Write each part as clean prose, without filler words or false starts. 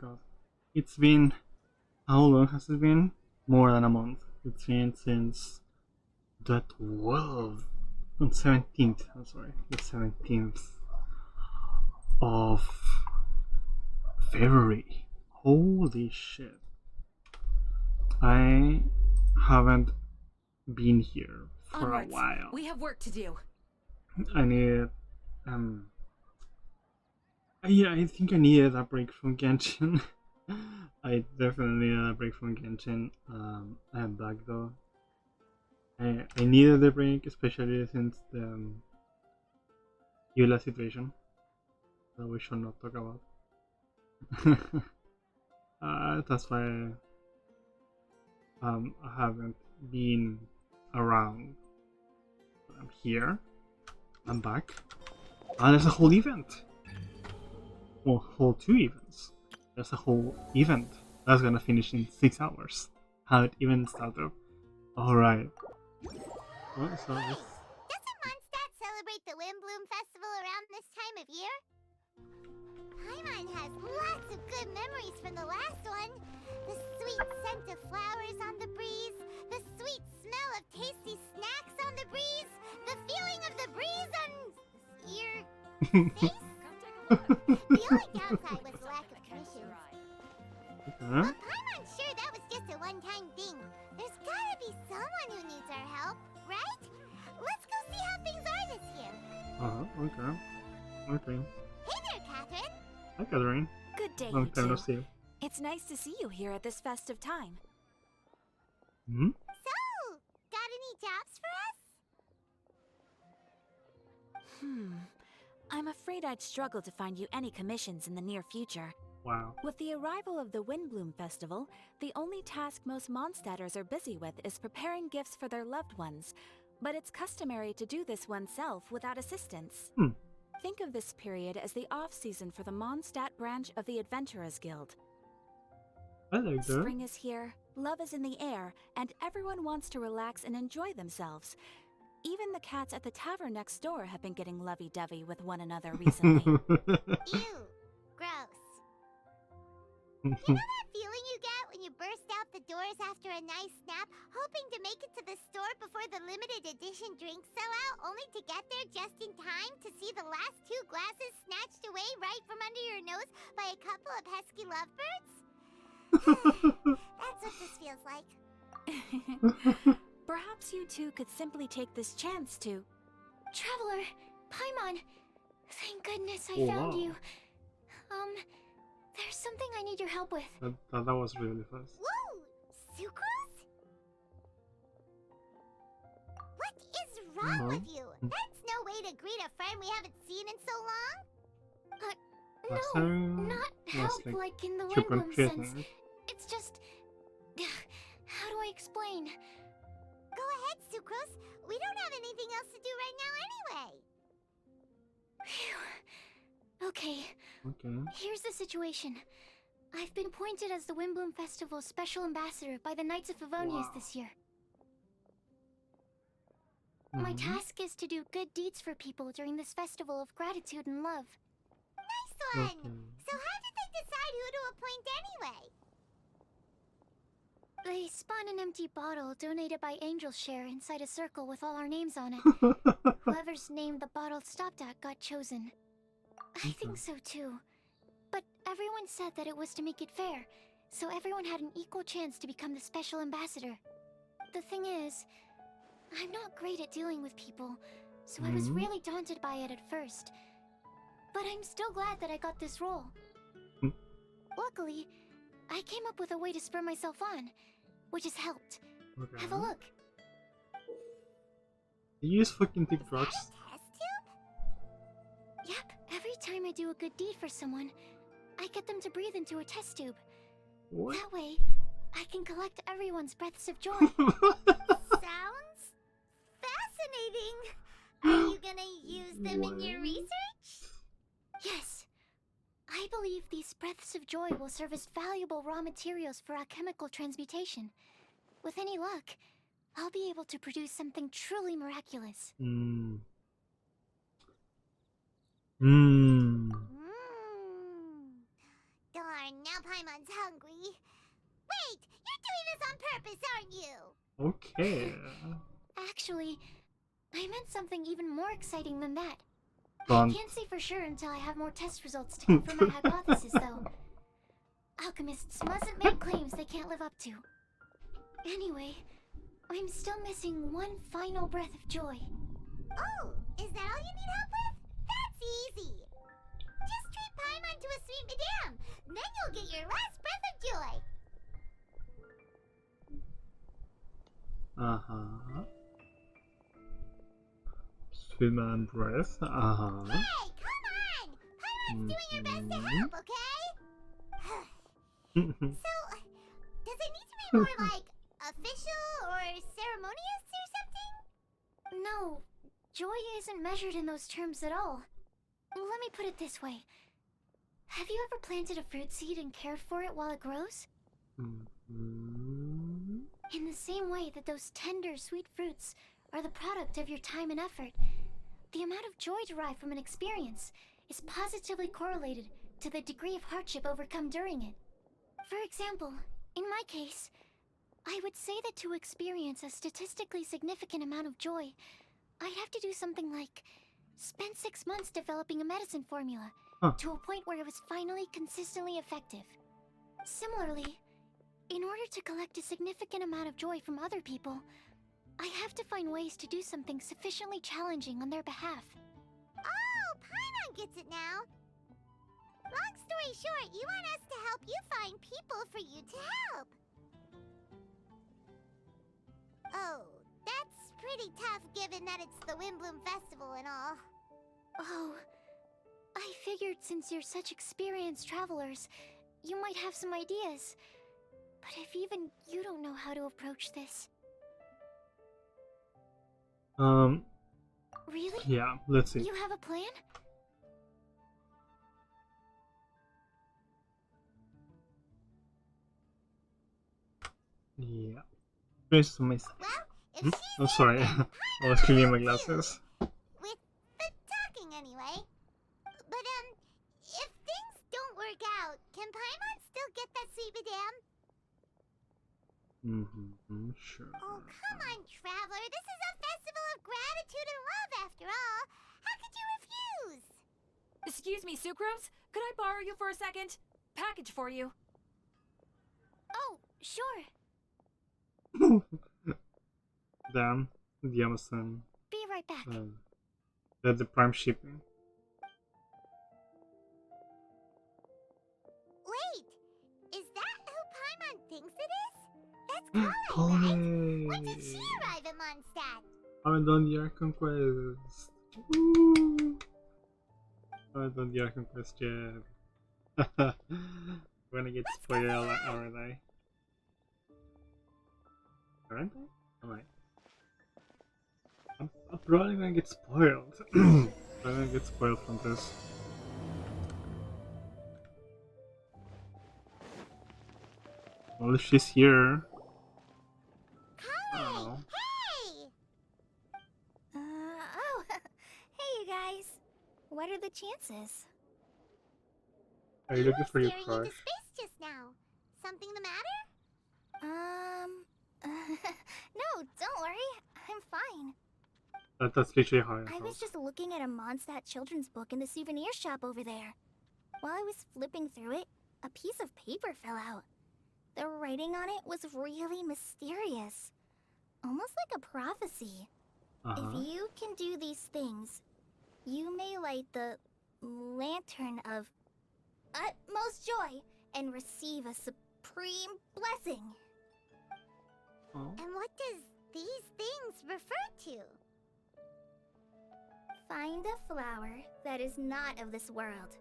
god. It's been... How long has it been? More than a month. It's been since the 12th... 17th, I'm sorry. The 17th of February. Holy shit. I haven't been here for Onwards. a while. We have work to do. I needed yeah, I think I needed a break from Genshin. I definitely needed a break from Genshin. I am back though. I needed a break, especially since the Eula situation that we should not talk about. That's why I haven't been around. I'm here. I'm back. And there's a whole event. Well, whole 2 events. There's a whole event that's gonna finish in 6 hours. How it even started. Alright. Well, so this... Doesn't Mondstadt celebrate the Windbloom Festival around this time of year? Paimon has lots of good memories from the last one. The sweet scent of flowers on the breeze, the sweet smell of tasty snacks on the breeze, the feeling of the breeze on your face? The only downside was the lack of commissions. But Paimon's sure that was just a one-time thing. There's gotta be someone who needs our help, right? Let's go see how things are this year. Okay. Okay. Hey there, Catherine. Hi, Catherine. Good day, Long you time no two. see you. It's nice to see you here at this festive time. Hmm? So, got any jobs for us? I'm afraid I'd struggle to find you any commissions in the near future. Wow. With the arrival of the Windbloom Festival, the only task most Mondstadters are busy with is preparing gifts for their loved ones. But it's customary to do this oneself without assistance. Think of this period as the off-season for the Mondstadt branch of the Adventurers Guild. I like that. Spring is here, love is in the air, and everyone wants to relax and enjoy themselves. Even the cats at the tavern next door have been getting lovey-dovey with one another recently. Ew. Gross. You know that feeling you get when you burst out the doors after a nice nap, hoping to make it to the store before the limited edition drinks sell out, only to get there just in time to see the last 2 glasses snatched away right from under your nose by a couple of pesky lovebirds? That's what this feels like. Perhaps you two could simply take this chance to... Traveler, Paimon, thank goodness I Oh, found wow. you. There's something I need your help with. that was really fast. Whoa! Sucrose? What is wrong with you? That's no way to greet a friend we haven't seen in so long. Last No, time not was help like like in the super Windbloom creative. sense. It's just... How do I explain? Go ahead, Sucrose. We don't have anything else to do right now anyway. Phew. Okay, Okay. here's the situation. I've been appointed as the Windbloom Festival's special ambassador by the Knights of Favonius Wow. this year. My Mhm. task is to do good deeds for people during this festival of gratitude and love. Nice one. Okay. So how did they decide who to appoint anyway? They spun an empty bottle donated by Angel's Share inside a circle with all our names on it. Whoever's name the bottle stopped at got chosen. I think so too. But everyone said that it was to make it fair, so everyone had an equal chance to become the special ambassador. The thing is, I'm not great at dealing with people, so I was Mhm. really daunted by it at first. But I'm still glad that I got this role. Mm. Luckily, I came up with a way to spur myself on, which has helped. Okay. Have a look. You just fucking take drugs. Test tube? Yep, every time I do a good deed for someone, I get them to breathe into a test tube. What? That way, I can collect everyone's breaths of joy. Sounds fascinating. Are you gonna use them in your What? research? Yes. I believe these breaths of joy will serve as valuable raw materials for alchemical transmutation. With any luck, I'll be able to produce something truly miraculous. Hmm. Darn, now Paimon's hungry. Wait, you're doing this on purpose, aren't you? Okay. Actually, I meant something even more exciting than that. Don't. I can't say for sure until I have more test results to confirm my hypothesis, though. Alchemists mustn't make claims they can't live up to. Anyway, I'm still missing one final breath of joy. Oh, is that all you need help with? That's easy. Just treat Paimon to a sweet madame. Then you'll get your last breath of joy. Uh-huh. Swim and breath. Uh-huh. Hey, come on! Paimon's doing your best to help, okay? So, does it need to be more like official or ceremonious or something? No, joy isn't measured in those terms at all. Let me put it this way. Have you ever planted a fruit seed and cared for it while it grows? In the same way that those tender, sweet fruits are the product of your time and effort, the amount of joy derived from an experience is positively correlated to the degree of hardship overcome during it. For example, in my case, I would say that to experience a statistically significant amount of joy, I'd have to do something like spend 6 months developing a medicine formula to a point where it was finally consistently effective. Similarly, in order to collect a significant amount of joy from other people, I have to find ways to do something sufficiently challenging on their behalf. Oh, Paimon gets it now. Long story short, you want us to help you find people for you to help. Oh, that's pretty tough given that it's the Windbloom Festival and all. Oh, I figured since you're such experienced travelers, you might have some ideas. But if even you don't know how to approach this... Really? Yeah, let's see. You have a plan? Yeah. Trace to myself. Well, if she's Oh, sorry. in, I was cleaning my glasses. with the talking anyway. But, if things don't work out, can Paimon still get that sweet madame? Sure. Oh, come on, Traveler. This is a festival of gratitude and love, after all. How could you refuse? Excuse me, Sucrose? Could I borrow you for a second? Package for you. Oh, sure. Damn, the Amazon. Be right back. That's the prime shipping. Wait, is that who Paimon thinks it is? That's Collei, Collei! right? When did she arrive at Mondstadt? I haven't done the Archon Quest. Woo! I haven't done the Archon Quest yet. We're gonna get spoiled, aren't I? Aren't I? Alright. I'm probably gonna get spoiled. I'm gonna get spoiled from this. Well, if she's here. Collei! Oh. Hey! Oh, hey you guys. What are the chances? Are you looking for your Staring crush? into space just now. Something the matter? No, don't worry. I'm fine. That's literally how I I felt. was just looking at a Mondstadt children's book in the souvenir shop over there. While I was flipping through it, a piece of paper fell out. The writing on it was really mysterious. Almost like a prophecy. If you can do these things, you may light the lantern of utmost joy and receive a supreme blessing. Oh. And what does these things refer to? Find a flower that is not of this world.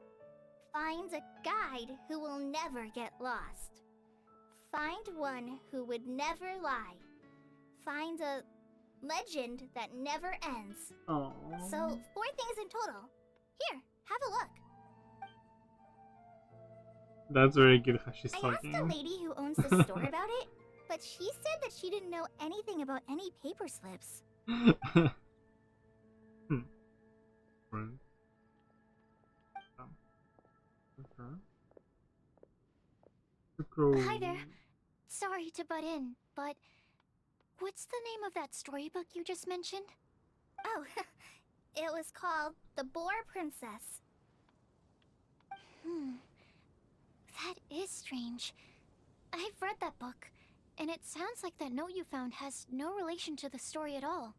Find a guide who will never get lost. Find one who would never lie. Find a legend that never ends. Oh. So, 4 things in total. Here, have a look. That's very good how she's I asked talking. a lady who owns the store about it, but she said that she didn't know anything about any paper slips. Right. Okay. Sucrose. Hi there. Sorry to butt in, but what's the name of that storybook you just mentioned? Oh, it was called The Boar Princess. That is strange. I've read that book, and it sounds like that note you found has no relation to the story at all.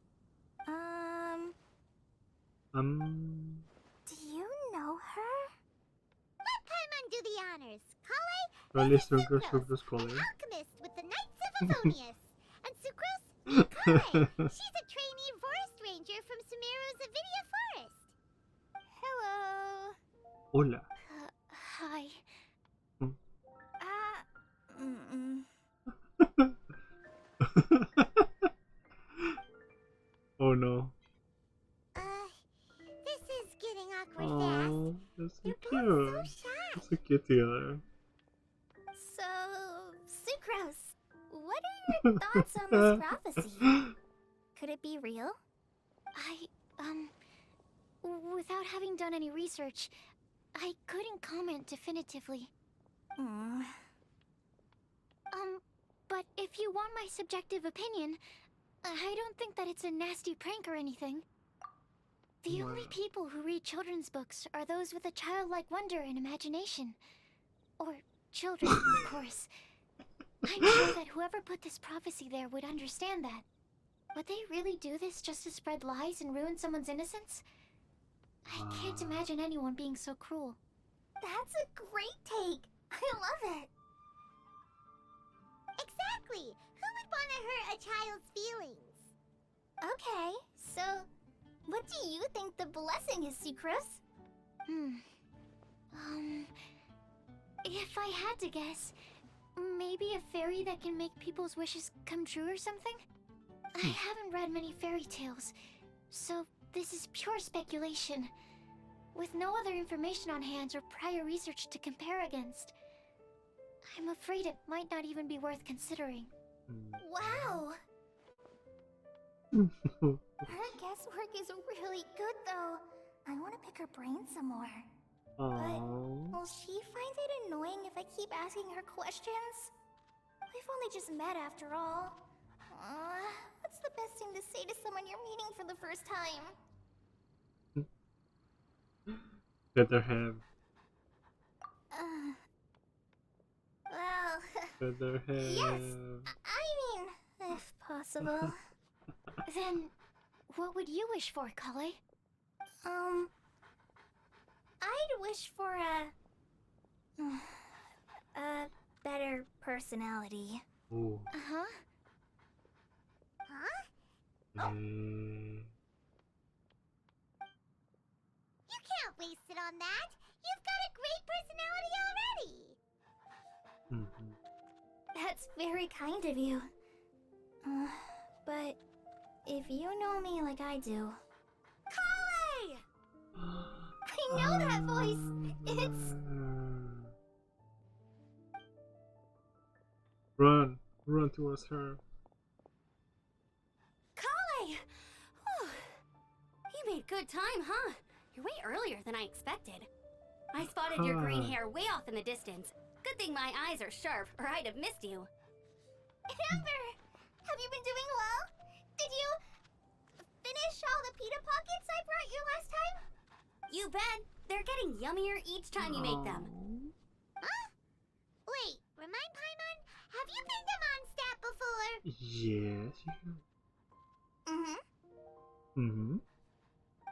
Do you know her? Let Paimon do the honors. Kale, Really, this is Sucrose, Sucrose, Sucrose, an Kale. alchemist with the Knights of Avonius. And Sucrose, meet Kale. She's a trainee forest ranger from Sumeru's Avidia Forest. Hello. Hola. Hi. Oh no. This is getting awkward fast. Oh, that's so You're both cute. so shy. That's so cute together. So, Sucrose, what are your thoughts on this prophecy? Could it be real? Without having done any research, I couldn't comment definitively. But if you want my subjective opinion, I don't think that it's a nasty prank or anything. The only people who read children's books are those with a childlike wonder and imagination. Or children, of course. I'm sure that whoever put this prophecy there would understand that. Would they really do this just to spread lies and ruin someone's innocence? I can't imagine anyone being so cruel. That's a great take. I love it. Exactly. Who would want to hurt a child's feelings? Okay, so what do you think the blessing is, Sucrose? If I had to guess, maybe a fairy that can make people's wishes come true or something? I haven't read many fairy tales, so this is pure speculation. With no other information on hand or prior research to compare against, I'm afraid it might not even be worth considering. Wow. Her guesswork is really good, though. I want to pick her brain some more. Aww. Will she find it annoying if I keep asking her questions? We've only just met after all. What's the best thing to say to someone you're meeting for the first time? Better have. Well, Better have. yes. I mean, if possible. Then, what would you wish for, Kale? I'd wish for a better personality. Oh. Uh-huh. Huh? You can't waste it on that. You've got a great personality already. That's very kind of you. But if you know me like I do... Kale! I know that voice. It's... Run! Run towards her. Kale! You made good time, huh? You're way earlier than I expected. I spotted your green hair way off in the distance. Good thing my eyes are sharp, or I'd have missed you. Amber! Have you been doing well? Did you... finish all the pita pockets I brought you last time? You bet. They're getting yummier each time you make them. Huh? Wait, remind Paimon, have you been to Mondstadt before? Yes.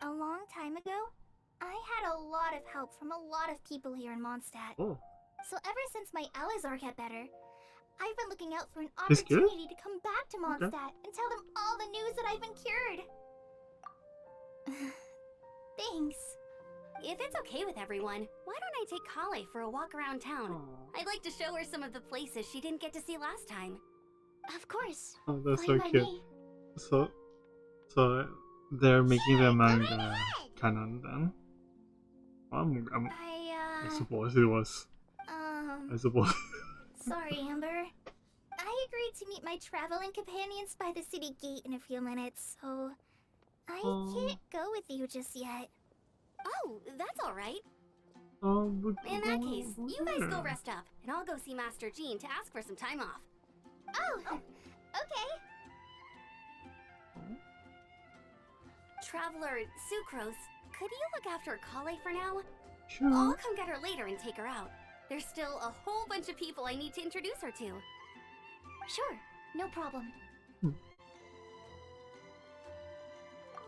A long time ago, I had a lot of help from a lot of people here in Mondstadt. Oh. So ever since my Alizar got better, I've been looking out for an That's good. opportunity to come back to Mondstadt and tell them all the news that I've been cured. Thanks. If it's okay with everyone, why don't I take Kale for a walk around town? I'd like to show her some of the places she didn't get to see last time. Of course. Oh, that's Fine so by cute. me. So they're making the Sure, go right manga ahead. canon then. I I suppose it was. I suppose. Sorry, Amber. I agreed to meet my traveling companions by the city gate in a few minutes, so I can't go with you just yet. Oh, that's all right. In that case, you guys go rest up, and I'll go see Master Jean to ask for some time off. Oh, okay. Traveler Sucrose, could you look after Kale for now? Sure. I'll come get her later and take her out. There's still a whole bunch of people I need to introduce her to. Sure, no problem.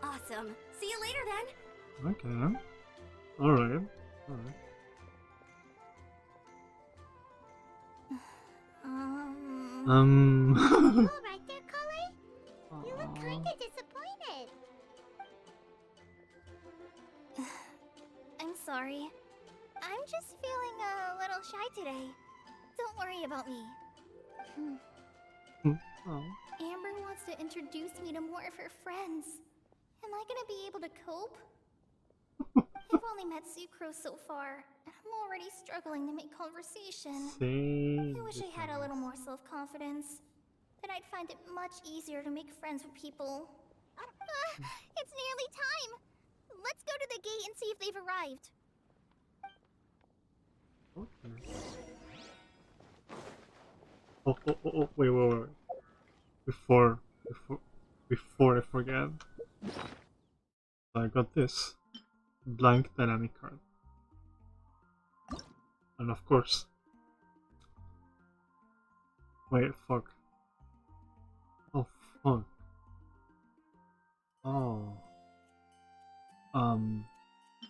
Awesome. See you later then. Okay. Alright. Alright. You alright there, Kale? You look kinda disappointed. I'm sorry. I'm just feeling a little shy today. Don't worry about me. Oh. Amber wants to introduce me to more of her friends. Am I gonna be able to cope? I've only met Sucrose so far, and I'm already struggling to make conversation. Say I wish I had a little more self-confidence. Then I'd find it much easier to make friends with people. It's nearly time! Let's go to the gate and see if they've arrived. Okay. Oh, wait. Before I forget. I got this blank dynamic card. And of course. Wait, fuck. Oh, fuck. Oh.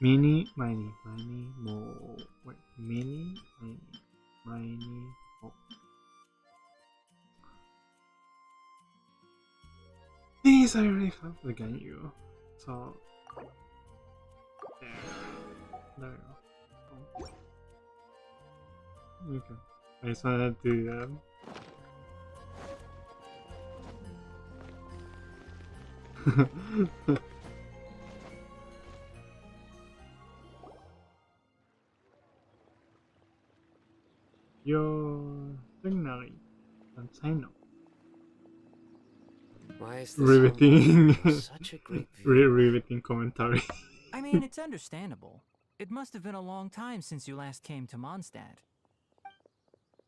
Mini, mo. Wait, mini, mo. These I already have the Ganyu. So. There you go. Oh. Okay. I just wanted to do that. Your signal and sign up. Why is this Riveting. such a great view? Riveting commentary. I mean, it's understandable. It must have been a long time since you last came to Mondstadt.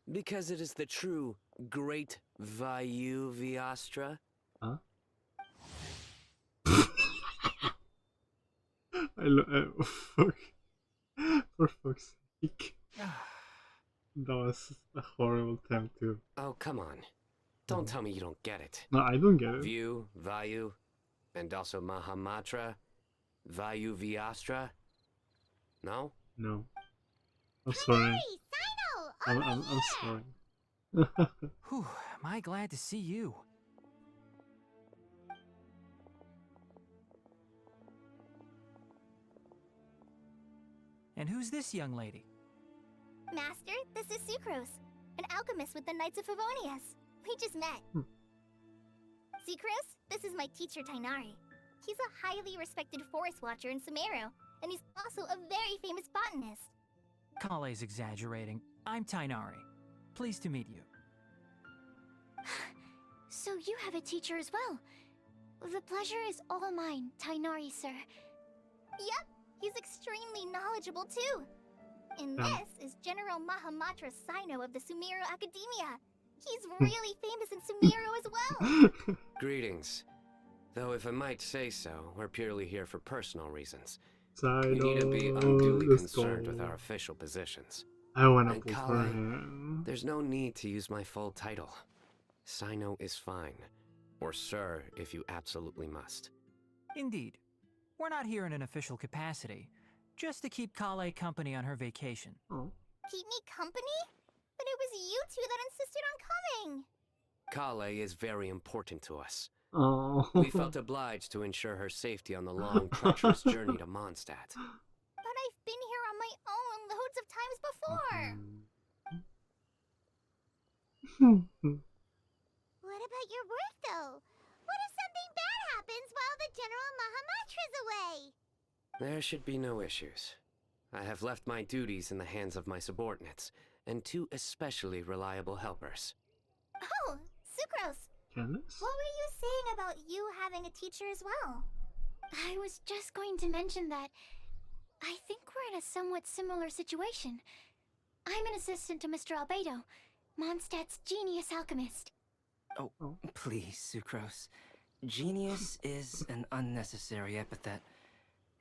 Because it is the true Great Vayu Viastra. Huh? Fuck. For fuck's sake. That was a horrible attempt to. Oh, come on. Don't tell me you don't get it. No, I don't get it. View, Vayu, and also Mahamatra, Vayu Viastra. No? No. I'm sorry. Hey, Sino! I'm Over sorry. Whew, am I glad to see you. And who's this young lady? Master, this is Sucrose, an alchemist with the Knights of Favonius. We just met. Sucrose, this is my teacher Tainari. He's a highly respected forest watcher in Sumeru, and he's also a very famous botanist. Kale's exaggerating. I'm Tainari. Pleased to meet you. So you have a teacher as well. The pleasure is all mine, Tainari, sir. Yep, he's extremely knowledgeable too. And this is General Mahamatra Sino of the Sumeru Academia. He's really famous in Sumeru as well. Greetings. Though if I might say so, we're purely here for personal reasons. Sino, You need to be unduly let's concerned go. with our official positions. I wanna And pull for Kale, him. There's no need to use my full title. Sino is fine. Or Sir, if you absolutely must. Indeed. We're not here in an official capacity, just to keep Kale company on her vacation. Oh. Keep me company? But it was you two that insisted on coming. Kale is very important to us. Oh. We felt obliged to ensure her safety on the long, treacherous journey to Mondstadt. But I've been here on my own loads of times before. What about your work, though? What if something bad happens while the General Mahamatra's away? There should be no issues. I have left my duties in the hands of my subordinates, and two especially reliable helpers. Oh, Sucrose, Candace? what were you saying about you having a teacher as well? I was just going to mention that I think we're in a somewhat similar situation. I'm an assistant to Mr. Albedo, Mondstadt's genius alchemist. Oh, Oh. please, Sucrose. Genius is an unnecessary epithet.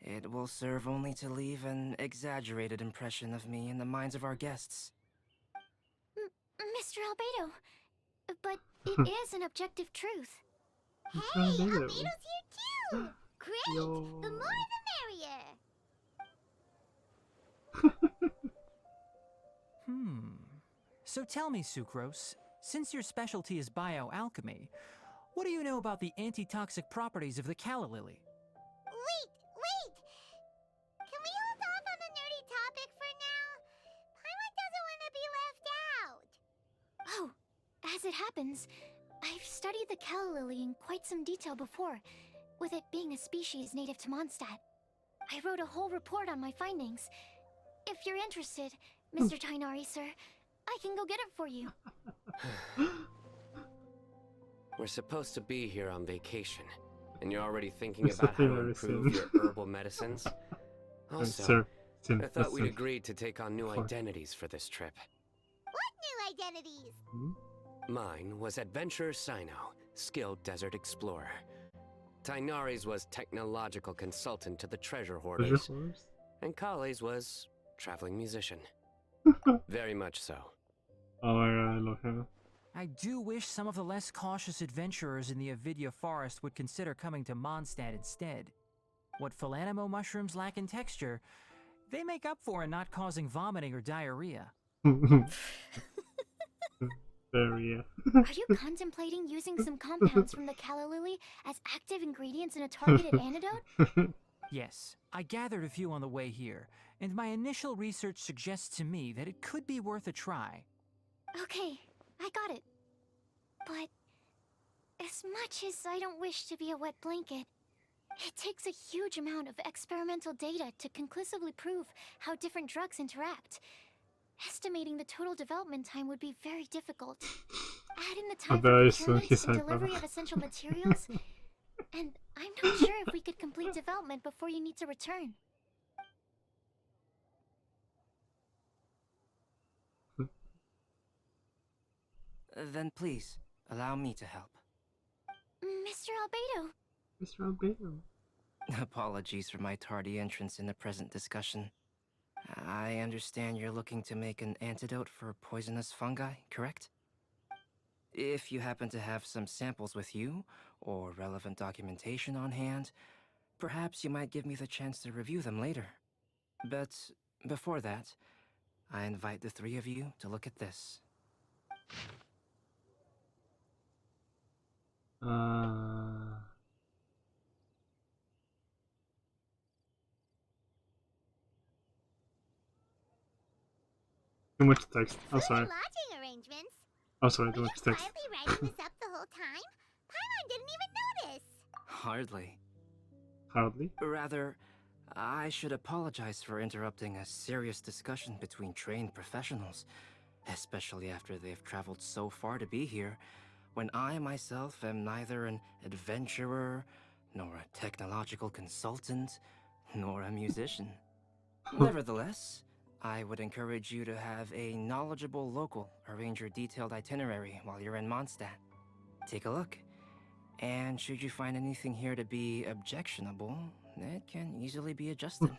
It will serve only to leave an exaggerated impression of me in the minds of our guests. Mr. Albedo, but it is an objective truth. Hey, Albedo. Albedo's here too! Great! Yo. The more the merrier! So tell me, Sucrose, since your specialty is bioalchemy, what do you know about the antitoxic properties of the calla lily? Wait! Can we hold off on the nerdy topic for now? Paimon doesn't want to be left out. Oh, as it happens, I've studied the calla lily in quite some detail before, with it being a species native to Mondstadt. I wrote a whole report on my findings. If you're interested, Mr. Tighnari, sir, I can go get it for you. We're supposed to be here on vacation, and you're already thinking Mr. about how to Tighnari, improve sir. your herbal medicines? Also, Sir, Sin, I thought we'd listen. agreed to take on new Fuck. identities for this trip. What new identities? Mine was Adventurer Sino, skilled desert explorer. Tighnari's was technological consultant to the treasure Treasure hoarders, horse? and Kale's was traveling musician. Very much so. Oh my god, I love him. I do wish some of the less cautious adventurers in the Avidya forest would consider coming to Mondstadt instead. What Philanimo mushrooms lack in texture, they make up for in not causing vomiting or diarrhea. There, yeah. Are you contemplating using some compounds from the calla lily as active ingredients in a targeted antidote? Yes, I gathered a few on the way here, and my initial research suggests to me that it could be worth a try. Okay, I got it. But as much as I don't wish to be a wet blanket, it takes a huge amount of experimental data to conclusively prove how different drugs interact. Estimating the total development time would be very difficult. Add in the time for Very soon procurement he's and like, delivery of essential materials, and I'm not sure if we could complete development before you need to return. Then please, allow me to help. Mr. Albedo, Mr. Albedo. Apologies for my tardy entrance in the present discussion. I understand you're looking to make an antidote for poisonous fungi, correct? If you happen to have some samples with you, or relevant documentation on hand, perhaps you might give me the chance to review them later. But before that, I invite the three of you to look at this. Too much text. Oh, Good sorry. lodging arrangements. Oh, sorry, Were too you much text. quietly writing this up the whole time? Paimon didn't even notice. Hardly. Hardly. Rather, I should apologize for interrupting a serious discussion between trained professionals, especially after they've traveled so far to be here, when I myself am neither an adventurer, nor a technological consultant, nor a musician. Nevertheless, I would encourage you to have a knowledgeable local arrange your detailed itinerary while you're in Mondstadt. Take a look, and should you find anything here to be objectionable, it can easily be adjusted.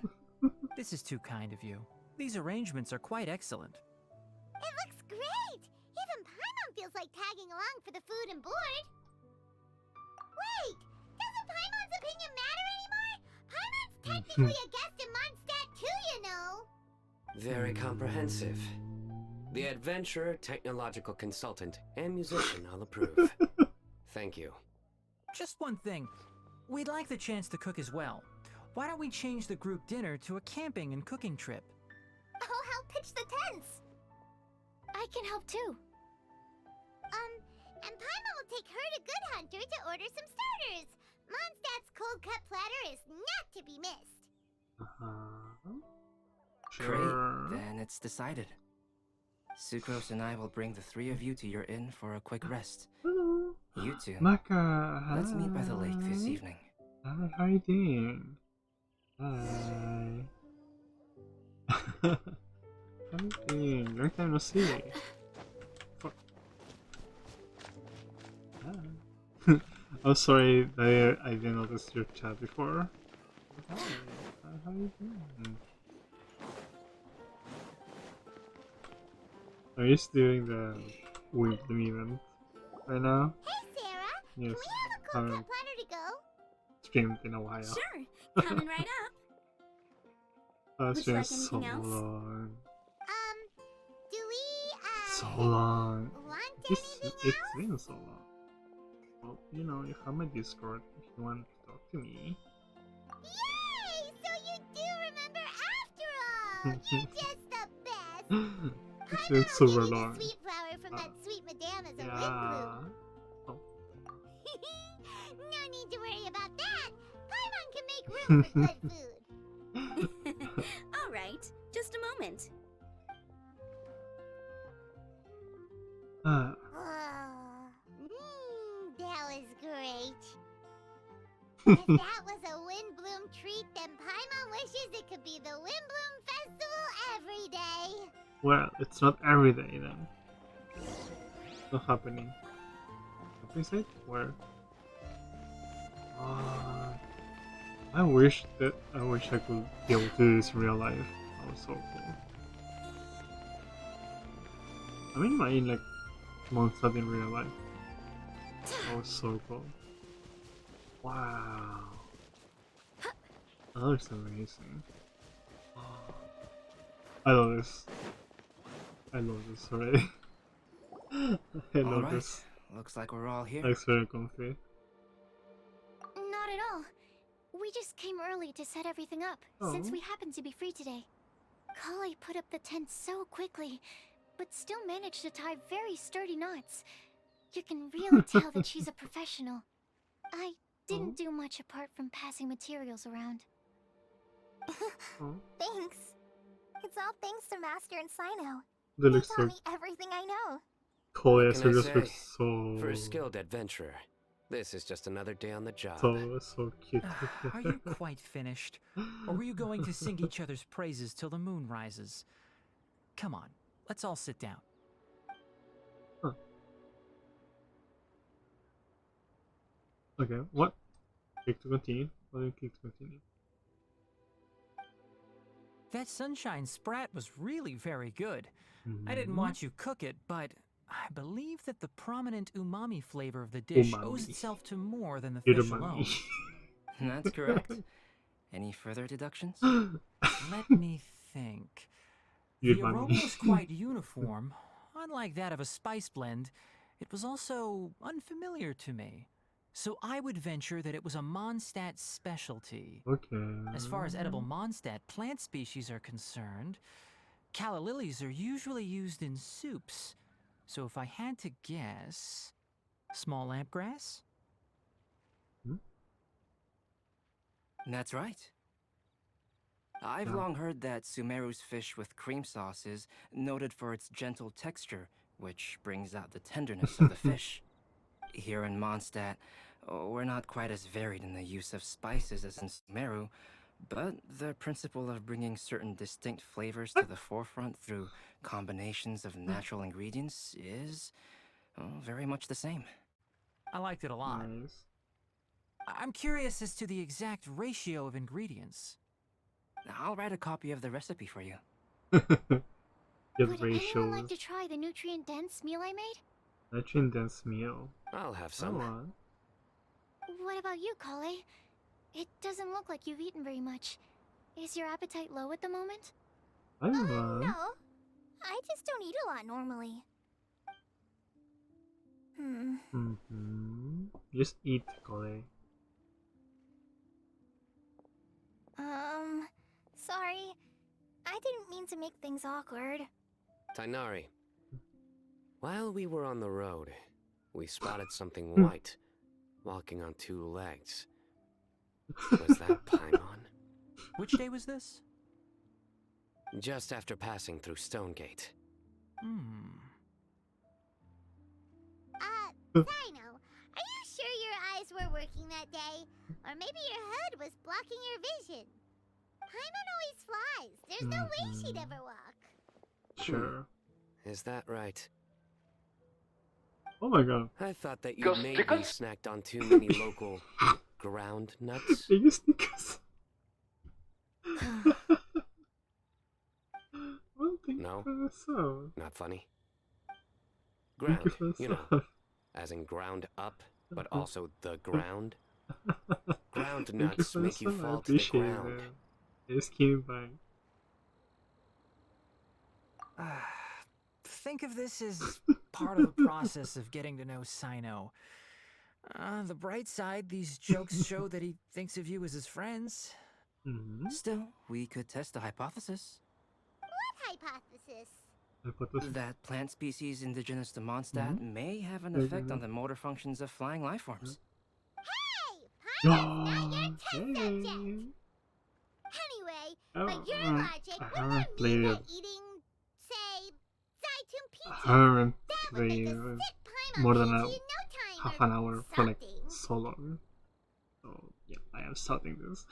This is too kind of you. These arrangements are quite excellent. It looks great! Even Paimon feels like tagging along for the food and board. Wait! Doesn't Paimon's opinion matter anymore? Paimon's technically a guest in Mondstadt too, you know! Very comprehensive. The adventurer, technological consultant, and musician I'll approve. Thank you. Just one thing. We'd like the chance to cook as well. Why don't we change the group dinner to a camping and cooking trip? I'll help pitch the tents! I can help too. And Paimon will take her to Good Hunter to order some starters. Mondstadt's cold cut platter is not to be missed. Sure. Great, then it's decided. Sucrose and I will bring the three of you to your inn for a quick rest. Hello. You two, Maka, let's meet by the lake this hi. evening. Hi, how are you doing? Hi. Something. Long time no see. Fuck. Ah. I'm sorry that I didn't notice your chat before. Hi. How you doing? I'm just doing the Wimbledon event right now. Hey, Sarah. Yes. Can we have a cold haven't cut platter to go? streamed in a while. Sure, coming right up. It's Would you been like so anything else? long. Do we, So long. want It's anything else? been so long. Well, you know, you have my Discord if you want to talk to me. Yay! So you do remember after all! You're just the best! It's Paimon been will super give you long. the sweet flower from that sweet madame as a Yeah. Wimbloom. Oh. No need to worry about that! Paimon can make room for good food. All right, just a moment. Ah. That was great. If that was a Windbloom treat, then Paimon wishes it could be the Windbloom Festival every day. Well, it's not every day then. It's not happening. Countryside? Where? I wish I could be able to do this in real life. That was so cool. I mean, like Mondstadt in real life. That was so cool. Wow. That looks amazing. I love this. I love this already. I love Alright, this. looks like we're all here. Looks very comfy. Not at all. We just came early to set everything up, since Oh. we happen to be free today. Kale put up the tent so quickly, but still managed to tie very sturdy knots. You can really tell that she's a professional. I didn't do much apart from passing materials around. Oh, Thanks. It's all thanks to Master and Sino. they They look taught so me everything I know. cool. What Yes, can it I just say? looks so For a skilled adventurer, this is just another day on the job. so cute. Are you quite finished? Or were you going to sing each other's praises till the moon rises? Come on, let's all sit down. Okay, what? Click to continue. What do you click to continue? That sunshine sprat was really very good. I didn't Mhm. watch you cook it, but I believe that the prominent umami flavor of the dish owes Umami. itself to more than the You're the fish mummy. alone. That's correct. Any further deductions? Let me think. You're The the aroma mummy. was quite uniform. Unlike that of a spice blend, it was also unfamiliar to me. So I would venture that it was a Mondstadt specialty. Okay. As far as edible Mondstadt plant species are concerned, calla lilies are usually used in soups. So if I had to guess, small lampgrass? That's right. I've Yeah. long heard that Sumeru's fish with cream sauce is noted for its gentle texture, which brings out the tenderness of the fish. Here in Mondstadt, we're not quite as varied in the use of spices as in Sumeru, but the principle of bringing certain distinct flavors to the forefront through combinations of natural ingredients is very much the same. I liked it a lot. Nice. I'm curious as to the exact ratio of ingredients. I'll write a copy of the recipe for you. Get Would anyone ratios. like to try the nutrient-dense meal I made? Nutrient dense meal. I'll have I some. want. What about you, Kale? It doesn't look like you've eaten very much. Is your appetite low at the moment? I want. No. I just don't eat a lot normally. Just eat, Kole. Sorry. I didn't mean to make things awkward. Tainari, while we were on the road, we spotted something Hmm. white, walking on two legs. Was that Paimon? Which day was this? Just after passing through Stonegate. Sino, are you sure your eyes were working that day? Or maybe your hood was blocking your vision? Paimon always flies. There's no way she'd ever walk. Sure. Is that right? Oh my god. I thought that you Ghost maybe chickens? snacked on too many local ground nuts. Biggest sneakers. Well, thank No. you for the sub. Not funny. Thank you Ground, for the you know, sub. as in ground up, but also the ground. Ground Thank you nuts for the make you sub, I fall to the appreciate ground. it. It just came back. Think of this as part of the process of getting to know Sino. The bright side, these jokes show that he thinks of you as his friends. Mm-hmm. Still, we could test the hypothesis What hypothesis? I put this. that plant species indigenous to Mondstadt may have an Yeah, effect yeah, on yeah. the motor functions of flying life forms. Hey, Paimon's not your test subject. Yay. Anyway, Oh, by your mm, logic, I wouldn't haven't that played mean it. that eating, say, Zaitun I pizza, haven't that would make played a sick Paimon more than pizza a in no time half or an hour for like something. so long. So yeah, I am starting this.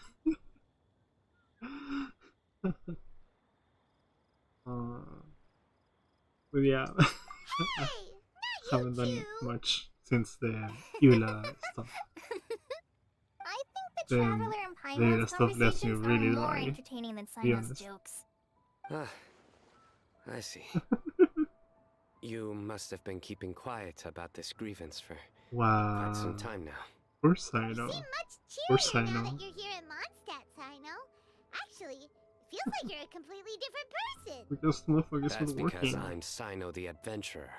But yeah, I Hey, haven't not you done two. much since the Eula stuff. I think the Then Traveler and the Paimon's stuff lets me conversations really are more dry, entertaining than be Sino's honest. jokes. Ah, I see. You must have been keeping quiet about this grievance for Wow. quite some time now. Of course I You know. seem much course cheerier I now know. that you're here in Mondstadt, Sino. Actually, it feels like you're a completely different person. Because the motherfuckers That's was because working. I'm Sino the Adventurer.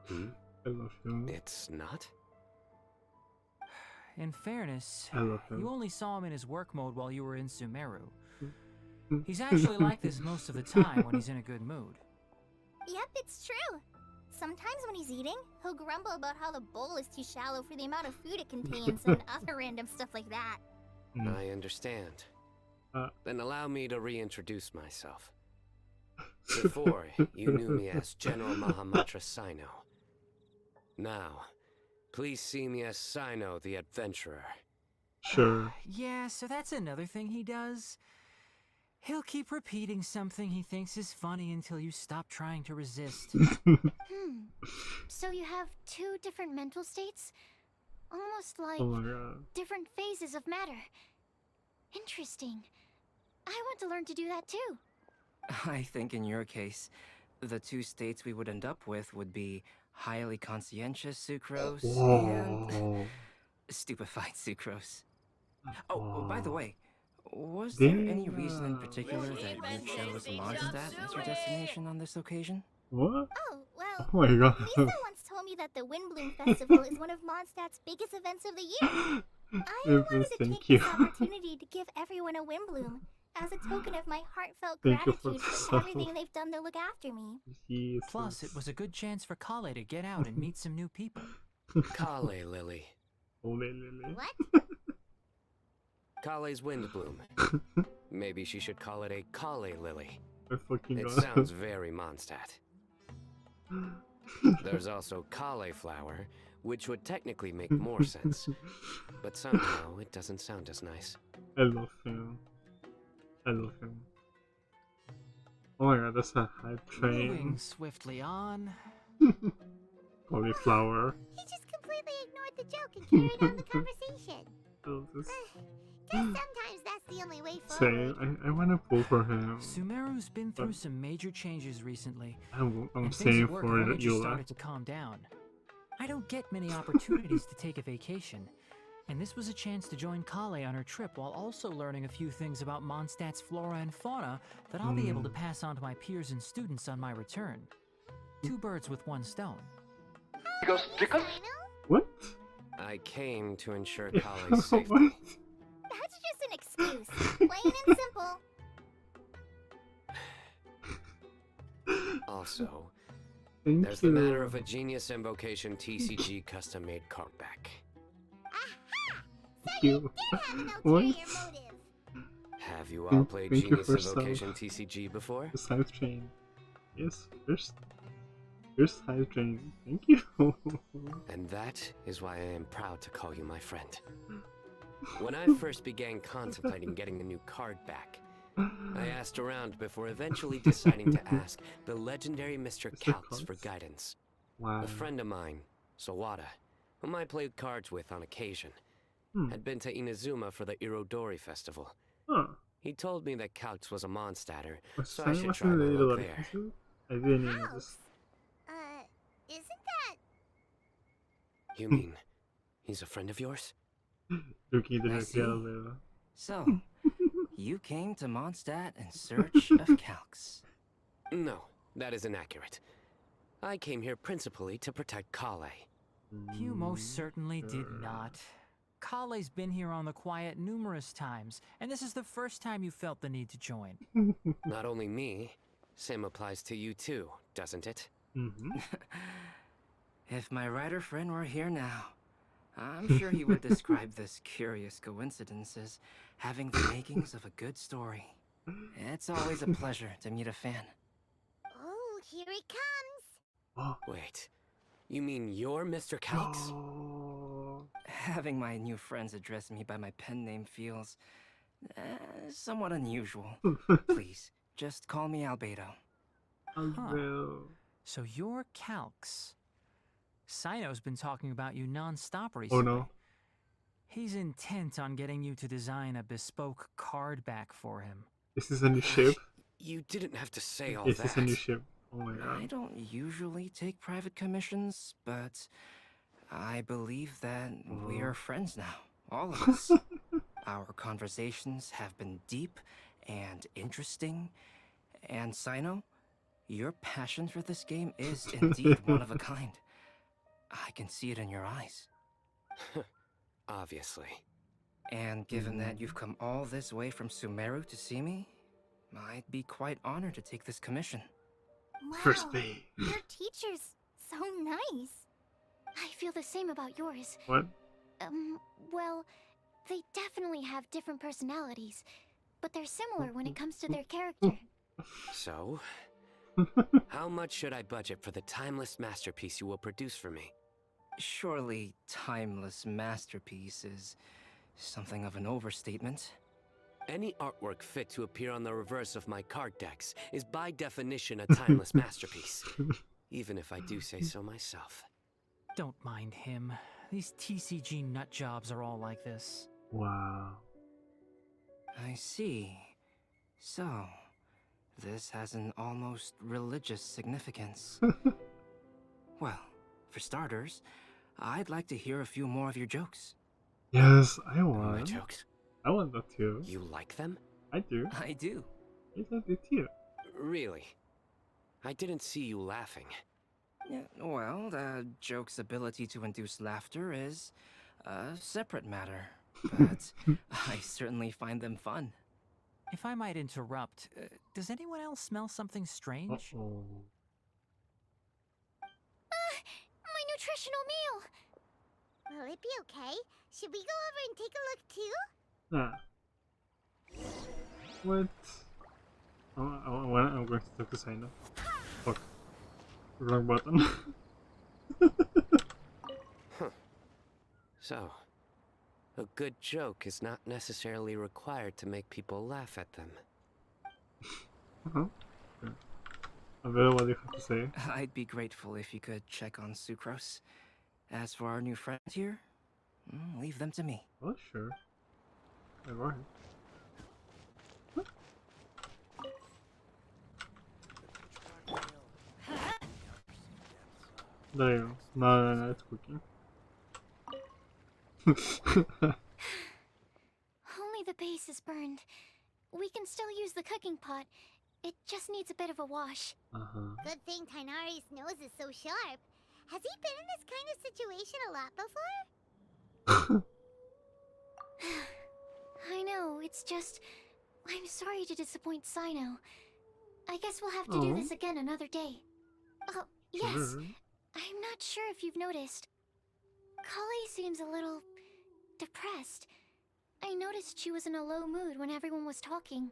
Hmm? I love him. It's not? In fairness, I love him. you only saw him in his work mode while you were in Sumeru. Mm. He's actually like this most of the time when he's in a good mood. Yep, it's true. Sometimes when he's eating, he'll grumble about how the bowl is too shallow for the amount of food it contains and other random stuff like that. Mm. I understand. Uh. Then allow me to reintroduce myself. Before, you knew me as General Mahamatra Sino. Now, please see me as Sino the Adventurer. Sure. Yeah, so that's another thing he does. He'll keep repeating something he thinks is funny until you stop trying to resist. So you have two different mental states? Almost like Oh my god. different phases of matter. Interesting. I want to learn to do that too. I think in your case, the two states we would end up with would be highly conscientious sucrose and Whoa. stupefied sucrose. Oh, by the way, was there any reason in particular that you chose Mondstadt as your destination on this occasion? What? Oh, well, Oh my god. Lisa once told me that the Windbloom Festival is one of Mondstadt's biggest events of the year. I wanted to Thank take you. this opportunity to give everyone a Windbloom as a token of my heartfelt Thank you for gratitude the for sub. everything they've done to look after me. Jesus. Plus, it was a good chance for Kale to get out and meet some new people. Kale Lily. Holy Lily. What? Kale's Windbloom. Maybe she should call it a Kale Lily. I fucking It god. sounds very Mondstadt. There's also cauliflower, which would technically make more sense, but somehow it doesn't sound as nice. I love him. I love him. Oh my god, that's a hype Moving train. swiftly on. Cauliflower. He just completely ignored the joke and carried on the conversation. I love this. Guess sometimes that's the only way Same. forward. I wanna pull for him. Sumeru's been through some major changes recently. I'm and things saying at work for have only just Eula. started to calm down. I don't get many opportunities to take a vacation, and this was a chance to join Kale on her trip while also learning a few things about Mondstadt's flora and fauna that I'll be able to pass on to my peers and students on my return. Two birds with one stone. Ghost chickens? What? I came to ensure Kale's safety. What? That's just an excuse. Plain and simple. Also, Thank there's you. the matter of a Genius Invocation TCG custom-made card back. Aha! Thank you. Did have an What? ulterior motive. Have you all Thank- played thank you Genius for some. Invocation TCG before? The side train. Yes, there's side train. Thank you. And that is why I am proud to call you my friend. When I first began contemplating getting a new card back, I asked around before eventually deciding to ask the legendary Mr. Kalx for guidance. Wow. A friend of mine, Sawada, whom I played cards with on occasion, had been to Inazuma for the Irodori festival. Huh. He told me that Kalx was a Mondstatter, Was so I should Simon try my related luck to there. Rikisu? I didn't even House? notice. Isn't that... You mean he's a friend of yours? Looking I at see. the So, you came to Mondstadt in search of Kalx. No, that is inaccurate. I came here principally to protect Kale. You most certainly did sure. not. Kale's been here on the quiet numerous times, and this is the first time you felt the need to join. Not only me, same applies to you too, doesn't it? Mm-hmm. If my writer friend were here now, I'm sure he would describe this curious coincidence as having the makings of a good story. It's always a pleasure to meet a fan. Oh, here he comes! Oh. Wait, you mean you're Mr. Kalx? Oh. Having my new friends address me by my pen name feels somewhat unusual. Please, just call me Albedo. Well. So you're Kalx. Sino's been talking about you non-stop recently. Oh no. He's intent on getting you to design a bespoke card back for him. Is this a new ship? You didn't have to say all Is that. this a new ship? Oh my I god. don't usually take private commissions, but I believe that we are friends now, all of us. Our conversations have been deep and interesting, and Sino, your passion for this game is indeed one of a kind. I can see it in your eyes. Obviously. And given that you've come all this way from Sumeru to see me, I'd be quite honored to take this commission. Wow, First pay. your teacher's so nice. I feel the same about yours. What? Well, they definitely have different personalities, but they're similar when it comes to their character. So, how much should I budget for the timeless masterpiece you will produce for me? Surely, timeless masterpiece is something of an overstatement. Any artwork fit to appear on the reverse of my card decks is by definition a timeless masterpiece. Even if I do say so myself. Don't mind him. These TCG nut jobs are all like this. Wow. I see. So, this has an almost religious significance. Well, for starters, I'd like to hear a few more of your jokes. Yes, I My want. jokes. I want that too. You like them? I do. I do. Yes, I do too. Really? I didn't see you laughing. Yeah, well, the joke's ability to induce laughter is a separate matter, but I certainly find them fun. If I might interrupt, does anyone else smell something strange? Uh-oh. My nutritional meal! Will it be okay? Should we go over and take a look too? Ah. What? I'm going to talk to Sino. Fuck. Wrong button. So, a good joke is not necessarily required to make people laugh at them. Uh-huh. Okay. Abel, what do you have to say? I'd be grateful if you could check on Sucrose. As for our new friends here, leave them to me. Oh, sure. Yeah, go ahead. There you go. No, it's cooking. Only the base is burned. We can still use the cooking pot. It just needs a bit of a wash. Uh-huh. Good thing Tainari's nose is so sharp. Has he been in this kind of situation a lot before? I know, it's just... I'm sorry to disappoint Sino. I guess we'll have to do this again another day. Oh, yes. Sure. I'm not sure if you've noticed. Kali seems a little... depressed. I noticed she was in a low mood when everyone was talking.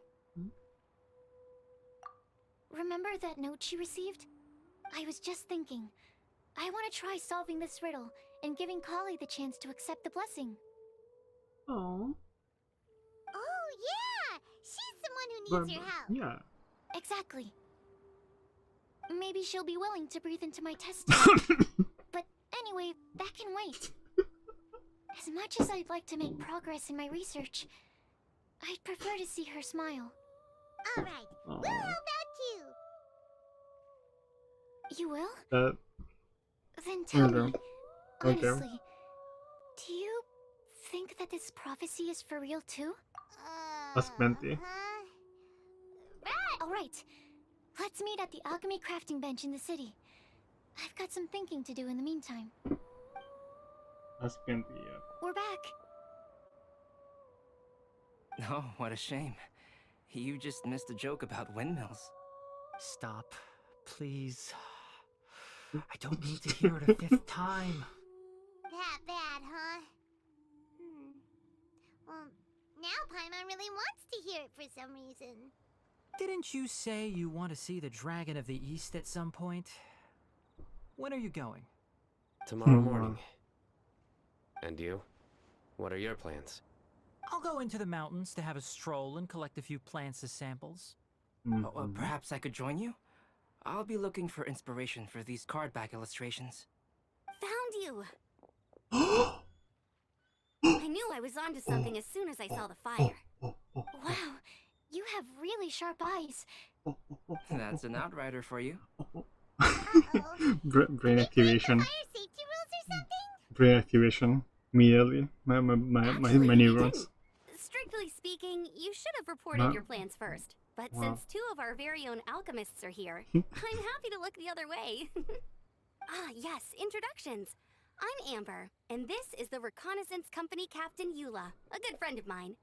Remember that note she received? I was just thinking. I want to try solving this riddle and giving Kali the chance to accept the blessing. Oh, Oh, yeah! She's someone who but needs your help. yeah. Exactly. Maybe she'll be willing to breathe into my test tube. But anyway, that can wait. As much as I'd like to make progress in my research, I'd prefer to see her smile. Alright, we'll Aw. help out too. You will? That Then tell Okay. me, Okay. honestly, do you think that this prophecy is for real too? Ask Venti. Right! Alright, let's meet at the alchemy crafting bench in the city. I've got some thinking to do in the meantime. Ask Venti, yeah. We're back. Oh, what a shame. You just missed a joke about windmills. Stop, please. I don't need to hear it a fifth time. That bad, huh? Well, now Paimon really wants to hear it for some reason. Didn't you say you want to see the Dragon of the East at some point? When are you going? Tomorrow morning. And you? What are your plans? I'll go into the mountains to have a stroll and collect a few plants as samples. Mhm. Perhaps I could join you? I'll be looking for inspiration for these card back illustrations. Found you! I knew I was onto something as soon as I saw the fire. Wow, you have really sharp eyes. That's an outrider for you. Brain activation. Fire safety rules or something? Brain activation. Immediately. My Actually, neurons. Strictly speaking, you should have reported Huh? your plans first. But Wow. since two of our very own alchemists are here, I'm happy to look the other way. Yes, introductions. I'm Amber, and this is the Reconnaissance Company Captain Eula, a good friend of mine.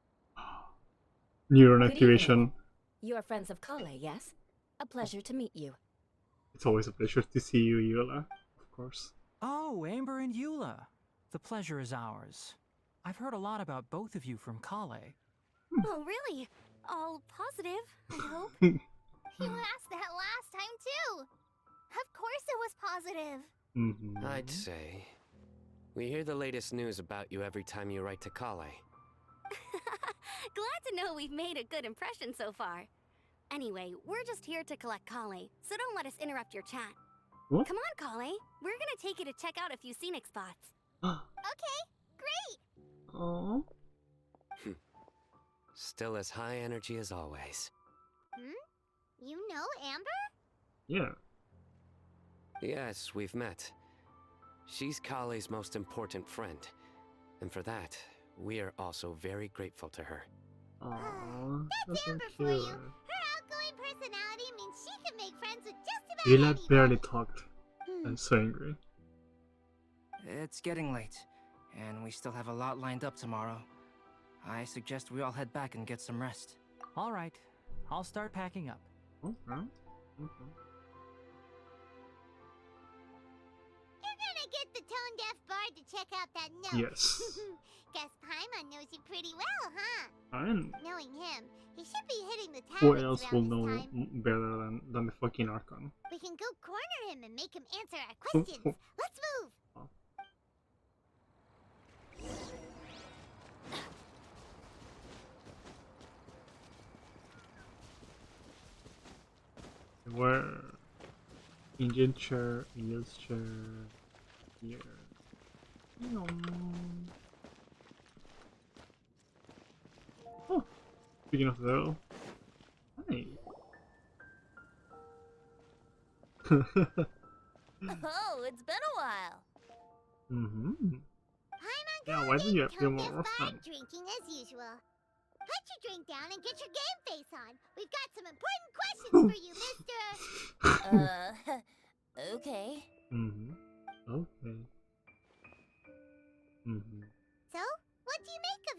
Neuron Good activation. You are friends of Kale, yes? A pleasure to meet you. It's always a pleasure to see you, Yola. Of course. Oh, Amber and Eula. The pleasure is ours. I've heard a lot about both of you from Kale. Oh, really? All positive, I hope. You asked that last time too. Of course it was positive. Mm-hmm. I'd say. We hear the latest news about you every time you write to Kale. Glad to know we've made a good impression so far. Anyway, we're just here to collect Kale, so don't let us interrupt your chat. What? Come on, Kale. We're gonna take you to check out a few scenic spots. Okay, great. Oh. Still as high energy as always. You know Amber? Yeah. Yes, we've met. She's Kale's most important friend. And for that, we are also very grateful to her. Aww. That's so Amber for you. cute. Her outgoing personality means she can make friends with just about Yola anybody. barely talked. I'm so angry. It's getting late, and we still have a lot lined up tomorrow. I suggest we all head back and get some rest. All right, I'll start packing up. Okay. Okay. You're gonna get the tone deaf bard to check out that note. Yes. Guess Paimon knows you pretty well, huh? Fine. Knowing him, he should be hitting the Who tablets else will around know this time. better than the fucking Archon? We can go corner him and make him answer our questions. Let's move. Where? Indian chair, Eels chair, here. No. Oh, speaking of though, hi. Oh, it's been a while. Mm-hmm. Paimon, Yeah, why didn't you appear tone more deaf bard often? drinking as usual. Put your drink down and get your game face on. We've got some important questions for you, mister. Okay. Mm-hmm. Okay. Mm-hmm. So, what do you make of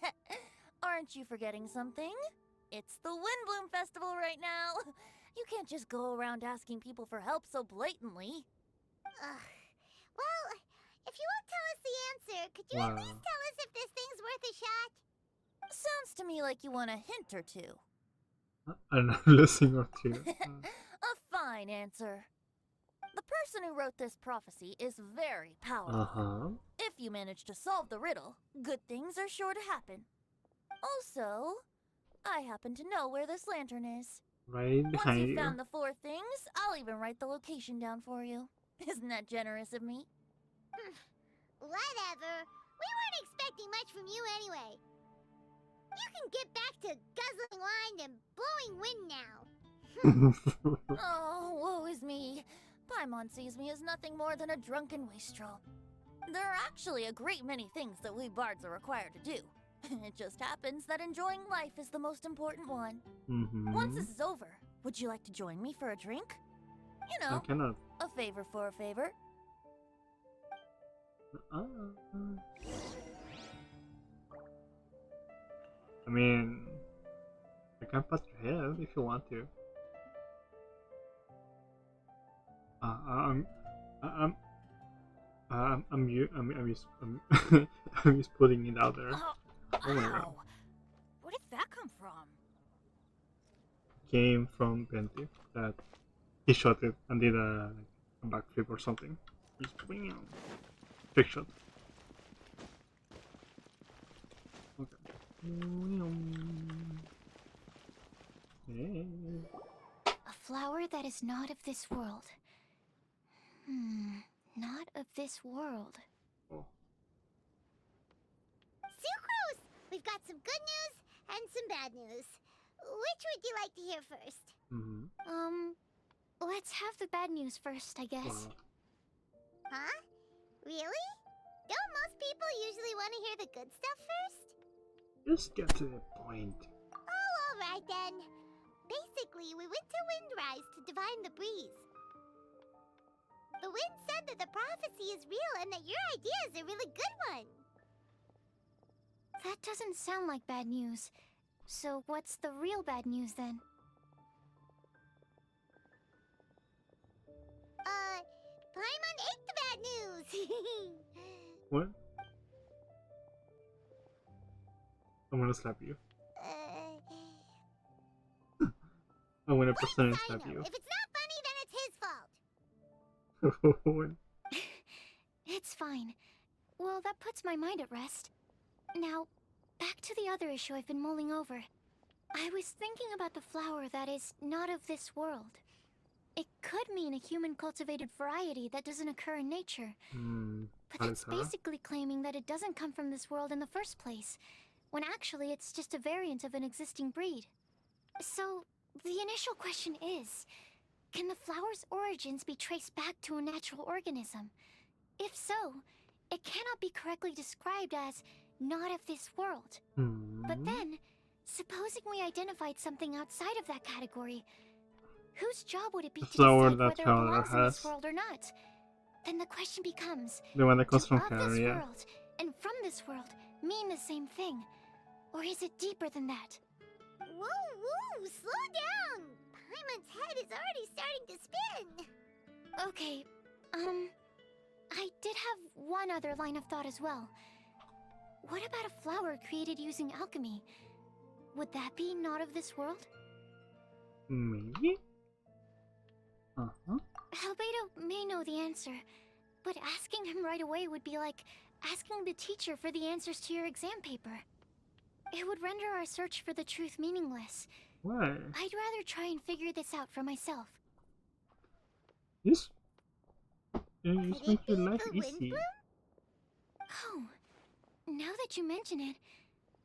it? Aren't you forgetting something? It's the Windbloom Festival right now. You can't just go around asking people for help so blatantly. Well, if you won't tell us the answer, could you at least tell us if this thing's worth a shot? Sounds to me like you want a hint or two. I'm listening or two. A fine answer. The person who wrote this prophecy is very powerful. Uh-huh. If you manage to solve the riddle, good things are sure to happen. Also, I happen to know where this lantern is. Right Once behind you've you. found the 4 things, I'll even write the location down for you. Isn't that generous of me? Whatever. We weren't expecting much from you anyway. You can get back to guzzling wine and blowing wind now. Oh, woe is me. Paimon sees me as nothing more than a drunken wastrel. There are actually a great many things that we bards are required to do. It just happens that enjoying life is the most important one. Once this is over, would you like to join me for a drink? You I know, cannot. a favor for a favor. I mean, you can pat your head if you want to. I'm I'm just putting it out there. Oh my god. Ow! Where did that come from? Came from Benty that he shot it and did a backflip or something. Just trick shot. Okay. A flower that is not of this world. Not of this world. Oh. Sucrose! We've got some good news and some bad news. Which would you like to hear first? Let's have the bad news first, I guess. Huh? Really? Don't most people usually want to hear the good stuff first? Just get to the point. Oh, alright then. Basically, we went to Windrise to divine the breeze. The wind said that the prophecy is real and that your idea is a really good one. That doesn't sound like bad news. So what's the real bad news then? Paimon ate the bad news! What? I'm gonna slap you. I'm gonna personally slap you. If it's not funny, then it's his fault. It's fine. Well, that puts my mind at rest. Now, back to the other issue I've been mulling over. I was thinking about the flower that is not of this world. It could mean a human-cultivated variety that doesn't occur in nature. But that's basically claiming that it doesn't come from this world in the first place, when actually it's just a variant of an existing breed. So, the initial question is, can the flower's origins be traced back to a natural organism? If so, it cannot be correctly described as not of this world. But then, supposing we identified something outside of that category, whose job would it be to decide whether it belongs in this world or not? Then the question becomes, the one that comes from of this Canada, world and from this world mean the same thing? Or is it deeper than that? Whoa, slow down! Paimon's head is already starting to spin. Okay, I did have one other line of thought as well. What about a flower created using alchemy? Would that be not of this world? Maybe? Albedo may know the answer, but asking him right away would be like asking the teacher for the answers to your exam paper. It would render our search for the truth meaningless. Why? I'd rather try and figure this out for myself. Yes. Just make your life easy. Oh, now that you mention it,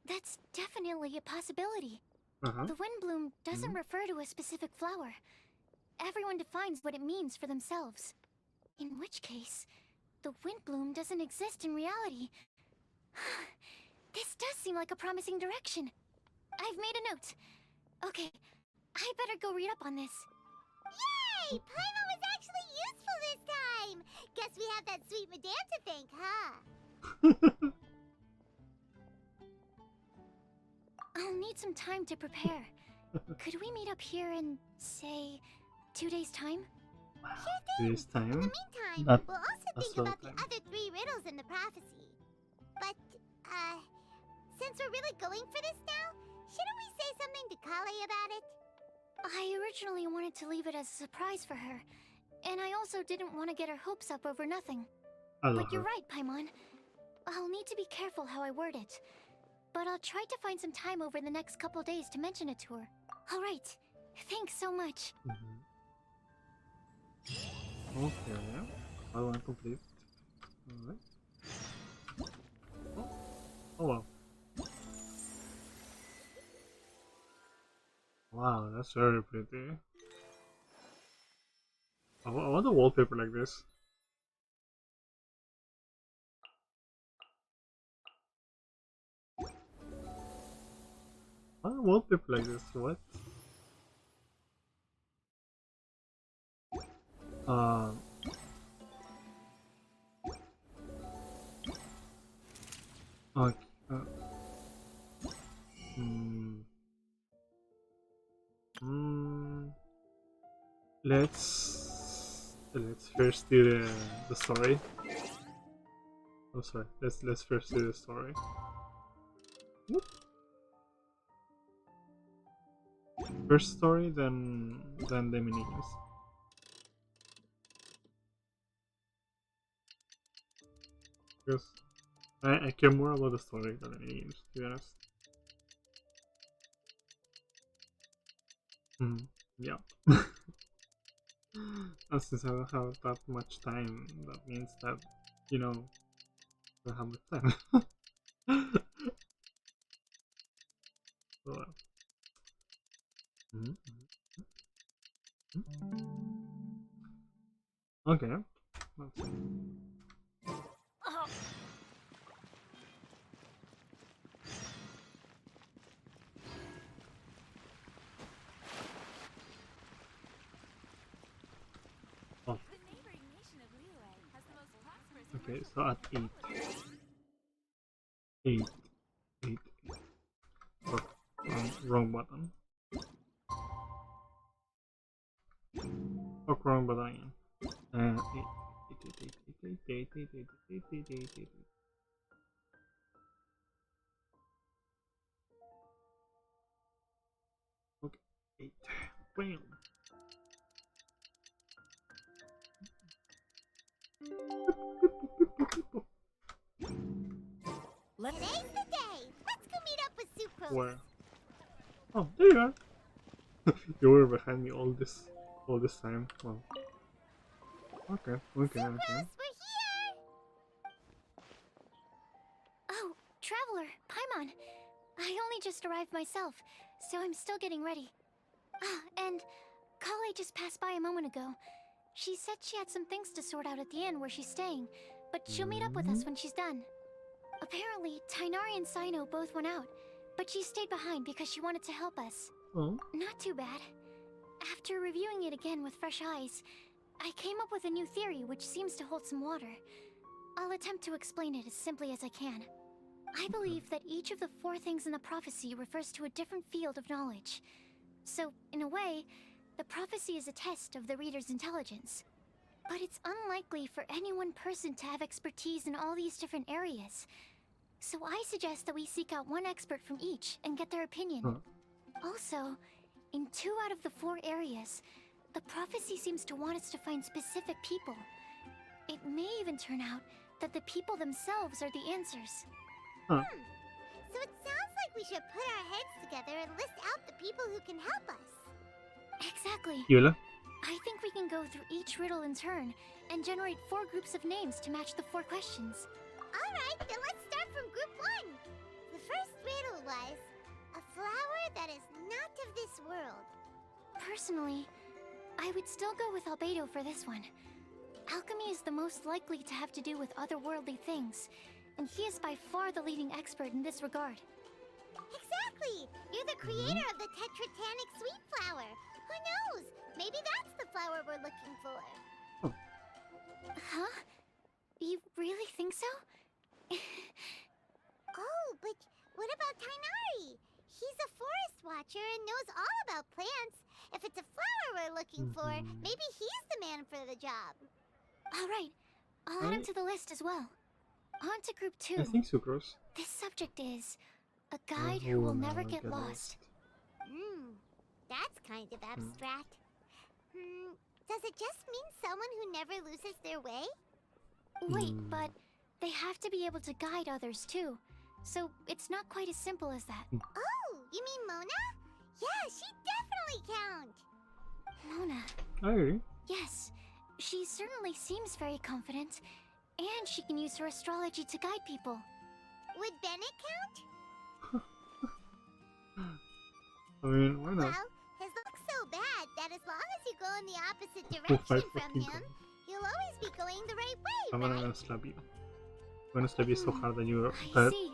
that's definitely a possibility. The Windbloom doesn't refer to a specific flower. Everyone defines what it means for themselves. In which case, the Windbloom doesn't exist in reality. This does seem like a promising direction. I've made a note. Okay, I better go read up on this. Yay! Paimon was actually useful this time! Guess we have that sweet madame to thank, huh? I'll need some time to prepare. Could we meet up here in, say, 2 days' time? Sure thing. This time? In the meantime, Not we'll also think slow about time. the other 3 riddles in the prophecy. But, since we're really going for this now, shouldn't we say something to Kale about it? I originally wanted to leave it as a surprise for her, And I also didn't want to get her hopes up over nothing. I love But you're her. right, Paimon. I'll need to be careful how I word it. But I'll try to find some time over the next couple days to mention it to her. Alright. Thanks so much. Okay, I want to complete. Alright. Oh wow. Wow, that's very pretty. I want a wallpaper like this. I want a wallpaper like this, what? Okay. Let's first do the story. Oh sorry. Let's first do the story. Whoop. First story, then the mini games. Because I care more about the story than the mini games, to be honest. Yeah. And since I don't have that much time, that means that, you know, I don't have much time. So, okay. Let's see. Okay, so at 8. Oh, wrong button. Oh, wrong button again. 8. Okay, 8. Bam. Today's the day. Let's go meet up with Sucrose. Where? Oh, there you are. You were behind me all this time. Well. Okay. Sucrose, we're here. Oh, Traveler, Paimon. I only just arrived myself, so I'm still getting ready. Ah, and Kale just passed by a moment ago. She said she had some things to sort out at the inn where she's staying, but she'll meet up with us when she's done. Apparently, Tighnari and Cyno both went out, but she stayed behind because she wanted to help us. Oh. Not too bad. After reviewing it again with fresh eyes, I came up with a new theory which seems to hold some water. I'll attempt to explain it as simply as I can. I believe that each of the 4 things in the prophecy refers to a different field of knowledge. So, in a way, the prophecy is a test of the reader's intelligence. But it's unlikely for any one person to have expertise in all these different areas. So I suggest that we seek out one expert from each and get their opinion. Also, in 2 out of the 4 areas, the prophecy seems to want us to find specific people. It may even turn out that the people themselves are the answers. So it sounds like we should put our heads together and list out the people who can help us. Exactly. Eula? I think we can go through each riddle in turn and generate 4 groups of names to match the 4 questions. Alright, then let's start from group 1. The first riddle was, a flower that is not of this world. Personally, I would still go with Albedo for this one. Alchemy is the most likely to have to do with otherworldly things, and he is by far the leading expert in this regard. Exactly! You're the creator of the Tetratanic sweet flower. Who knows? Maybe that's the flower we're looking for. Huh? You really think so? Oh, but what about Tighnari? He's a forest watcher and knows all about plants. If it's a flower we're looking for, maybe he's the man for the job. Alright, I'll add him to the list as well. On to group 2. I think Sucrose. This subject is a guide who will never get lost. That's kind of abstract. Does it just mean someone who never loses their way? Wait, but they have to be able to guide others too. So it's not quite as simple as that. Oh, you mean Mona? Yeah, she definitely count. Mona. I agree. Yes, she certainly seems very confident. And she can use her astrology to guide people. Would Bennett count? I mean, why not? Well, his looks so bad that as long as you go in the opposite direction from him, you'll always be going the right way, I'm right? gonna slap you. I'm gonna slap you so hard that you I see.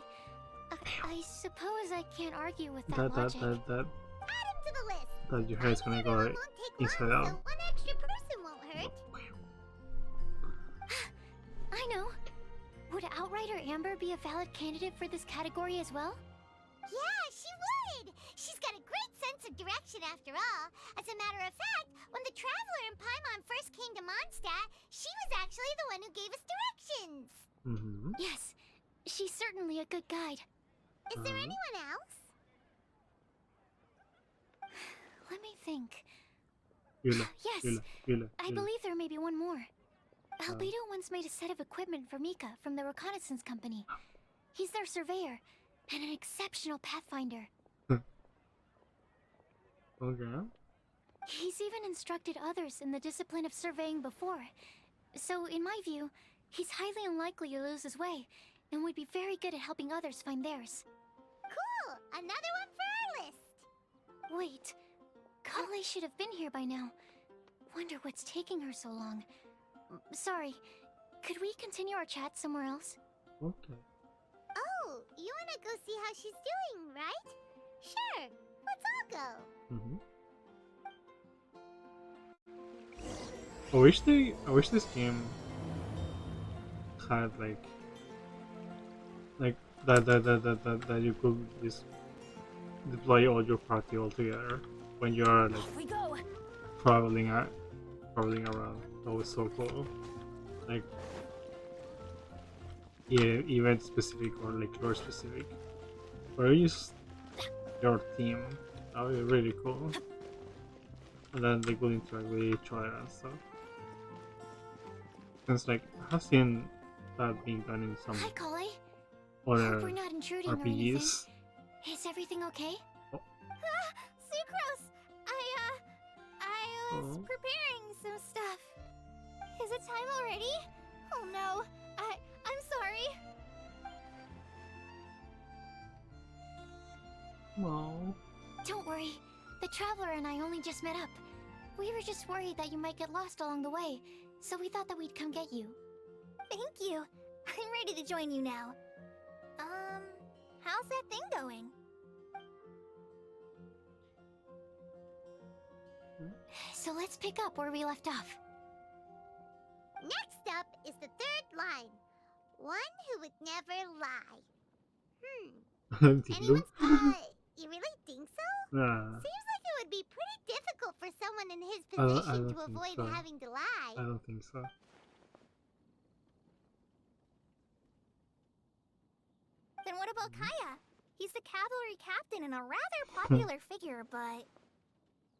I suppose I can't argue with that logic. Add him to the list. that your hair is gonna go inside out. So one extra person won't hurt. I know. Would Outrider Amber be a valid candidate for this category as well? Yeah, she would! She's got a great sense of direction after all. As a matter of fact, when the Traveler and Paimon first came to Mondstadt, she was actually the one who gave us directions. Yes, she's certainly a good guide. Is there anyone else? Let me think. Yula, Yes, Yula, I believe there may be one more. Albedo once made a set of equipment for Mika from the Reconnaissance Company. He's their surveyor, and an exceptional pathfinder. Okay. He's even instructed others in the discipline of surveying before. So, in my view, he's highly unlikely to lose his way, and would be very good at helping others find theirs. Cool! Another one for our list! Wait, Kale should have been here by now. Wonder what's taking her so long. Sorry, could we continue our chat somewhere else? Okay. Oh, you wanna go see how she's doing, right? Sure, let's all go. I wish this game had like that you could just deploy all your party all together when you are like We go. traveling around. That was so cool. Like event specific or like lore specific. Or just your team. That would be really cool. And then they could interact with each other and stuff. Since like I have seen that being done in some Hi, Kale. other Hope we're not intruding or anything. RPGs. Is everything okay? Sucrose! I was preparing some stuff. Is it time already? Oh no, I'm sorry. No. Don't worry. The Traveler and I only just met up. We were just worried that you might get lost along the way, so we thought that we'd come get you. Thank you. I'm ready to join you now. How's that thing going? So let's pick up where we left off. Next up is the third line. One who would never lie. Anyone? You really think so? Nah, Seems like it would be pretty difficult for someone in his I don't position to think avoid so. having to lie. I don't think so. Then what about Kaya? He's the cavalry captain and a rather popular figure, but...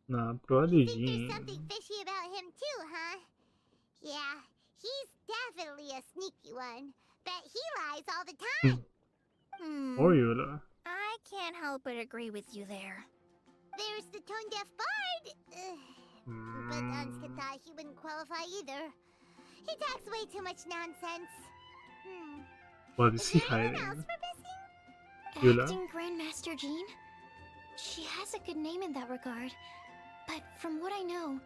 Nah, probably Think there's Jean. something fishy about him too, huh? Yeah, he's definitely a sneaky one. Bet he lies all the time. Or Yula. I can't help but agree with you there. There's the tone-deaf bard. But Anska thought he wouldn't qualify either. He talks way too much nonsense. What is he Is there anyone else hiding? we're missing? Yula? Acting Grandmaster Jean? She has a good name in that regard, but from what I know,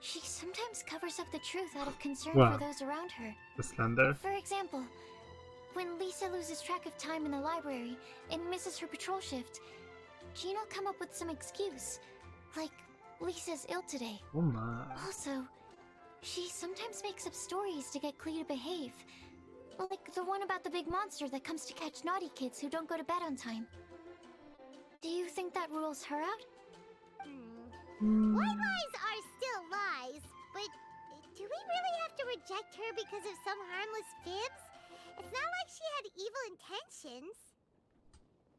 she sometimes covers up the truth out of concern Wow. for those around her. The slander? For example, when Lisa loses track of time in the library and misses her patrol shift, Jean will come up with some excuse, like Lisa's ill today. Oh my. Also, she sometimes makes up stories to get Klee to behave. Like the one about the big monster that comes to catch naughty kids who don't go to bed on time. Do you think that rules her out? White lies are still lies, but do we really have to reject her because of some harmless fibs? It's not like she had evil intentions.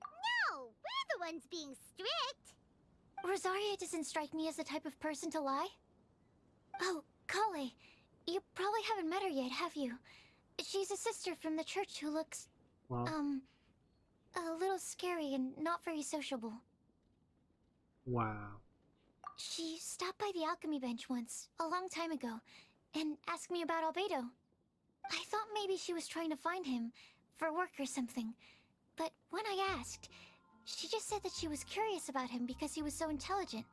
No, we're the ones being strict. Rosaria doesn't strike me as the type of person to lie. Oh, Kale. You probably haven't met her yet, have you? She's a sister from the church who looks, Wow. a little scary and not very sociable. Wow. She stopped by the alchemy bench once, a long time ago, and asked me about Albedo. I thought maybe she was trying to find him, for work or something. But when I asked, she just said that she was curious about him because he was so intelligent,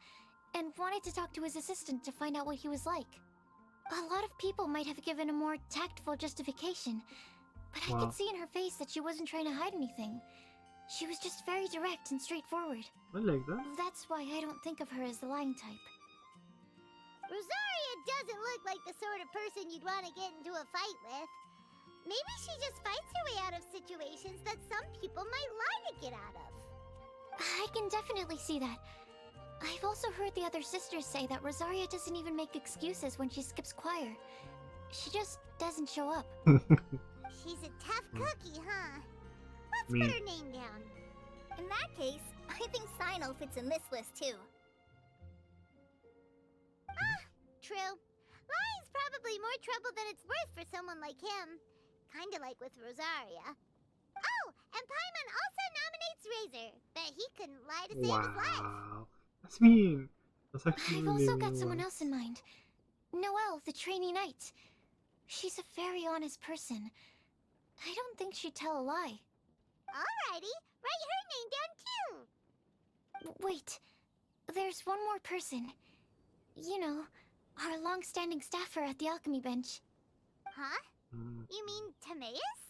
and wanted to talk to his assistant to find out what he was like. A lot of people might have given a more tactful justification, but I Wow. could see in her face that she wasn't trying to hide anything. She was just very direct and straightforward. I like that. That's why I don't think of her as the lying type. Rosaria doesn't look like the sort of person you'd want to get into a fight with. Maybe she just fights her way out of situations that some people might lie to get out of. I can definitely see that. I've also heard the other sisters say that Rosaria doesn't even make excuses when she skips choir. She just doesn't show up. She's a tough cookie, huh? Let's Me. put her name down. In that case, I think Sino fits in this list too. Ah, true. Lying's probably more trouble than it's worth for someone like him. Kinda like with Rosaria. Oh, and Paimon also nominates Razor. Bet he couldn't lie to save his life. Wow. That's mean. That's actually I've really also got mean someone one. else in mind. Noelle, the trainee knight. She's a very honest person. I don't think she'd tell a lie. Alrighty, write her name down too. Wait, there's one more person. You know, our long-standing staffer at the alchemy bench. Huh? Mm. You mean Timaeus?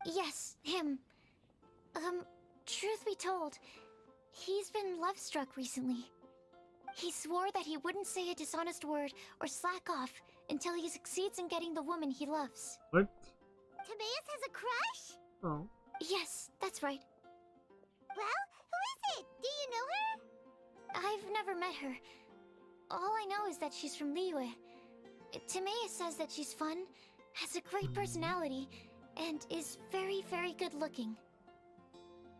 Yes, him. Truth be told, he's been love-struck recently. He swore that he wouldn't say a dishonest word or slack off until he succeeds in getting the woman he loves. What? Timaeus has a crush? Oh. Yes, that's right. Well, who is it? Do you know her? I've never met her. All I know is that she's from Liyue. Timaeus says that she's fun, has a great personality, and is very, very good looking.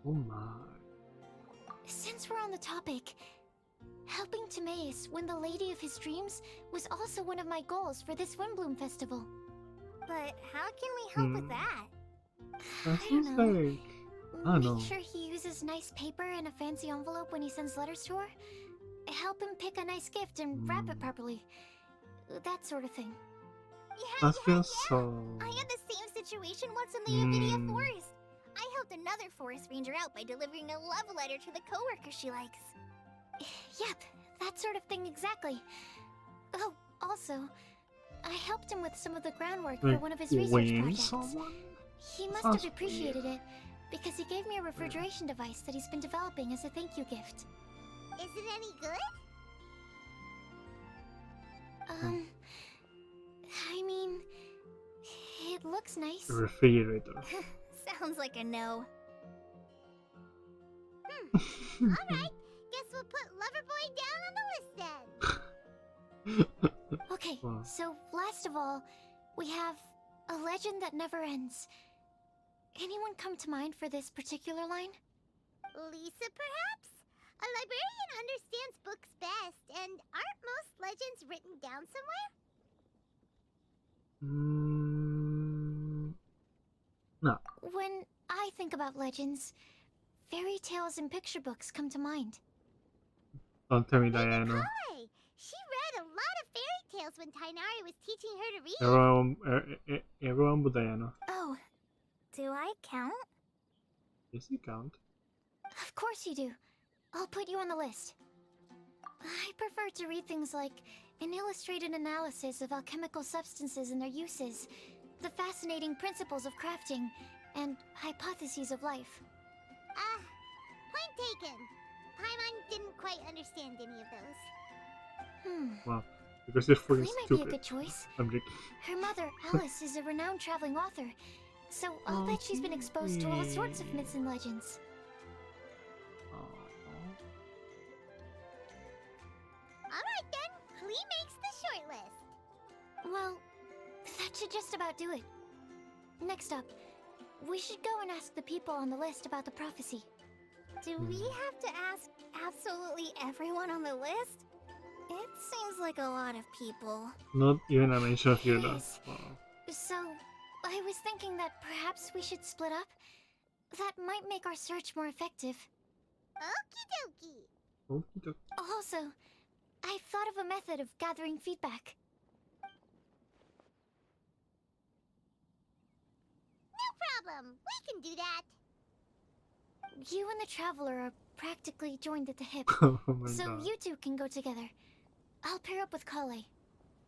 Oh my. Since we're on the topic, helping Timaeus win the lady of his dreams was also one of my goals for this Windbloom Festival. But how can we help with that? That I don't seems know. like I don't Make know. sure he uses nice paper and a fancy envelope when he sends letters to her. Help him pick a nice gift and wrap it properly. That sort of thing. Yeah, That feels so. I had the same situation once in the Avidia Mm. Forest. I helped another forest ranger out by delivering a love letter to the coworker she likes. Yep, that sort of thing exactly. Oh, also, I helped him with some of the groundwork for Like one of his research win projects. someone? He must Sounds have appreciated it because he gave me a refrigeration device that he's been developing as a thank you gift. Is it any good? I mean, it looks nice. A refrigerator. Sounds like a no. Alright, guess we'll put Loverboy down on the list then. Okay, Wow. so last of all, we have a legend that never ends. Anyone come to mind for this particular line? Lisa, perhaps? A librarian understands books best, and aren't most legends written down somewhere? No. When I think about legends, fairy tales and picture books come to mind. Don't tell me Diana. Hi! She read a lot of fairy tales when Tainari was teaching her to read. Everyone but Diana. Oh, do I count? Yes, you count. Of course you do. I'll put you on the list. I prefer to read things like an illustrated analysis of alchemical substances and their uses, the fascinating principles of crafting, and hypotheses of life. Point taken. Paimon didn't quite understand any of those. Wow. Because you're Chloe freaking might be a stupid. good choice. I'm joking. Her mother, Alice, is a renowned traveling author, so I'll bet she's been exposed to all sorts of myths and legends. Alright then, Klee makes the short list. Well, that should just about do it. Next up, we should go and ask the people on the list about the prophecy. Do we have to ask absolutely everyone on the list? It seems like a lot of people. Not even a mention of Yoda. Yes. Wow. So, I was thinking that perhaps we should split up. That might make our search more effective. Okie dokie. Okie dokie. Also, I've thought of a method of gathering feedback. No problem. We can do that. You and the Traveler are practically joined at the hip, Oh my so god. you two can go together. I'll pair up with Kale.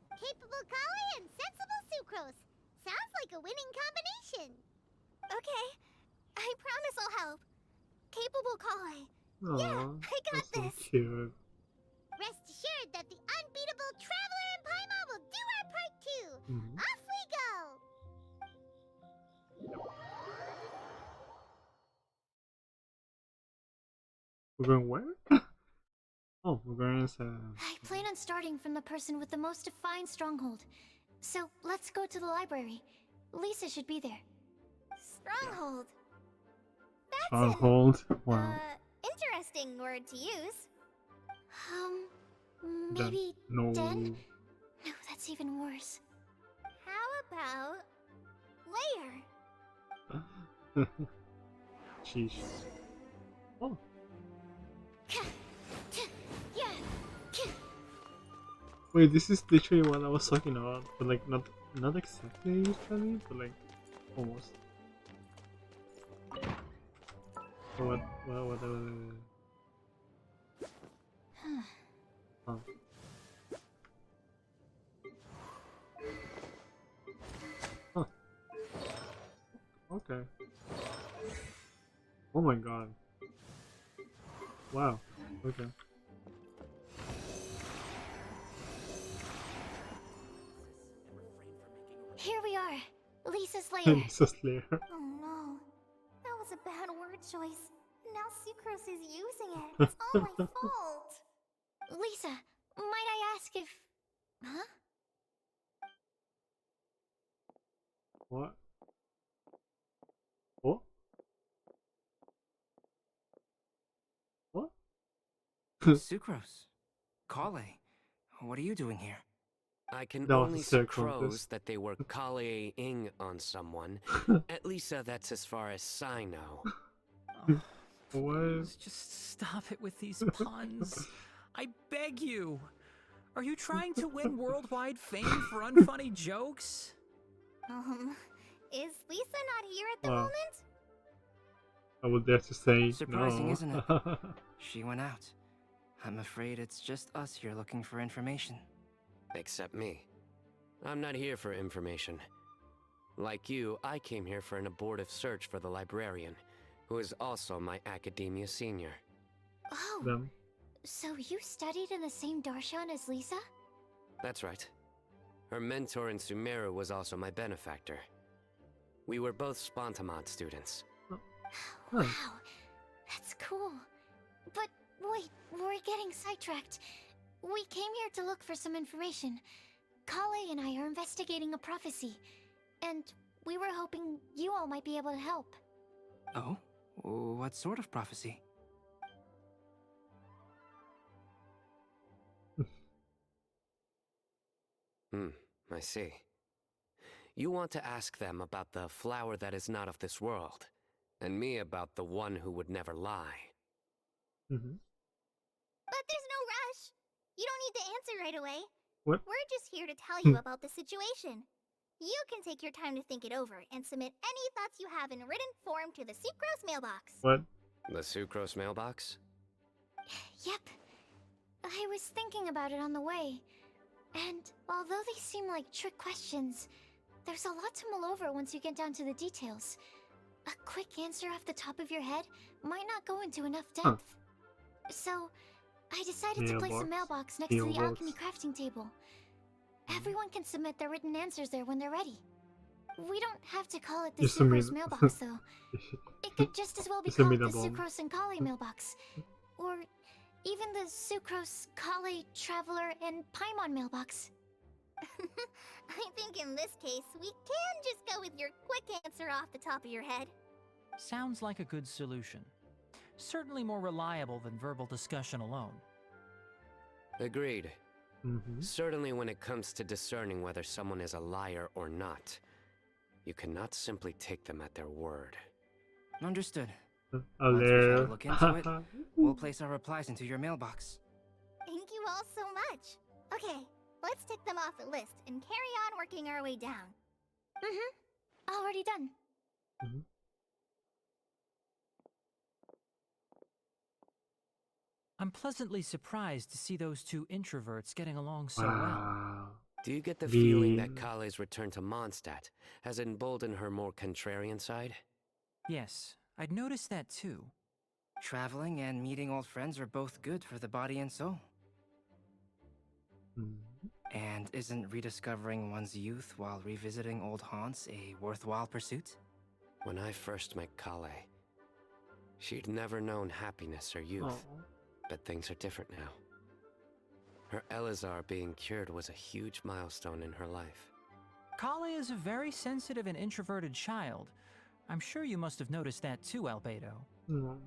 Capable Kale and sensible Sucrose. Sounds like a winning combination. Okay, I promise I'll help. Capable Kale. Aw, I got that's so this. cute. Rest assured that the unbeatable Traveler and Paimon will do our part too. Mhm. Off we go. We're going where? Oh, we're going as I plan on starting from the person with the most defined stronghold. So let's go to the library. Lisa should be there. Stronghold. That's stronghold. Wow. interesting word to use. Maybe No. den? No, that's even worse. How about layer? Sheesh. Oh, Yeah. wait, this is literally what I was talking about, but like not exactly literally, but like almost. What? Oh. Huh. Okay. Oh my god. Wow. Okay. Here we are. Lisa's lair. It's a Slayer. Oh no. That was a bad word choice. Now Sucrose is using it. It's all my fault. Lisa, might I ask if... Huh? What? What? What? Sucrose. Kale. What are you doing here? I can That was only a circle, suppose this. that they were Kale-ing on someone. At least that's as far as I know. What? Just stop it with these puns. I beg you. Are you trying to win worldwide fame for unfunny jokes? Is Lisa not here at the Wow. moment? I would dare to say Surprising, no. isn't it? She went out. I'm afraid it's just us here looking for information. Except me. I'm not here for information. Like you, I came here for an abortive search for the librarian, who is also my academia senior. Oh, Them. so you studied in the same Darshan as Lisa? That's right. Her mentor in Sumeru was also my benefactor. We were both Spontamod students. Wow, that's cool. But wait, we're getting sidetracked. We came here to look for some information. Kale and I are investigating a prophecy, and we were hoping you all might be able to help. Oh? What sort of prophecy? I see. You want to ask them about the flower that is not of this world, and me about the one who would never lie. Mm-hmm. But there's no rush. You don't need to answer right away. What? We're just here to tell you about the situation. You can take your time to think it over and submit any thoughts you have in written form to the Sucrose mailbox. What? The Sucrose mailbox? Yep. I was thinking about it on the way. And although they seem like trick questions, there's a lot to mull over once you get down to the details. A quick answer off the top of your head might not go into enough depth. So, I decided to place a mailbox next to the alchemy crafting table. Everyone can submit their written answers there when they're ready. We don't have to call it the Just submit Sucrose it. mailbox, though. It could just as well be Just called submit the a bomb. Sucrose and Kale mailbox. Or even the Sucrose, Kale, Traveler, and Paimon mailbox. I think in this case, we can just go with your quick answer off the top of your head. Sounds like a good solution. Certainly more reliable than verbal discussion alone. Agreed. Certainly when it comes to discerning whether someone is a liar or not, you cannot simply take them at their word. Understood. A Once we've had liar. a look into it, we'll place our replies into your mailbox. Thank you all so much. Okay, let's tick them off the list and carry on working our way down. Already done. I'm pleasantly surprised to see those two introverts getting along so well. Wow. Do you get the feeling Bean. that Kale's return to Mondstadt has emboldened her more contrarian side? Yes, I'd noticed that too. Traveling and meeting old friends are both good for the body and soul. And isn't rediscovering one's youth while revisiting old haunts a worthwhile pursuit? When I first met Kale, she'd never known happiness or youth. Aw. But things are different now. Her Elazar being cured was a huge milestone in her life. Kale is a very sensitive and introverted child. I'm sure you must have noticed that too, Albedo.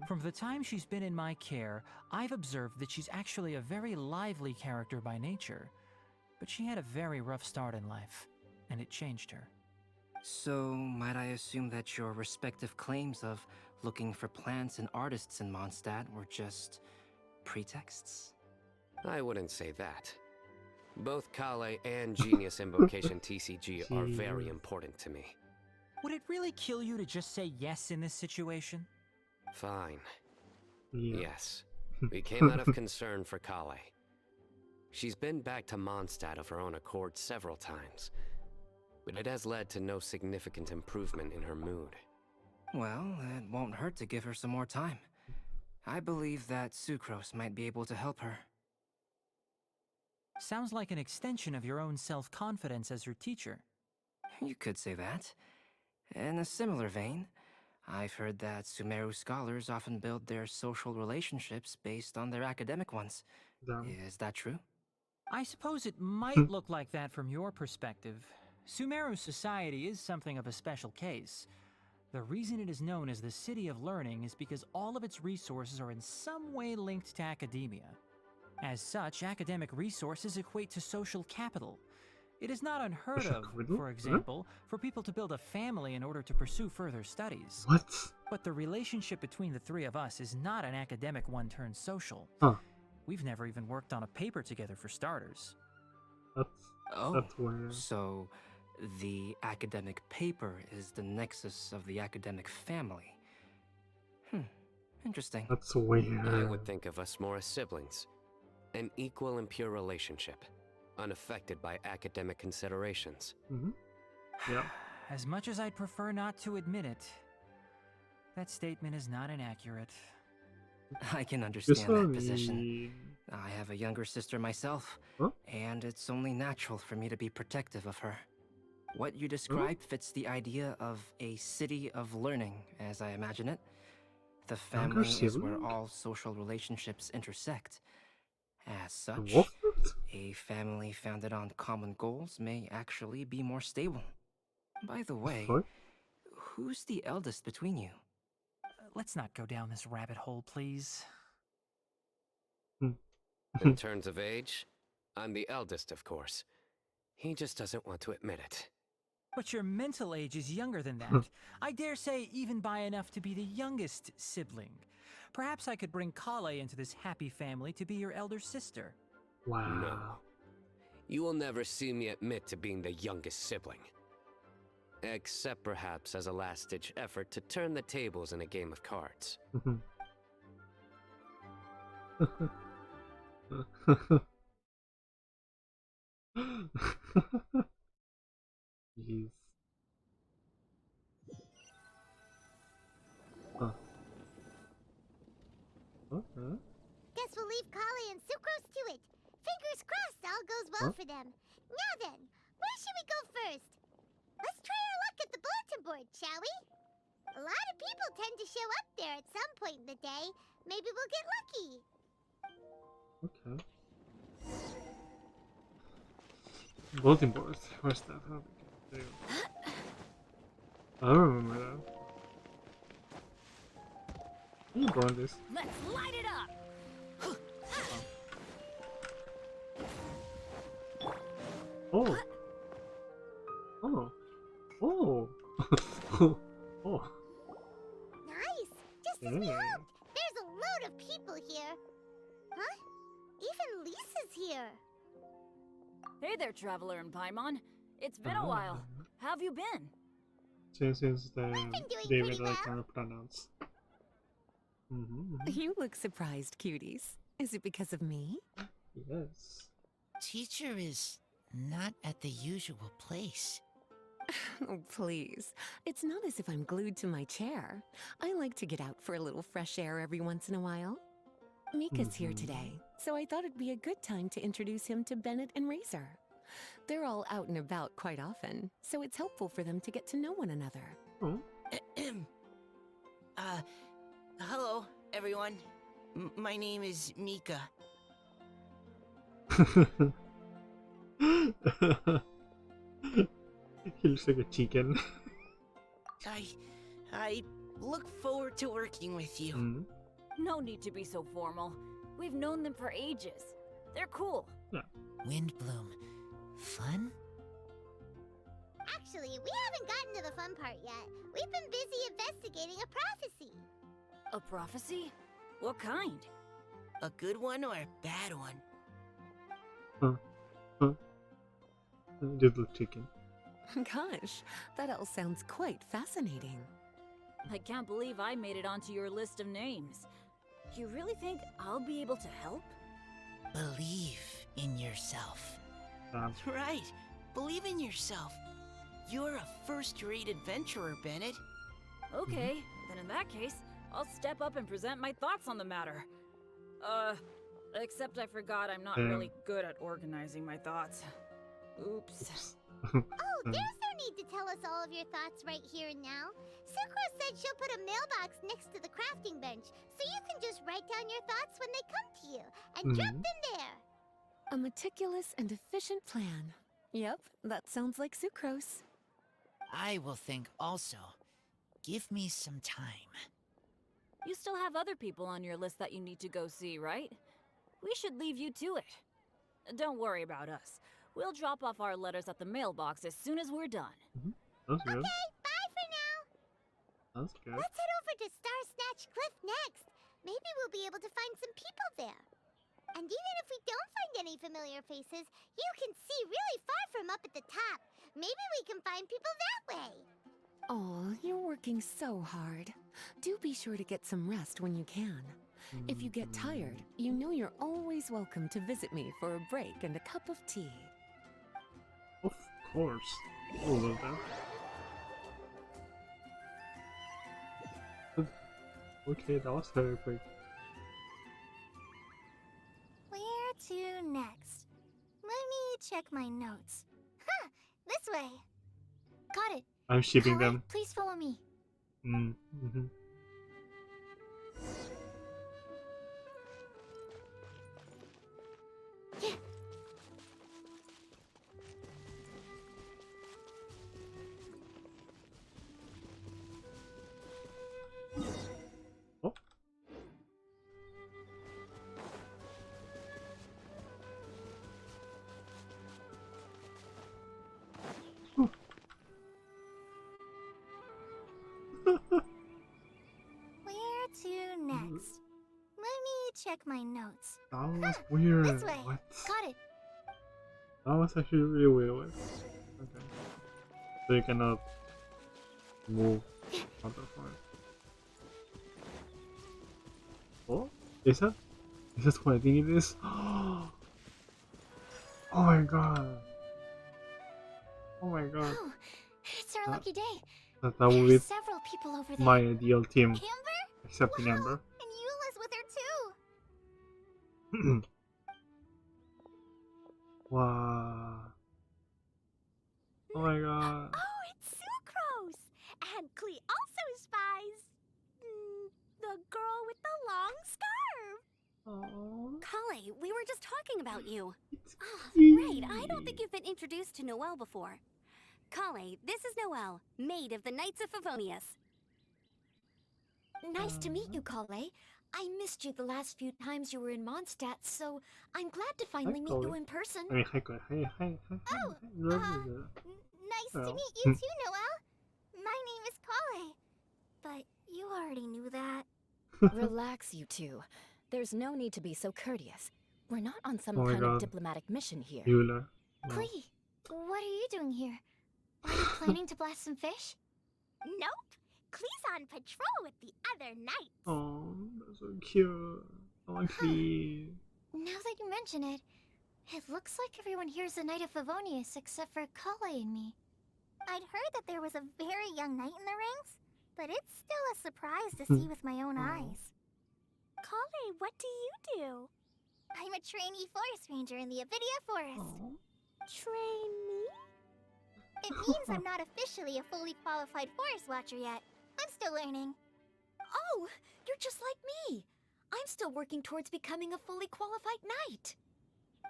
From the time she's been in my care, I've observed that she's actually a very lively character by nature. But she had a very rough start in life, and it changed her. So, might I assume that your respective claims of looking for plants and artists in Mondstadt were just pretexts? I wouldn't say that. Both Kale and Genius Invocation TCG are very important to me. Would it really kill you to just say yes in this situation? Fine. Yeah. Yes. We came out of concern for Kale. She's been back to Mondstadt of her own accord several times, but it has led to no significant improvement in her mood. Well, it won't hurt to give her some more time. I believe that Sucrose might be able to help her. Sounds like an extension of your own self-confidence as her teacher. You could say that. In a similar vein, I've heard that Sumeru scholars often build their social relationships based on their academic ones. Is that true? I suppose it might look like that from your perspective. Sumeru society is something of a special case. The reason it is known as the City of Learning is because all of its resources are in some way linked to academia. As such, academic resources equate to social capital. It is not unheard Social of, capital? for example, for people to build a family in order to pursue further studies. What? But the relationship between the three of us is not an academic one turned social. Huh. We've never even worked on a paper together for starters. That's weird. So the academic paper is the nexus of the academic family. Interesting. That's weird. I would think of us more as siblings. An equal and pure relationship, unaffected by academic considerations. Yeah. As much as I'd prefer not to admit it, that statement is not inaccurate. I can understand that position. I have a younger sister myself, and it's only natural for me to be protective of her. What you described fits the idea of a city of learning, as I imagine it. The family is where all social relationships intersect. As such, a family founded on common goals may actually be more stable. By the way, who's the eldest between you? Let's not go down this rabbit hole, please. In terms of age, I'm the eldest, of course. He just doesn't want to admit it. But your mental age is younger than that. I dare say even by enough to be the youngest sibling. Perhaps I could bring Kale into this happy family to be your elder sister. Wow. No. You will never see me admit to being the youngest sibling. Except perhaps as a last-ditch effort to turn the tables in a game of cards. Jeez. Okay. Guess we'll leave Kale and Sucrose to it. Fingers crossed all goes well for them. Now then, where should we go first? Let's try our luck at the bulletin board, shall we? A lot of people tend to show up there at some point in the day. Maybe we'll get lucky. Okay. Bulletin board. Where's that? Oh, there you go. I don't remember that. You brought this. Let's light it up! Oh. Oh. Oh. Oh. Nice! Just as we Yeah. hoped! There's a load of people here! Huh? Even Lisa's here! Hey there, Traveler in Paimon. It's been a while. How have you been? Since the doing David pretty well. kind of pronounced. You look surprised, cuties. Is it because of me? Yes. Teacher is not at the usual place. Oh, please. It's not as if I'm glued to my chair. I like to get out for a little fresh air every once in a while. Mika's here today, so I thought it'd be a good time to introduce him to Bennett and Razor. They're all out and about quite often, so it's helpful for them to get to know one another. Oh. Hello, everyone. My name is Mika. He looks like a chicken. I look forward to working with you. No need to be so formal. We've known them for ages. They're cool. Windbloom. Fun? Actually, we haven't gotten to the fun part yet. We've been busy investigating a prophecy. A prophecy? What kind? A good one or a bad one? Little chicken. Gosh, that all sounds quite fascinating. I can't believe I made it onto your list of names. You really think I'll be able to help? Believe in yourself. Right. Believe in yourself. You're a first-rate adventurer, Bennett. Okay, then in that case, I'll step up and present my thoughts on the matter. Except I forgot I'm not really good at organizing my thoughts. Oops. Oh, there's no need to tell us all of your thoughts right here and now. Sucrose said she'll put a mailbox next to the crafting bench, so you can just write down your thoughts when they come to you, and drop them there. A meticulous and efficient plan. Yep, that sounds like Sucrose. I will think also. Give me some time. You still have other people on your list that you need to go see, right? We should leave you to it. Don't worry about us. We'll drop off our letters at the mailbox as soon as we're done. That's good. Okay, bye for now. That's good. Let's head over to Star Snatch Cliff next. Maybe we'll be able to find some people there. And even if we don't find any familiar faces, you can see really far from up at the top. Maybe we can find people that way. Oh, you're working so hard. Do be sure to get some rest when you can. If you get tired, you know you're always welcome to visit me for a break and a cup of tea. Of course. All of that. Okay, that was very quick. Where to next? Let me check my notes. Huh, this way. Got it. I'm shipping Colin, them. please follow me. Oh. Where to next? Let me check my notes. That was weird. This way. What? Got it. That was actually really weird. Okay. So you cannot move out of fire. Oh? Is that what I think it is? Oh my god. Oh my god. Oh, it's our lucky day. That would There are be several people over there. my ideal team. Amber? Excepting Wow, Amber. And Eula's with her too. Wow. Oh my god. Oh, it's Sucrose! And Klee also spies the girl with the long scarf. Oh. Kale, we were just talking about you. Ah, cute. right, I don't think you've been introduced to Noelle before. Kale, this is Noelle, maid of the Knights of Favonius. Nice to meet you, Kale. I missed you the last few times you were in Mondstadt, so I'm glad to finally meet Chloe. you in person. I mean, hi, Chloe. Hi. Oh, nice Well. to meet you too, Noelle. My name is Kale. But you already knew that. Relax, you two. There's no need to be so courteous. We're not on some Oh my kind of God. diplomatic mission here. Eula. No. Klee, what are you doing here? Are you planning to blast some fish? Nope. Klee's on patrol with the other knights. Oh, that's so cute. I want Klee. Now that you mention it, it looks like everyone here is a Knight of Favonius except for Kale and me. I'd heard that there was a very young knight in the ranks, but it's still a surprise to see with my own eyes. Kale, what do you do? I'm a trainee forest ranger in the Avidia Forest. Trainee? It means I'm not officially a fully qualified forest watcher yet. I'm still learning. Oh, you're just like me. I'm still working towards becoming a fully qualified knight.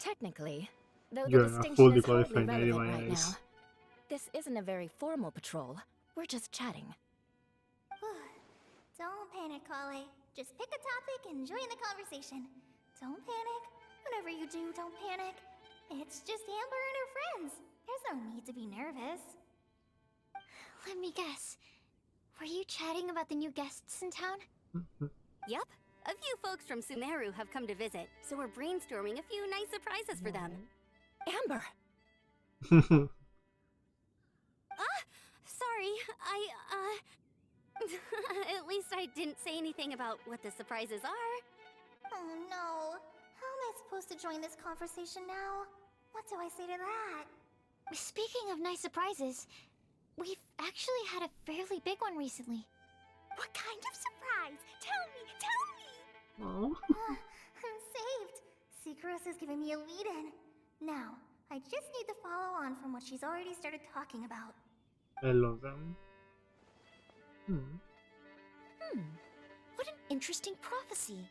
Technically, though the You're a distinction fully is hardly qualified knight in relevant my right eyes. now. This isn't a very formal patrol. We're just chatting. Don't panic, Kale. Just pick a topic and join the conversation. Don't panic. Whatever you do, don't panic. It's just Amber and her friends. There's no need to be nervous. Let me guess. Were you chatting about the new guests in town? Yep. A few folks from Sumeru have come to visit, so we're brainstorming a few nice surprises for them. Amber! Sorry, at least I didn't say anything about what the surprises are. Oh no. How am I supposed to join this conversation now? What do I say to that? Speaking of nice surprises, we've actually had a fairly big one recently. What kind of surprise? Tell me! Oh. I'm saved. Secros has given me a lead-in. Now, I just need to follow on from what she's already started talking about. I love them. What an interesting prophecy.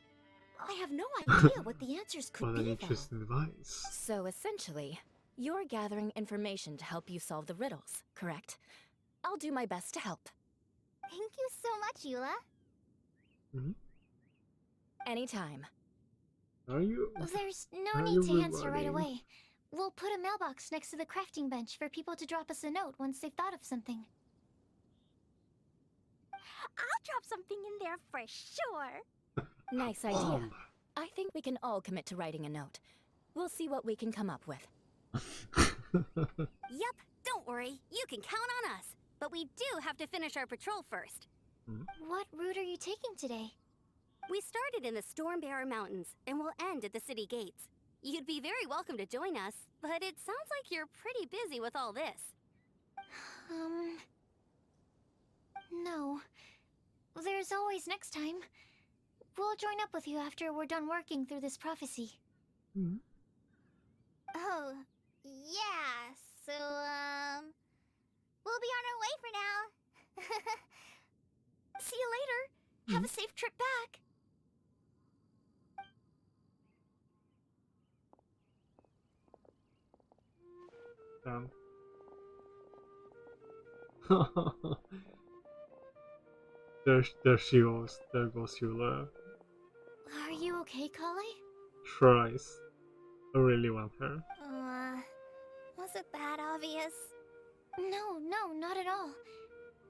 I have no idea what the answers could What be, an though. interesting device. So essentially, you're gathering information to help you solve the riddles, correct? I'll do my best to help. Thank you so much, Eula. Anytime. Are you? There's no Are need you to answer right rewriting? away. We'll put a mailbox next to the crafting bench for people to drop us a note once they've thought of something. I'll drop something in there for sure. Nice idea. I think we can all commit to writing a note. We'll see what we can come up with. Yep, don't worry. You can count on us. But we do have to finish our patrol first. What route are you taking today? We started in the Stormbearer Mountains, and we'll end at the city gates. You'd be very welcome to join us, but it sounds like you're pretty busy with all this. No. There's always next time. We'll join up with you after we're done working through this prophecy. Oh, yeah, so, we'll be on our way for now. See you later. Have a safe trip back. There she goes. There goes Eula. Are you okay, Kale? Tries. I really want her. Was it that obvious? No, not at all.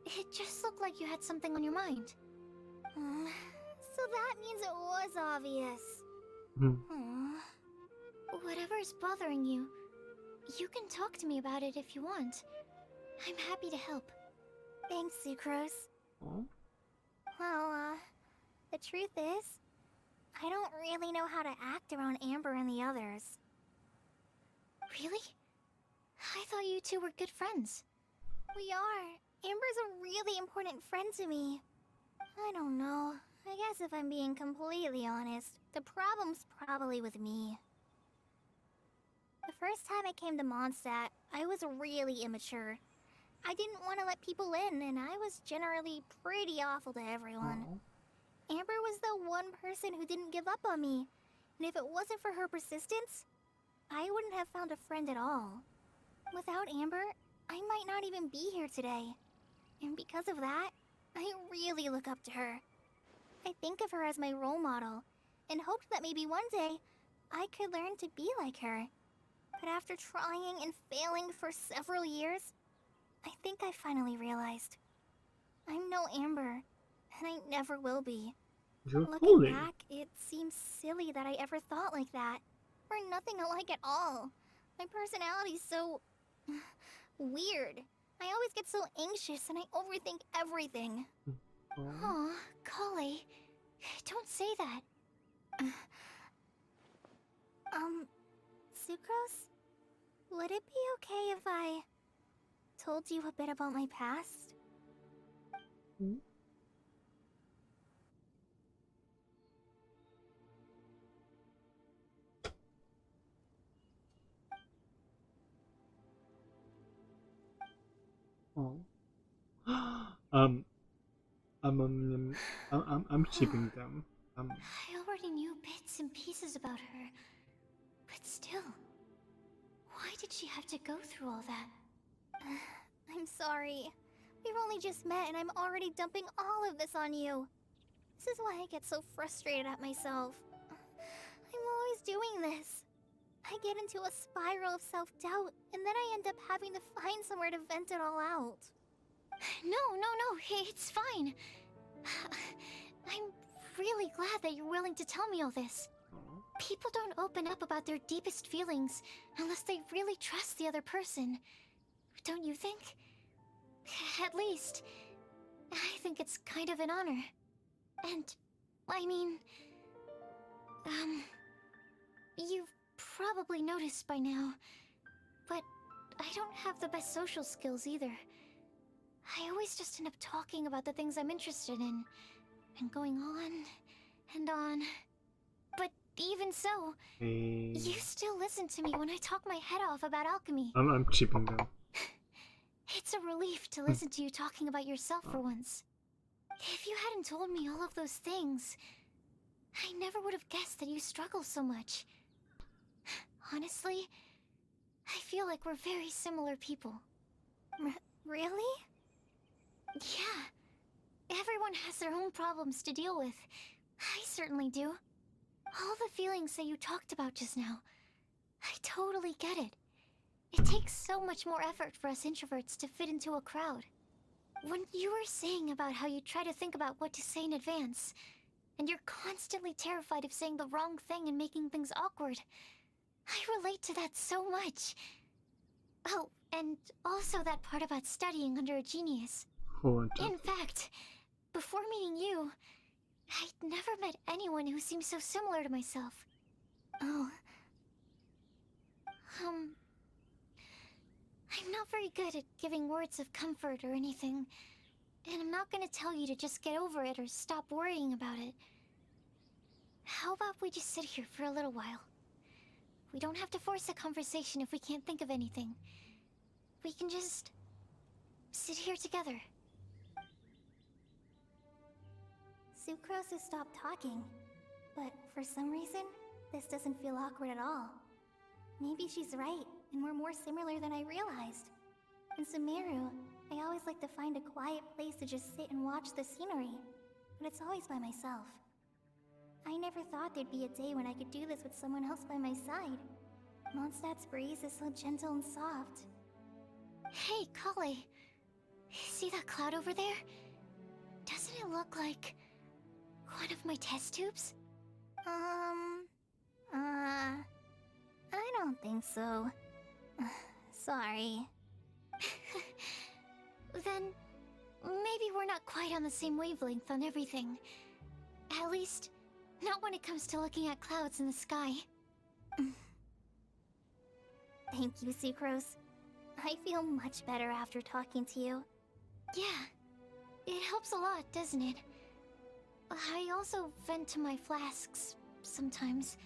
It just looked like you had something on your mind. So that means it was obvious. Whatever's bothering you, you can talk to me about it if you want. I'm happy to help. Thanks, Sucrose. Oh? Well, the truth is, I don't really know how to act around Amber and the others. Really? I thought you two were good friends. We are. Amber's a really important friend to me. I don't know. I guess if I'm being completely honest, the problem's probably with me. The first time I came to Mondstadt, I was really immature. I didn't want to let people in, and I was generally pretty awful to everyone. Amber was the one person who didn't give up on me, and if it wasn't for her persistence, I wouldn't have found a friend at all. Without Amber, I might not even be here today. And because of that, I really look up to her. I think of her as my role model, and hoped that maybe one day I could learn to be like her. But after trying and failing for several years, I think I finally realized I'm no Amber, and I never will be. You're Looking holding. back, it seems silly that I ever thought like that. We're nothing alike at all. My personality's so weird. I always get so anxious and I overthink everything. Aw, Kale, don't say that. Sucrose? Would it be okay if I told you a bit about my past? Oh. I'm shipping them. I already knew bits and pieces about her, but still, why did she have to go through all that? I'm sorry. We've only just met and I'm already dumping all of this on you. This is why I get so frustrated at myself. I'm always doing this. I get into a spiral of self-doubt, and then I end up having to find somewhere to vent it all out. No, it's fine. I'm really glad that you're willing to tell me all this. People don't open up about their deepest feelings unless they really trust the other person. Don't you think? At least, I think it's kind of an honor. And, I mean... You've probably noticed by now, but I don't have the best social skills either. I always just end up talking about the things I'm interested in, and going on and on. But even so, you still listen to me when I talk my head off about alchemy. I'm shipping them. It's a relief to listen to you talking about yourself for once. If you hadn't told me all of those things, I never would have guessed that you struggle so much. Honestly, I feel like we're very similar people. Really? Yeah. Everyone has their own problems to deal with. I certainly do. All the feelings that you talked about just now, I totally get it. It takes so much more effort for us introverts to fit into a crowd. When you were saying about how you try to think about what to say in advance, and you're constantly terrified of saying the wrong thing and making things awkward, I relate to that so much. Oh, and also that part about studying under a genius. In fact, before meeting you, I'd never met anyone who seemed so similar to myself. Oh. I'm not very good at giving words of comfort or anything, and I'm not gonna tell you to just get over it or stop worrying about it. How about we just sit here for a little while? We don't have to force a conversation if we can't think of anything. We can just sit here together. Sucrose has stopped talking, but for some reason, this doesn't feel awkward at all. Maybe she's right, and we're more similar than I realized. In Sumeru, I always like to find a quiet place to just sit and watch the scenery, but it's always by myself. I never thought there'd be a day when I could do this with someone else by my side. Mondstadt's breeze is so gentle and soft. Hey, Kale. See that cloud over there? Doesn't it look like one of my test tubes? I don't think so. Sorry. Then, maybe we're not quite on the same wavelength on everything. At least, not when it comes to looking at clouds in the sky. Thank you, Sucrose. I feel much better after talking to you. Yeah, it helps a lot, doesn't it? I also vent to my flasks sometimes.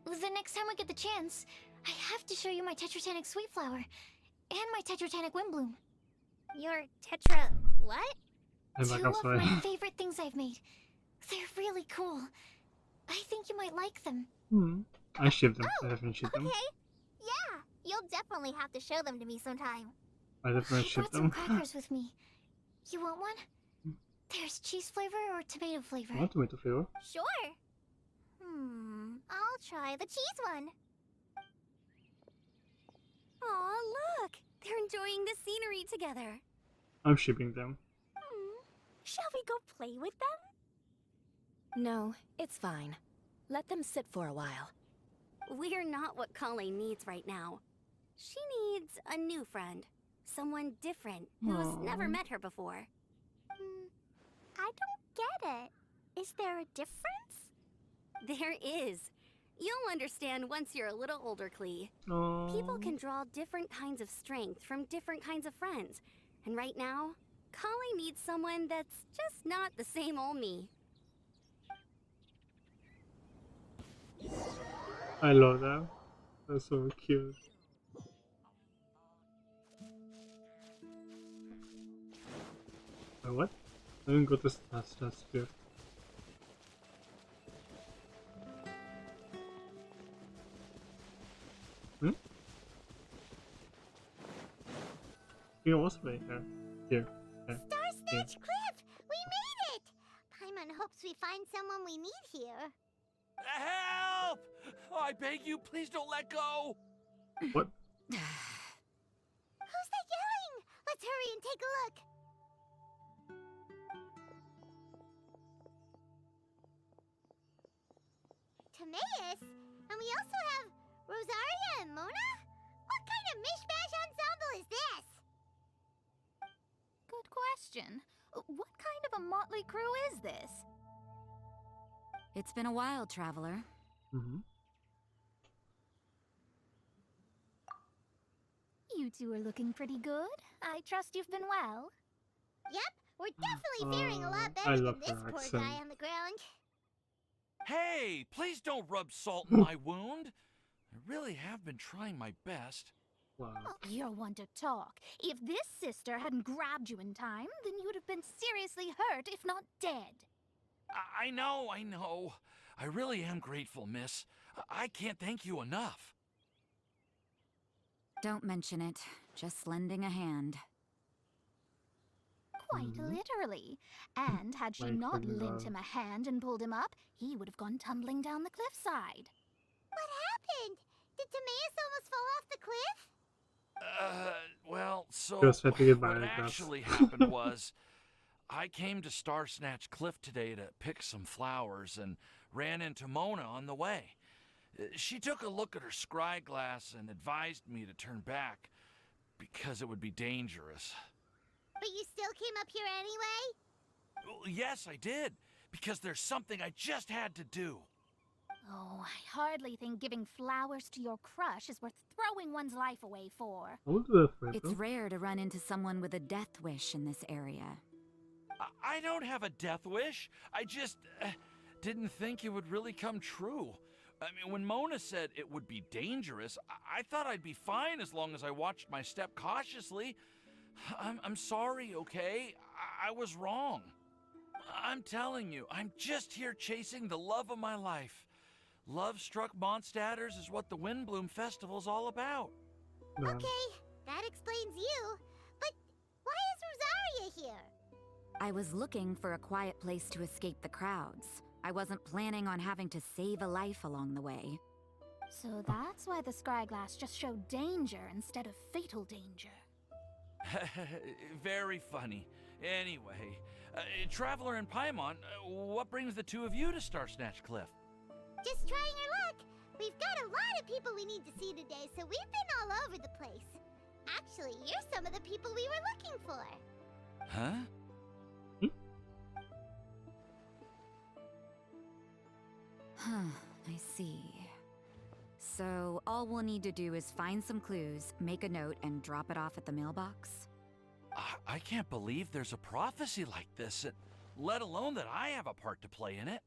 The next time I get the chance, I have to show you my Tetratanic Sweet Flower and my Tetratanic Windbloom. Your Tetra... what? Two of my favorite things I've made. They're really cool. I think you might like them. I ship them. I definitely ship them. Okay. Yeah, you'll definitely have to show them to me sometime. I definitely ship brought them. some crackers with me. You want one? There's cheese flavor or tomato flavor? I want tomato flavor. Sure. I'll try the cheese one. Aw, look! They're enjoying the scenery together. I'm shipping them. Shall we go play with them? No, it's fine. Let them sit for a while. We're not what Colleen needs right now. She needs a new friend. Someone different who's never met her before. I don't get it. Is there a difference? There is. You'll understand once you're a little older, Klee. People can draw different kinds of strength from different kinds of friends. And right now, Colleen needs someone that's just not the same old me. I love that. That's so cute. What? I didn't go to Stats Cliff. You know what's right here? Here. Star Snatch Cliff! We made it! Paimon hopes we find someone we need here. Help! Oh, I beg you, please don't let go! What? Who's that yelling? Let's hurry and take a look. Timaeus? And we also have Rosaria and Mona? What kind of mishmash ensemble is this? Good question. What kind of a motley crew is this? It's been a while, Traveler. You two are looking pretty good. I trust you've been well. Yep, we're definitely faring a lot I better love than this her poor accent. guy on the ground. Hey, please don't rub salt in my wound. I really have been trying my best. Wow. You're one to talk. If this sister hadn't grabbed you in time, then you'd have been seriously hurt, if not dead. I know. I really am grateful, miss. I can't thank you enough. Don't mention it. Just lending a hand. Quite literally. And had she Like not in, lent him a hand and pulled him up, he would have gone tumbling down the cliffside. What happened? Did Timaeus almost fall off the cliff? Well, so Just had to get by what like that. actually happened was I came to Star Snatch Cliff today to pick some flowers and ran into Mona on the way. She took a look at her scry glass and advised me to turn back because it would be dangerous. But you still came up here anyway? Well, yes, I did, because there's something I just had to do. Oh, I hardly think giving flowers to your crush is worth throwing one's life away for. I will do that for It's you. rare to run into someone with a death wish in this area. I don't have a death wish. I just didn't think it would really come true. I mean, when Mona said it would be dangerous, I thought I'd be fine as long as I watched my step cautiously. I'm sorry, okay? I was wrong. I'm telling you, I'm just here chasing the love of my life. Love-struck Mondstadters is what the Windbloom Festival's all about. No. Okay, that explains you. But why is Rosaria here? I was looking for a quiet place to escape the crowds. I wasn't planning on having to save a life along the way. So that's why the scryglass just showed danger instead of fatal danger. Very funny. Anyway, Traveler and Paimon, what brings the two of you to Star Snatch Cliff? Just trying our luck. We've got a lot of people we need to see today, so we've been all over the place. Actually, you're some of the people we were looking for. Huh? I see. So, all we'll need to do is find some clues, make a note, and drop it off at the mailbox? I can't believe there's a prophecy like this, let alone that I have a part to play in it.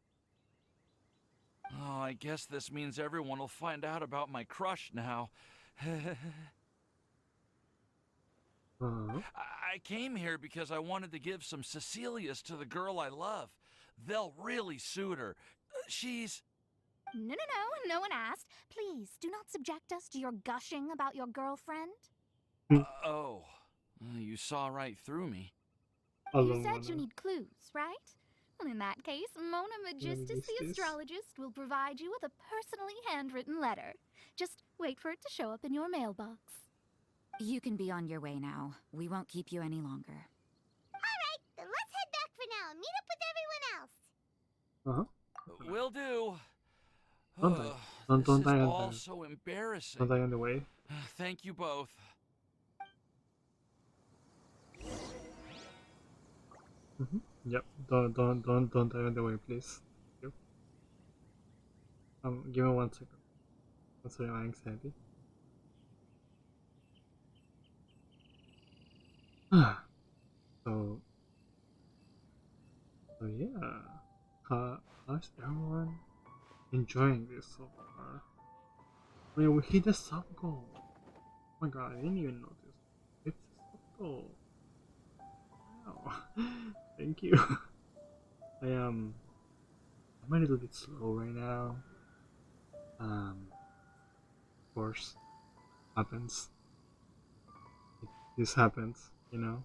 Oh, I guess this means everyone will find out about my crush now. I came here because I wanted to give some Cecilias to the girl I love. They'll really suit her. She's... No one asked. Please, do not subject us to your gushing about your girlfriend. Oh, you saw right through me. You Alone said you one. need clues, right? Well, in that case, Mona Magistus the astrologist will provide you with a personally handwritten letter. Just wait for it to show up in your mailbox. You can be on your way now. We won't keep you any longer. Alright, then let's head back for now and meet up with everyone else. Will do. Don't die. This Don't is die on all the. so embarrassing. Don't die on the way. Thank you both. Yep. Don't die on the way, please. Thank you. Give me 1 second. That's my anxiety. So yeah. How's everyone enjoying this so far? I mean, we hit the sub goal. Oh my god, I didn't even notice. It's a sub goal. Wow. Thank you. I'm a little bit slow right now. Of course, happens. This happens, you know.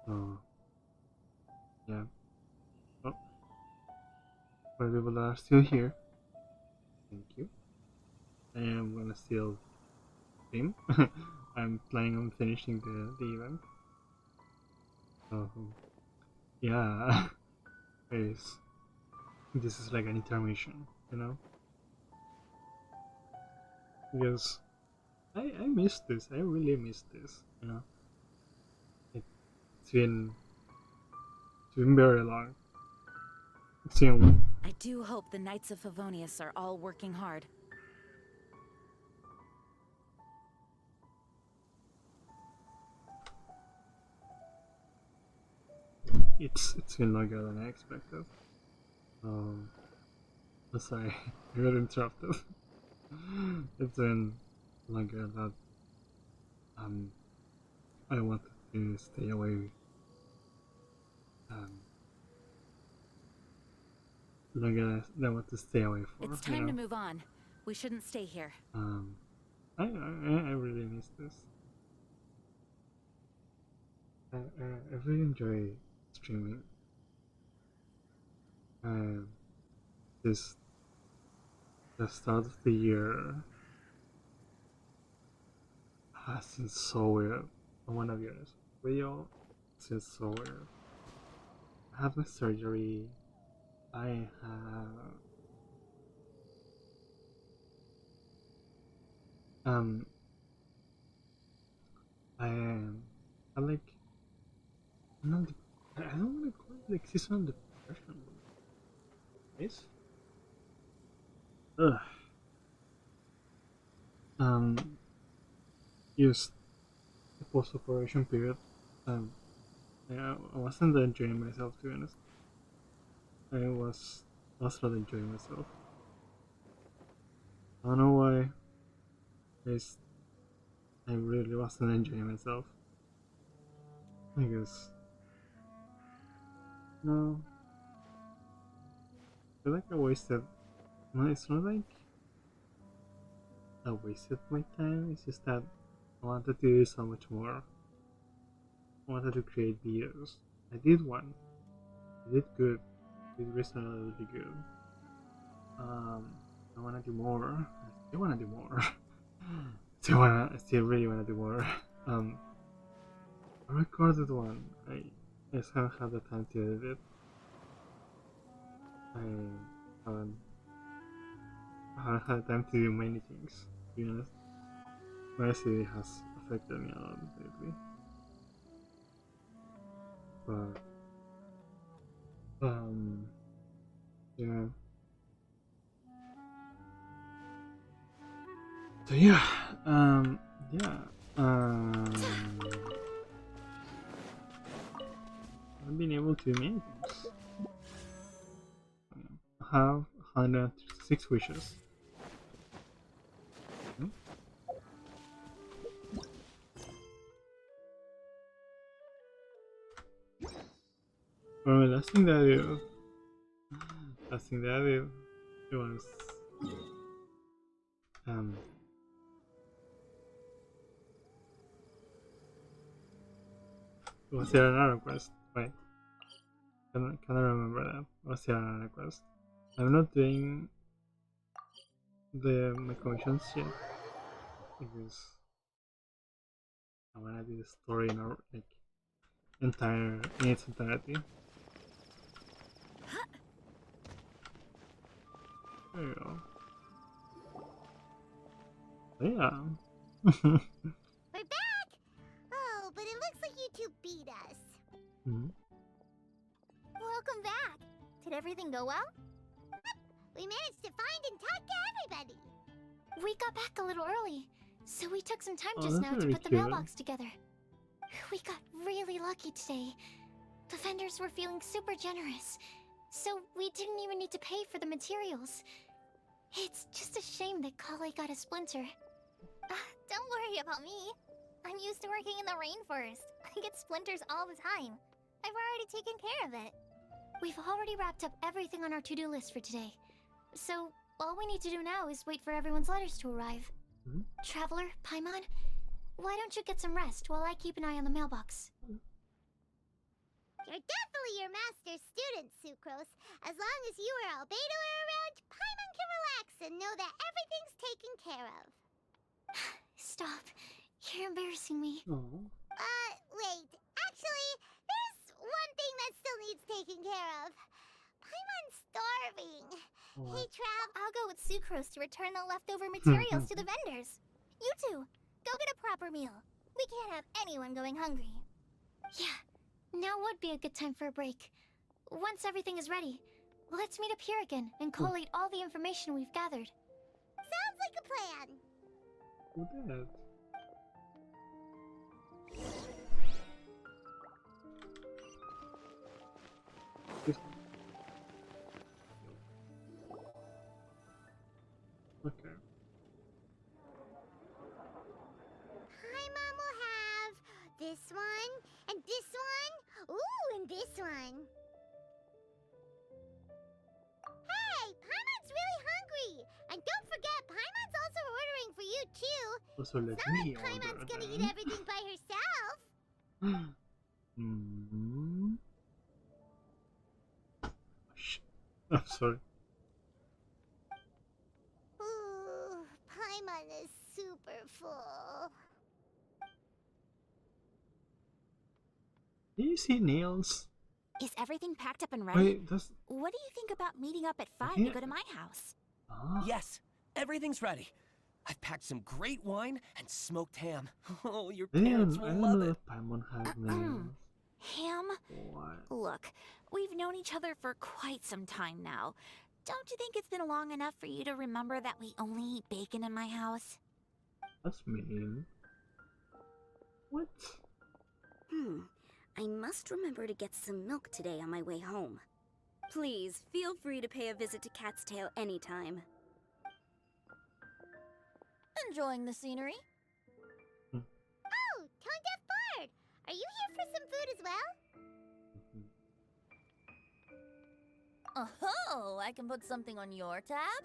So yeah. Oh, for the people that are still here, thank you. I am gonna still stream. I'm planning on finishing the event. So yeah, guys, this is like an intermission, you know, because I missed this. I really missed this, you know. It's been very long. It's been. I do hope the Knights of Favonius are all working hard. It's been longer than I expected. Sorry, I got interrupted. It's been longer that I wanted to stay away. Longer than I want to stay away for. It's time to move on. We shouldn't stay here. I really miss this. I really enjoy streaming. This the start of the year has been so weird. I wanna be honest with you, it's been so weird. I have my surgery. I have I like not I don't want to call it like seasonal depression. Yes. Ugh. Just the post-operation period. Yeah, I wasn't enjoying myself, to be honest. I was not enjoying myself. I don't know why. I really wasn't enjoying myself. I guess. No. I feel like I wasted. No, it's not like I wasted my time. It's just that I wanted to do so much more. I wanted to create videos. I did one. I did good. I did reasonably good. I wanna do more. I still wanna do more. I still really wanna do more. I recorded one. I just haven't had the time to edit it. I haven't had time to do many things, to be honest. My city has affected me a lot lately. But yeah. So yeah, I've been able to do many things. I have 106 wishes. Well, the last thing that I did was Was there another quest? Wait. Can I remember that? Was there another quest? I'm not doing my commissions yet because I wanna do the story in our in its entirety. There you go. Yeah. We're back! Oh, but it looks like you two beat us. Welcome back. Did everything go well? We managed to find and talk to everybody. We got back a little early, so we took some time Oh, just that's now to very put the cute. mailbox together. We got really lucky today. The vendors were feeling super generous, so we didn't even need to pay for the materials. It's just a shame that Kale got a splinter. Don't worry about me. I'm used to working in the rainforest. I get splinters all the time. I've already taken care of it. We've already wrapped up everything on our to-do list for today. So, all we need to do now is wait for everyone's letters to arrive. Traveler, Paimon, why don't you get some rest while I keep an eye on the mailbox? You're definitely your master's student, Sucrose. As long as you or Albedo are around, Paimon can relax and know that everything's taken care of. Stop. You're embarrassing me. Wait. Actually, there's one thing that still needs taking care of. Paimon's starving. Hey, Trav. I'll go with Sucrose to return the leftover materials to the vendors. You two, go get a proper meal. We can't have anyone going hungry. Yeah, now would be a good time for a break. Once everything is ready, let's meet up here again and collate all the information we've gathered. Sounds like a plan. Who did? Okay. Paimon will have this one, and this one, ooh, and this one. Hey, Paimon's really hungry! And don't forget, Paimon's also ordering for you too. Also, let It's not me like Paimon's order gonna eat then. everything by herself. I'm sorry. Ooh, Paimon is super full. Do you see nails? Is everything packed up and ready? Wait, that's. What do you think about meeting up at 5 Yeah. to go to my house? Yes, everything's ready. I've packed some great wine and smoked ham. Oh, your Damn, parents I will don't love know it. if Paimon has nails. Ham? What? Look, we've known each other for quite some time now. Don't you think it's been long enough for you to remember that we only eat bacon in my house? That's mean. What? I must remember to get some milk today on my way home. Please, feel free to pay a visit to Cat's Tail anytime. Enjoying the scenery? Oh, Tone Deaf Bard! Are you here for some food as well? Oh, I can put something on your tab?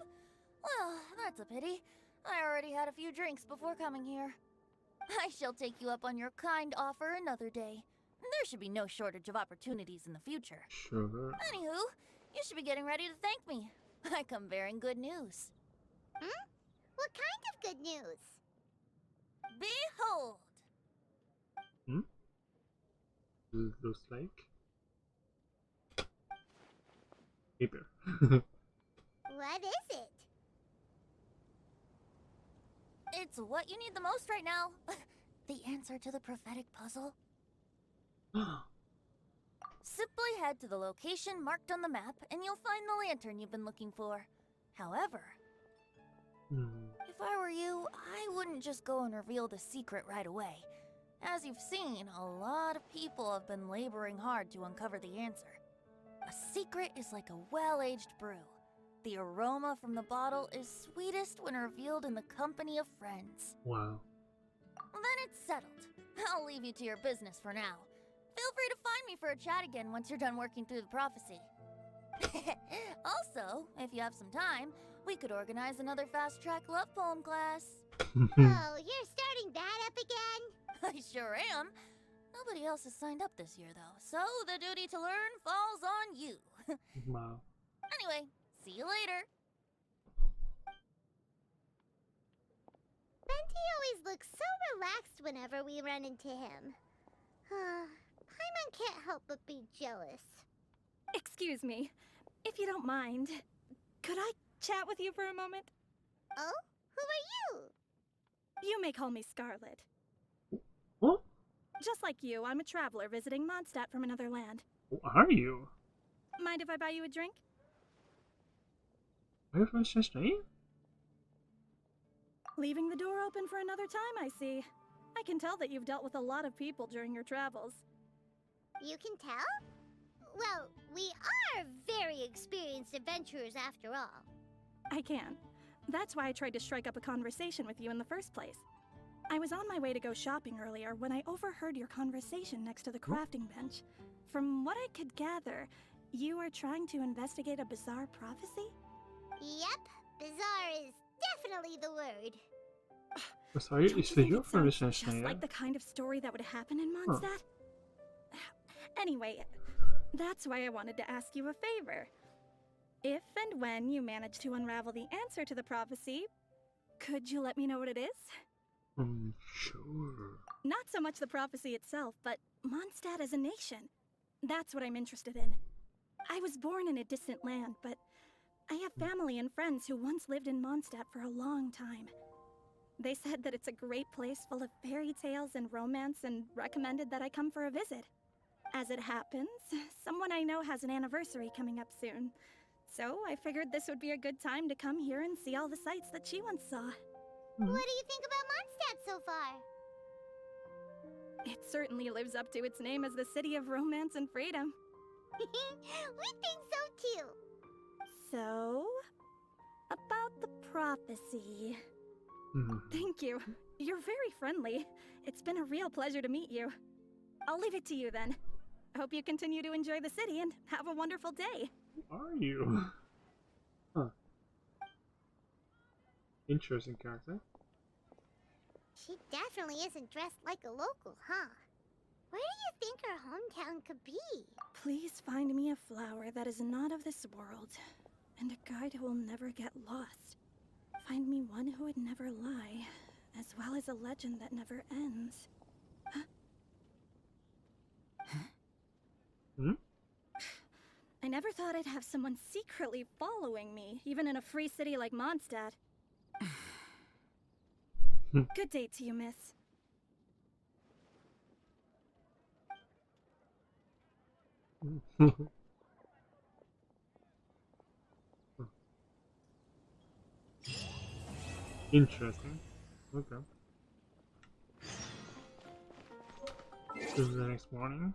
Well, that's a pity. I already had a few drinks before coming here. I shall take you up on your kind offer another day. There should be no shortage of opportunities in the future. Sure. Anywho, you should be getting ready to thank me. I come bearing good news. What kind of good news? Behold! Looks like paper. What is it? It's what you need the most right now. The answer to the prophetic puzzle. Simply head to the location marked on the map and you'll find the lantern you've been looking for. However, if I were you, I wouldn't just go and reveal the secret right away. As you've seen, a lot of people have been laboring hard to uncover the answer. A secret is like a well-aged brew. The aroma from the bottle is sweetest when revealed in the company of friends. Wow. Then it's settled. I'll leave you to your business for now. Feel free to find me for a chat again once you're done working through the prophecy. Also, if you have some time, we could organize another fast-track love poem class. Oh, you're starting that up again? I sure am. Nobody else has signed up this year, though, so the duty to learn falls on you. Wow. Anyway, see you later. Venti always looks so relaxed whenever we run into him. Paimon can't help but be jealous. Excuse me, if you don't mind, could I chat with you for a moment? Oh? Who are you? You may call me Scarlet. What? Just like you, I'm a traveler visiting Mondstadt from another land. Who are you? Mind if I buy you a drink? Are you from Cheshire? Leaving the door open for another time, I see. I can tell that you've dealt with a lot of people during your travels. You can tell? Well, we are very experienced adventurers after all. I can. That's why I tried to strike up a conversation with you in the first place. I was on my way to go shopping earlier when I overheard your conversation next to the crafting bench. From what I could gather, you are trying to investigate a bizarre prophecy? Yep, bizarre is definitely the word. Sorry, Don't is you the think you it from the sounds just Cheshire? like the kind of story that would happen in Mondstadt? Anyway, that's why I wanted to ask you a favor. If and when you manage to unravel the answer to the prophecy, could you let me know what it is? Sure. Not so much the prophecy itself, but Mondstadt as a nation. That's what I'm interested in. I was born in a distant land, but I have family and friends who once lived in Mondstadt for a long time. They said that it's a great place full of fairy tales and romance and recommended that I come for a visit. As it happens, someone I know has an anniversary coming up soon. So I figured this would be a good time to come here and see all the sights that she once saw. What do you think about Mondstadt so far? It certainly lives up to its name as the city of romance and freedom. We think so too. So, about the prophecy. Thank you. You're very friendly. It's been a real pleasure to meet you. I'll leave it to you then. I hope you continue to enjoy the city and have a wonderful day. Who are you? Huh. Interesting character. She definitely isn't dressed like a local, huh? Where do you think her hometown could be? Please find me a flower that is not of this world, and a guide who will never get lost. Find me one who would never lie, as well as a legend that never ends. I never thought I'd have someone secretly following me, even in a free city like Mondstadt. Good day to you, miss. Interesting. Okay. This is the next morning.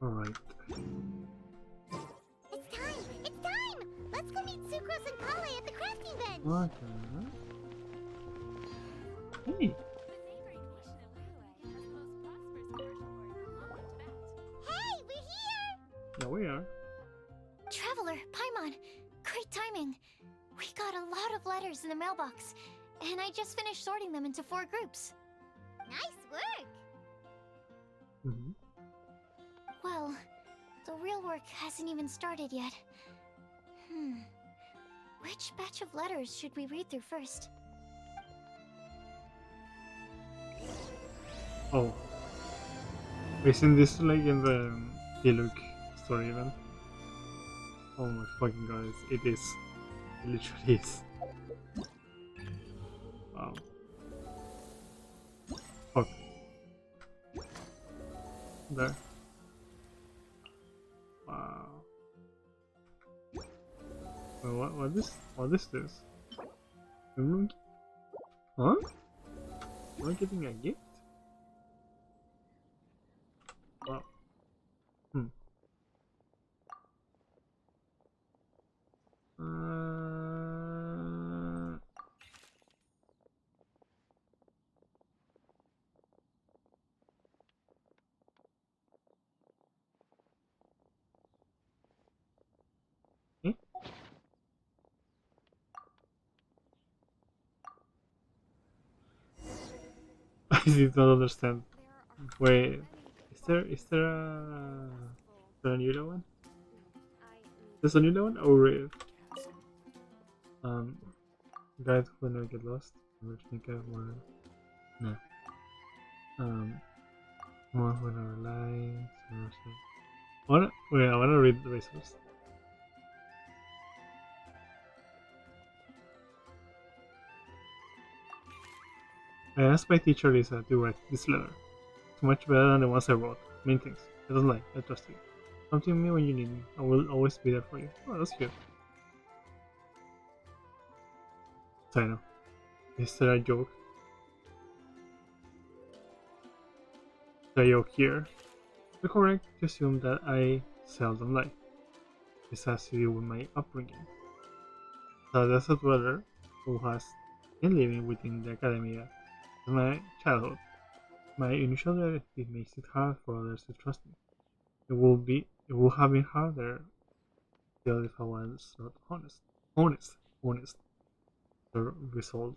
Alright. It's time! It's time! Let's go meet Sucrose and Kale at the crafting bench! Okay. Hey! Hey, we're here! Yeah, we are. Traveler, Paimon, great timing. We got a lot of letters in the mailbox, and I just finished sorting them into 4 groups. Nice work! Well, the real work hasn't even started yet. Which batch of letters should we read through first? Oh. Isn't this like in the Diluc story event? Oh my fucking god, it is. It literally is. Wow. Fuck. There. Wow. Well, what is this? Huh? Am I getting a gift? Wow. I did not understand. Wait, is there a new one? There's a new one? Or guide when I get lost. Never think I want. No. More when I rely. Wait, I wanna read the resource. I asked my teacher Lisa to write this letter. It's much better than the ones I wrote. Main things. I don't lie. I trust you. Come to me when you need me. I will always be there for you. Oh, that's cute. Sino. Is that a joke? The joke here. You're correct to assume that I seldom lie. This has to do with my upbringing. So that's a brother who has been living within the academia since my childhood. My initial reality makes it hard for others to trust me. It would have been harder still if I was not honest. The result.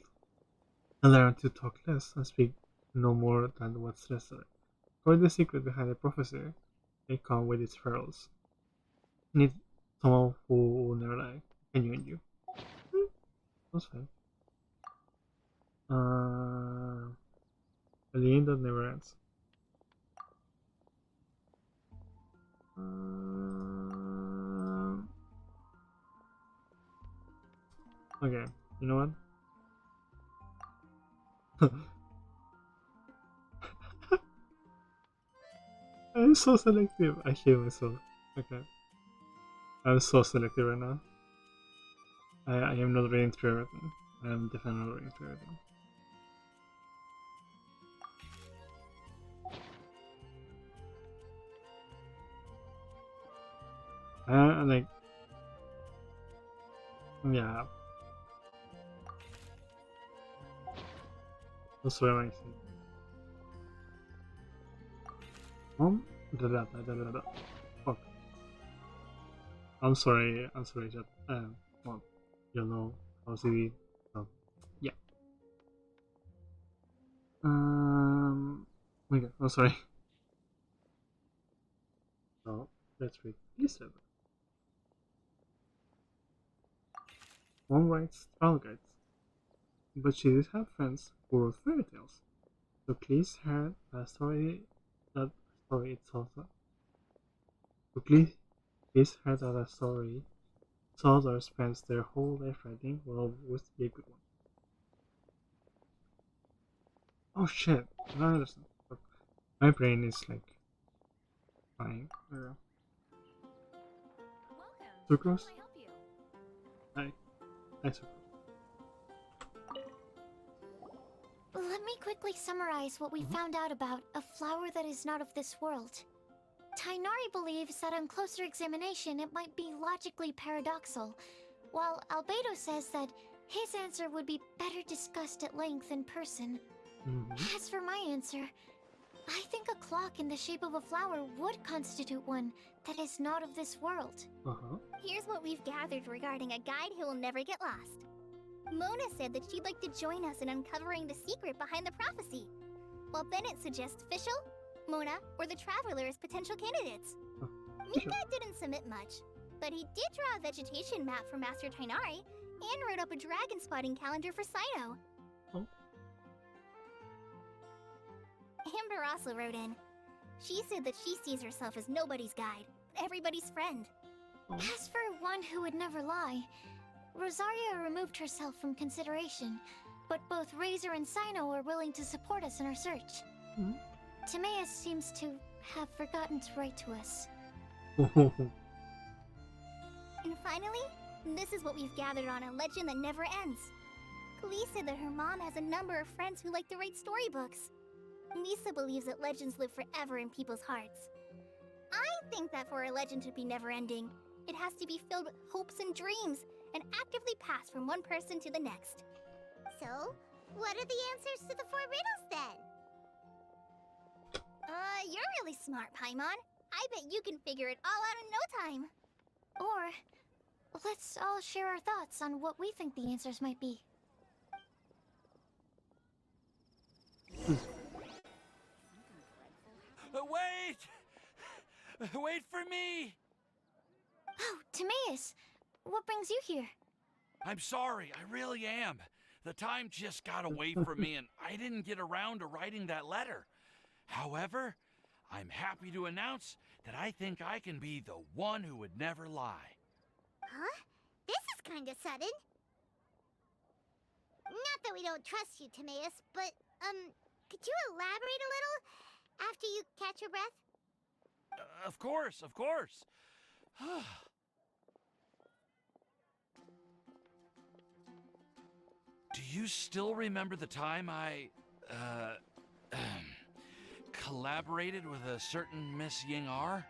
I learned to talk less and speak no more than what's necessary. For the secret behind the prophecy, they come with its perils. You need someone who will never lie. Can you and you? That's fine. A lane that never ends. Okay, you know what? I'm so selective. I hate myself. Okay. I'm so selective right now. I am not reading through everything. I am definitely not reading through everything. Like, yeah. That's what I think. Fuck. I'm sorry, chat. Well, you know how CD. So, yeah. Okay, I'm sorry. So, let's read this letter. One writes travel guides, but she did have friends who wrote fairy tales. So please heard a story that it's also. So please heard that a story so others spends their whole life writing will always be a good one. Oh shit! I don't understand. My brain is like fine. Sucrose? Hi. Hi, Sucrose. Let me quickly summarize what we found out about a flower that is not of this world. Tainari believes that on closer examination it might be logically paradoxal, while Albedo says that his answer would be better discussed at length in person. As for my answer, I think a clock in the shape of a flower would constitute one that is not of this world. Here's what we've gathered regarding a guide who will never get lost. Mona said that she'd like to join us in uncovering the secret behind the prophecy, while Bennett suggests Fischl, Mona, or the Traveler as potential candidates. Mika didn't submit much, but he did draw a vegetation map for Master Tainari and wrote up a dragon spotting calendar for Sino. Amber also wrote in. She said that she sees herself as nobody's guide, but everybody's friend. As for one who would never lie, Rosaria removed herself from consideration, but both Razor and Sino are willing to support us in our search. Timaeus seems to have forgotten to write to us. And finally, this is what we've gathered on a legend that never ends. Klee said that her mom has a number of friends who like to write storybooks. Lisa believes that legends live forever in people's hearts. I think that for a legend to be never-ending, it has to be filled with hopes and dreams, and actively passed from one person to the next. So, what are the answers to the 4 riddles then? You're really smart, Paimon. I bet you can figure it all out in no time. Or, let's all share our thoughts on what we think the answers might be. Wait! Wait for me! Oh, Timaeus, what brings you here? I'm sorry, I really am. The time just got away from me and I didn't get around to writing that letter. However, I'm happy to announce that I think I can be the one who would never lie. Huh? This is kinda sudden. Not that we don't trust you, Timaeus, but, could you elaborate a little after you catch your breath? Of course, of course. Do you still remember the time I, collaborated with a certain Miss Ying-R?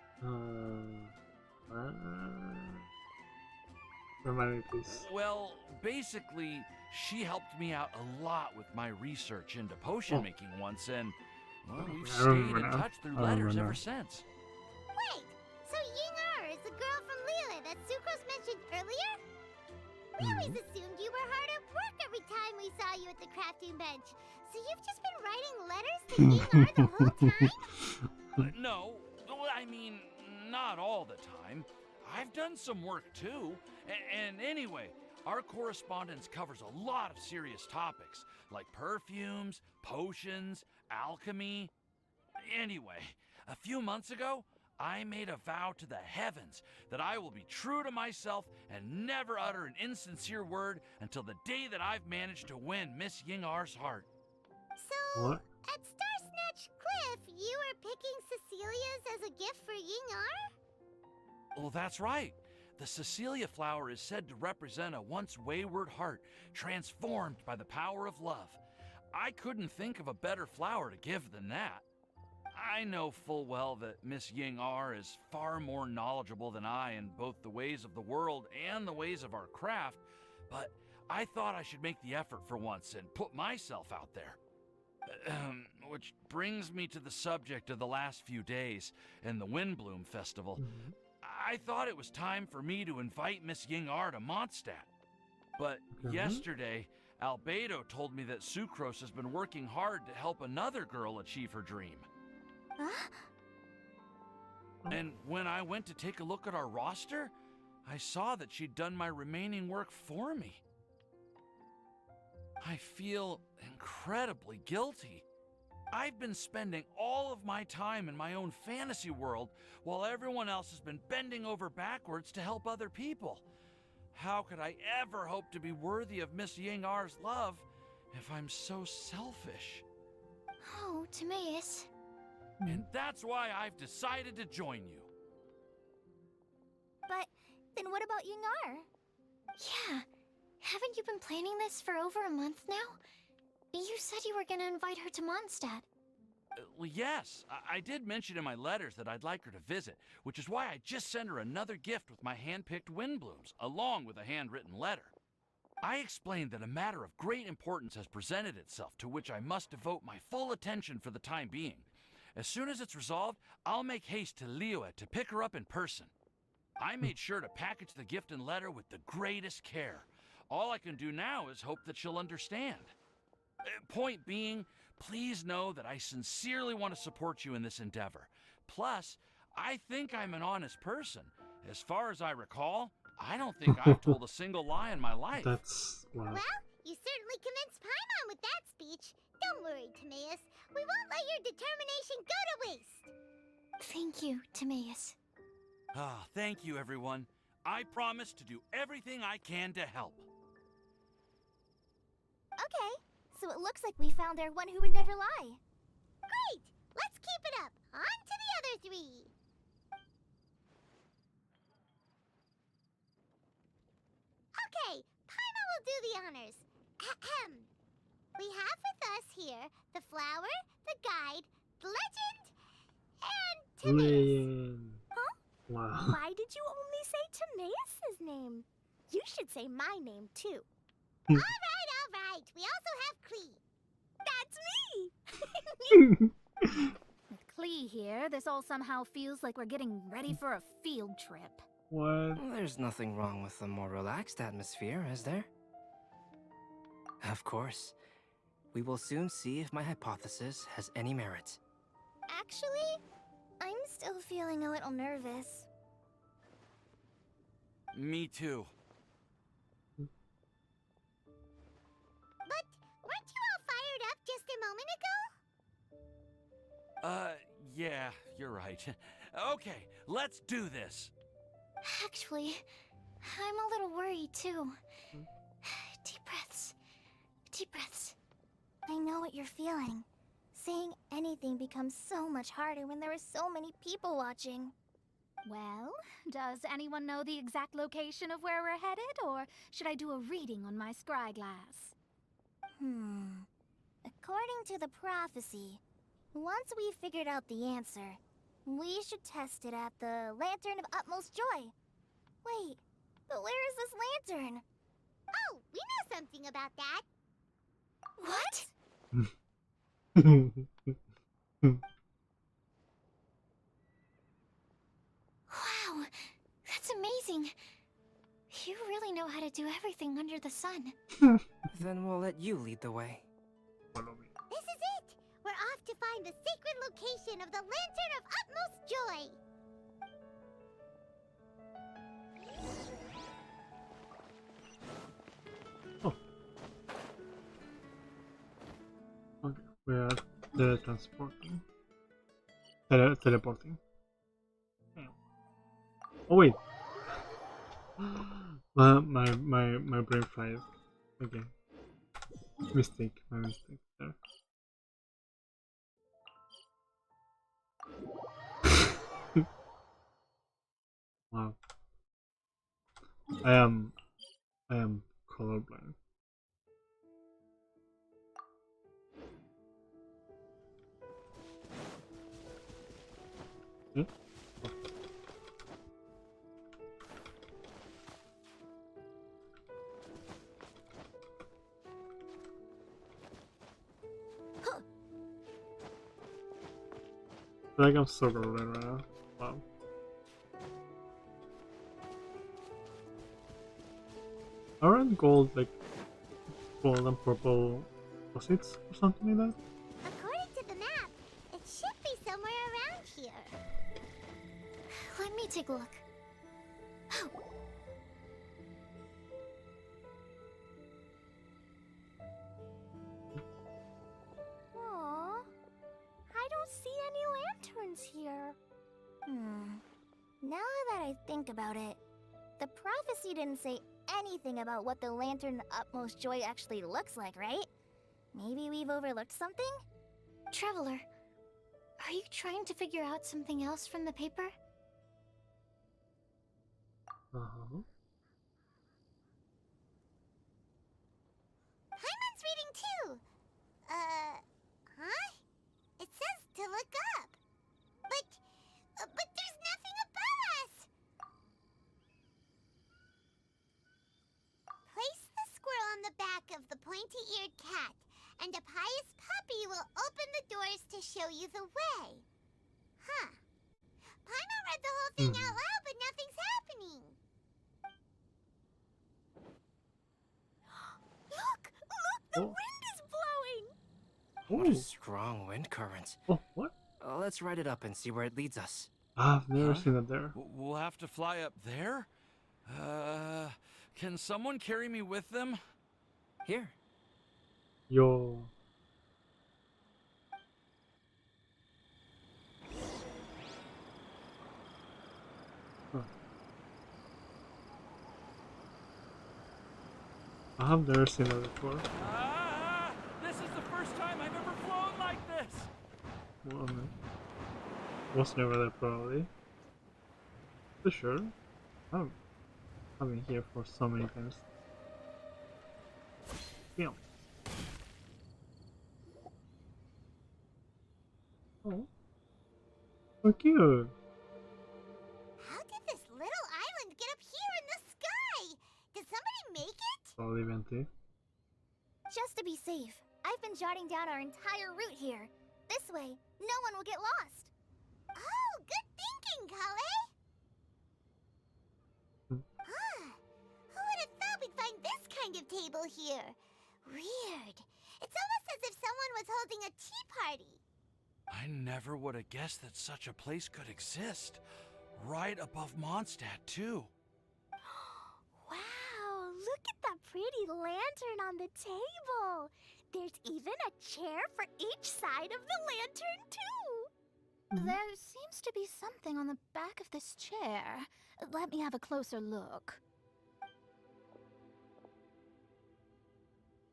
Remind me, please. Well, basically, she helped me out a lot with my research into potion making once, and, well, we've I stayed remember in now. touch through I letters remember ever now. since. Wait, so Ying-R is the girl from Liyue that Sucrose mentioned earlier? We always assumed you were hard at work every time we saw you at the crafting bench. So you've just been writing letters to Ying-R the whole time? No, well, I mean, not all the time. I've done some work too. And anyway, our correspondence covers a lot of serious topics, like perfumes, potions, alchemy. Anyway, a few months ago, I made a vow to the heavens that I will be true to myself and never utter an insincere word until the day that I've managed to win Miss Ying-R's heart. So, What? at Star Snatch Cliff, you were picking Cecilia's as a gift for Ying-R? Well, that's right. The Cecilia flower is said to represent a once wayward heart, transformed by the power of love. I couldn't think of a better flower to give than that. I know full well that Miss Ying-R is far more knowledgeable than I in both the ways of the world and the ways of our craft, but I thought I should make the effort for once and put myself out there. Which brings me to the subject of the last few days and the Windbloom Festival. I thought it was time for me to invite Miss Ying-R to Mondstadt. But yesterday, Albedo told me that Sucrose has been working hard to help another girl achieve her dream. Huh? And when I went to take a look at our roster, I saw that she'd done my remaining work for me. I feel incredibly guilty. I've been spending all of my time in my own fantasy world while everyone else has been bending over backwards to help other people. How could I ever hope to be worthy of Miss Ying-R's love if I'm so selfish? Oh, Timaeus. And that's why I've decided to join you. But then what about Ying-R? Yeah. Haven't you been planning this for over a month now? You said you were gonna invite her to Mondstadt. Well, yes, I did mention in my letters that I'd like her to visit, which is why I just sent her another gift with my hand-picked Windblooms, along with a handwritten letter. I explained that a matter of great importance has presented itself to which I must devote my full attention for the time being. As soon as it's resolved, I'll make haste to Liyue to pick her up in person. I made sure to package the gift and letter with the greatest care. All I can do now is hope that she'll understand. Point being, please know that I sincerely want to support you in this endeavor. Plus, I think I'm an honest person. As far as I recall, I don't think I've told a single lie in my life. That's wow. Well, you certainly convinced Paimon with that speech. Don't worry, Timaeus. We won't let your determination go to waste. Thank you, Timaeus. Ah, thank you, everyone. I promise to do everything I can to help. Okay, so it looks like we found our one who would never lie. Great! Let's keep it up. On to the other three. Okay, Paimon will do the honors. Ahem. We have with us here the flower, the guide, the legend, and Timaeus. Huh? Wow. Why did you only say Timaeus' name? You should say my name too. All right. We also have Klee. That's me! With Klee here, this all somehow feels like we're getting ready for a field trip. What? There's nothing wrong with a more relaxed atmosphere, is there? Of course. We will soon see if my hypothesis has any merit. Actually, I'm still feeling a little nervous. Me too. But weren't you all fired up just a moment ago? Yeah, you're right. Okay, let's do this. Actually, I'm a little worried too. Deep breaths. Deep breaths. I know what you're feeling. Saying anything becomes so much harder when there are so many people watching. Well, does anyone know the exact location of where we're headed, or should I do a reading on my scry glass? According to the prophecy, once we've figured out the answer, we should test it at the Lantern of Utmost Joy. Wait, but where is this lantern? Oh, we know something about that. What? Wow, that's amazing. You really know how to do everything under the sun. Then we'll let you lead the way. Follow me. This is it! We're off to find the sacred location of the Lantern of Utmost Joy! Okay, we are teletransporting. Teleporting. Oh wait. My brain fried. Okay. Mistake. My mistake there. Wow. I am colorblind. Hmm? I feel like I'm so colorblind right now. Wow. Aren't gold like gold and purple opposites or something like that? According to the map, it should be somewhere around here. Let me take a look. Aww, I don't see any lanterns here. Now that I think about it, the prophecy didn't say anything about what the Lantern Utmost Joy actually looks like, right? Maybe we've overlooked something? Traveler, are you trying to figure out something else from the paper? Paimon's reading too! Huh? It says to look up. But there's nothing above us! Place the squirrel on the back of the pointy-eared cat, and a pious puppy will open the doors to show you the way. Huh. Paimon read the whole thing out loud, but nothing's happening. Look! The wind is blowing! What a strong wind current. Oh, what? Let's write it up and see where it leads us. I've never seen it there. We'll have to fly up there? Can someone carry me with them? Here. Yo. Huh. I have never seen it before. This is the first time I've ever flown like this! Well, man. Was never there probably. For sure. I've been here for so many times. Yeah. Oh. So cute. How did this little island get up here in the sky? Did somebody make it? Probably venti. Just to be safe, I've been jotting down our entire route here. This way, no one will get lost. Oh, good thinking, Kale! Huh. Who would have thought we'd find this kind of table here? Weird. It's almost as if someone was holding a tea party. I never would have guessed that such a place could exist. Right above Mondstadt, too. Wow, look at that pretty lantern on the table. There's even a chair for each side of the lantern, too. There seems to be something on the back of this chair. Let me have a closer look.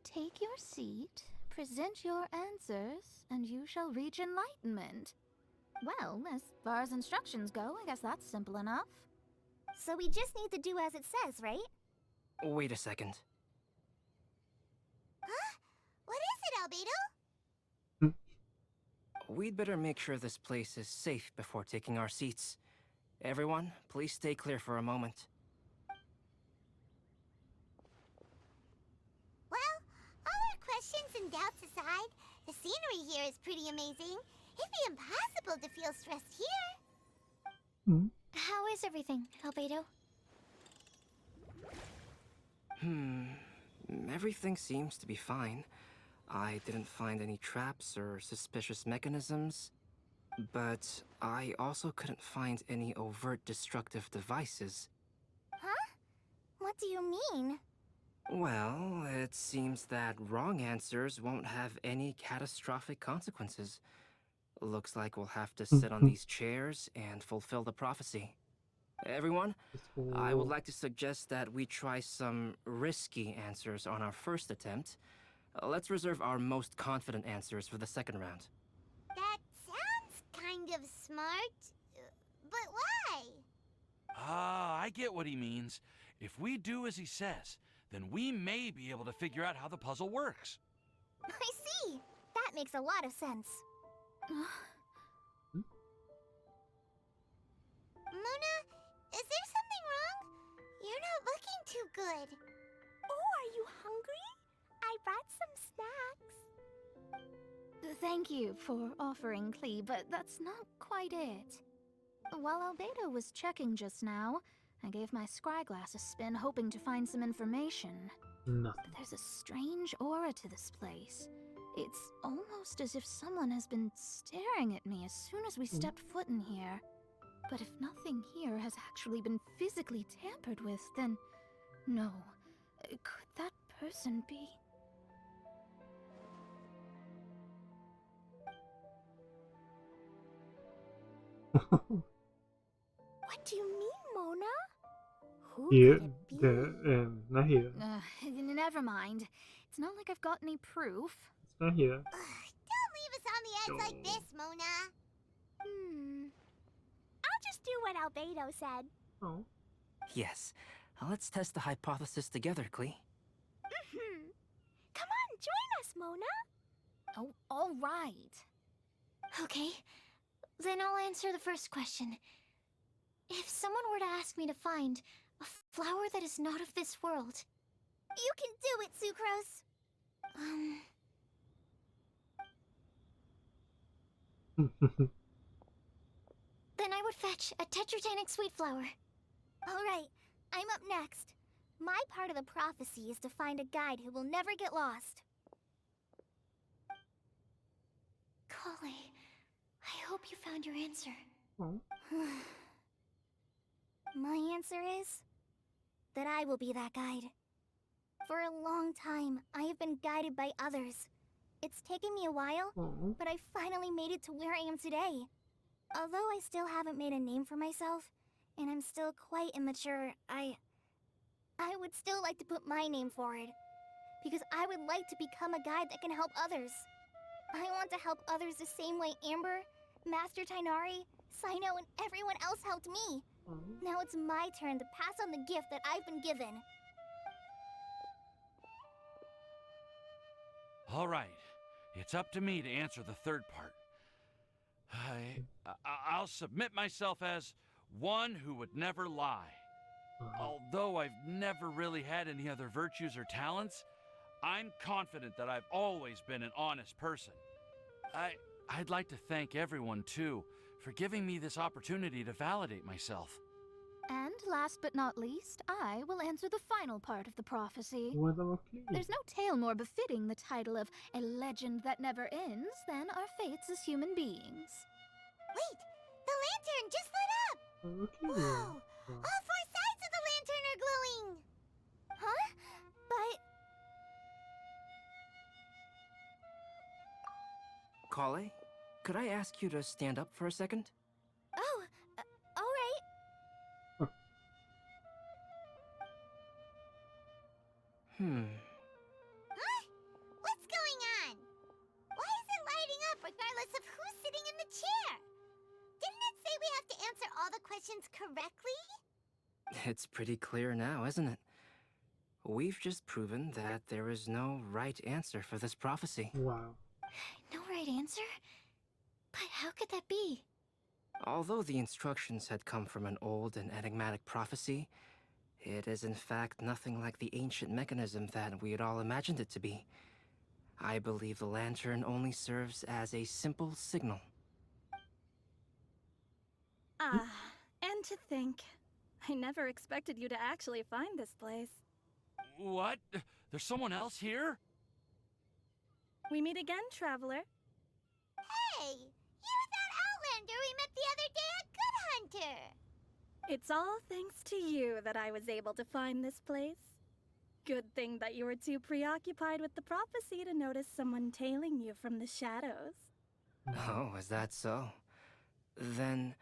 Take your seat, present your answers, and you shall reach enlightenment. Well, as far as instructions go, I guess that's simple enough. So we just need to do as it says, right? Wait a second. Huh? What is it, Albedo? We'd better make sure this place is safe before taking our seats. Everyone, please stay clear for a moment. Well, all our questions and doubts aside, the scenery here is pretty amazing. It'd be impossible to feel stressed here. How is everything, Albedo? Everything seems to be fine. I didn't find any traps or suspicious mechanisms, but I also couldn't find any overt destructive devices. Huh? What do you mean? Well, it seems that wrong answers won't have any catastrophic consequences. Looks like we'll have to sit on these chairs and fulfill the prophecy. Everyone, I would like to suggest that we try some risky answers on our first attempt. Let's reserve our most confident answers for the second round. That sounds kind of smart. But why? Ah, I get what he means. If we do as he says, then we may be able to figure out how the puzzle works. I see. That makes a lot of sense. Mona, is there something wrong? You're not looking too good. Oh, are you hungry? I brought some snacks. Thank you for offering, Klee, but that's not quite it. While Albedo was checking just now, I gave my scryglass a spin hoping to find some information. Nothing. There's a strange aura to this place. It's almost as if someone has been staring at me as soon as we stepped foot in here. But if nothing here has actually been physically tampered with, then no. Could that person be? What do you mean, Mona? Who Here, could it be? there, not here. Never mind. It's not like I've got any proof. It's not here. Don't leave us on the edge like this, Mona. I'll just do what Albedo said. Oh. Yes, let's test the hypothesis together, Klee. Come on, join us, Mona. Oh, all right. Okay, then I'll answer the first question. If someone were to ask me to find a flower that is not of this world... You can do it, Sucrose. Then I would fetch a Tetratanic sweet flower. Alright, I'm up next. My part of the prophecy is to find a guide who will never get lost. Collei, I hope you found your answer. Oh. My answer is that I will be that guide. For a long time, I have been guided by others. It's taken me a while, but I finally made it to where I am today. Although I still haven't made a name for myself, and I'm still quite immature, I would still like to put my name forward. Because I would like to become a guide that can help others. I want to help others the same way Amber, Master Tighnari, Cyno, and everyone else helped me. Now it's my turn to pass on the gift that I've been given. All right, it's up to me to answer the third part. I'll submit myself as one who would never lie. Although I've never really had any other virtues or talents, I'm confident that I've always been an honest person. I'd like to thank everyone, too, for giving me this opportunity to validate myself. And last but not least, I will answer the final part of the prophecy. Okay. There's no tale more befitting the title of a legend that never ends than our fates as human beings. Wait! The lantern just lit up! Okay. Whoa! All four sides of the lantern are glowing! Huh? But... Kale, could I ask you to stand up for a second? Oh, alright. Huh? What's going on? Why is it lighting up regardless of who's sitting in the chair? Didn't it say we have to answer all the questions correctly? It's pretty clear now, isn't it? We've just proven that there is no right answer for this prophecy. Wow. No right answer? But how could that be? Although the instructions had come from an old and enigmatic prophecy, it is in fact nothing like the ancient mechanism that we had all imagined it to be. I believe the lantern only serves as a simple signal. And to think, I never expected you to actually find this place. What? There's someone else here? We meet again, traveler. Hey! You're that Outlander we met the other day at Good Hunter! It's all thanks to you that I was able to find this place. Good thing that you were too preoccupied with the prophecy to notice someone tailing you from the shadows. Oh, is that so? Then,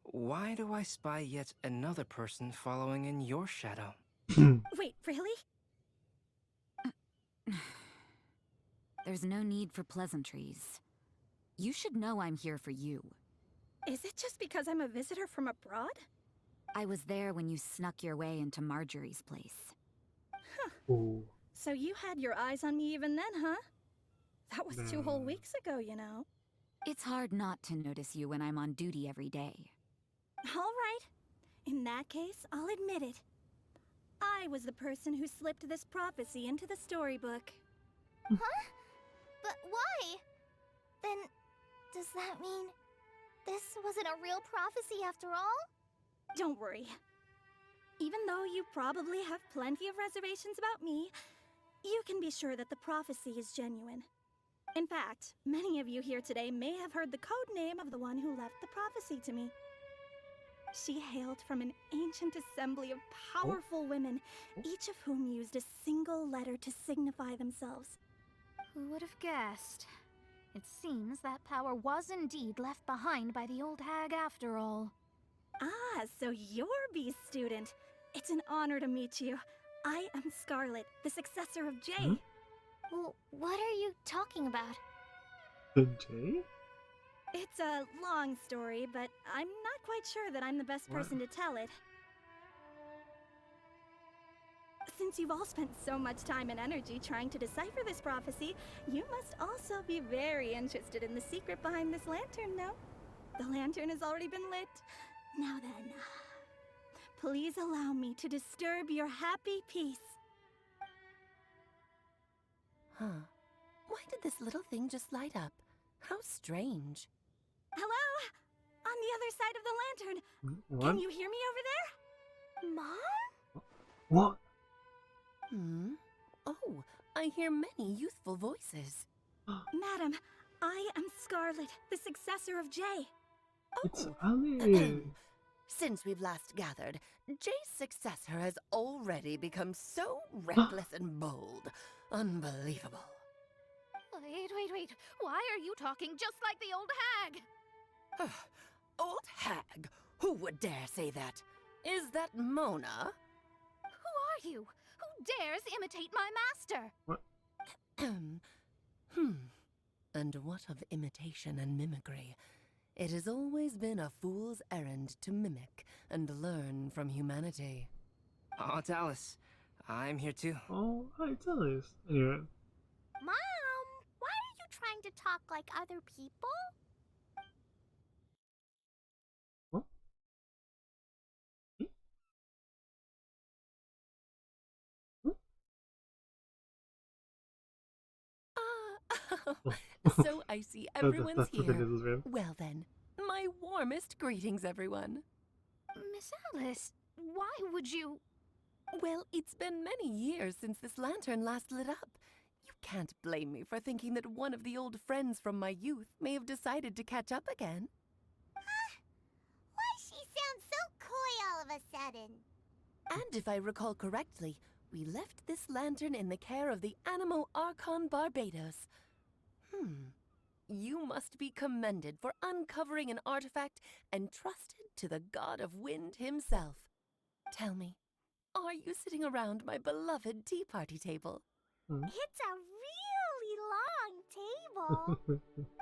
why do I spy yet another person following in your shadow? Wait, really? There's no need for pleasantries. You should know I'm here for you. Is it just because I'm a visitor from abroad? I was there when you snuck your way into Marjorie's place. Oh. So you had your eyes on me even then, huh? That was 2 whole weeks ago, you know. It's hard not to notice you when I'm on duty every day. All right. In that case, I'll admit it. I was the person who slipped this prophecy into the storybook. Huh? But why? Then, does that mean this wasn't a real prophecy after all? Don't worry. Even though you probably have plenty of reservations about me, you can be sure that the prophecy is genuine. In fact, many of you here today may have heard the code name of the one who left the prophecy to me. She hailed from an ancient assembly of powerful women, each of whom used a single letter to signify themselves. Who would have guessed? It seems that power was indeed left behind by the old hag after all. Ah, so you're Beast student. It's an honor to meet you. I am Scarlet, the successor of Jay. Well, what are you talking about? The Jay? It's a long story, but I'm not quite sure that I'm the best person to tell it. Since you've all spent so much time and energy trying to decipher this prophecy, you must also be very interested in the secret behind this lantern, no? The lantern has already been lit. Now then, please allow me to disturb your happy peace. Huh. Why did this little thing just light up? How strange. Hello? On the other side of the lantern. What? Can you hear me over there? Mom? What? Oh, I hear many youthful voices. Madam, I am Scarlet, the successor of Jay. It's Ali. Since we've last gathered, Jay's successor has already become so reckless and bold. Unbelievable. Wait. Why are you talking just like the old hag? Old hag? Who would dare say that? Is that Mona? Who are you? Who dares imitate my master? What? And what of imitation and mimicry? It has always been a fool's errand to mimic and learn from humanity. Oh, it's Alice. I'm here too. Oh, hi, it's Alice. Anyway. Mom, why are you trying to talk like other people? What? So I see everyone's here. Well then, my warmest greetings, everyone. Miss Alice, why would you? Well, it's been many years since this lantern last lit up. You can't blame me for thinking that one of the old friends from my youth may have decided to catch up again. Why she sounds so coy all of a sudden? And if I recall correctly, we left this lantern in the care of the Animo Archon Barbados. You must be commended for uncovering an artifact entrusted to the god of wind himself. Tell me, are you sitting around my beloved tea party table? It's a really long table.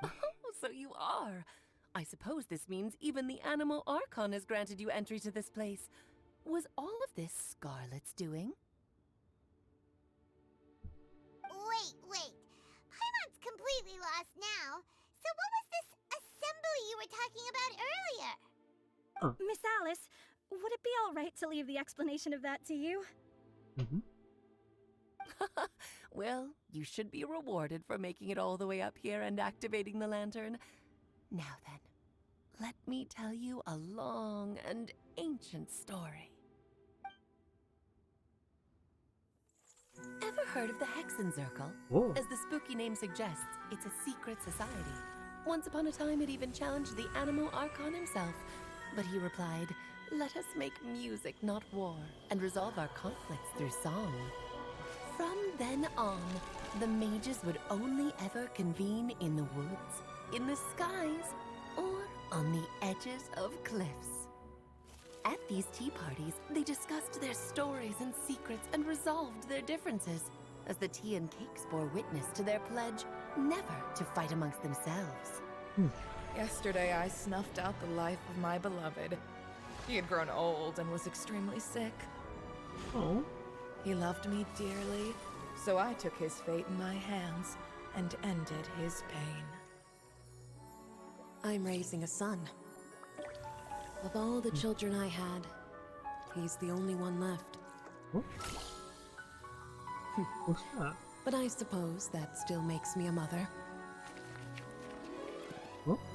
Oh, so you are. I suppose this means even the Animo Archon has granted you entry to this place. Was all of this Scarlet's doing? Wait. Paimon's completely lost now. So what was this assembly you were talking about earlier? Miss Alice, would it be all right to leave the explanation of that to you? Well, you should be rewarded for making it all the way up here and activating the lantern. Now then, let me tell you a long and ancient story. Ever heard of the Hexenzirkel? Whoa. As the spooky name suggests, it's a secret society. Once upon a time, it even challenged the Animo Archon himself. But he replied, "Let us make music, not war, and resolve our conflicts through song." From then on, the mages would only ever convene in the woods, in the skies, or on the edges of cliffs. At these tea parties, they discussed their stories and secrets and resolved their differences, as the tea and cakes bore witness to their pledge never to fight amongst themselves. Yesterday, I snuffed out the life of my beloved. He had grown old and was extremely sick. Oh. He loved me dearly, so I took his fate in my hands and ended his pain. I'm raising a son. Of all the children I had, he's the only one left. What's that? But I suppose that still makes me a mother.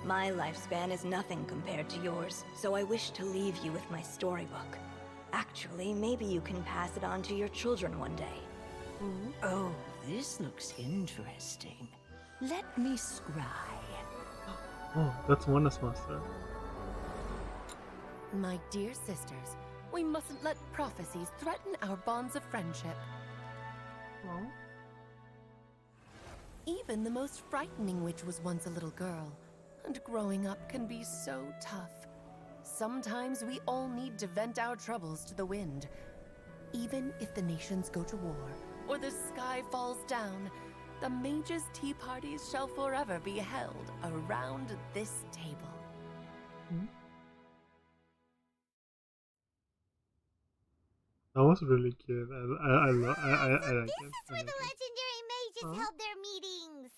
My lifespan is nothing compared to yours, so I wish to leave you with my storybook. Actually, maybe you can pass it on to your children one day. Oh, this looks interesting. Let me scry. Oh, that's Wonders Master. My dear sisters, we mustn't let prophecies threaten our bonds of friendship. Even the most frightening witch was once a little girl, and growing up can be so tough. Sometimes we all need to vent our troubles to the wind. Even if the nations go to war, or the sky falls down, the mages' tea parties shall forever be held around this table. That was really cute. I like it. This is where the legendary mages held their meetings.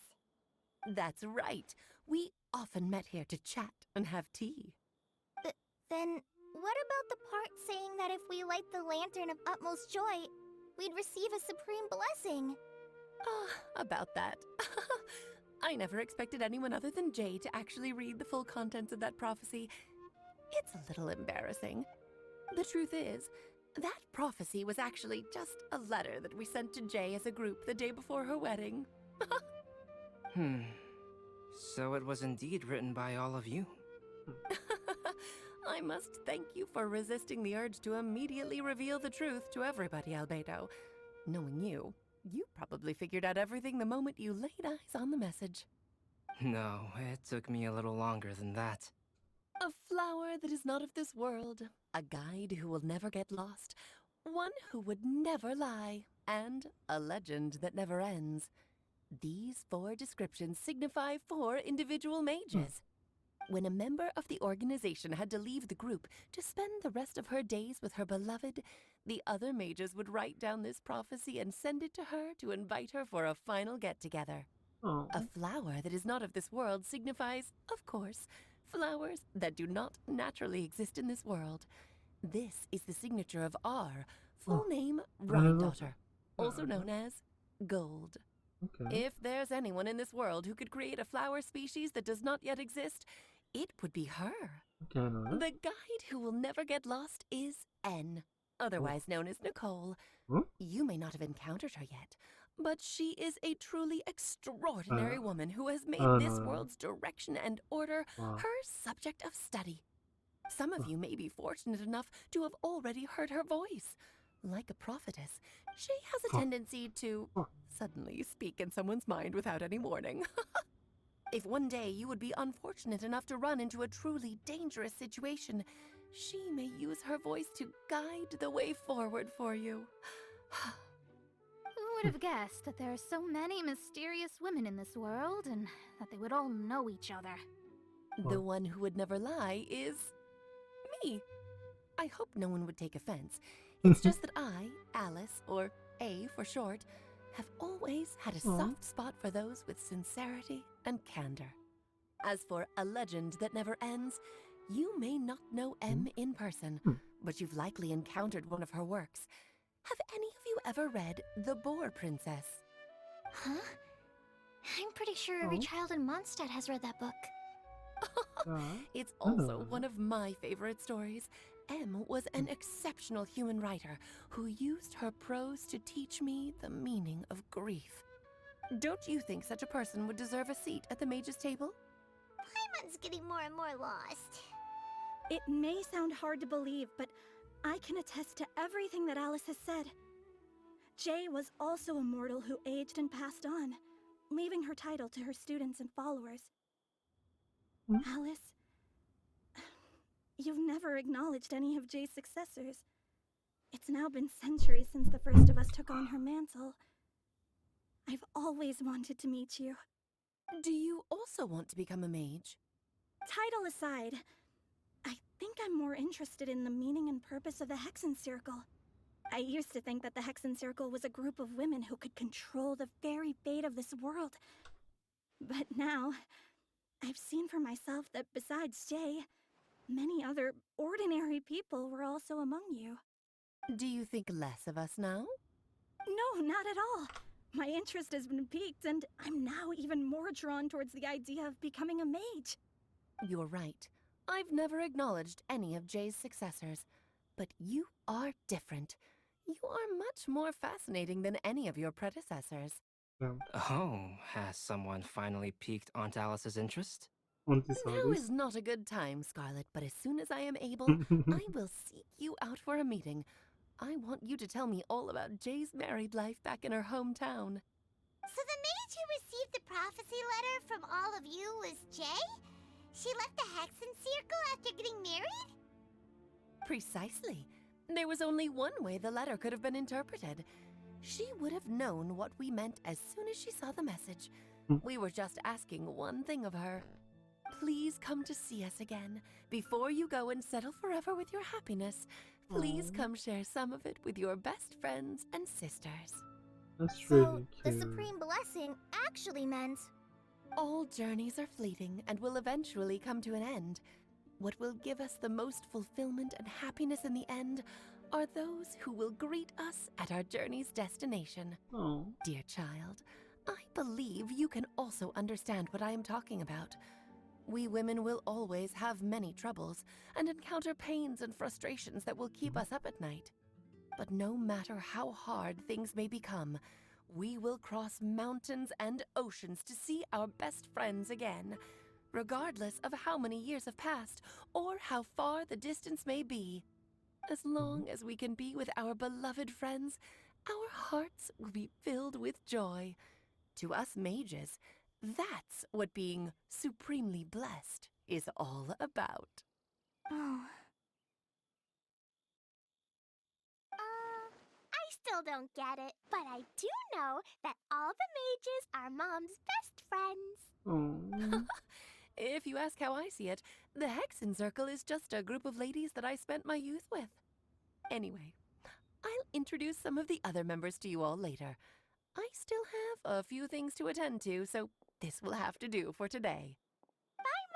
That's right. We often met here to chat and have tea. Then, what about the part saying that if we light the lantern of utmost joy, we'd receive a supreme blessing? About that. I never expected anyone other than Jay to actually read the full contents of that prophecy. It's a little embarrassing. The truth is, that prophecy was actually just a letter that we sent to Jay as a group the day before her wedding. So it was indeed written by all of you. I must thank you for resisting the urge to immediately reveal the truth to everybody, Albedo. Knowing you, you probably figured out everything the moment you laid eyes on the message. No, it took me a little longer than that. A flower that is not of this world, a guide who will never get lost, one who would never lie, and a legend that never ends. These 4 descriptions signify 4 individual mages. When a member of the organization had to leave the group to spend the rest of her days with her beloved, the other mages would write down this prophecy and send it to her to invite her for a final get-together. A flower that is not of this world signifies, of course, flowers that do not naturally exist in this world. This is the signature of our full name, Rhine-Daughter, also known as Gold. Okay. If there's anyone in this world who could create a flower species that does not yet exist, it would be her. Okay, I know that. The guide who will never get lost is N, otherwise known as Nicole. Huh? You may not have encountered her yet, but she is a truly extraordinary woman who has made this no. world's direction and order Wow. her subject of study. Some of you may be fortunate enough to have already heard her voice. Like a prophetess, she has a tendency to suddenly speak in someone's mind without any warning. If one day you would be unfortunate enough to run into a truly dangerous situation, she may use her voice to guide the way forward for you. Who would have guessed that there are so many mysterious women in this world and that they would all know each other? The one who would never lie is me. I hope no one would take offense. It's just that I, Alice, or A for short, have always had a soft spot for those with sincerity and candor. As for A Legend That Never Ends, you may not know M in person, but you've likely encountered one of her works. Have any of you ever read The Boar Princess? Huh? I'm pretty sure every child in Mondstadt has read that book. It's also one of my favorite stories. M was an exceptional human writer who used her prose to teach me the meaning of grief. Don't you think such a person would deserve a seat at the mage's table? Paimon's getting more and more lost. It may sound hard to believe, but I can attest to everything that Alice has said. Jay was also a mortal who aged and passed on, leaving her title to her students and followers. Alice, you've never acknowledged any of Jay's successors. It's now been centuries since the first of us took on her mantle. I've always wanted to meet you. Do you also want to become a mage? Title aside, I think I'm more interested in the meaning and purpose of the Hexen Circle. I used to think that the Hexen Circle was a group of women who could control the very fate of this world. But now, I've seen for myself that besides Jay, many other ordinary people were also among you. Do you think less of us now? No, not at all. My interest has been piqued, and I'm now even more drawn towards the idea of becoming a mage. You're right. I've never acknowledged any of Jay's successors, but you are different. You are much more fascinating than any of your predecessors. Oh, has someone finally piqued Aunt Alice's interest? Now is not a good time, Scarlet, but as soon as I am able, I will seek you out for a meeting. I want you to tell me all about Jay's married life back in her hometown. So the mage who received the prophecy letter from all of you was Jay? She left the Hexen Circle after getting married? Precisely. There was only one way the letter could have been interpreted. She would have known what we meant as soon as she saw the message. We were just asking one thing of her. Please come to see us again. Before you go and settle forever with your happiness, please come share some of it with your best friends and sisters. That's So, really the cute. Supreme Blessing actually meant... All journeys are fleeting and will eventually come to an end. What will give us the most fulfillment and happiness in the end are those who will greet us at our journey's destination. Oh. Dear child, I believe you can also understand what I am talking about. We women will always have many troubles and encounter pains and frustrations that will keep us up at night. But no matter how hard things may become, we will cross mountains and oceans to see our best friends again, regardless of how many years have passed or how far the distance may be. As long as we can be with our beloved friends, our hearts will be filled with joy. To us mages, that's what being supremely blessed is all about. Oh. I still don't get it, but I do know that all the mages are Mom's best friends. If you ask how I see it, the Hexen Circle is just a group of ladies that I spent my youth with. Anyway, I'll introduce some of the other members to you all later. I still have a few things to attend to, so this will have to do for today. Bye,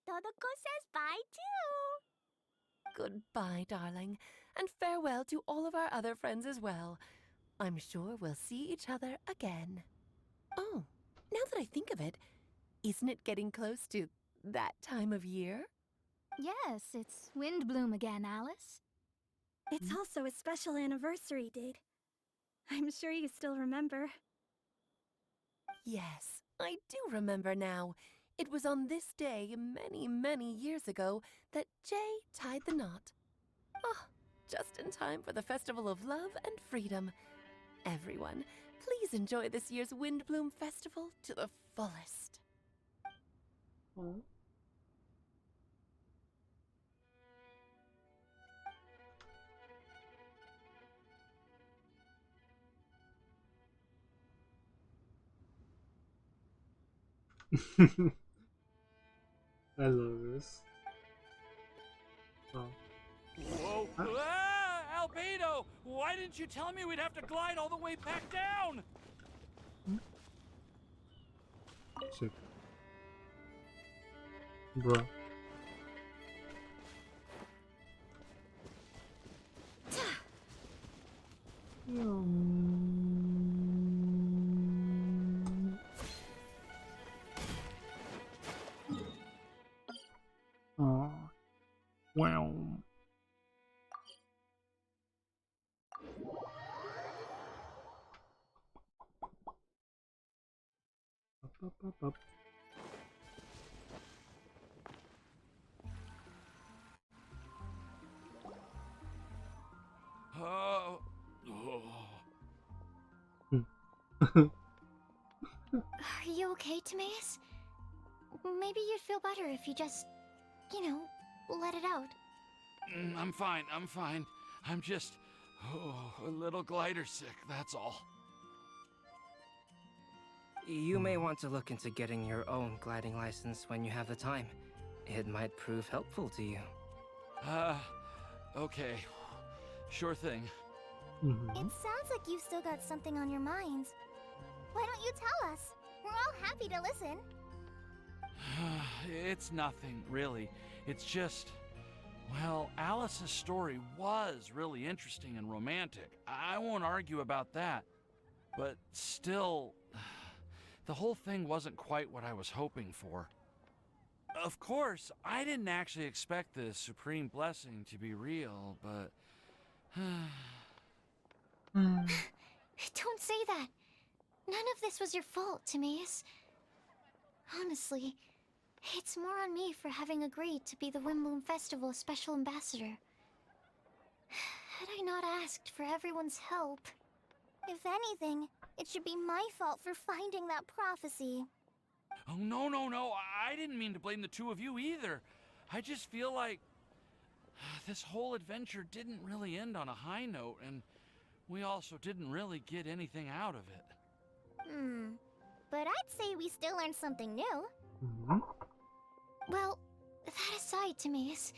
Mom! Todoko says bye, too! Goodbye, darling, and farewell to all of our other friends as well. I'm sure we'll see each other again. Oh, now that I think of it, isn't it getting close to that time of year? Yes, it's Windbloom again, Alice. It's also a special anniversary date. I'm sure you still remember. Yes, I do remember now. It was on this day, many, many years ago, that Jay tied the knot. Oh, just in time for the Festival of Love and Freedom. Everyone, please enjoy this year's Windbloom Festival to the fullest. Oh. I love this. Oh. Whoa! Ah, Albedo! Why didn't you tell me we'd have to glide all the way back down? Shit. Bruh. Oh. Wow. Up. Oh. Are you okay, Timaeus? Maybe you'd feel better if you just, let it out. I'm fine. I'm just a little glider sick, that's all. You may want to look into getting your own gliding license when you have the time. It might prove helpful to you. Okay. Sure thing. It sounds like you've still got something on your minds. Why don't you tell us? We're all happy to listen. It's nothing, really. It's just... Well, Alice's story was really interesting and romantic. I won't argue about that. But still, the whole thing wasn't quite what I was hoping for. Of course, I didn't actually expect the Supreme Blessing to be real, but... Don't say that. None of this was your fault, Timaeus. Honestly, it's more on me for having agreed to be the Windbloom Festival Special Ambassador. Had I not asked for everyone's help... If anything, it should be my fault for finding that prophecy. Oh, no. I didn't mean to blame the two of you either. I just feel like this whole adventure didn't really end on a high note, and we also didn't really get anything out of it. But I'd say we still learned something new. Well, that aside, Timaeus,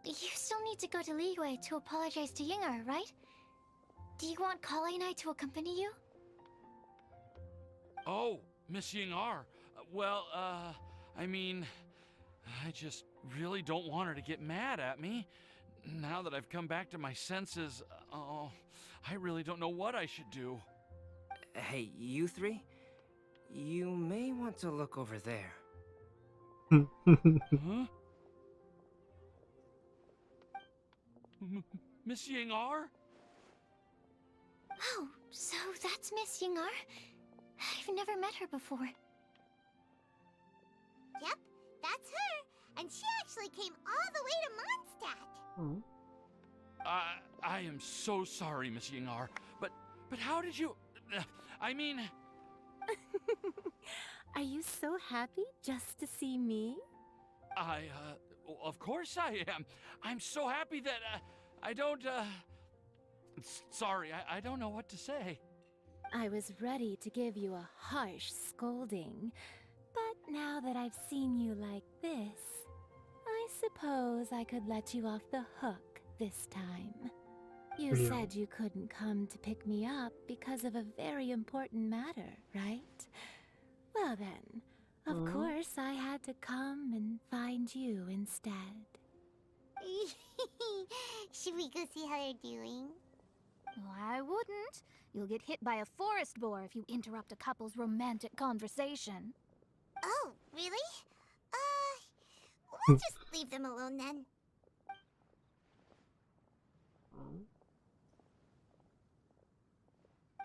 you still need to go to Liyue to apologize to Yingar, right? Do you want Kale and I to accompany you? Oh, Miss Yingar. Well, I mean, I just really don't want her to get mad at me. Now that I've come back to my senses, I really don't know what I should do. Hey, you three? You may want to look over there. Huh? Miss Yingar? Oh, so that's Miss Yingar? I've never met her before. Yep, that's her. And she actually came all the way to Mondstadt. I am so sorry, Miss Yingar. But how did you... I mean... Are you so happy just to see me? Of course I am. I'm so happy that, I don't, sorry, I don't know what to say. I was ready to give you a harsh scolding, but now that I've seen you like this, I suppose I could let you off the hook this time. You said you couldn't come to pick me up because of a very important matter, right? Well then, of course I had to come and find you instead. Should we go see how they're doing? I wouldn't. You'll get hit by a forest boar if you interrupt a couple's romantic conversation. Oh, really? Let's just leave them alone then.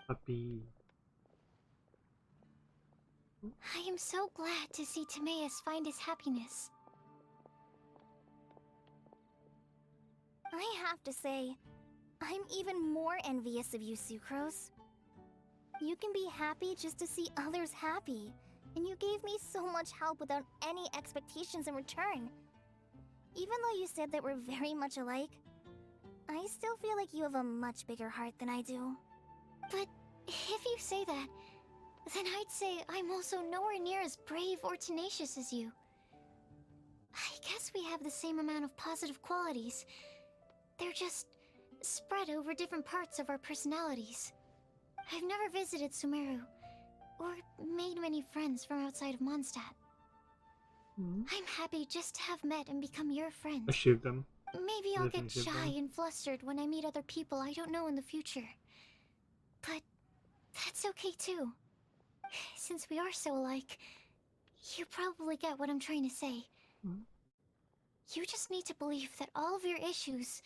Puppy. I am so glad to see Timaeus find his happiness. I have to say, I'm even more envious of you, Sucrose. You can be happy just to see others happy, and you gave me so much help without any expectations in return. Even though you said that we're very much alike, I still feel like you have a much bigger heart than I do. But if you say that, then I'd say I'm also nowhere near as brave or tenacious as you. I guess we have the same amount of positive qualities. They're just spread over different parts of our personalities. I've never visited Sumeru, or made many friends from outside of Mondstadt. I'm happy just to have met and become your friend. I shoot them. Maybe I'll get shy and flustered when I meet other people I don't know in the future. But that's okay too. Since we are so alike, you probably get what I'm trying to say. You just need to believe that all of your issues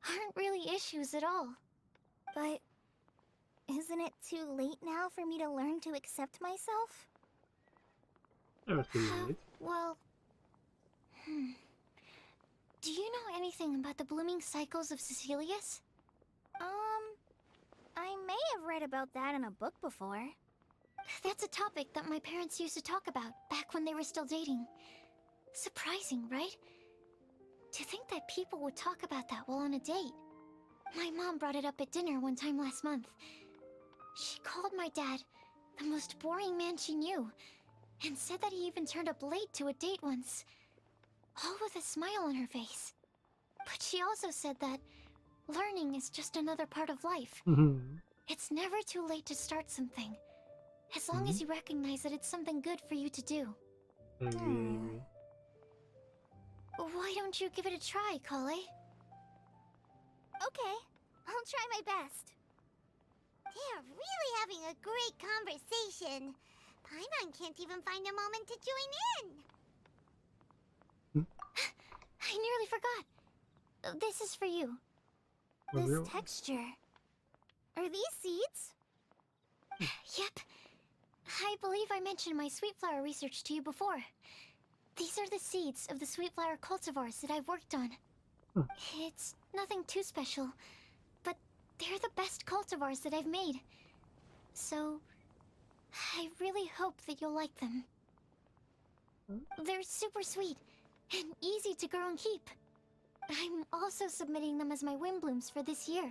aren't really issues at all. But isn't it too late now for me to learn to accept myself? Never too late. Well, do you know anything about the blooming cycles of Cecilius? I may have read about that in a book before. That's a topic that my parents used to talk about back when they were still dating. Surprising, right? To think that people would talk about that while on a date. My mom brought it up at dinner one time last month. She called my dad the most boring man she knew, and said that he even turned up late to a date once, all with a smile on her face. But she also said that learning is just another part of life. It's never too late to start something, as long as you recognize that it's something good for you to do. Why don't you give it a try, Kale? Okay, I'll try my best. They're really having a great conversation. Paimon can't even find a moment to join in. I nearly forgot. This is for you. This texture. Are these seeds? Yep. I believe I mentioned my sweet flower research to you before. These are the seeds of the sweet flower cultivars that I've worked on. It's nothing too special, but they're the best cultivars that I've made. So, I really hope that you'll like them. They're super sweet and easy to grow and keep. I'm also submitting them as my Windblooms for this year.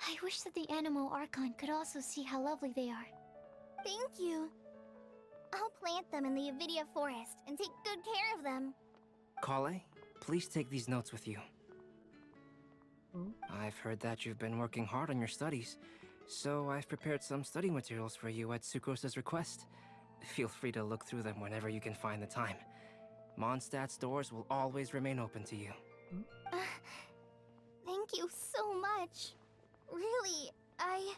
I wish that the Anemo Archon could also see how lovely they are. Thank you. I'll plant them in the Avidia forest and take good care of them. Kale, please take these notes with you. I've heard that you've been working hard on your studies, so I've prepared some study materials for you at Sucrose's request. Feel free to look through them whenever you can find the time. Mondstadt's doors will always remain open to you. Thank you so much. Really, I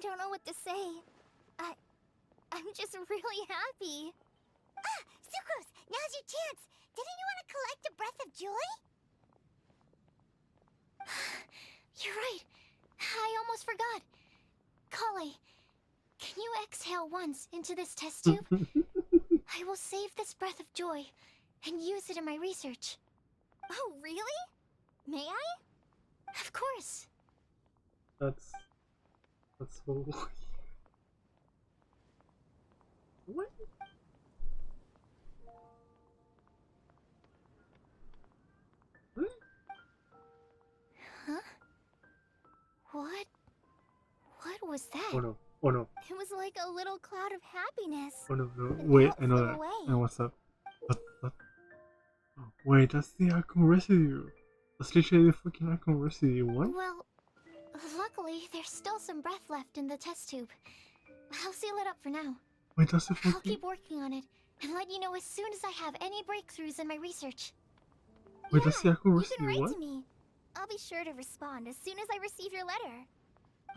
don't know what to say. I'm just really happy. Ah, Sucrose, now's your chance. Didn't you want to collect a breath of joy? You're right. I almost forgot. Kale, can you exhale once into this test tube? I will save this breath of joy and use it in my research. Oh, really? May I? Of course. That's so. What? Huh? What was that? Oh no. Oh no. It was like a little cloud of happiness. Oh no, no. But Wait, now it I know flew that. away. And what's up? What? Oh, wait, that's the Archon residue. That's literally the fucking Archon residue. What? Well, luckily, there's still some breath left in the test tube. I'll seal it up for now. Wait, that's the I'll fucking. keep working on it and let you know as soon as I have any breakthroughs in my research. Wait, that's the Archon You can residue. write What? to me. I'll be sure to respond as soon as I receive your letter.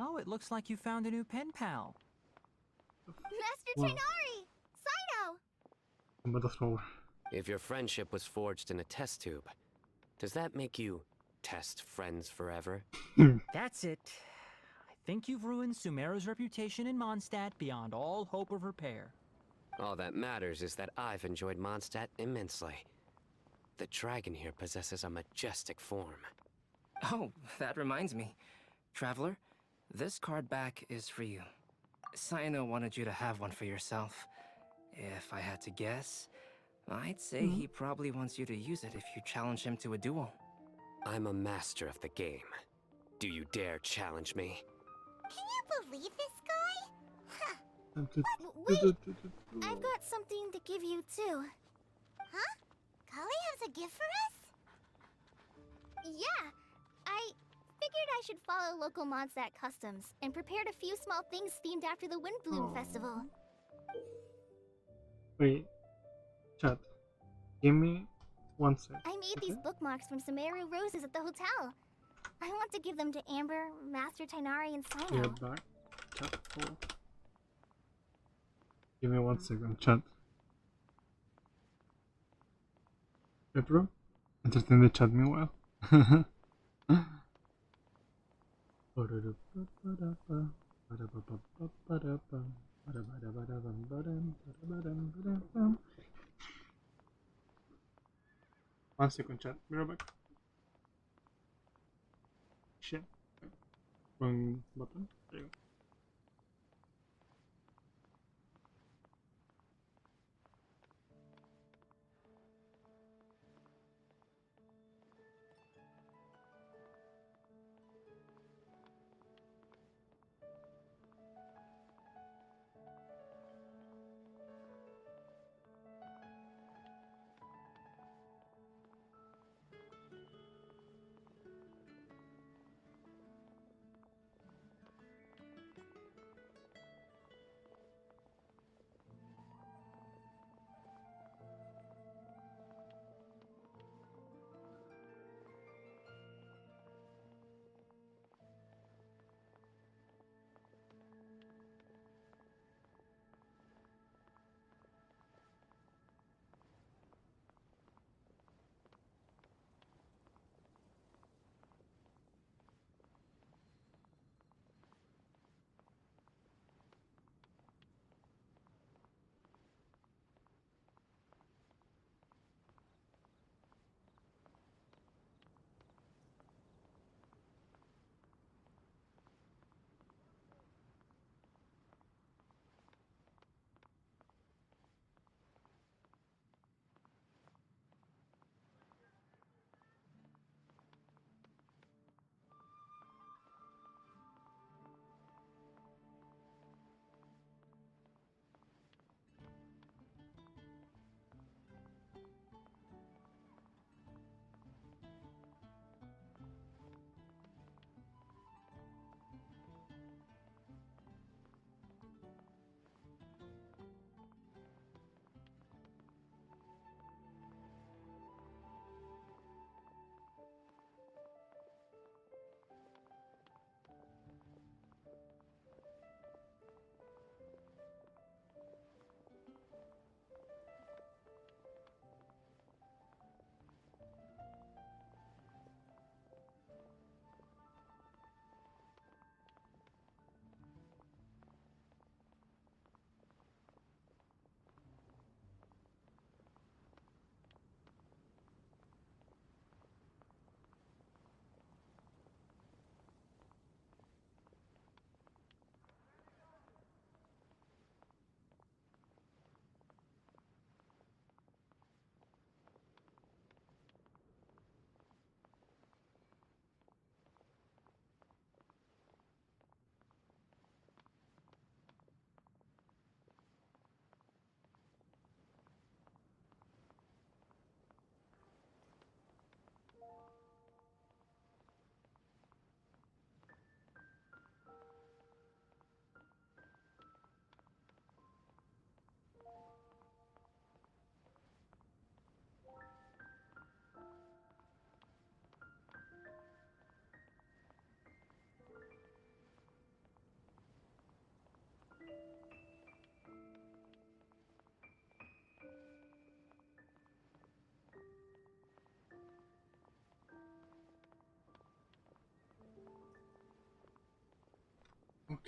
Oh, it looks like you found a new pen pal. Master Wow. Tighnari! Cyno! But the thrower. If your friendship was forged in a test tube, does that make you test friends forever? That's it. I think you've ruined Sumeru's reputation in Mondstadt beyond all hope of repair. All that matters is that I've enjoyed Mondstadt immensely. The dragon here possesses a majestic form. Oh, that reminds me. Traveler, this card back is for you. Cyno wanted you to have one for yourself. If I had to guess, I'd say he probably wants you to use it if you challenge him to a duel. I'm a master of the game. Do you dare challenge me? Can you believe this guy? Huh. Wait! I've got something to give you too. Huh? Kali has a gift for us? Yeah! I figured I should follow local Mondstadt customs and prepared a few small things themed after the Windbloom Festival. Wait. Chat. Give me 1 sec. I made these bookmarks from Sumeru roses at the hotel. I want to give them to Amber, Master Tighnari, and Cyno. Get back. Chat. Hold. Give me 1 second, chat. Pedro? Entertain the chat meanwhile. One second, chat. Be right back. Shit. Wrong button. There you go.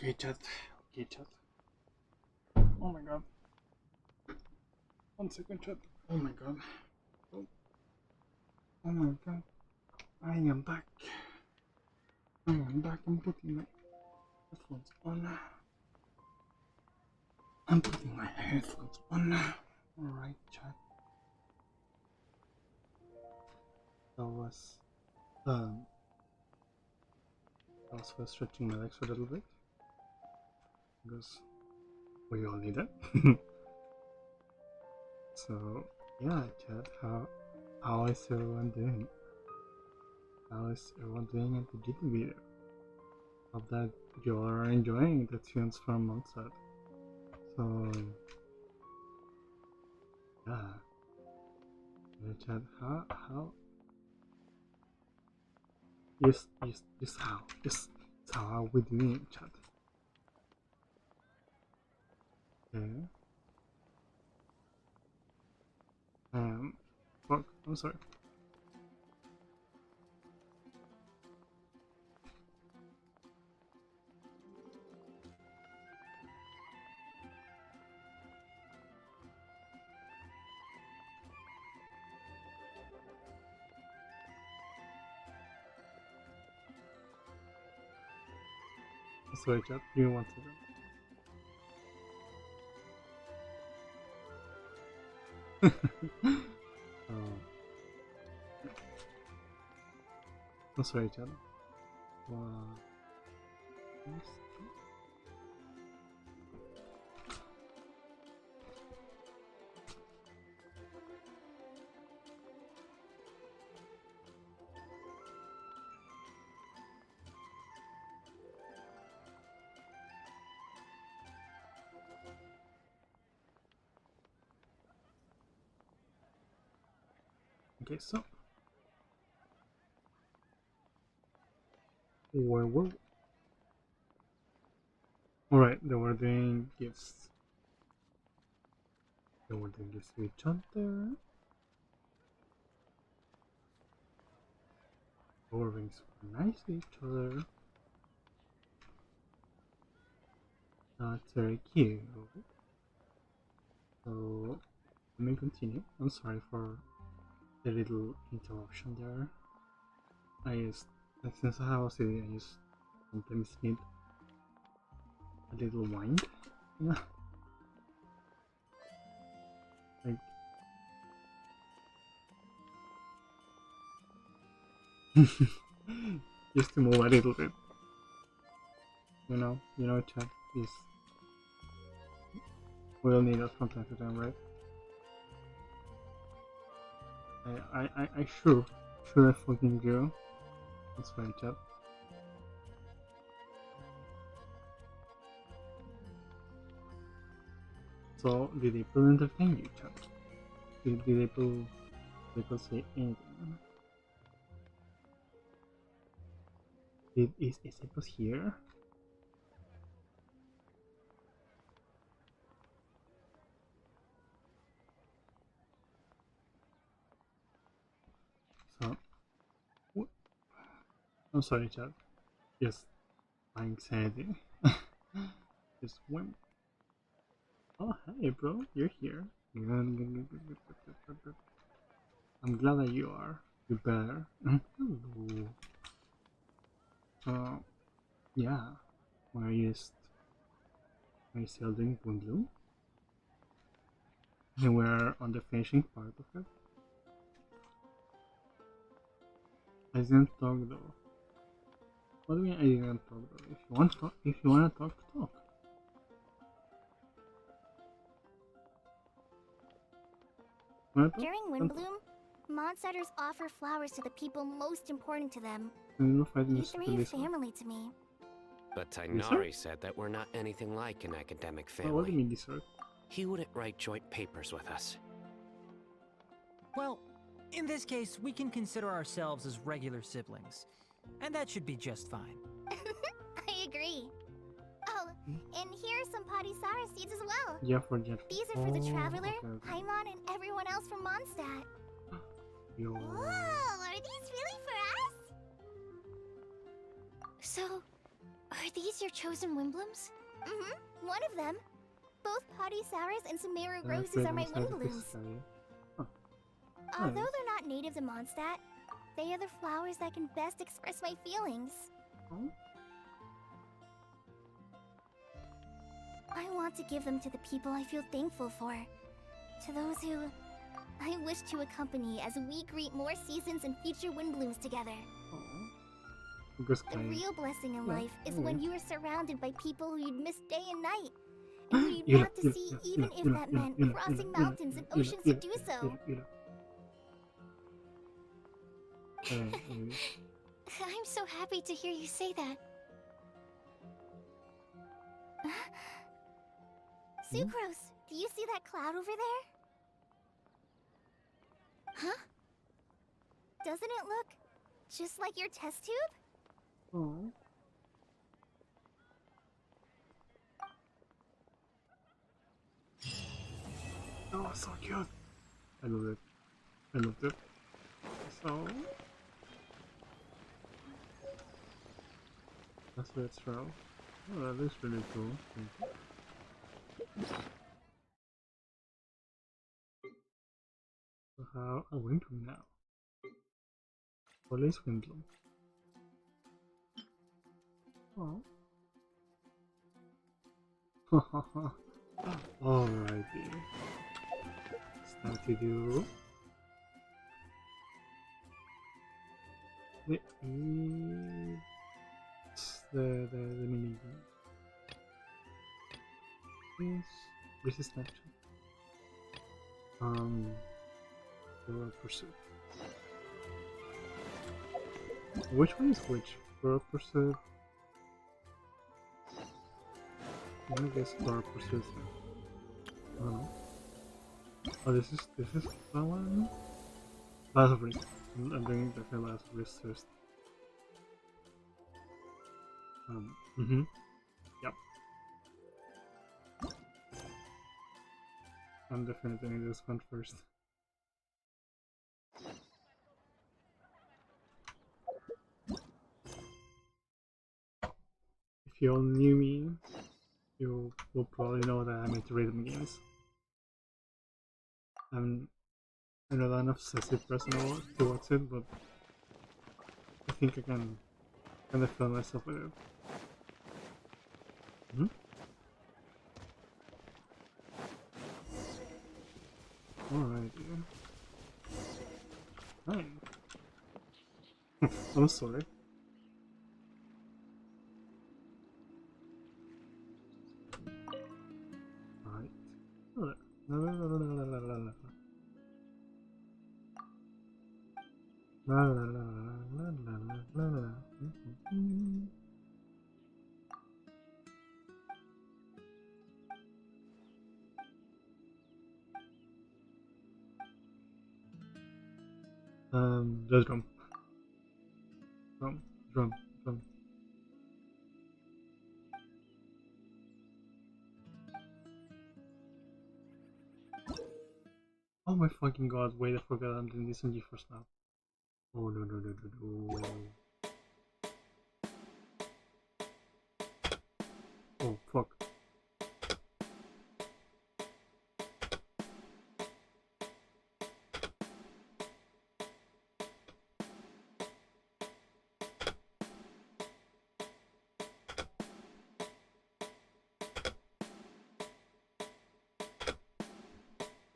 Okay, chat. Okay, chat. Oh my god. 1 second, chat. Oh my god. Oh, oh my god. I am back. I am back. I'm putting my headphones on. I'm putting my headphones on. Alright, chat. That was for stretching my legs a little bit because we all need it. So yeah, chat, how is everyone doing? How is everyone doing at the YouTube video? Hope that you all are enjoying the tunes from Mozart. So yeah, chat, how just how are we doing, chat? Okay. Fuck, I'm sorry. Sorry, chat. Give me 1 second. I'm sorry, chat. Okay, so where were we? Alright, they were doing gifts. They were doing gifts to each other. They were being super nice to each other. That's very cute. So let me continue. I'm sorry for the little interruption there. Since I have a CD, I just sometimes need a little wind, you know? Like just to move a little bit. You know, chat is we'll need that from time to time, right? I sure I fucking do. That's right, chat. So, did people entertain you, chat? Did people say anything? Is it here? So, what? I'm sorry, chat. Just my anxiety. Just went. Oh, hey, bro, you're here. I'm glad that you are. You better. Hello. So, yeah. Are you still doing Windloom? And we're on the finishing part of it. I didn't talk though. What do you mean I didn't talk though? If you wanna talk, talk. During Windbloom, Mondsetters offer flowers to the people most important to them. You three are family to me. But Tainari said that we're not anything like an academic family. What do you mean, dessert? He wouldn't write joint papers with us. Well, in this case, we can consider ourselves as regular siblings. And that should be just fine. I agree. Oh, and here are some Padisara seeds as well. Yeah, for Jet. These are for the Traveler, Okay. Paimon, and everyone else from Mondstadt. Yo. Whoa, are these really for us? So, Are these your chosen Windblooms? Mm-hmm. One of them. Both Potty Sours and Sumeru Wait, Roses are my inside the Windblooms. fixed area. Huh. Although Nice. they're not native to Mondstadt, they are the flowers that can best express my feelings. Oh. I want to give them to the people I feel thankful for. To those who I wish to accompany as we greet more seasons and future Windblooms together. Because The real blessing in Yeah, life is yeah. when you are surrounded by people who you'd miss day and night. And who you'd Yula, want to Yula, see Yula, even Yula, if Yula, that Yula, meant Yula, crossing Yula, mountains and Yula, oceans Yula, to do so. Yula, Yula. I'm so happy to hear you say that. Sucrose, do you see that cloud over there? Huh? Doesn't it look just like your test tube? Oh. Oh, it's so cute. I love it. I loved it. So that's where it's from. Oh, that looks really cool. So how a Windbloom now? What is Windbloom? Oh. Alrighty. It's time to do the mini game. Yes, this is Snapchat. World Pursuit. Which one is which? World Pursuit. I guess World Pursuit. I don't know. Oh, this is that one. Last of Risk. I'm doing definitely Last of Risk first. Yep. I'm definitely doing this one first. If you all knew me, you will probably know that I'm into rhythm games. I'm not an obsessive person towards it, but I think I can kind of feel myself with it. Alright, yeah. Fine. I'm sorry. Alright. La la la la la la la la la. La la la la la la la la. The drum. Drum. Oh my fucking god, wait, I forgot I'm doing this on GeForce now. Oh no. Oh fuck.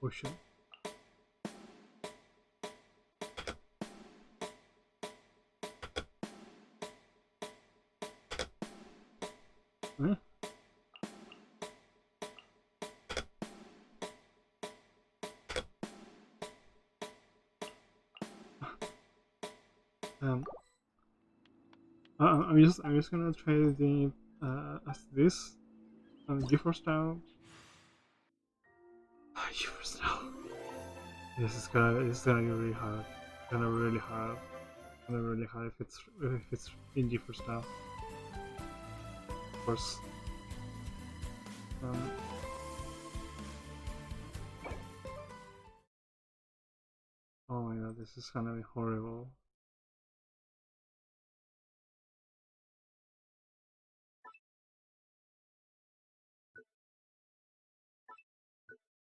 Oh shit. Huh? I'm just gonna try the as this GeForce Now. GeForce Now. This is gonna be really hard. Really hard if it's in GeForce Now. Of course. Oh my god, this is gonna be horrible.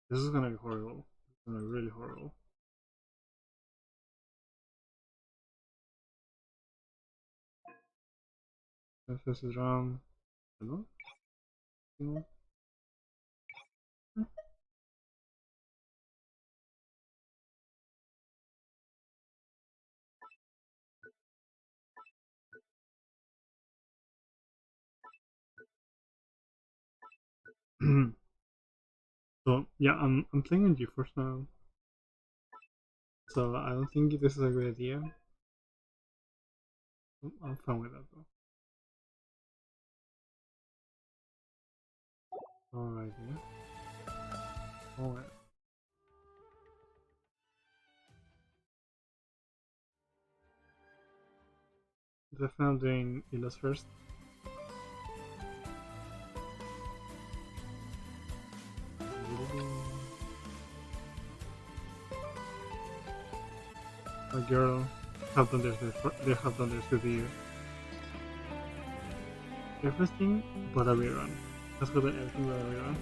This is gonna be horrible. It's gonna be really horrible. This is wrong. Hello? No? So yeah, I'm playing on GeForce now. So I don't think this is a good idea. I'm fine with that though. Alright, yeah. Alright. Definitely I'm doing Illas first. My girl have done this before. They have done this with you. Everything but a rerun. Let's go to everything but a rerun.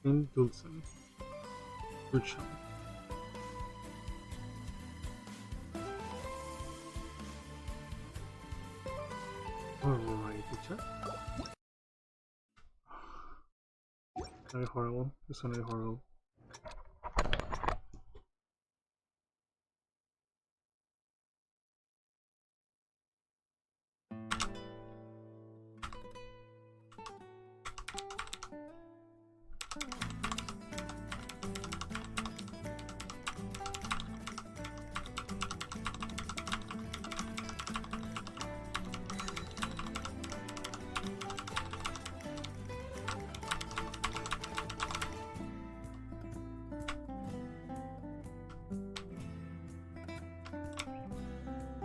In Dulcin. Good shot. Alright, good shot. It's gonna be horrible. It's gonna be horrible.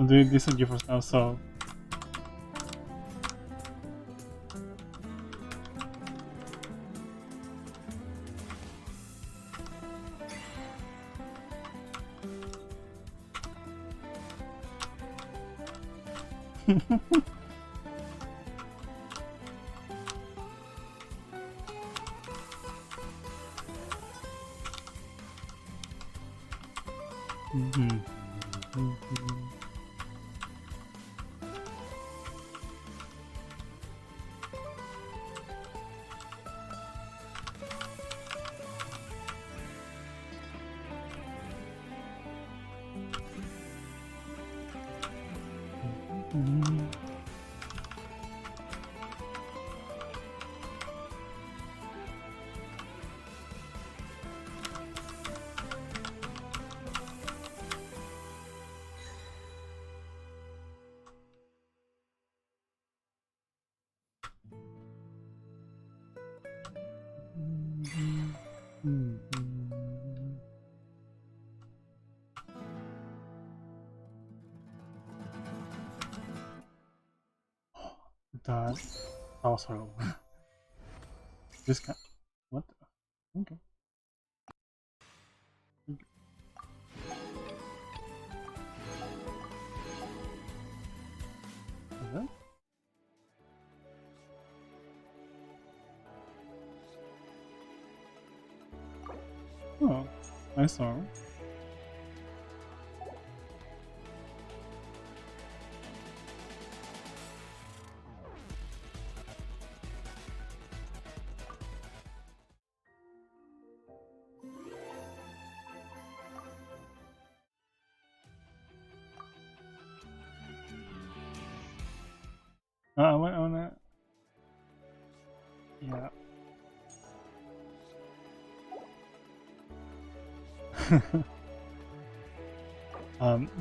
I'm doing this on GeForce now, so that was horrible. This guy. What the? Okay. Okay. Oh, I saw. I wanna. Yeah.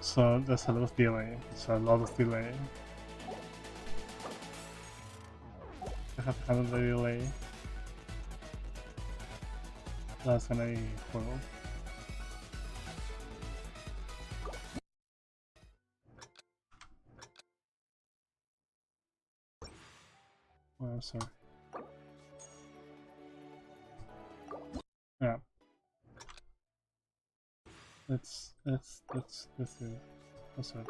So there's a lot of delay. It's a lot of delay. I have to handle the delay. That's gonna be horrible. Oh, I'm sorry. let's do what's that?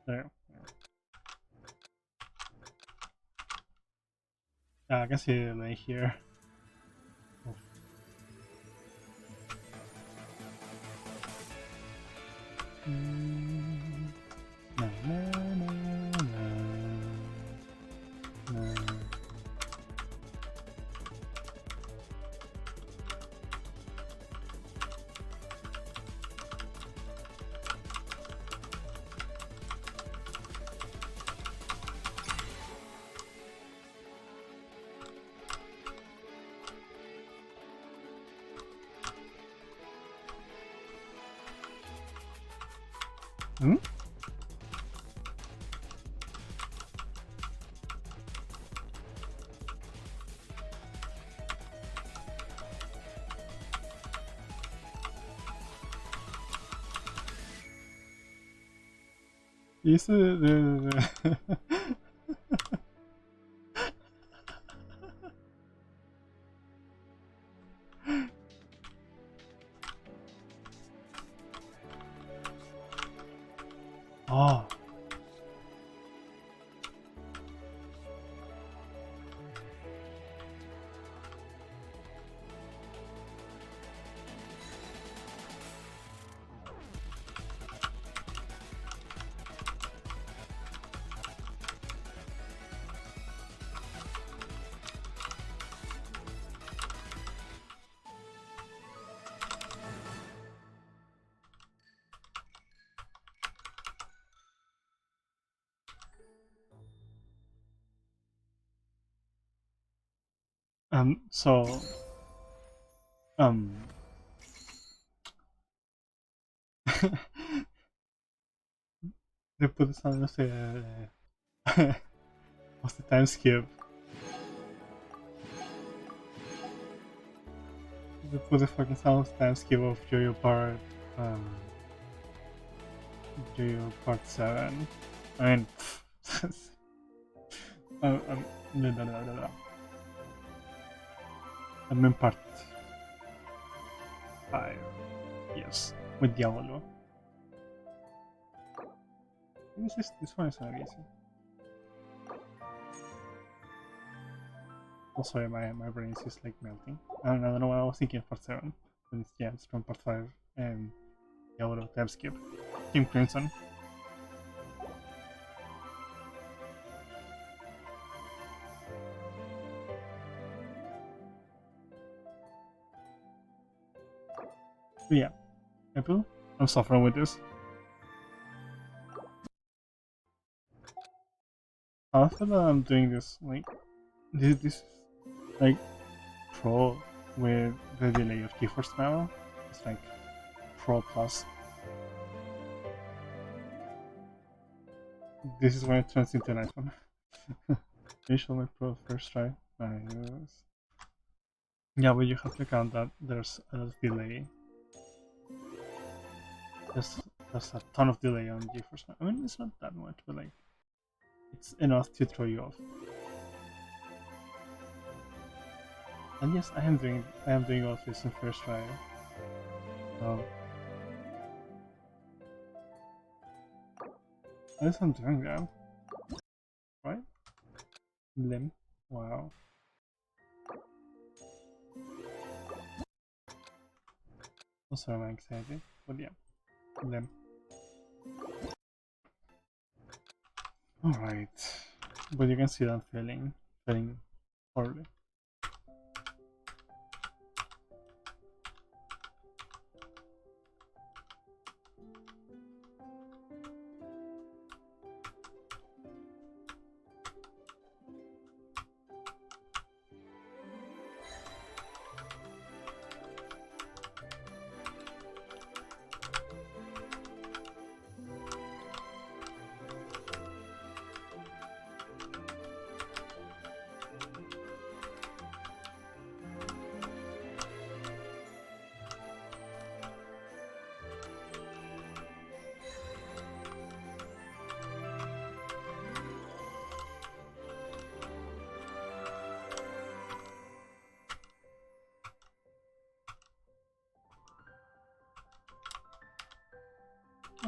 There. Yeah, I can see it right here. Na, na, na, na, na. Hmm? Is the oh. So they put this on what's the time skip? They put the fucking sound time skip of Jojo Part 7. I mean no. I'm in Part 5. Yes, with Diavolo. This one is not easy. Oh, sorry, my brain is just like melting. I don't know what I was thinking of Part 7. But it's from Part 5 and Diavolo time skip. Team Crimson. But yeah, Apple, I'm suffering with this. I feel that I'm doing this like this is like pro with the delay of GeForce Now. It's like pro plus. This is when it turns into a nice one. Initial my pro first try. Nice. Yeah, but you have to count that there's a lot of delay. There's a ton of delay on GeForce Now. I mean, it's not that much, but like, it's enough to throw you off. And yes, I am doing all of this in first try. At least I'm doing that. Right? Limb. Wow. Also, I'm excited. But yeah. Limb. Alright. But you can see that I'm feeling horribly.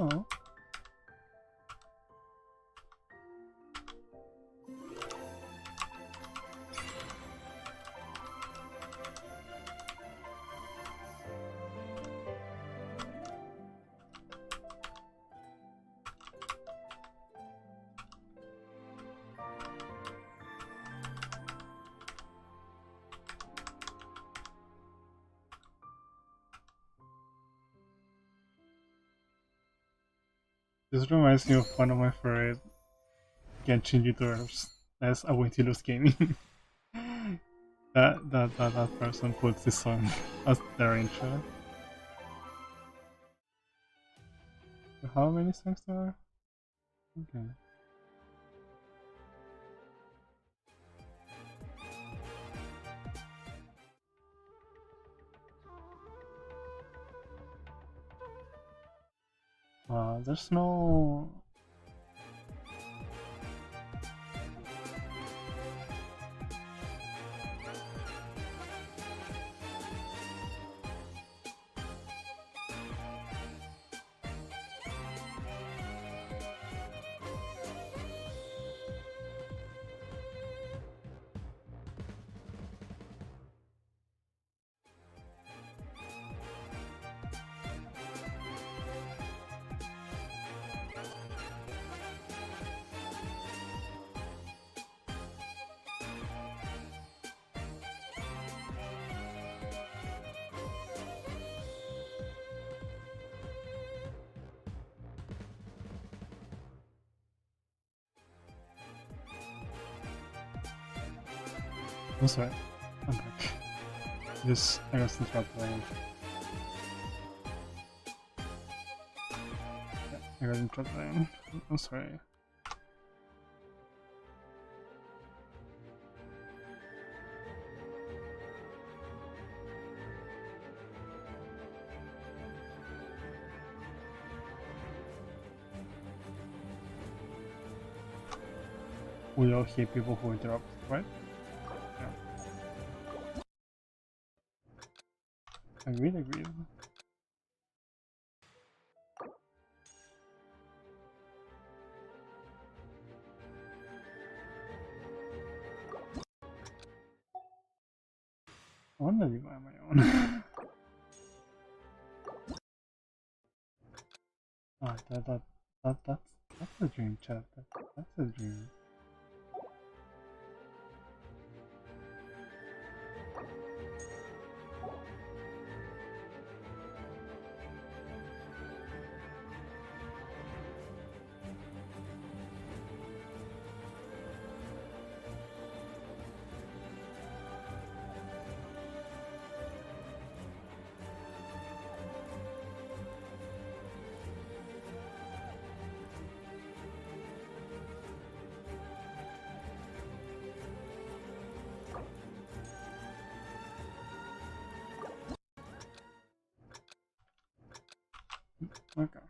Oh. This reminds me of one of my favorite Genshin YouTubers. That's Abuentilos Gaming. that person puts this song as their intro. How many songs there are? Okay. There's no... I'm sorry, I'm back. Just, I got interrupted. Yeah, I got interrupted. I'm sorry. We all hate people who interrupt, right? Agreed. I wanna leave on my own. That's a dream, chat. That's a dream. Okay.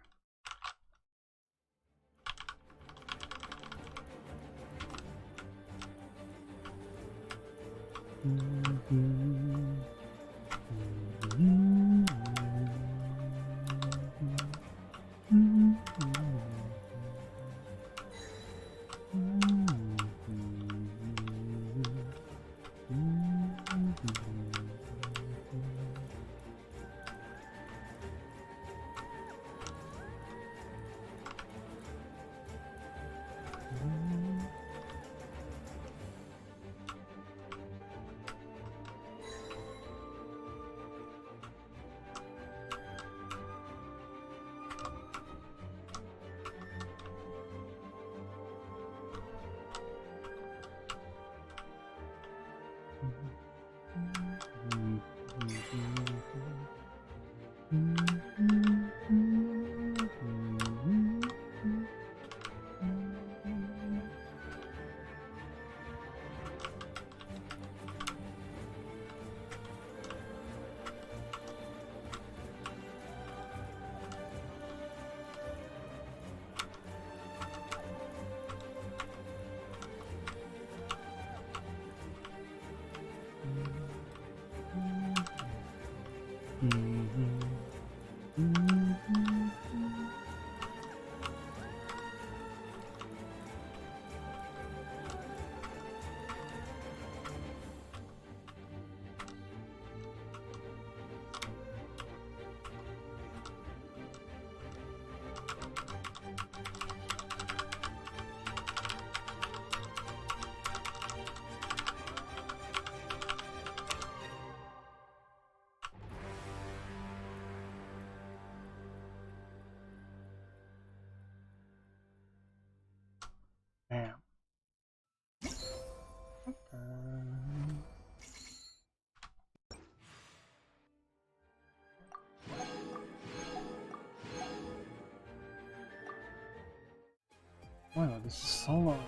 Wow, this is so long.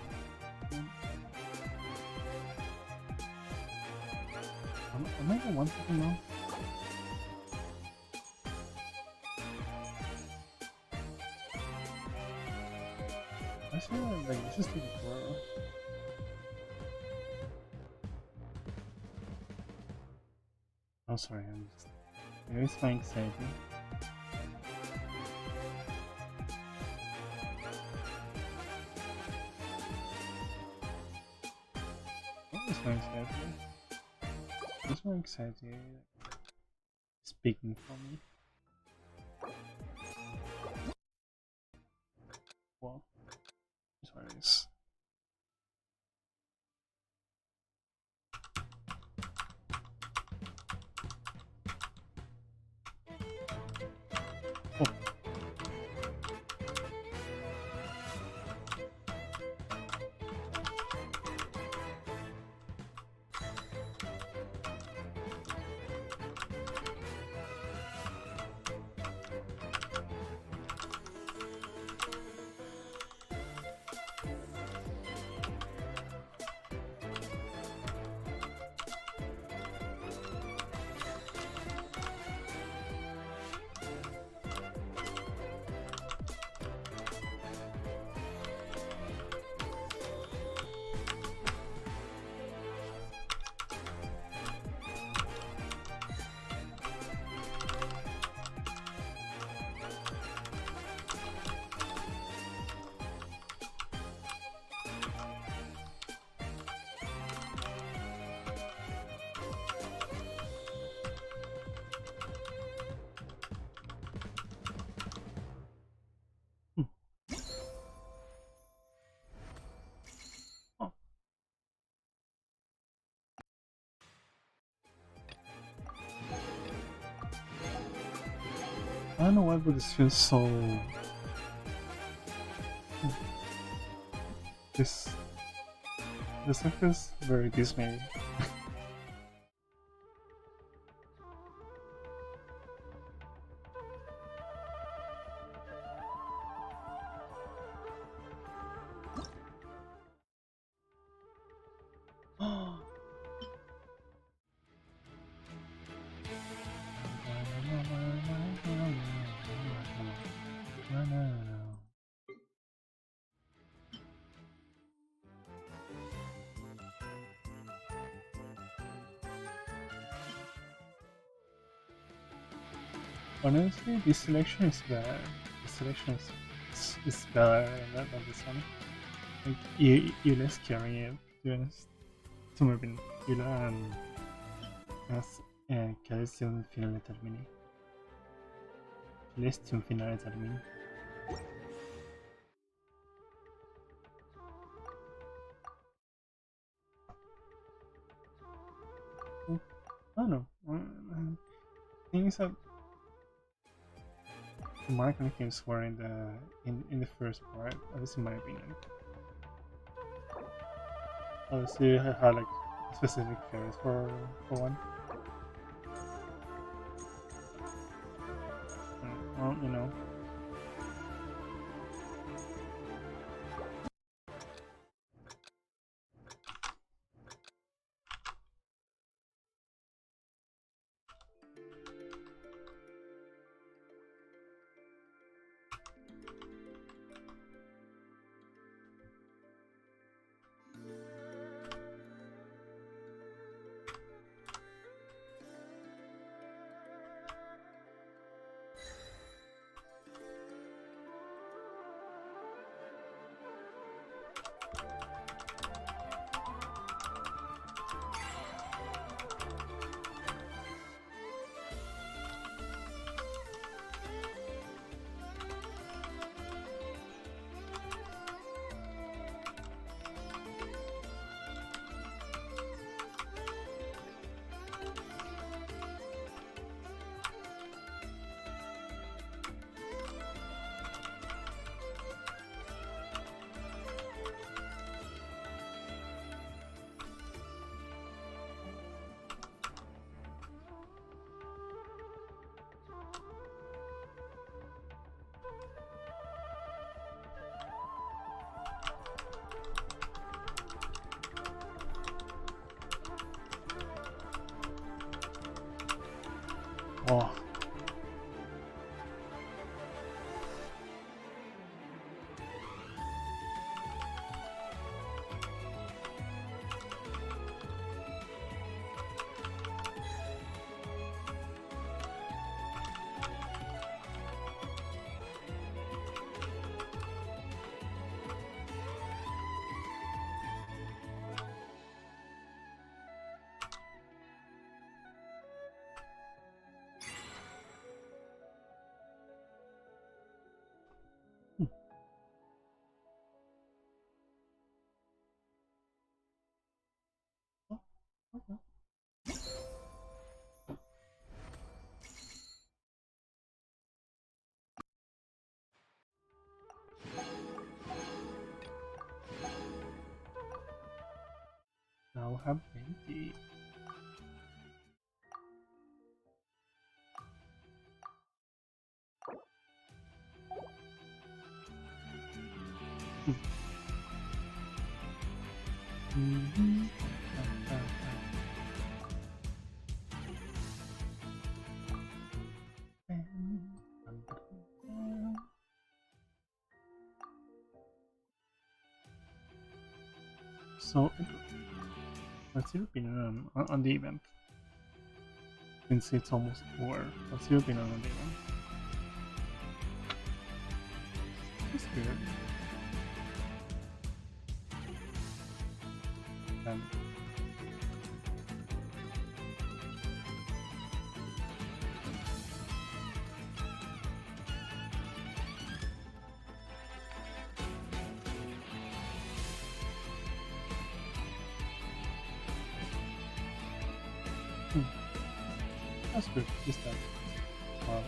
Am I the one second now? I feel like this is taking forever. Oh, sorry, I'm just. Maybe it's my anxiety. What is my anxiety? What's my anxiety speaking for me? Well, that's what it is. Oh. I don't know why, but this feels so. This stuff feels very dismaying. Honestly, this selection is better. The selection is better than this one. Like, Eula is carrying it, to be honest. To me, Eula and Callisto un finale termini. Celeste un finale termini. I don't know. Things that the marketing things were in the first part, at least in my opinion. Obviously, I had like specific fears for one. Well, you know. now have plenty. So, what's your opinion on the event? Since it's almost over, what's your opinion on the event? It's good. That's good. Just that. Wow.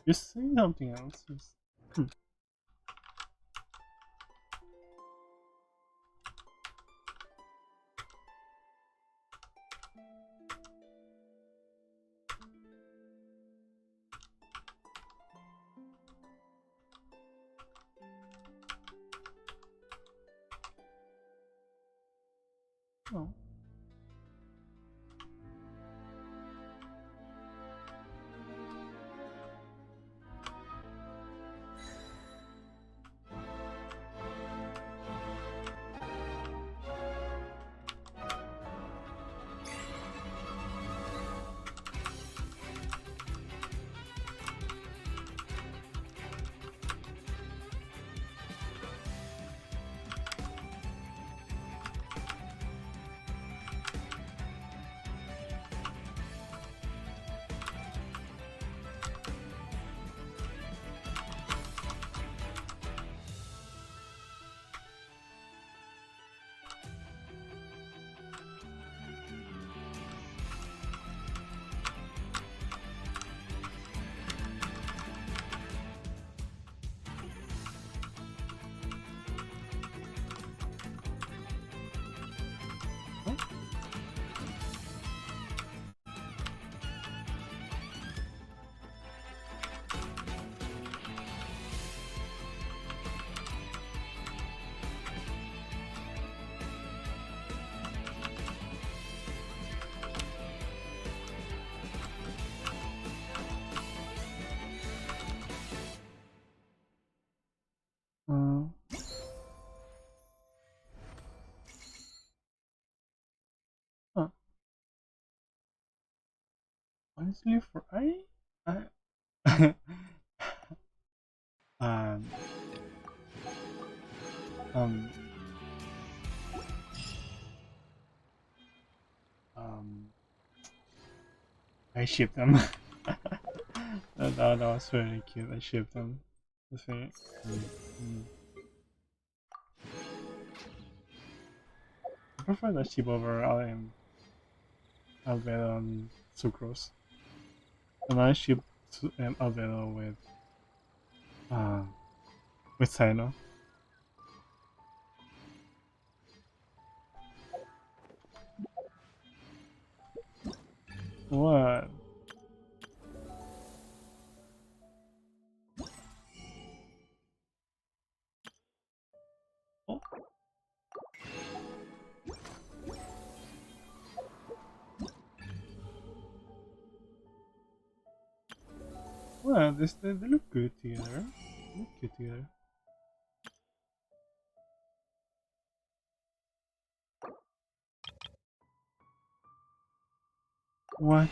Just say something else. Oh. Huh. Honestly, for um, um, I shipped them. that was really cute. I shipped them. Let's see. I prefer the ship over Albedo and Sucrose. And I ship Albedo with Sino. What? Oh. Well, they look good together. They look good together. What?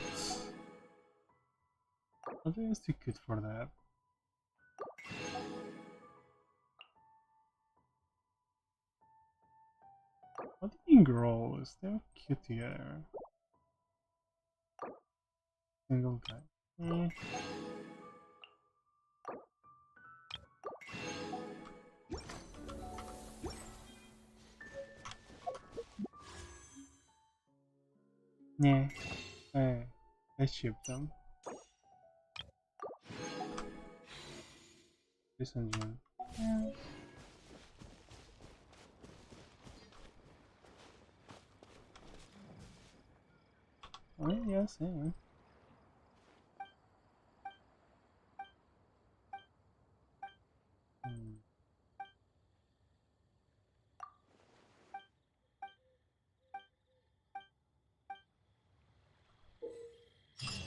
I think it's too cute for that. What do you mean girls? They're cute together. Single guy. Yeah, I shipped them. This in June. Yeah. Oh, yeah, same.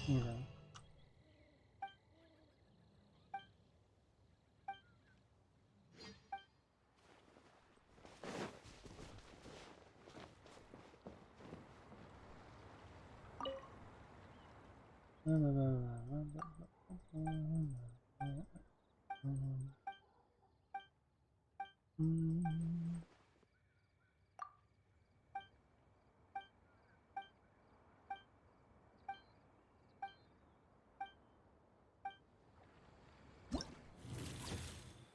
Okay.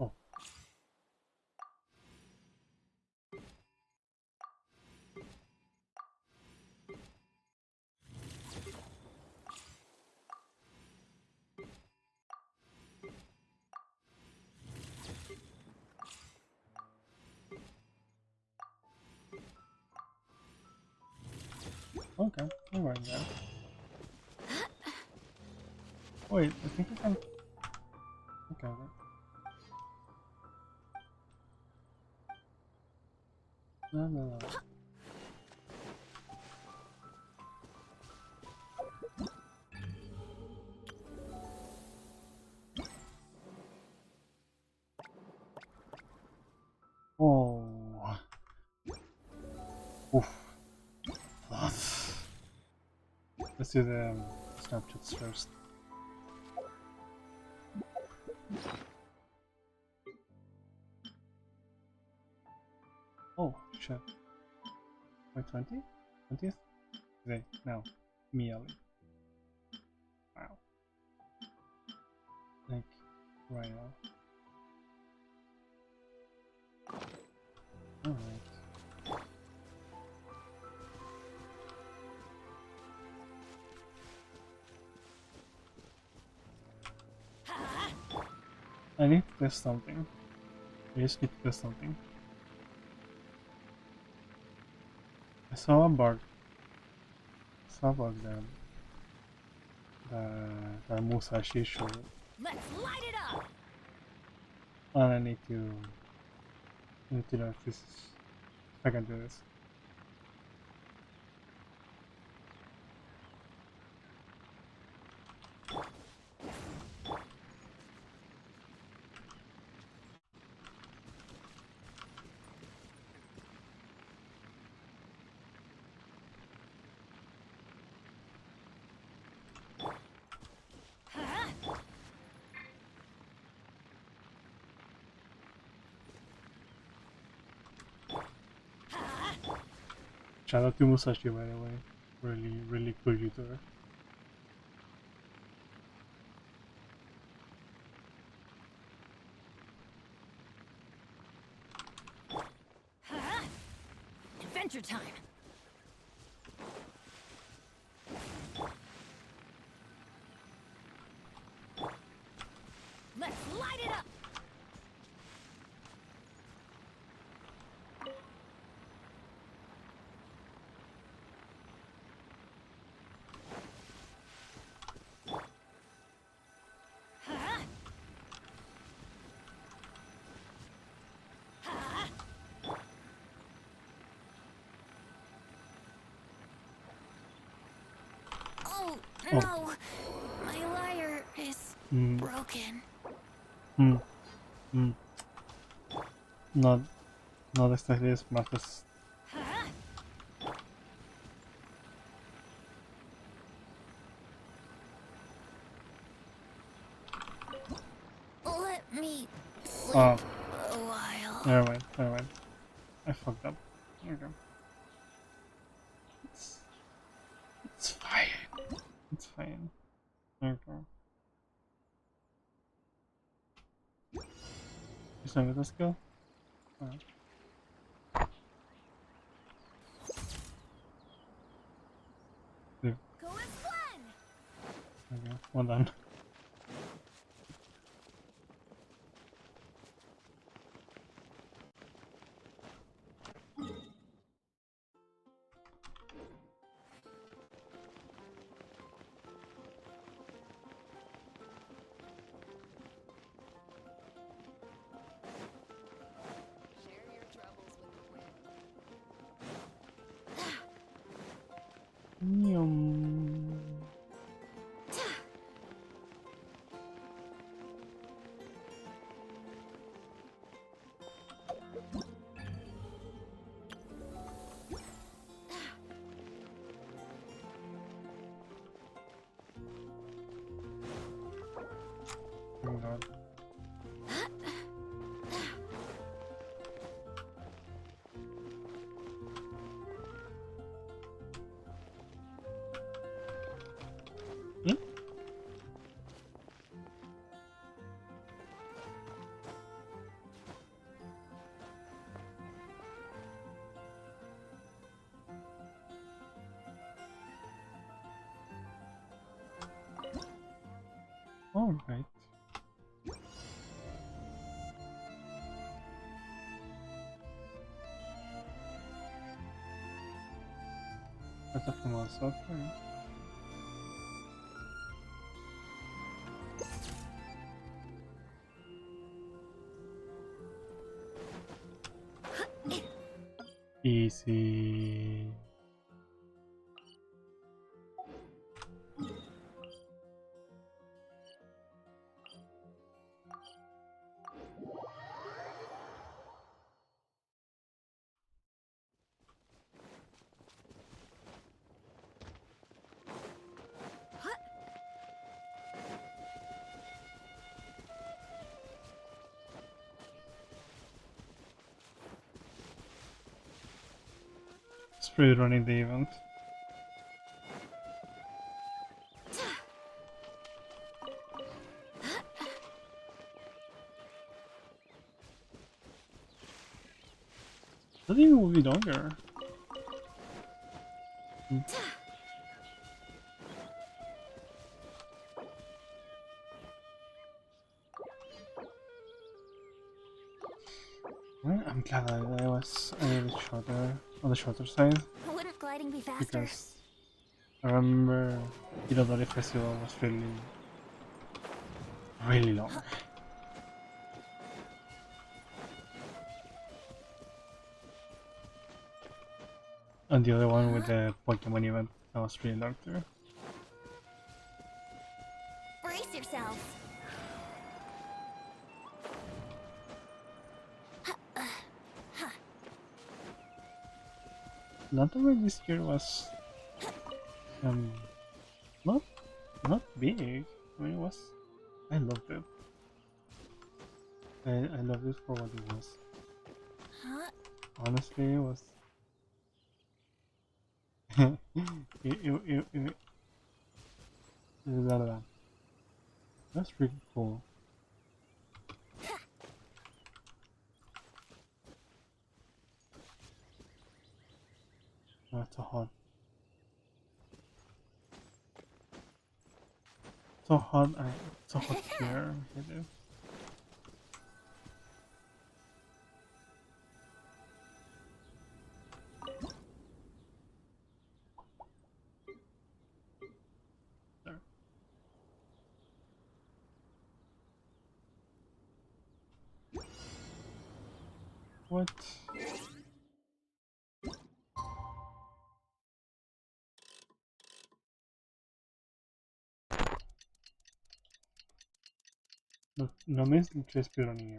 Oh. Okay, I'm right there. Wait, I think I can. Okay. No. Oh. Oof. Let's do the Snapchats first. Oh, shit. Wait, 20? 20th? Today, now. Meowly. Wow. Like, right now. Alright. I need to test something. I just need to test something. I saw a bug. The Musashi showed. Let's light it up. And I need to know if this is, if I can do this. Shout out to Musashi, by the way. Really cool YouTuber. Adventure time. Let's light it up. Oh, no! My lyre is broken. Not exactly as much as. Let me sleep Oh. a while. Never mind. I fucked up. Okay. It's fine. It's fine. Okay. You done with this skill? Alright. Yeah. Okay, well done. Yum. Oh my god. Hmm? All right. That's a from us, okay. Easy. Speed running the event. I think it will be longer. Well, I'm glad that I was on the shorter side. Wouldn't gliding be faster? Because I remember Irodori Festival was really long. And the other one with the Pokemon event that was really long too. Brace yourselves. Lantover this year was not big. I mean, it was. I loved it. I loved it for what it was. Huh? Honestly, it was. That's really cool. That's so hot. So hot. So hot here. Really. There. What? No me respiro ni here.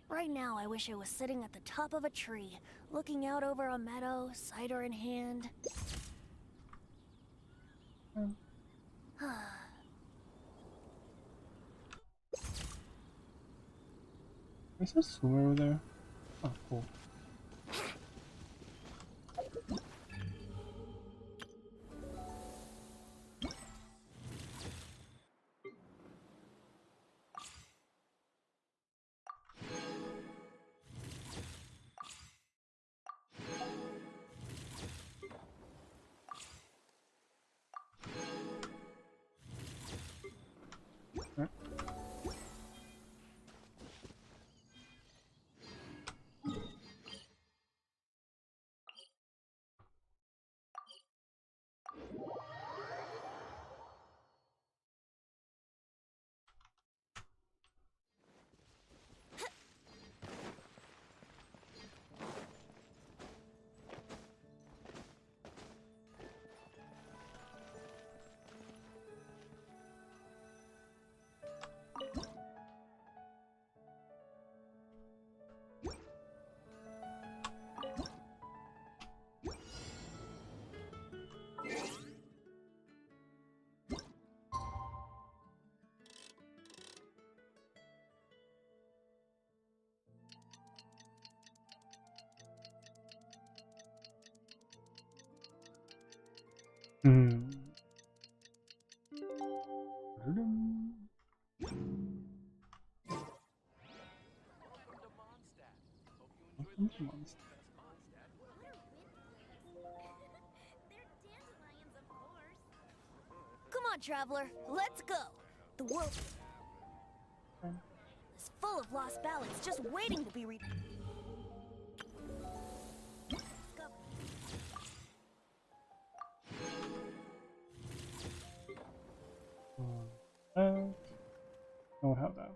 Right now, I wish I was sitting at the top of a tree, looking out over a meadow, cider in hand. Is there somewhere over there? Oh, cool. Hmm. Welcome to Mondstadt. Come on, traveler, let's go. The world is full of lost ballads just waiting to be read. I would have that.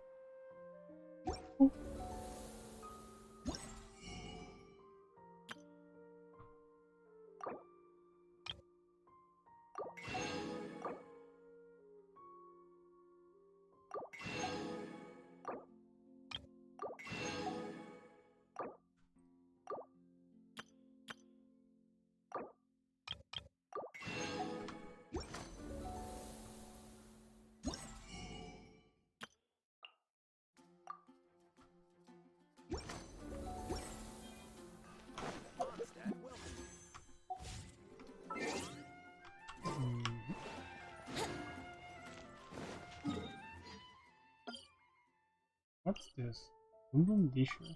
What's this? Wooden disher.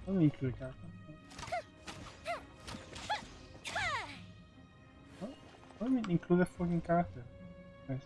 Let me include a character. What? What do you mean include a fucking character? Nice.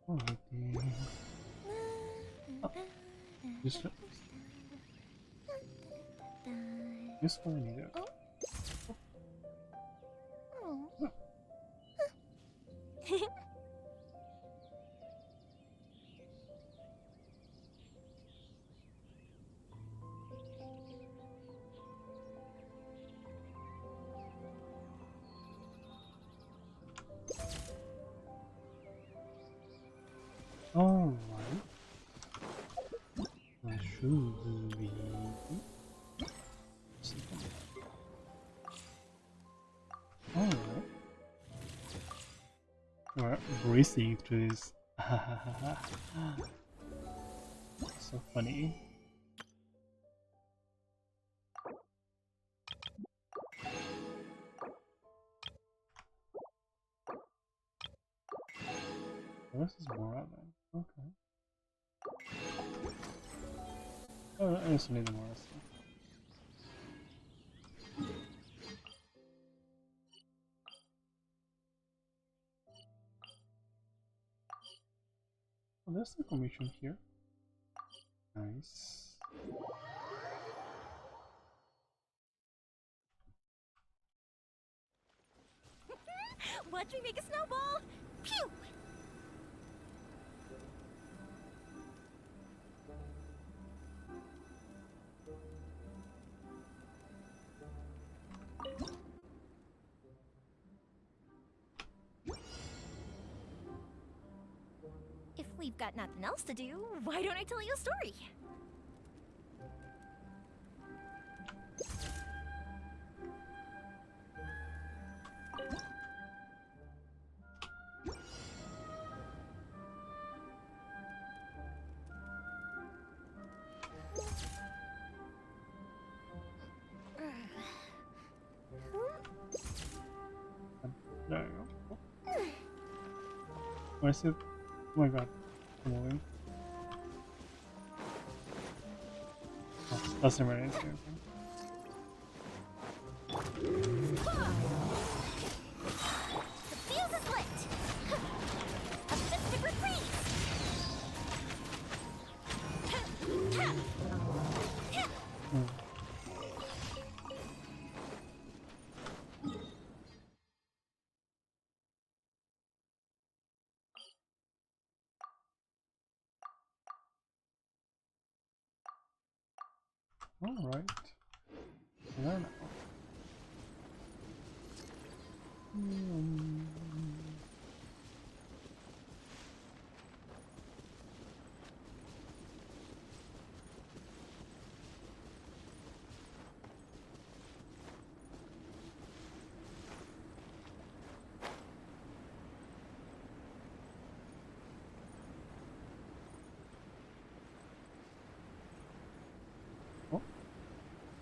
Alrighty. Oh, this one I need it. Alright. That should be alright. We're breezing through this. So funny. This is more out then. Okay. Oh, I also need more stuff. Oh, there's a commission here. Nice. Watch me make a snowball! Pew! If we've got nothing else to do, why don't I tell you a story? There you go. Where is it? Oh my god, I'm moving. Oh, that's the right answer. The fuse is lit! A festive reprise! Alright. There now.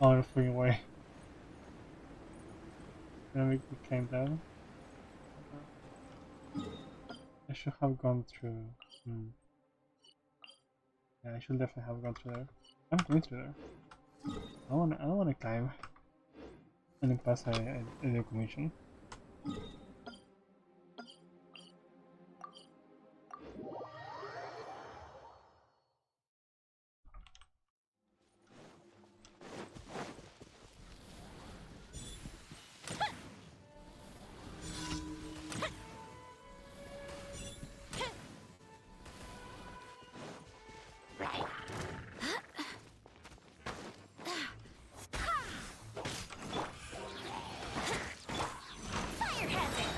Oh, the freaking way. Then we came down. I should have gone through. Yeah, I should definitely have gone through there. I'm going through there. I don't wanna climb and then pass a commission. Fire hazard!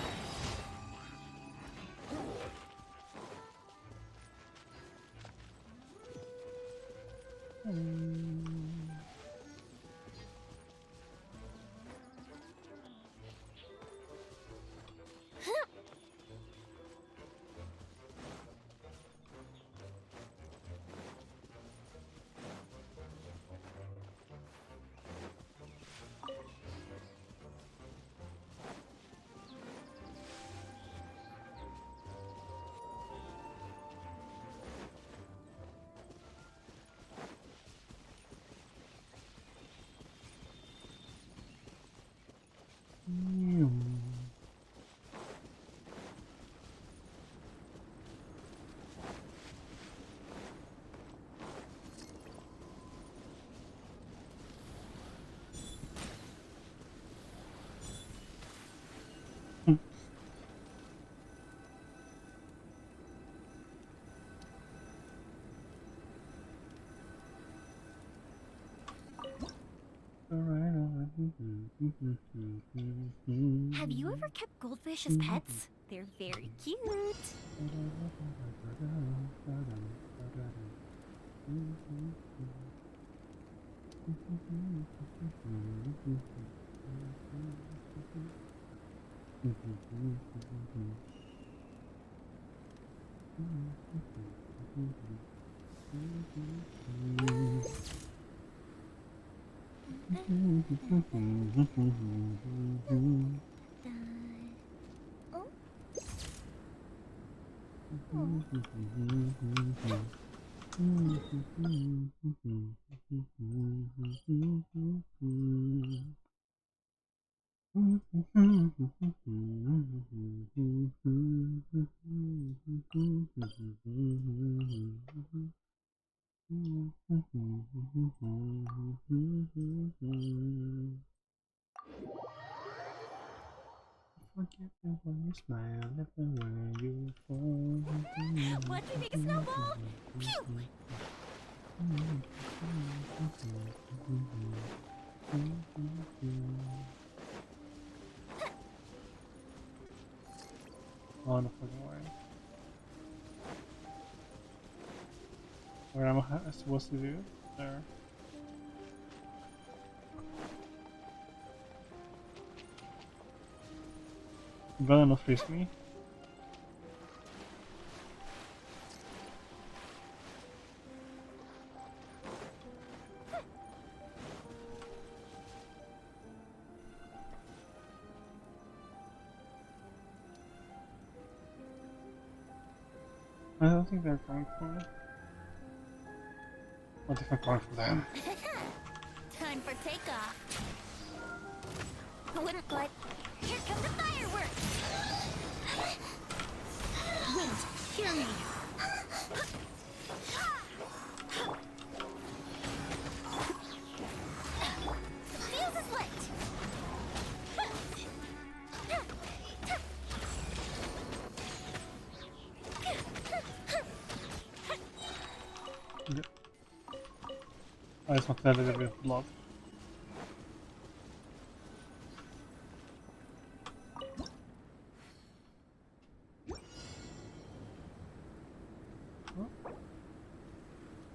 Have you ever kept goldfish as pets? They're very cute. Forget me when you smile everywhere you fall. Watch me make a snowball! Pew! Oh, no fucking way. Where am I supposed to do? There. You better not freeze me. I don't think they're coming for me. What if I'm coming for them? Time for takeoff. Wouldn't but here come the fireworks. Wind, hear me. The fuse is lit. Yep. I just want a little bit of blood.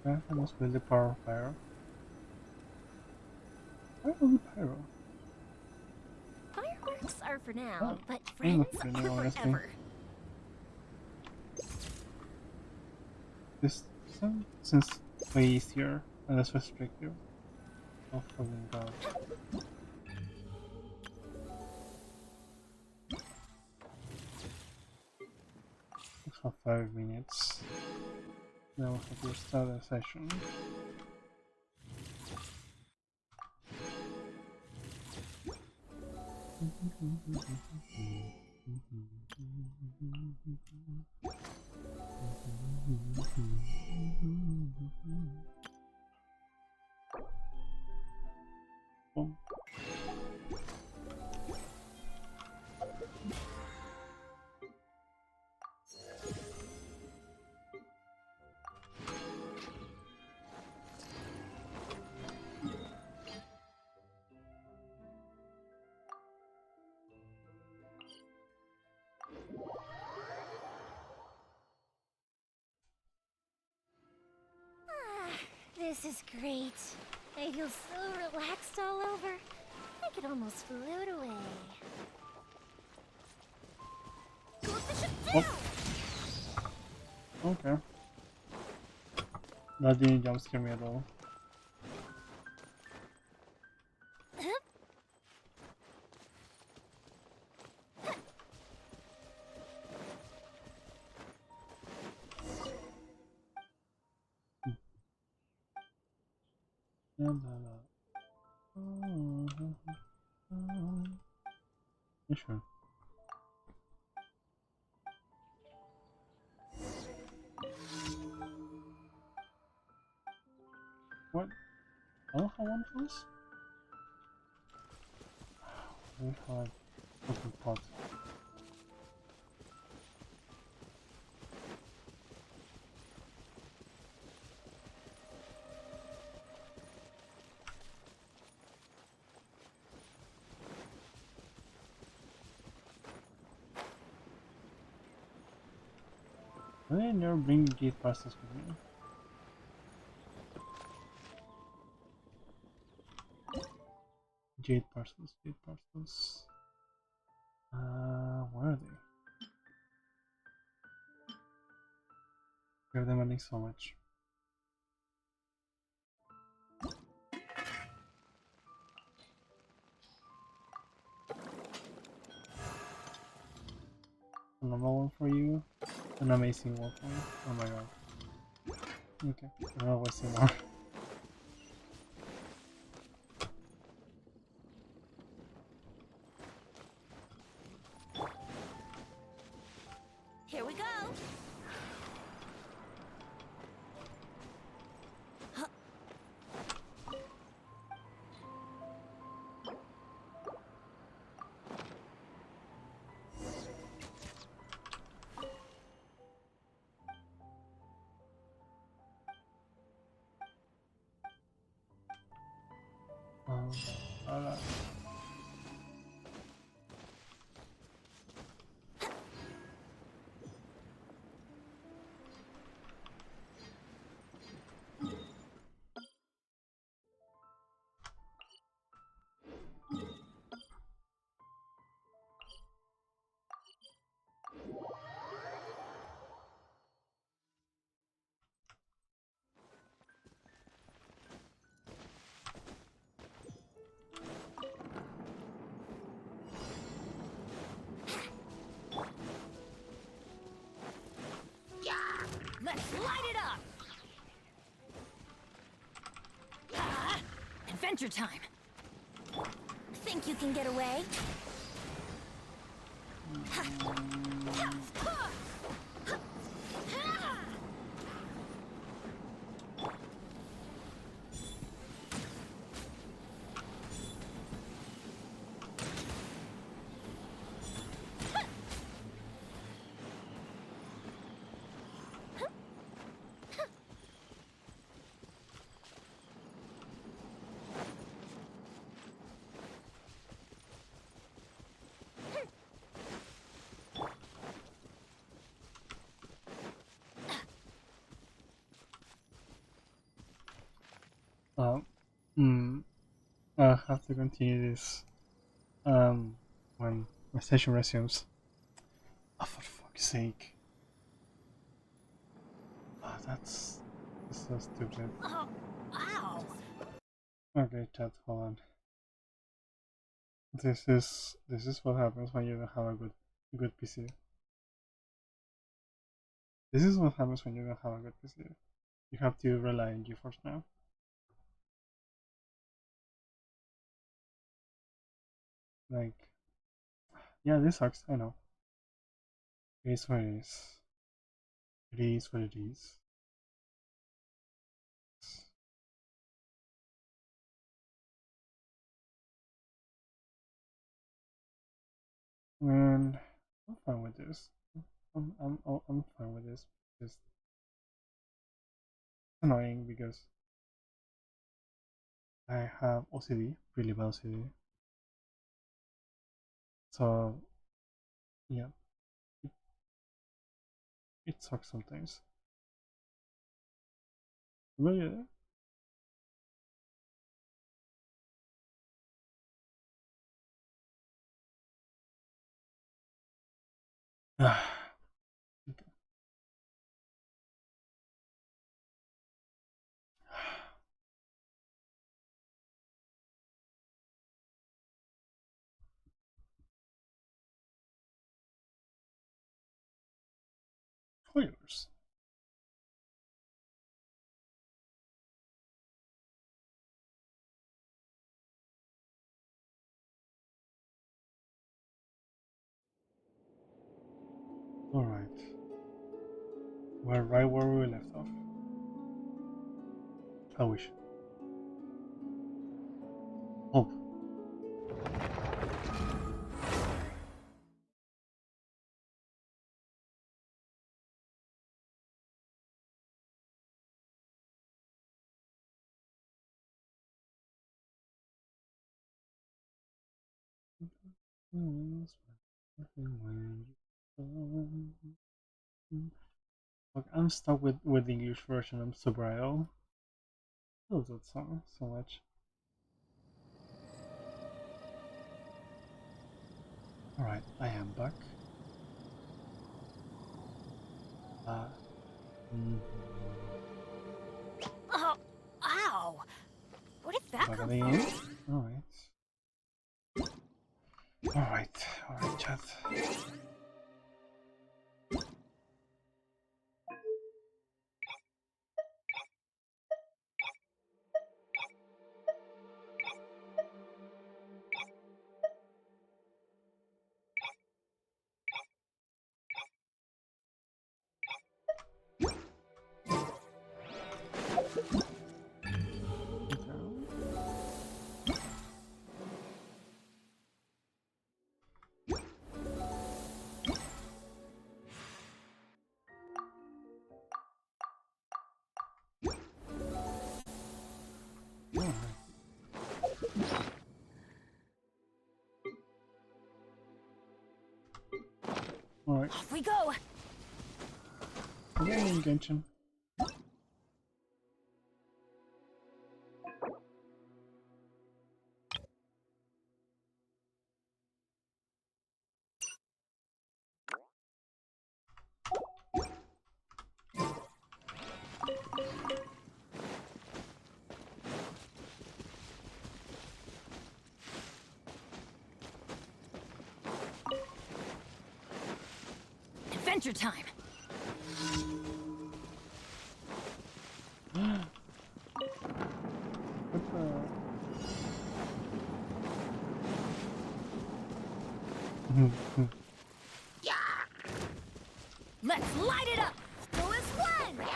I must build the power of pyro. Why only pyro? Fireworks are for now, Oh, but I'm friends not feeling are honestly. forever. This seems way easier and less restrictive. Oh fucking god. For 5 minutes. Then we'll have to start a session. Boom. This is great. I feel so relaxed all over. I could almost float away. Oh. Okay. That didn't jump scare me at all. La, la, la. Yeah, sure. What? I don't have one of those? We have fucking pot. Why did I never bring gate passes with me? Jade parcels, jade parcels. Where are they? They're demanding so much. A normal one for you, an amazing one for me. Oh my god. Okay, I'm not wasting more. Here we go. Alright. Let's light it up! Adventure time! Think you can get away? I'll have to continue this when my session resumes. Oh, for fuck's sake. Oh, that's so stupid. Oh, ow! Okay, chat, hold on. This is what happens when you don't have a good PC. This is what happens when you don't have a good PC. You have to rely on GeForce now. Like, yeah, this sucks, I know. It is what it is. It is what it is. And I'm fine with this. I'm fine with this. It's annoying because I have OCD, really bad OCD. So yeah, it sucks sometimes. But yeah. Okay. Spoilers. Alright. We're right where we left off. I wish. Hope. Look, I'm stuck with the English version. I'm Sobrayo. I love that song so much. Alright, I am back. Oh, ow! Where did that Back come again. from? Alright, chat. Alright. Off we go! Yay, Genshin. Adventure time! Let's light it up! Go as one!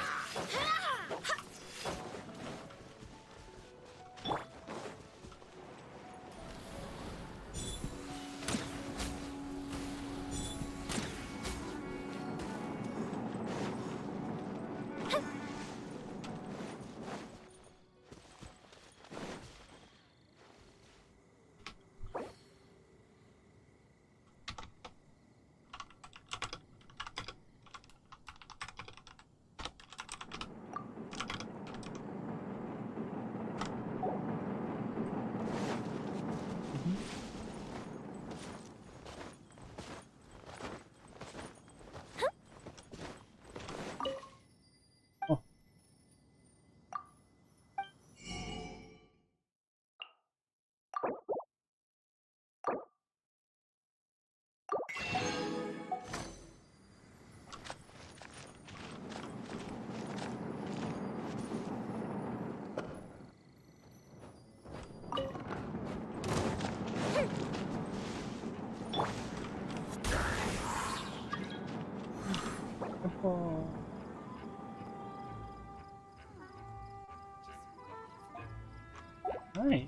Hi.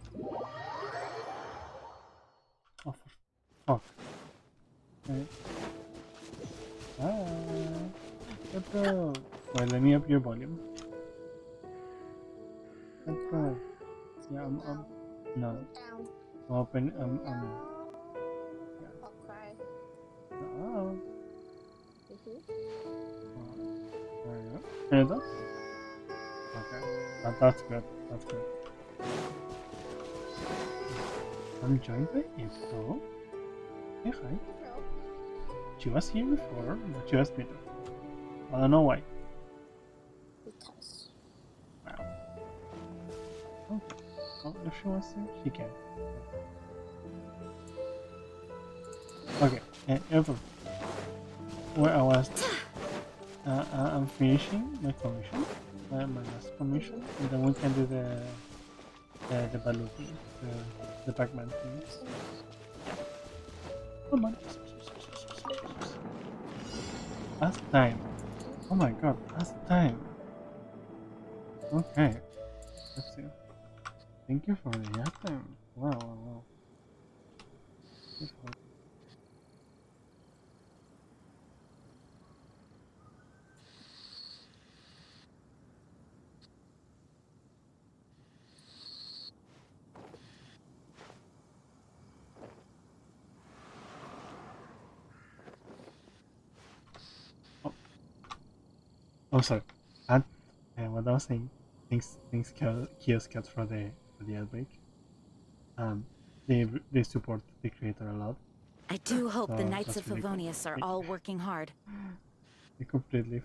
Oh, for fuck. Right. Hi. Wait, let me up your volume. Yeah, no. I'm open, yeah. Okay. No. There you go. Hear that? Okay. That's good. That's good. I'm joined by April. Hey, hi. She was here before, but she was bitter. I don't know why. Because. Wow. Oh, if she wants to, she can. Okay, April. Where I was, I'm finishing my commission, my last commission, and then we can do the Baloo thing, the Pac-Man thing. Come on. Last time. Oh my god, last time. Okay. Let's see. Thank you for the last time. Wow. Oh, sorry. And what I was saying, thanks Kiosk Cat for the outbreak. They support the creator a lot. I do hope So the Knights of that's really cool. Favonius are all working hard. I completely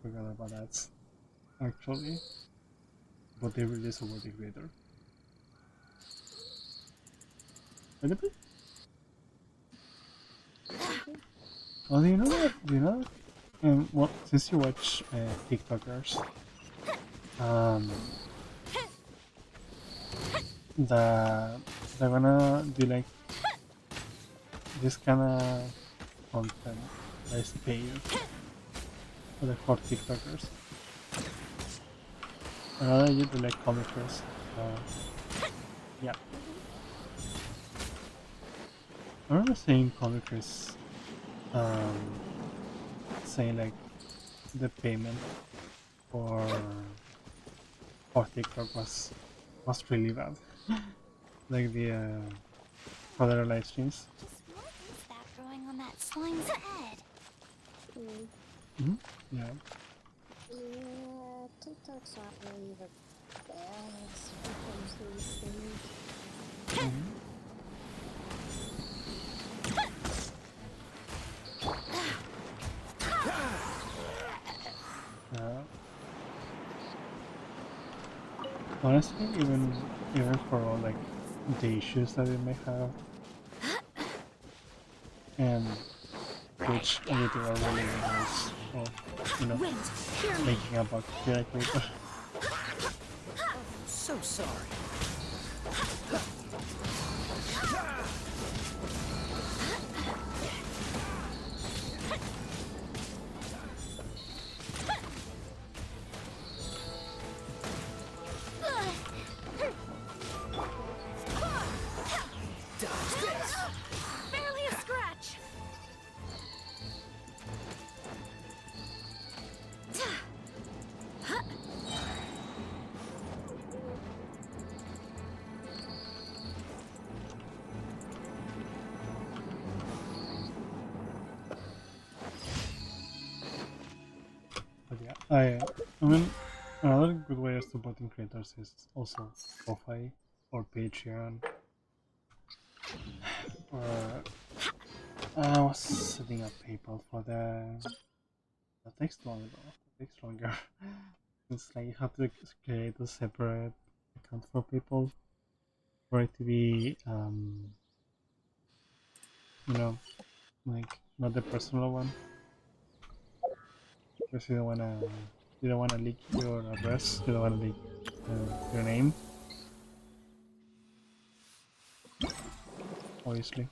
forgot about that, actually. But they really support the creator. A little bit. Oh, do you know what? Well, since you watch TikTokers, they're gonna do like this kind of content that is paid for TikTokers. Another you do like commenters. Yeah. I remember seeing commenters saying like the payment for TikTok was really bad. Like the for their live streams. Just what is that growing on that slime's head? Mm-hmm. Yeah. Yeah, TikTok's not really the best when it comes to these things. Yeah. Honestly, even for all like the issues that it may have, and which editor are really nice of, you know, making a bug directly. So sorry. Barely a scratch. But yeah, I mean, another good way of supporting creators is also Ko-Fi or Patreon. Or I was setting up PayPal for that. That takes longer though. That takes longer. It's like you have to create a separate account for PayPal for it to be, you know, like not the personal one. Because you don't wanna leak your address. You don't wanna leak your name. Obviously.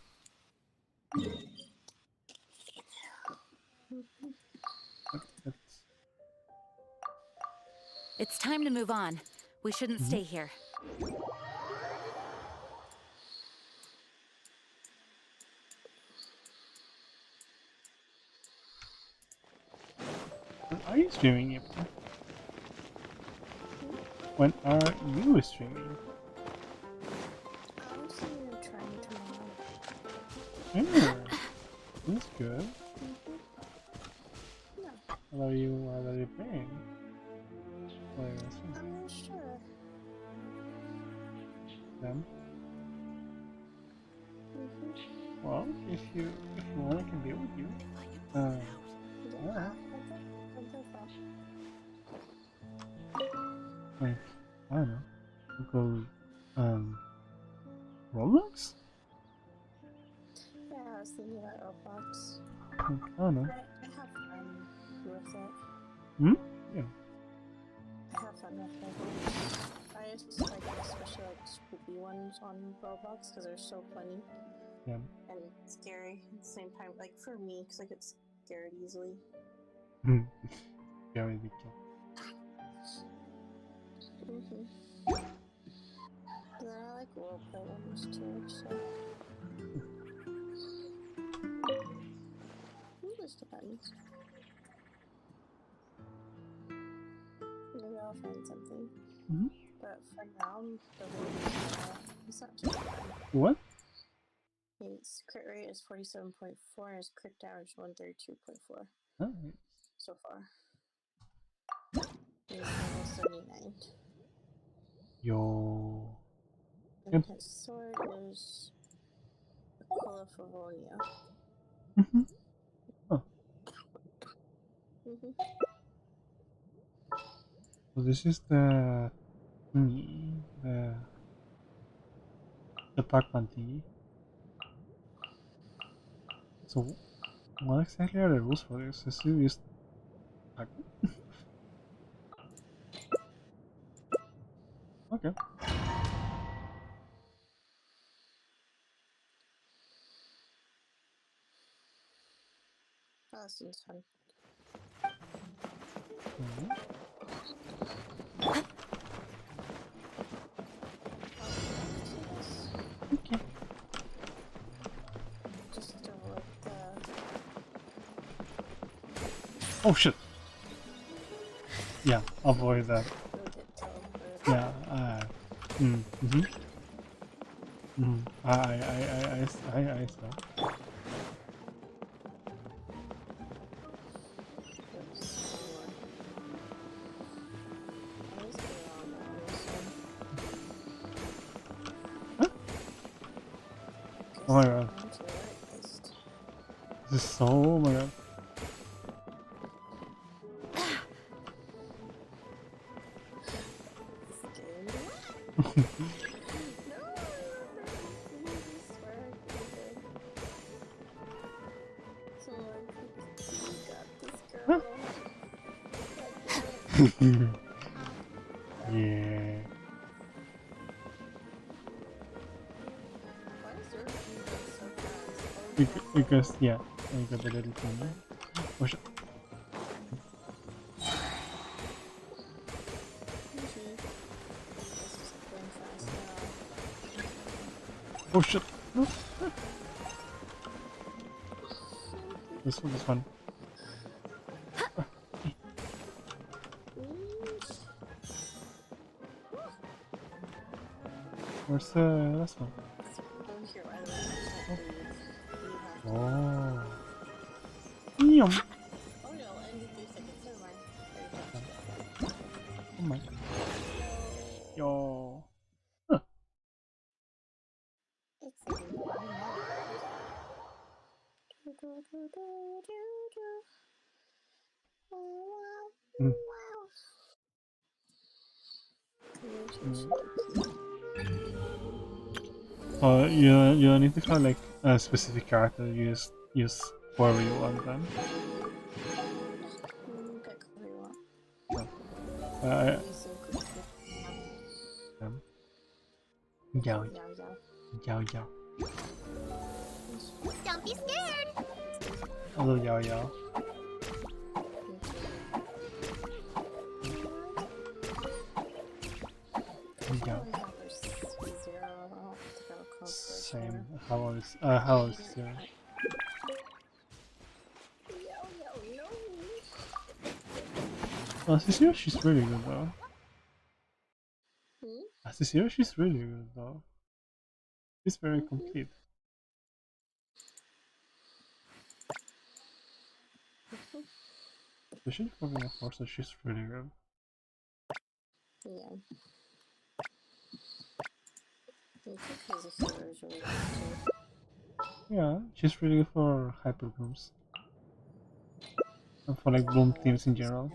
It's time to move on. We shouldn't stay here. When are you streaming, April? When are you streaming? I'm seeing you trying tomorrow. Yeah, that's good. No, What are you playing? What are you gonna stream? I'm not sure. Then? Well, if you want, I can be with you. Yeah. Like, I don't know. Go, Roblox? Yeah, I was thinking about Roblox. Like, I don't know. I have fun with it. Yeah. I have fun with it. I just like especially like spooky ones on Roblox because they're so funny. Yeah. And scary at the same time. Like for me, because I get scared easily. Very big cat. Then I like roleplay ones too, so. It just depends. Maybe I'll find something. But for now, it's not too bad. What? Its crit rate is 47.4 and its crit damage 132.4 Oh. so far. And it's 79. Yo. And his sword is Aquila Favonia. Oh. So this is the thingy, the Pac-Man thingy. So what exactly are the rules for this? Is it just Pac-Man? Okay. Oh, this one's fun. Okay. Just avoid the... Oh shit. Yeah, avoid that. Yeah. I saw. Oh my god. This is so. Oh my god. Yeah. Because yeah, I got the little thing. Oh shit. Oh shit. This one, this one. Where's the last one? Oh. Yum. Oh my. Yo. Huh. Mm. You don't need to find like a specific character. You just use whoever you want them. Yao yao yao. Don't be scared. Hello Yao Yao. Yao. Same. How is zero? As zero, she's really good though. As zero, she's really good though. She's very complete. Especially for being a force, she's really good. Yeah. Really yeah, she's really good for hyper blooms. And for like bloom teams in general.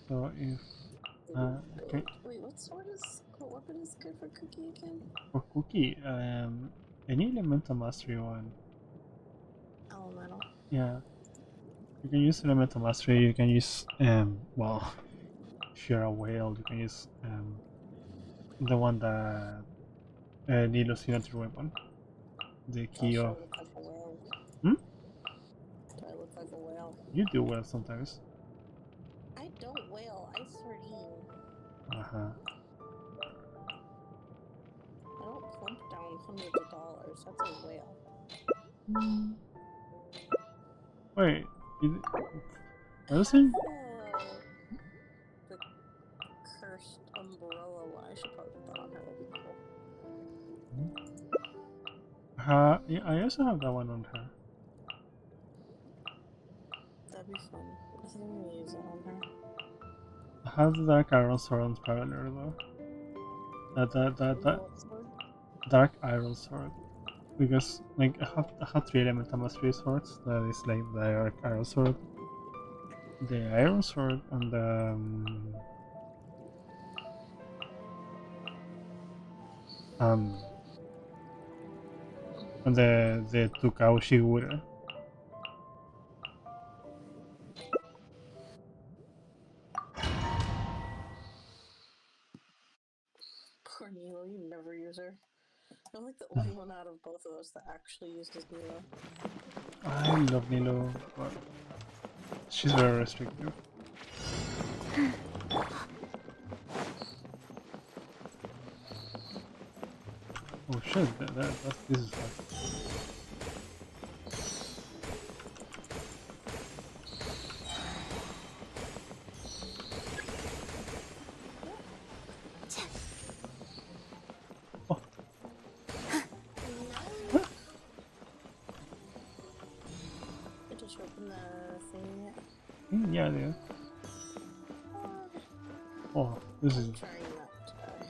So if okay. Wait, what weapon is good for Cookie again? For Cookie, any elemental mastery one. Elemental. Yeah. You can use elemental mastery, you can use well, if you're a whale, you can use the one that Nilo's signature weapon. The key of Do I look like a whale? You do well sometimes. I don't whale, I sardine. Uh-huh. I don't plump down hundreds of dollars. That's a whale. Wait, Medicine? The cursed umbrella one. I should probably put that on her. That'd be cool. Yeah, I also have that one on her. That'd be fun. I think I'm gonna use that on her. I have the Dark Iron Sword on Parallel though. That Dark Iron Sword. Because like I have 3 elemental mastery swords. That is like the Dark Iron Sword, the Iron Sword, and the and the Tukao Shigure. Poor Nilo, you never use her. I'm like the only one out of both of us that actually uses Nilo. I love Nilo, but she's very restrictive. Oh shit, this is fast. I just opened the thing yet. Yeah, dude. Oh, this is. Trying not to die.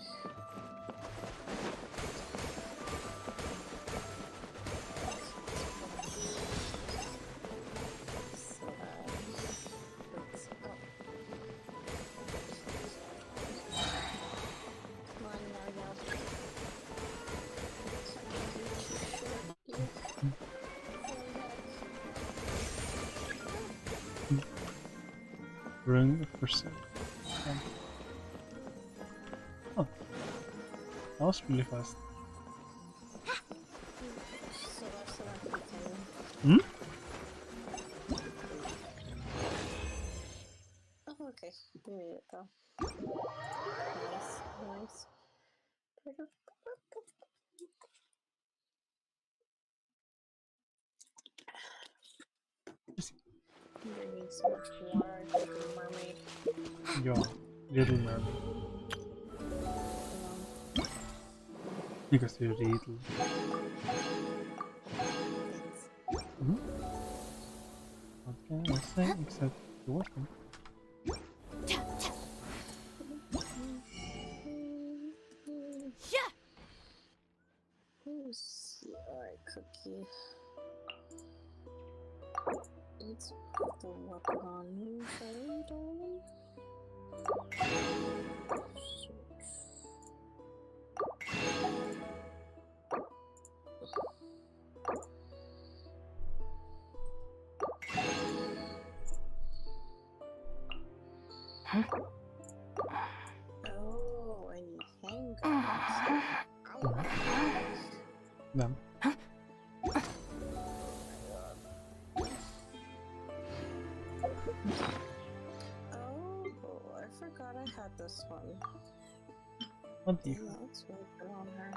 Run for percent. Oh, that was really fast. Hmm? Oh, okay. We made it though. Nice, nice. I'm drinking so much water, I feel like a mermaid. Yo, Little Mermaid. Because you're little. Hmm? What can I say except you're welcome? Alright, Cookie. Let's put the weapon on you, shall we, darling? Huh? Oh, I need handguns. Them. Oh, I forgot I had this one. What do you Yeah, let's really put it on her.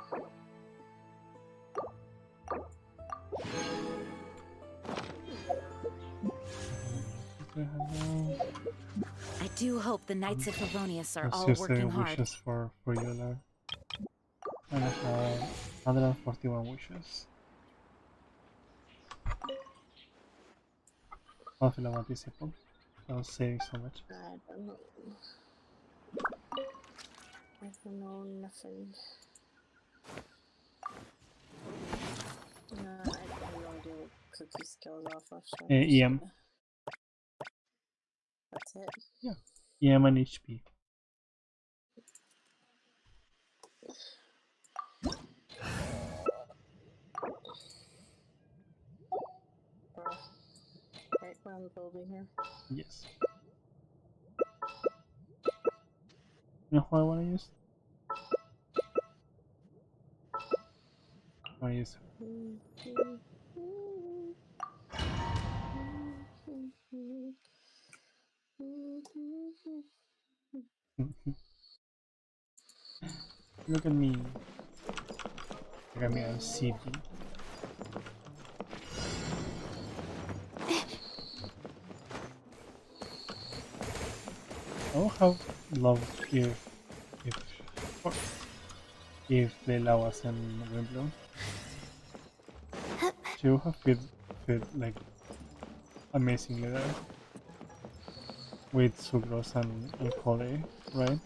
I do hope the Knights of Favonius are Let's all just working hard. wishes for Yola. And I have 141 wishes. I feel like this simple. I was saving so much. I don't know. I don't know nothing. I have no idea what Cookie skills off of. So EM. That's it. Yeah, EM and HP. Right around the building here. Yes. You know what I want to use? I want to use Look at me. Look at me on CD. I would have loved if Leila was in Wimbledon. She would have fit like amazingly there. With Sucrose and Cole, right?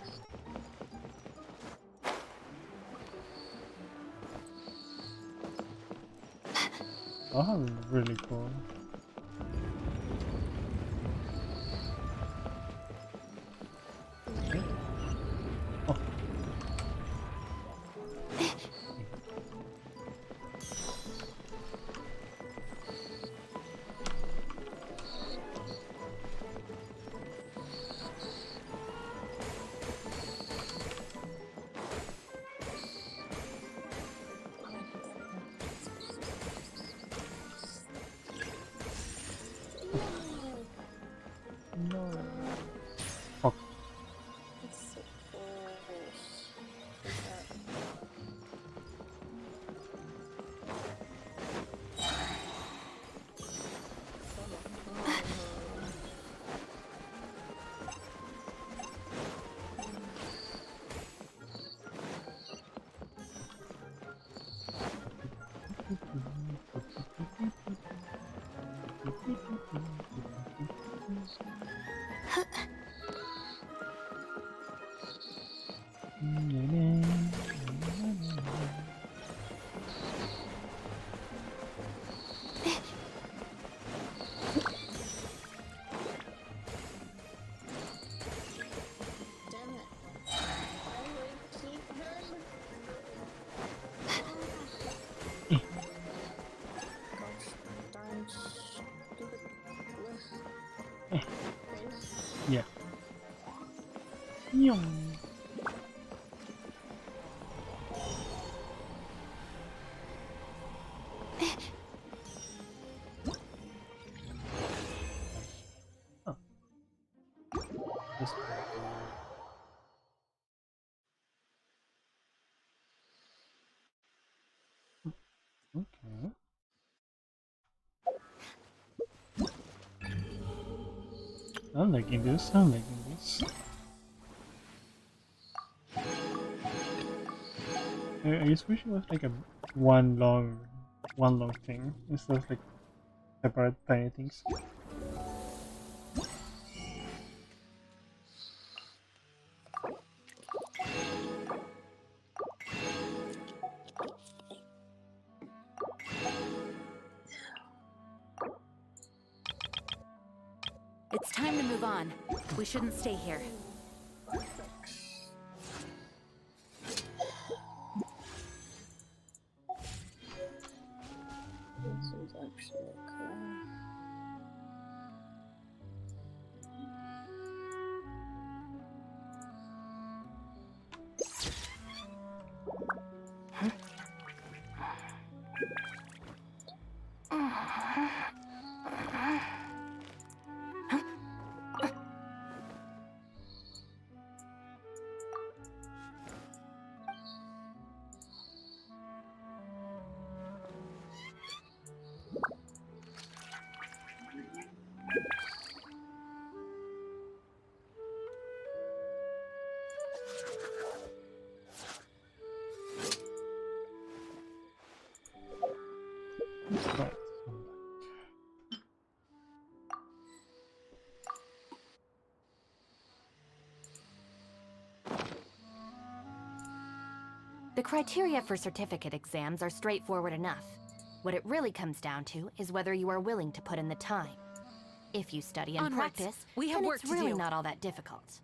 Oh, really cool. Oh. Yeah. Yum. Oh. This okay. I'm liking this. I'm liking this. I just wish it was like a one long thing instead of like separate tiny things. It's time to move on. We shouldn't stay here. This is actually okay. Right. The criteria for certificate exams are straightforward enough. What it really comes down to is whether you are willing to put in the time. If you study and Onwards. practice, We have then work it's to really do. not all that difficult.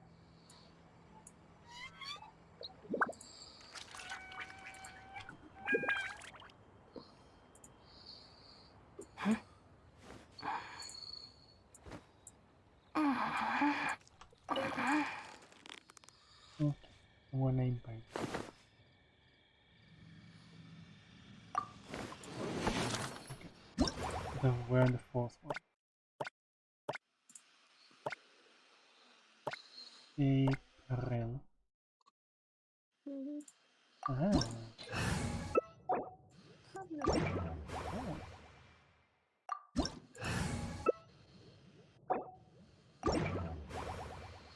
Okay. One name bite. Okay. Then we're on the fourth one. April. Ah. Oh.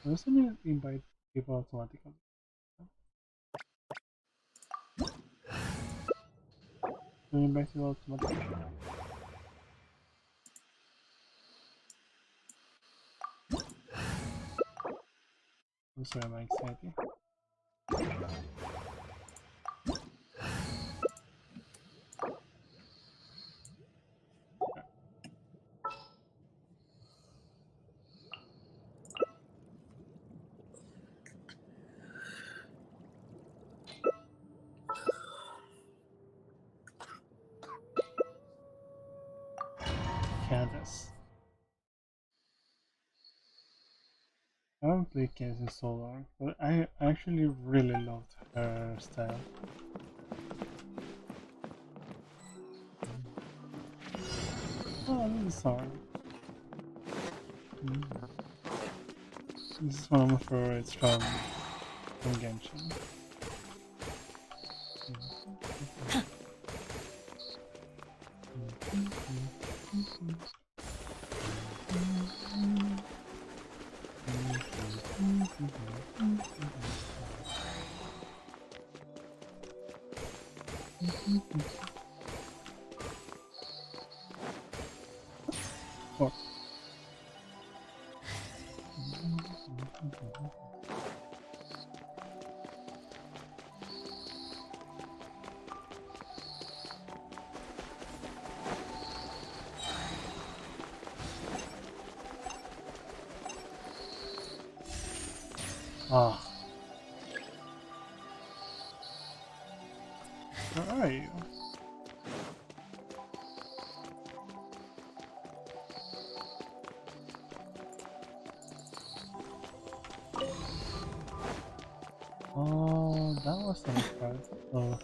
Doesn't it invite people automatically? Does it invite people automatically? I'm sorry, my anxiety. Candace. I haven't played Candace in so long, but I actually really loved her style. Oh, this is song. This is one of my favorites from Genshin. Oh. Ah. Where are you? That was the next part. Oh.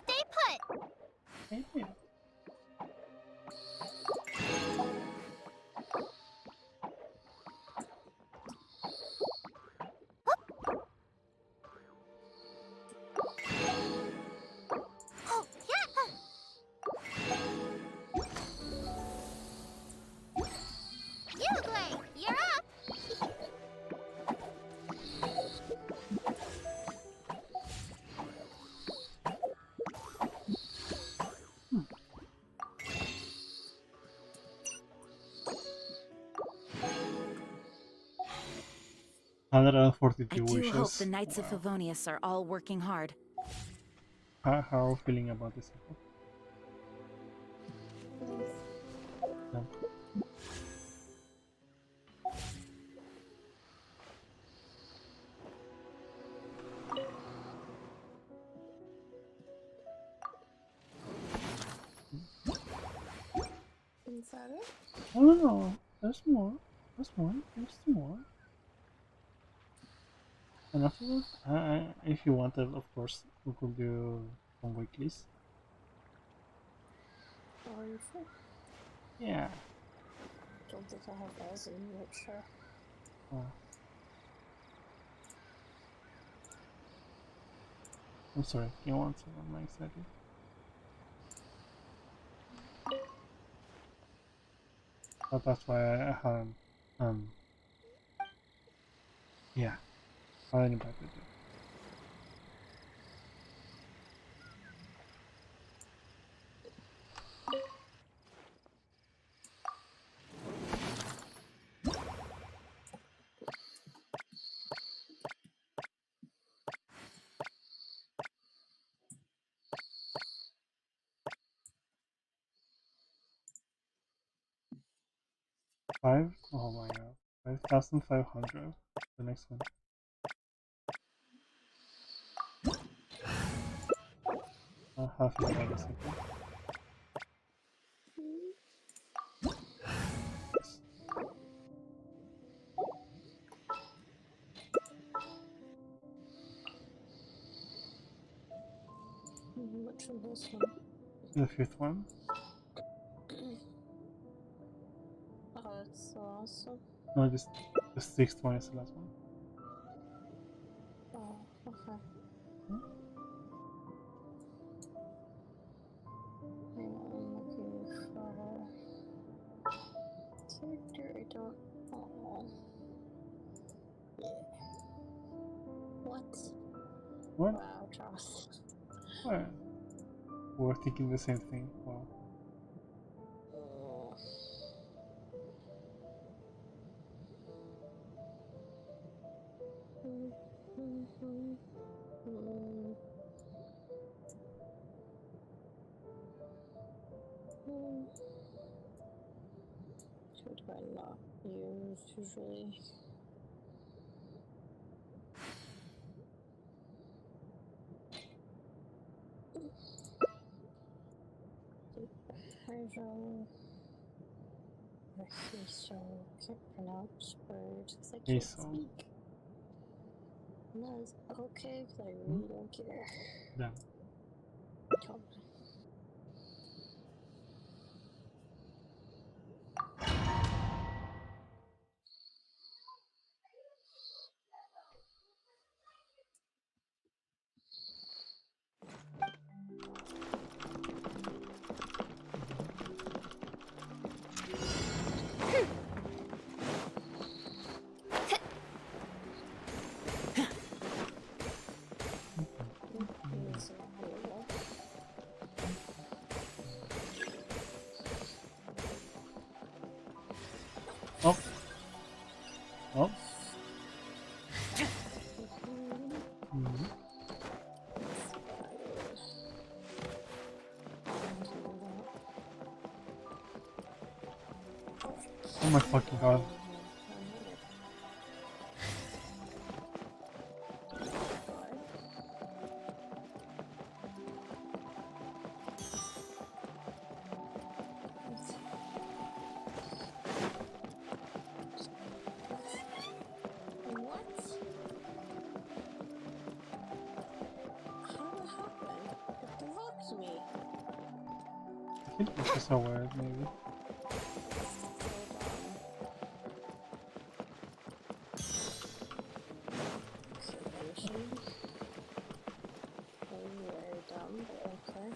Stay put! Yeah. Oh, yeah! Uglay, you're up! I 142 do hope wishes. the Knights of Favonius are all working hard. How are you feeling about this? Yeah. Is that it? Oh no, there's more. There's more. There's more. And afterwards, if you wanted, of course, we could do some weeklies. Are you sure? Yeah. Don't think I have those in but sure. Oh. I'm sorry, give me 1 second, I'm not excited. But that's why I haven't, yeah, I haven't invited you. Oh my god. 5,500. The next one. I'll have it in a second. Which one this one? The fifth one. Oh, it's so awesome. No, just the sixth one is the last one. Oh, okay. Hang on, I'm looking for character. I don't. Oh. Yeah. What? What? Wow, Charles. What? We're thinking the same thing. Wow. Who do I not use usually? Hydro. So can't pronounce words because I can't speak. And that is okay because I really don't care. Yeah. Come on. my fucking god. What? How did that happen? It blocked me. I think this is so weird, maybe. Very dumb, but okay.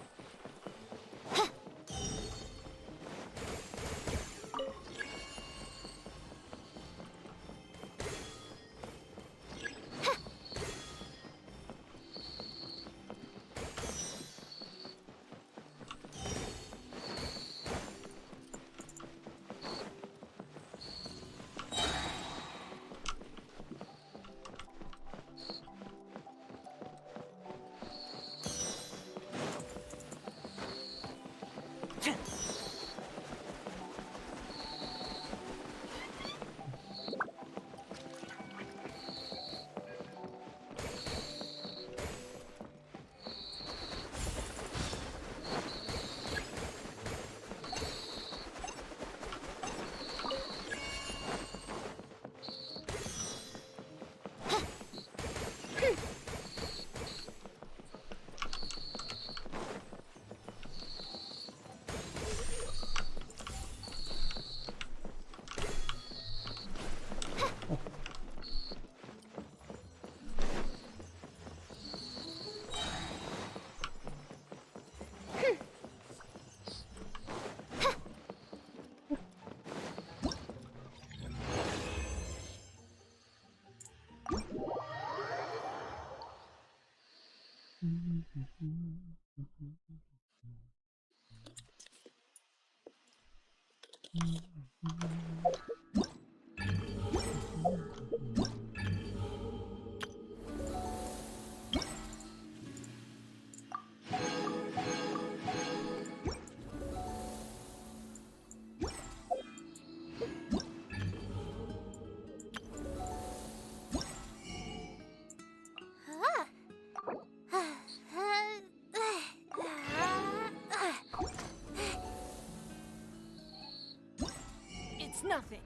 It's nothing.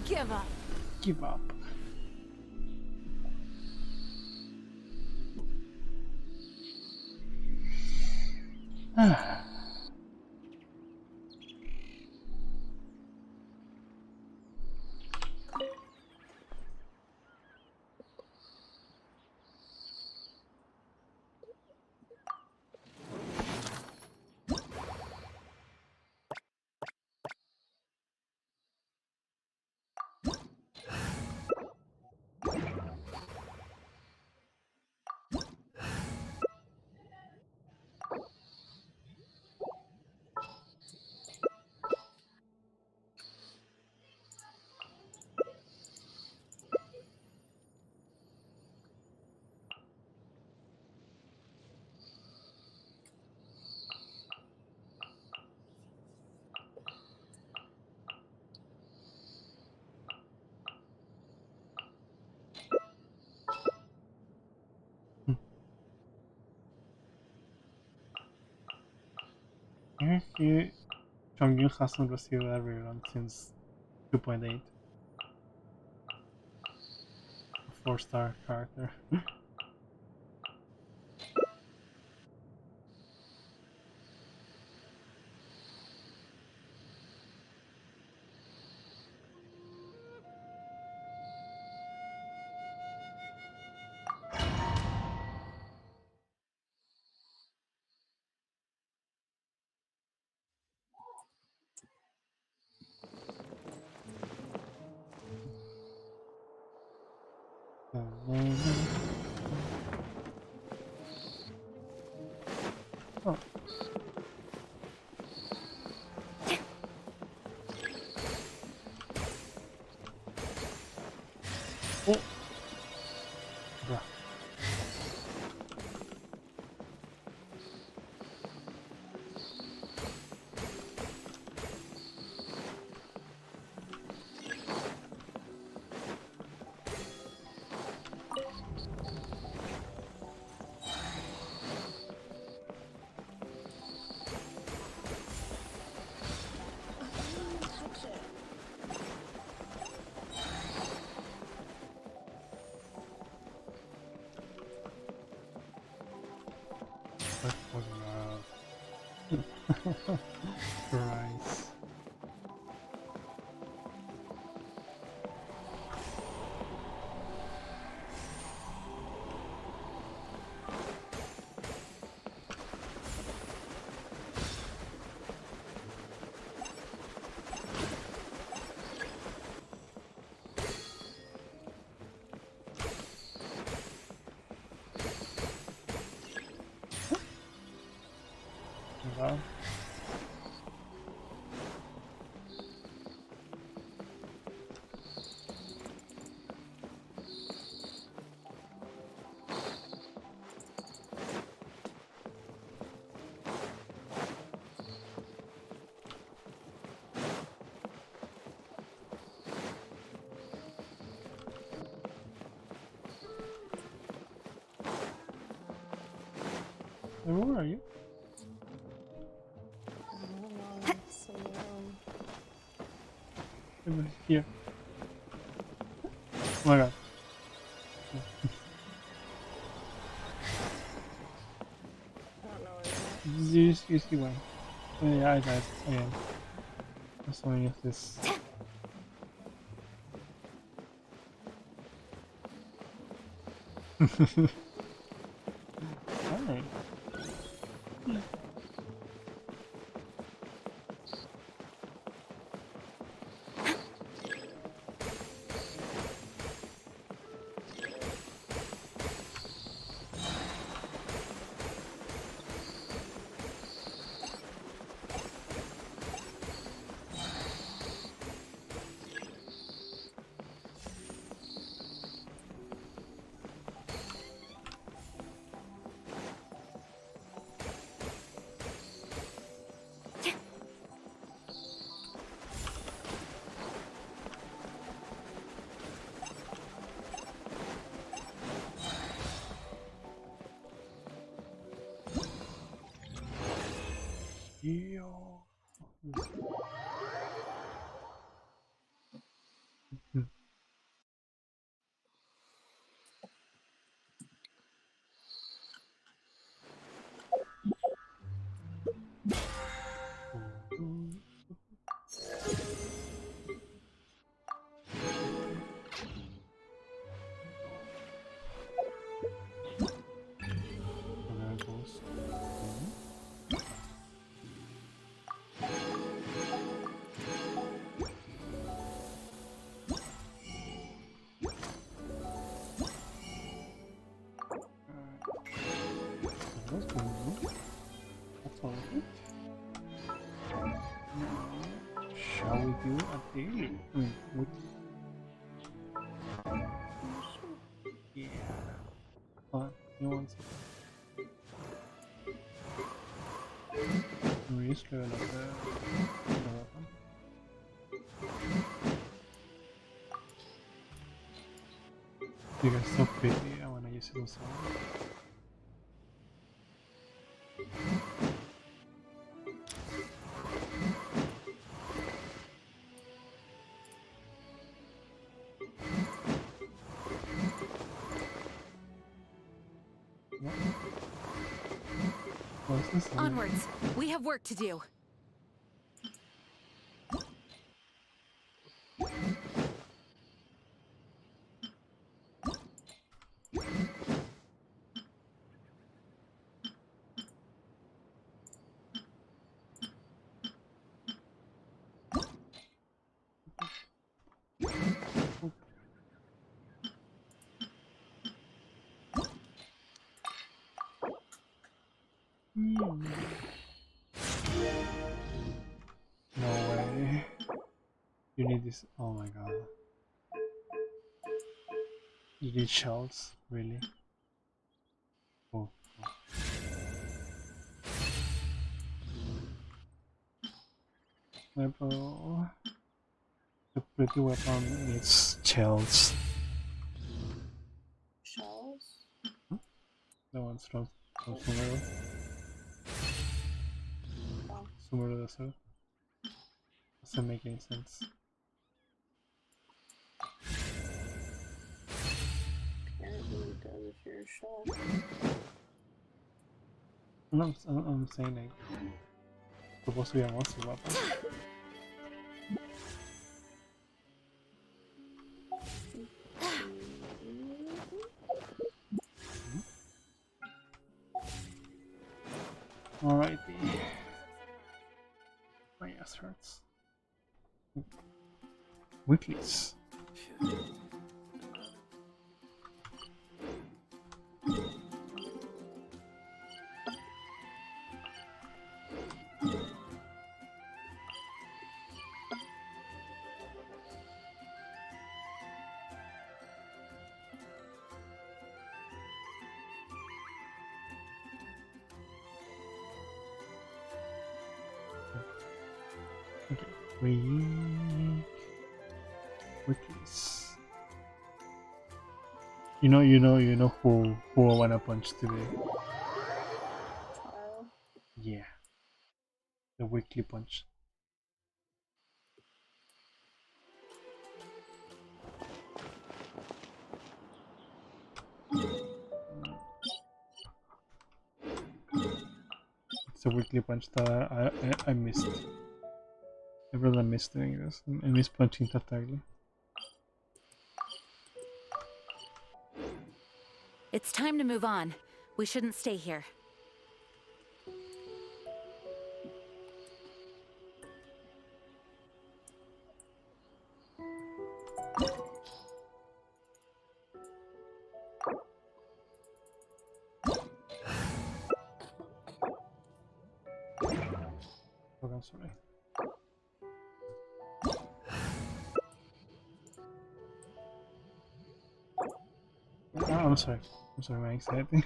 Give up. Give up. If Chongyun hasn't received every run since 2.8. A 4-star character. Oh. Oh. Christ. Wow. Where are you? Over here. Oh my god. You see one. Oh yeah, I died again. I'm sorry if this. Hi. Yo. There goes. That's cool. That's all of it. Shall we do a daily? Yeah. You want some? Level up there. You guys so pretty, I wanna use it also. Onwards! We have work to do. No way. You need this. Oh my god. You need shells? Really? Oh. Weapon. The pretty weapon needs shells. Shells? Huh? That one's from Sumeru. Oh. Sumeru Desert. Doesn't make any sense. Apparently it does if you're a shell. I'm saying like supposed to be a monster weapon. Alrighty. My ass hurts. Weeklies. Weeklies. You know who I wanna punch today. Yeah. The weekly punch. It's a weekly punch that I missed. I really miss doing this. I miss punching Tartaglia. It's time to move on. We shouldn't stay here. Oh, I'm sorry. Oh, I'm sorry. I'm sorry, my anxiety.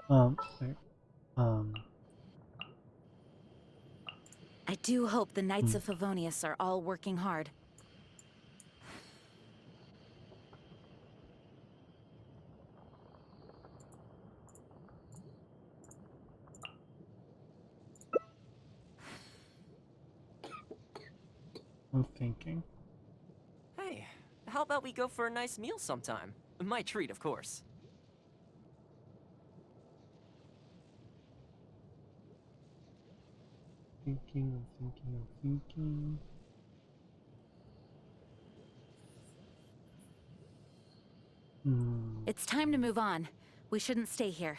Sorry. I do hope the Knights of Favonius are all working hard. I'm thinking. Hey, how about we go for a nice meal sometime? My treat, of course. I'm thinking. It's time to move on. We shouldn't stay here.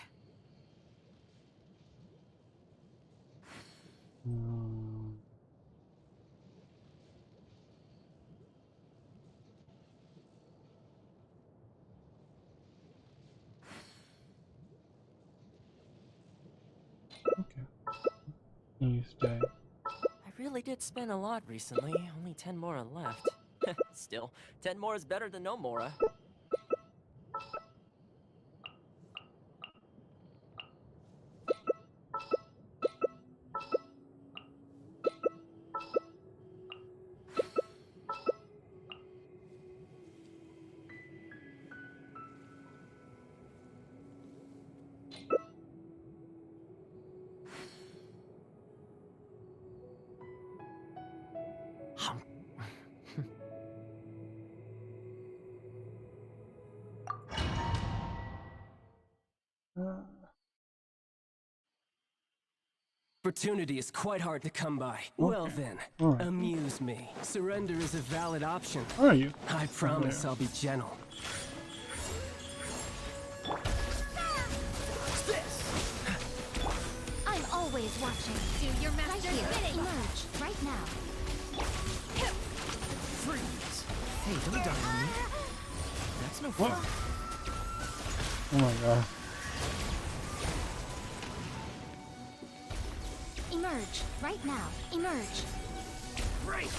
You stay. I really did spend a lot recently. Only 10 Mora left. Still, 10 more is better than no Mora. Opportunity is quite hard to come by. Well then, amuse me. Surrender is a valid option. Where are you? I promise I'll be gentle. I'm always watching. Do your master's bidding. Emerge right now. Freeze! Hey, don't die on me. That's no fun. Oh my god. Emerge right now. Emerge. Right.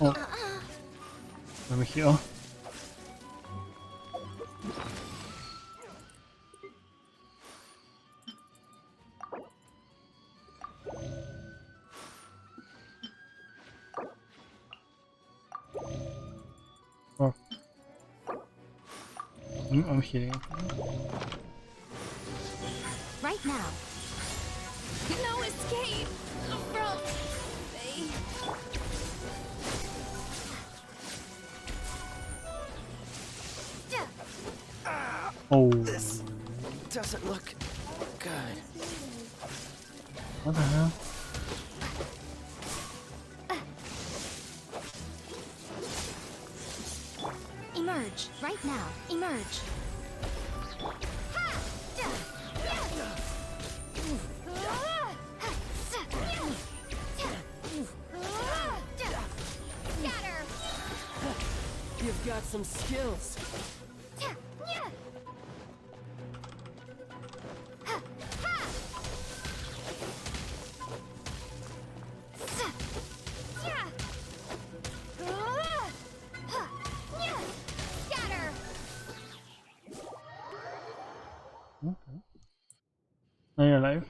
Oh. Let me heal. Oh. I'm healing. Right now. No escape from Oh. This doesn't look good. What the hell? Emerge, right now. Emerge. You've got some skills. Okay. Now you're alive.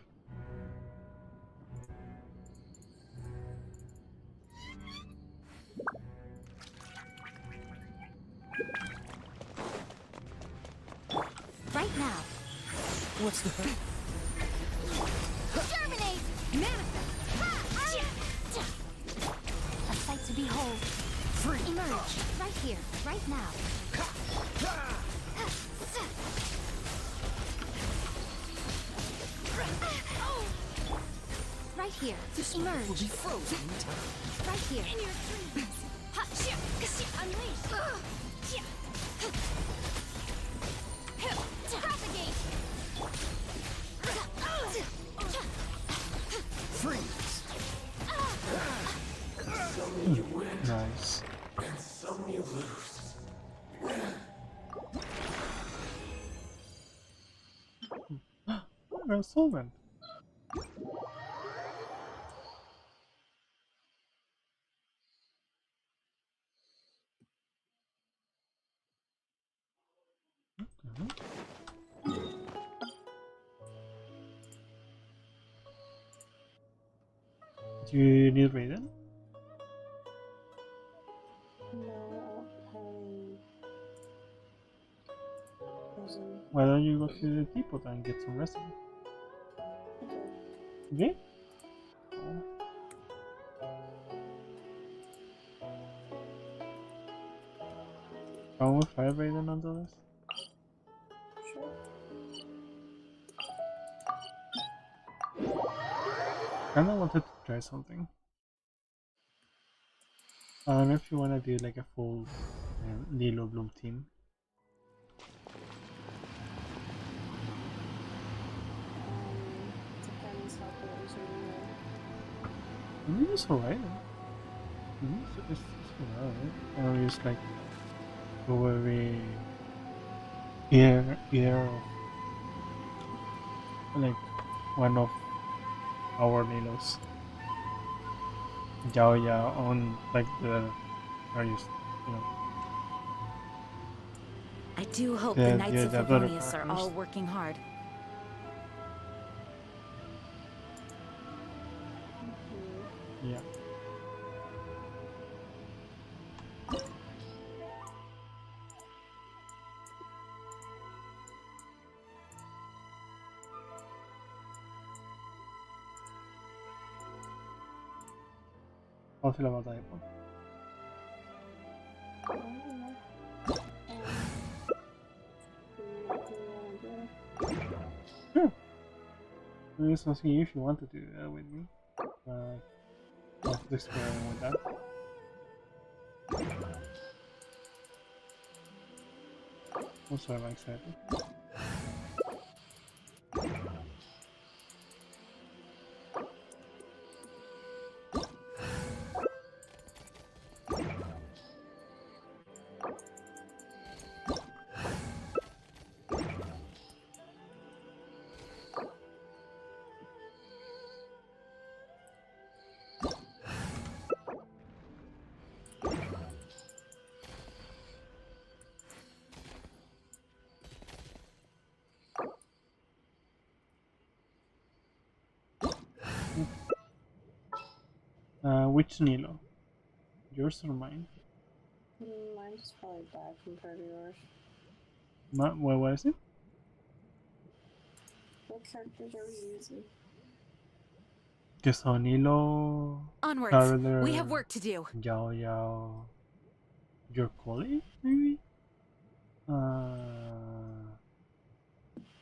Right now. What's the... Germinate! Manifest! A sight to behold. Free. Emerge. Right here. Right now. Right here. Emerge. Will be frozen. Right here. In your dreams. Unleash. Propagate. Freeze. Nice. And some you lose. You're a solvent. Do you need Raiden? No, Why don't you go to the depot and get some rest? Okay? Can we fire Raiden under this? Kinda wanted to try something. I don't know if you wanna do like a full Lilo Bloom team. Depends how close you I mean, it's alright. It's alright. I don't use like go very ear of like one of our Lilos. Yaoya on like the various, you know. I do hope Yeah, the Knights yeah, of the other Favonius are all partners. working hard. Yeah. How feel about that one? Sure. Maybe something if you want to do that with me. I'll experiment with that. Also, I'm excited. Which Nilo? Yours or mine? Mine's probably bad compared to yours. What is it? What characters are we using? Okay, so Nilo, Onwards. Traveler, We have work to do. Yao Yao, your colleague, maybe?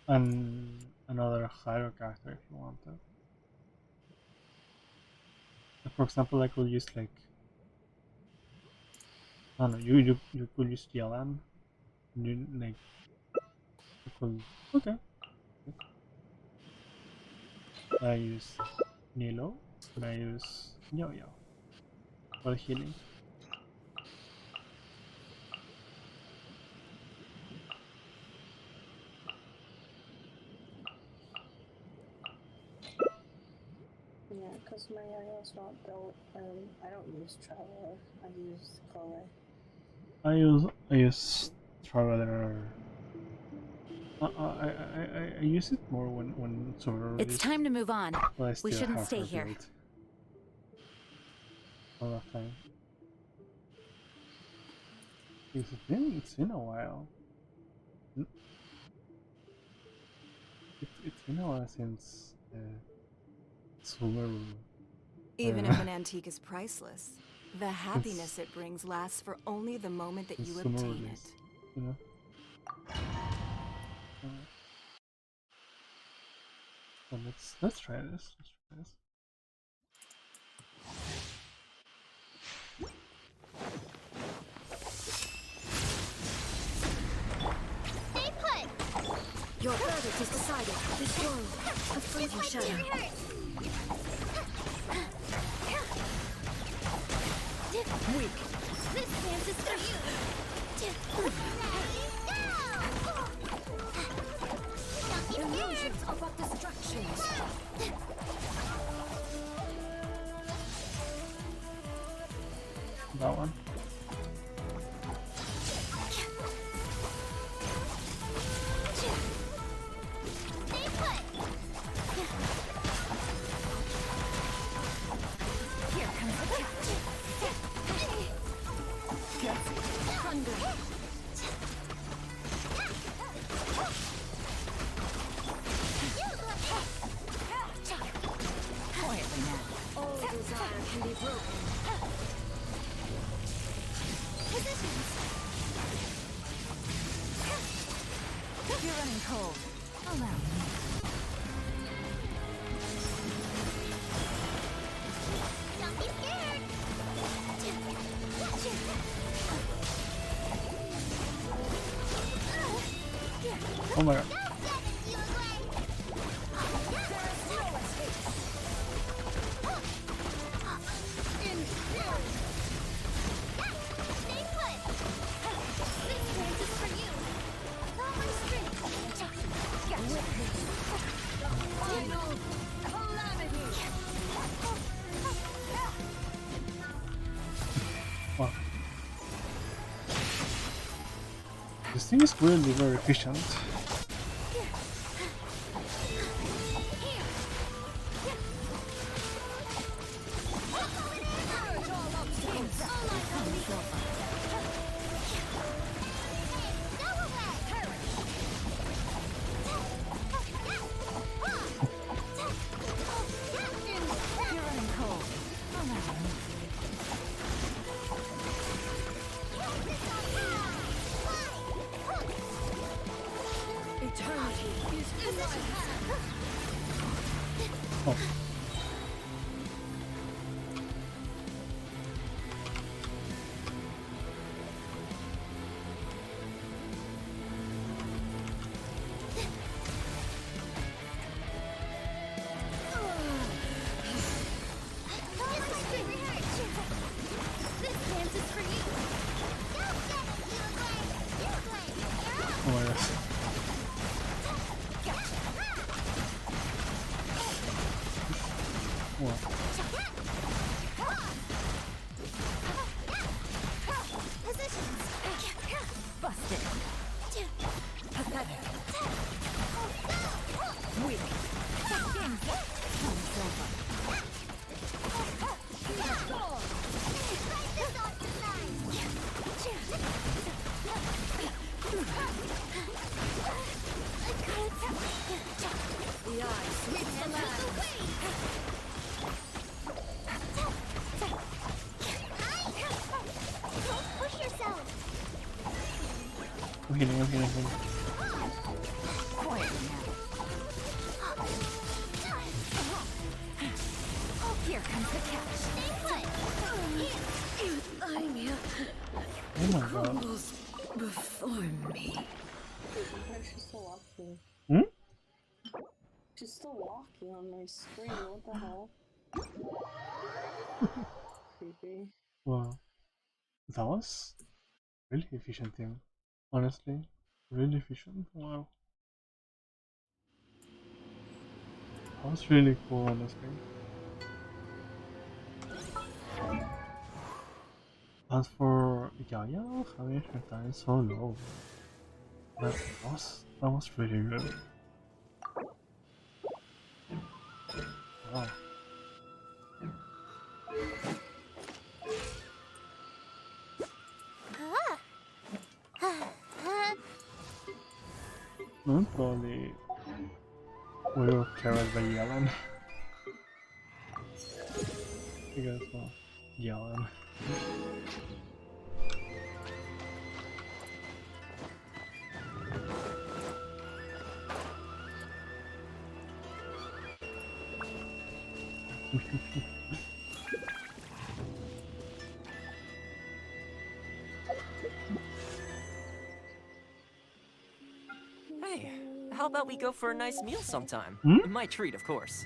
And another hero character if you want to. For example, I could use like, I don't know, you could use Yelan. You like, you could, okay. I use Nilo, and I use Yao Yao for healing. Yeah, because my area's not built. I don't use Traveler. I use Kole. I use Traveler. I use it more when Sora. It's time to move on. Well, We shouldn't stay here. All the time. It's been a while. It's been a while since Sumeru. Even if an antique is priceless, the happiness it brings lasts for only the moment that you obtain it. You know? So let's try this. Let's try this. Stay put! Your verdict is decided. This world, a fleeting shadow. Weak. This dance is for you. Illusions are but distractions. That one. Stay put! Here comes the captain. Thunder. Quietly now. All desire can be broken. You're running cold. Allow me. Don't be scared! Oh my god. Wow. This thing is really very efficient. You're running cold. Allow me. Eternity is life. Oh. This dance is for you. Oh my gosh. Wow. Busted. Pathetic. Weak. Game's up. Time's over. I'm healing. Quiet now. Oh, here comes the catch. Ymir Oh my god. crumbles before me. She's still walking. Hmm? She's still walking on my screen. What the hell? Creepy. Wow. That was really efficient team. Honestly. Really efficient. Wow. That was really cool, honestly. As for Yaya, having her time so low. That was really good. Wow. Probably we were carried by Yellen. Because well, Yellen. Hey, how about we go for a nice meal sometime? Hmm? My treat, of course.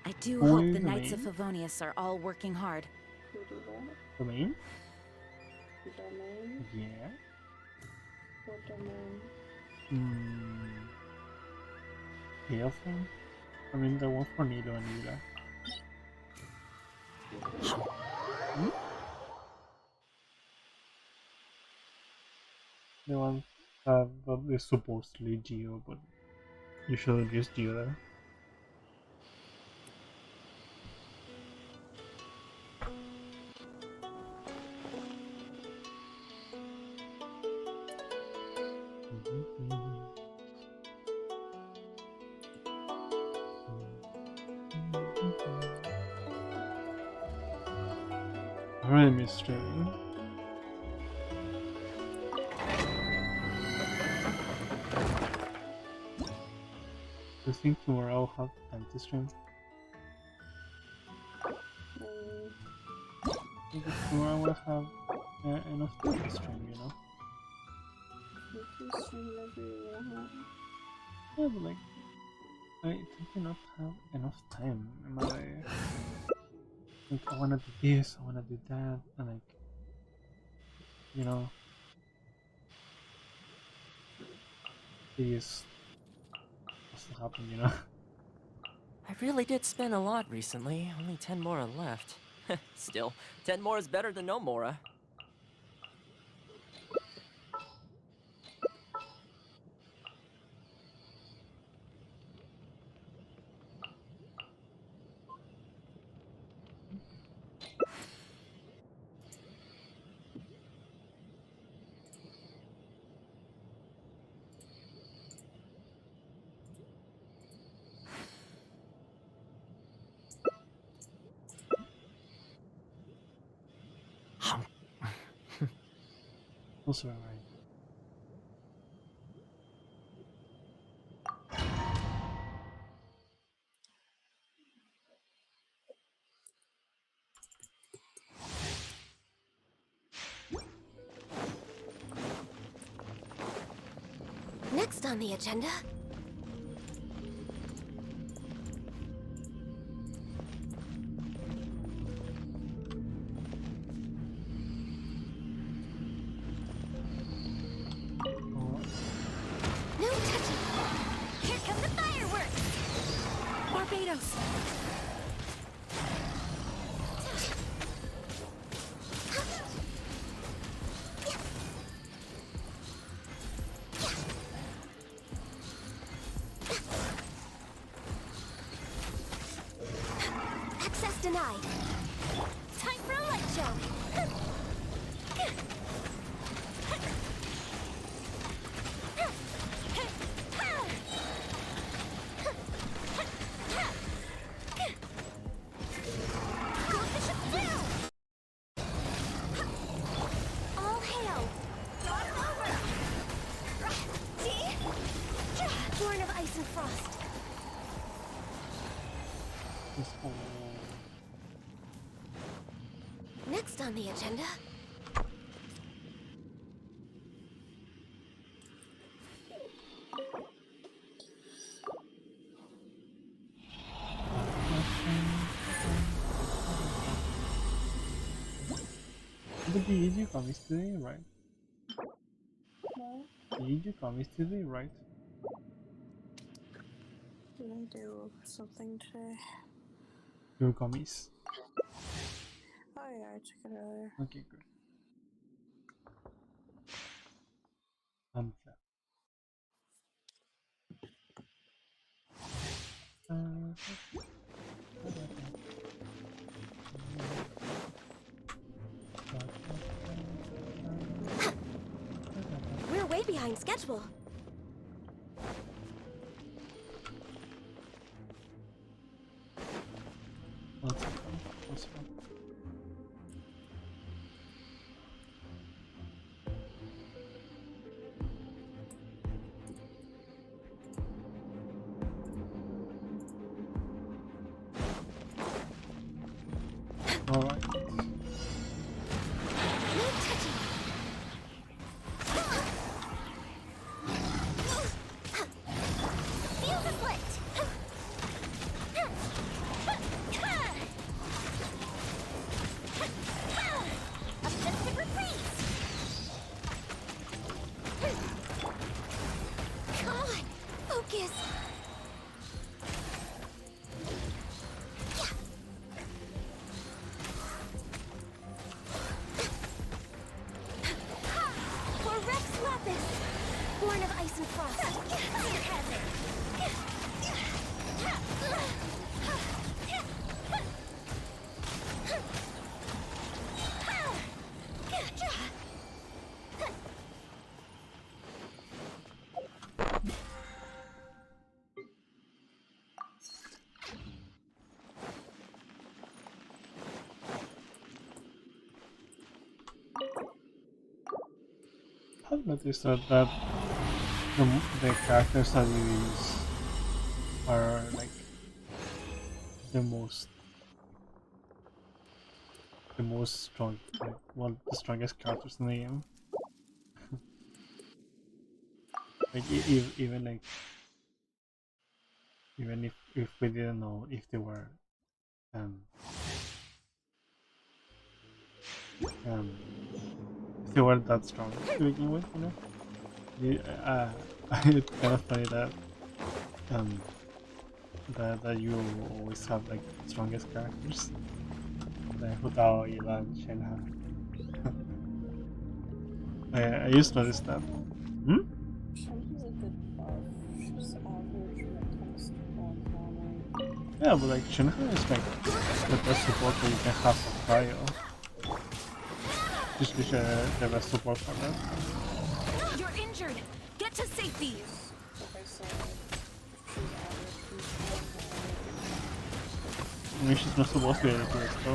I do Who hope is the the Knights of main? Favonius are all working hard. Domain? Domain? Yeah. What domain? Hail thing? I mean, the one for Nilo and Nila. Hmm? The one that is supposedly Geo, but you should have used Geo there. I really miss streaming. Do you think tomorrow I'll have time to stream? Because tomorrow I will have enough time to stream, you know? You can stream whenever you want. Yeah, but like, I do not have enough time in my life. Like, I wanna do this, I wanna do that, and like, you know, this has to happen, you know? I really did spend a lot recently. Only 10 Mora left. Still, 10 more is better than no Mora. Also alright. Next on the agenda. No touching! Here come the fireworks! Barbados! Access denied. Time for a light show. ice and frost. This whole... Next on the agenda. But the Eiji comes today, right? No? The Eiji comes today, right? Did I do something today? Your gummies. Oh yeah, I took it earlier. Okay, good. I'm glad. We're way behind schedule. Let's go. Let's go. All right. Fuse is lit. Objective reprise. Come on, focus. For Rex Lapis, born of ice and frost. Clear hazard. I've noticed that the characters that you use are like the most strong, like one of the strongest characters in the game. Like even like even if we didn't know if they were if they weren't that strong to begin with, you know. It's kind of funny that that you always have like strongest characters, like Hutao, Ilan, Shenha. I just noticed that. Hmm? Shenhe's a good buff. She's average when it comes to bomb bombing. Yeah, but like Shenha is like the best support that you can have for Cryo. Just wish the best support for that. You're injured. Get to safety. Like I said, she's average when it comes I mean, she's not supposed to be able to do it, so.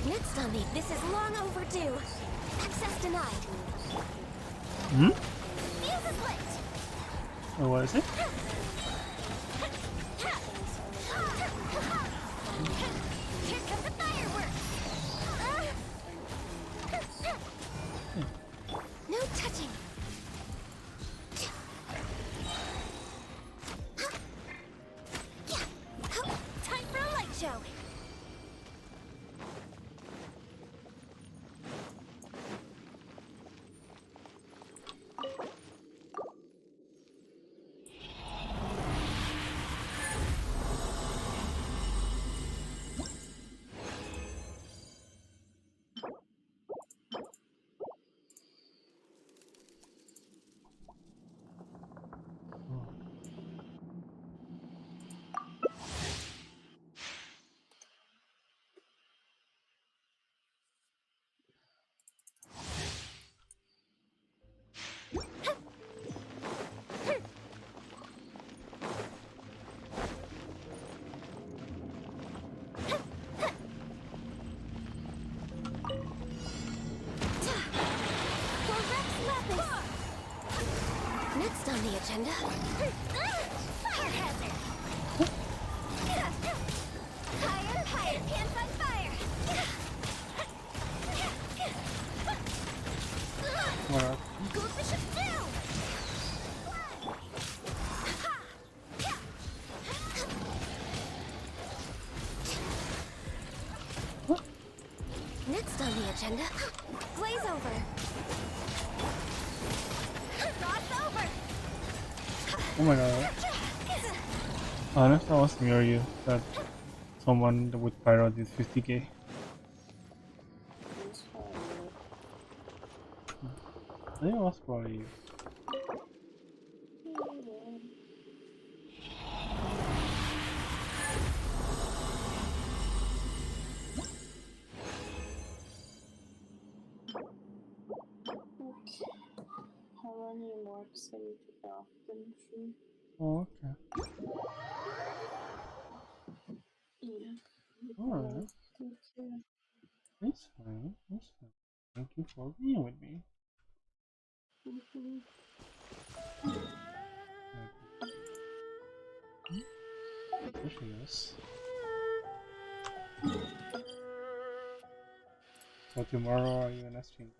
Next on the, this is long overdue. Access denied. Hmm? Fuse is lit. Oh, what is it? Here come the fireworks. No touching. Time for a light show. agenda? Fire hazard! Higher, higher, pants on fire! What? Goldfish of steel! Next on the agenda, glaze over. Cross over. Oh my god. Honest, that was near you. That someone with pyro did 50k. I think it was probably you. How many marks I need to get off the machine? Oh, okay. Yeah. Alright. Thank you. It's fine. It's fine. Thank you for being with me. Especially this. So tomorrow are you in a stream?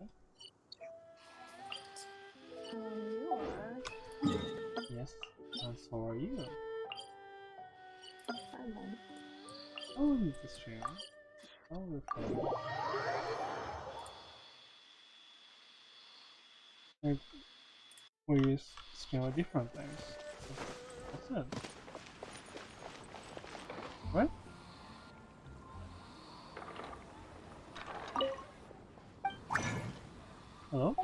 You are. Yes, and so are you. I won't. I will need to stream. I will record. Like, we stream at different times. That's it. Right? Hello?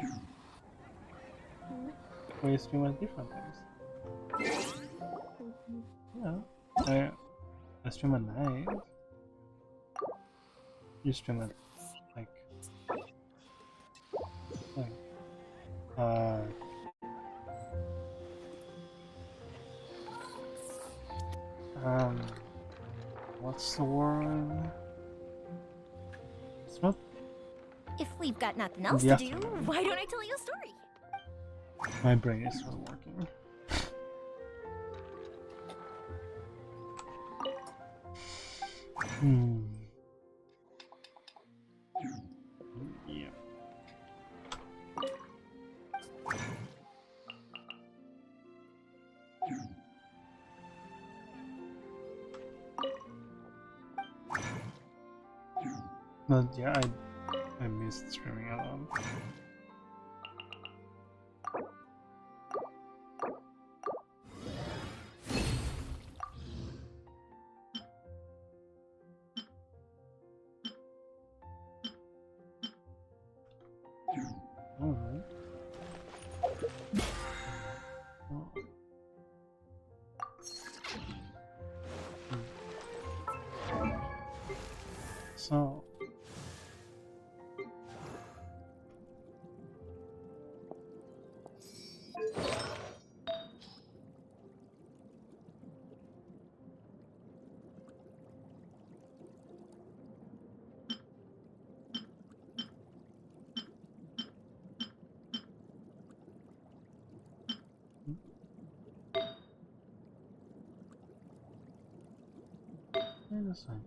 We stream at different times. Yeah. I stream at night. You stream at like what's the word? It's not. If we've got nothing else Yeah. to do, why don't I tell you a story? My brain is still working. Yeah. But yeah, I missed streaming alone. Alright. So that's fine.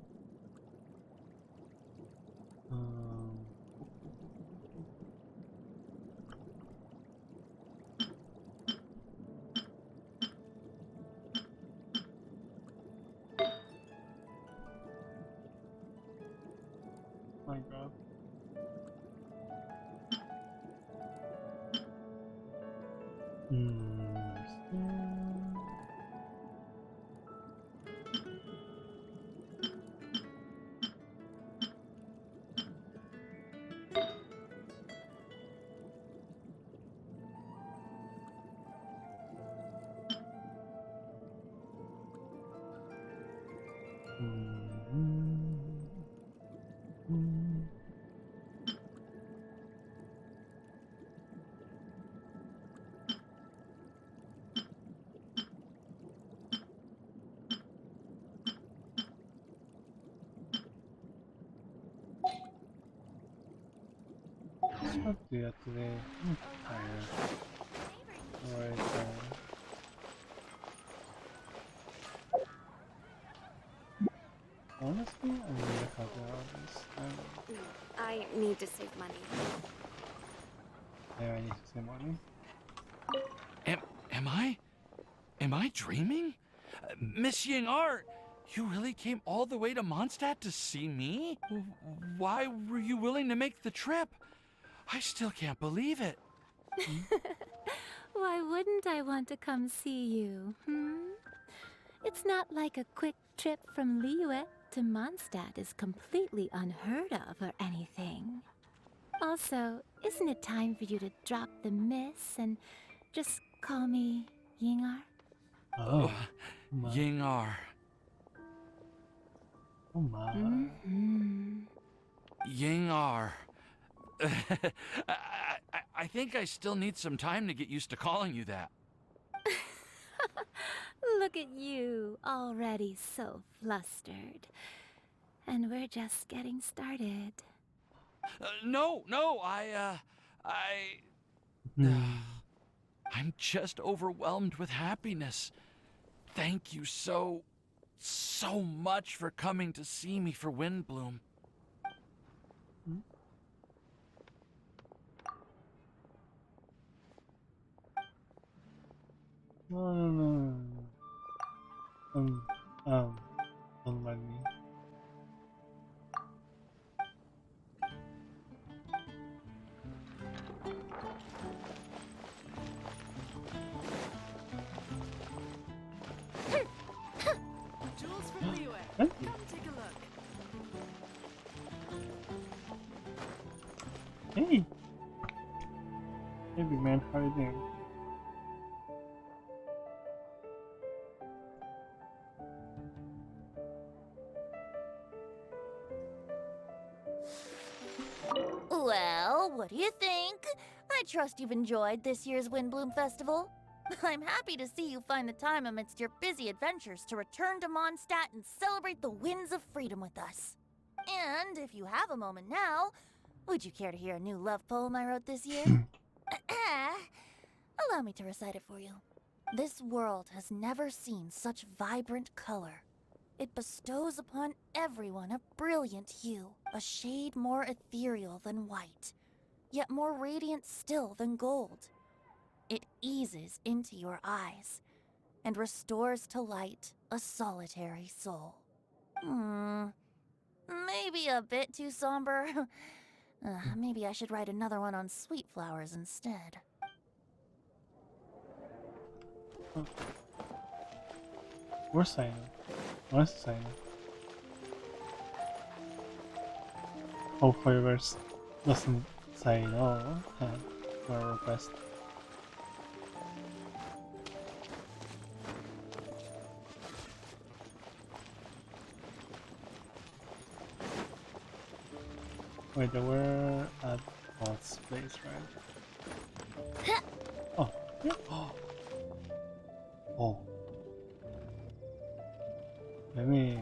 My God. What do you have today? I'm tired. Alright, honestly, I need a couple of this. I need to save money. Yeah, I need to save money. Am I dreaming? Miss Ying-ar, you really came all the way to Mondstadt to see me? Why were you willing to make the trip? I still can't believe it. Why wouldn't I want to come see you, It's not like a quick trip from Liyue to Mondstadt is completely unheard of or anything. Also, isn't it time for you to drop the miss and just call me Ying-ar? Oh, Ying-ar. Oh my. Ying-ar. I think I still need some time to get used to calling you that. Look at you, already so flustered. And we're just getting started. No, I'm just overwhelmed with happiness. Thank you so much for coming to see me for Windbloom. No. Don't mind me. Jewels from Liyue. Thank Come you. take a look. Hey! Hey, big man, how are you doing? Well, what do you think? I trust you've enjoyed this year's Windbloom Festival. I'm happy to see you find the time amidst your busy adventures to return to Mondstadt and celebrate the winds of freedom with us. And if you have a moment now, would you care to hear a new love poem I wrote this year? Allow me to recite it for you. This world has never seen such vibrant color. It bestows upon everyone a brilliant hue, a shade more ethereal than white, yet more radiant still than gold. It eases into your eyes and restores to light a solitary soul. Maybe a bit too somber. Maybe I should write another one on sweet flowers instead. Where's Sino? Where's Sino? Hopefully verse doesn't say no to our request. Wait, we're at God's place, right? Oh, yeah. Oh. Let me.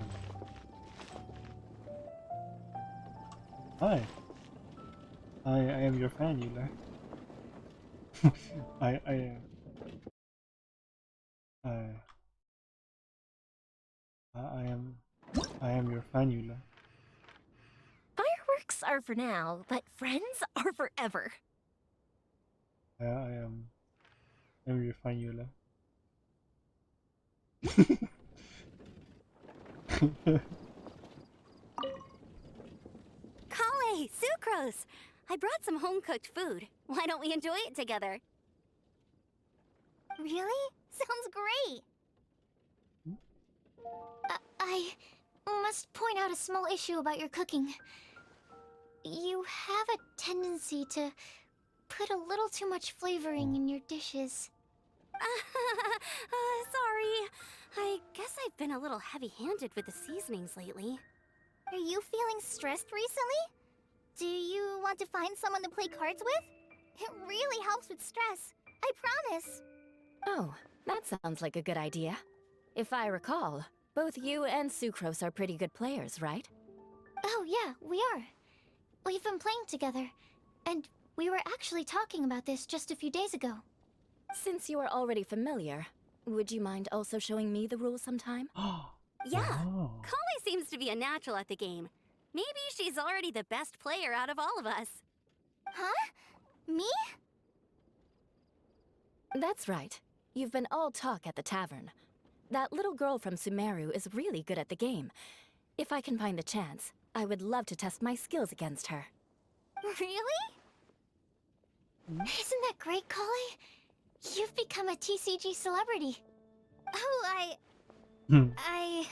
Hi. I am your fan, Yula. I am your fan, Yula. Fireworks are for now, but friends are forever. I am your fan, Yula. Kale, Sucrose! I brought some home-cooked food. Why don't we enjoy it together? Really? Sounds great! I must point out a small issue about your cooking. You have a tendency to put a little too much flavoring in your dishes. Sorry. I guess I've been a little heavy-handed with the seasonings lately. Are you feeling stressed recently? Do you want to find someone to play cards with? It really helps with stress. I promise. Oh, that sounds like a good idea. If I recall, both you and Sucrose are pretty good players, right? Oh yeah, we are. We've been playing together, and we were actually talking about this just a few days ago. Since you are already familiar, would you mind also showing me the rules sometime? Yeah, Oh. Collie seems to be a natural at the game. Maybe she's already the best player out of all of us. Huh? Me? That's right. You've been all talk at the tavern. That little girl from Sumeru is really good at the game. If I can find the chance, I would love to test my skills against her. Really? Isn't that great, Collie? You've become a TCG celebrity. Oh, I... I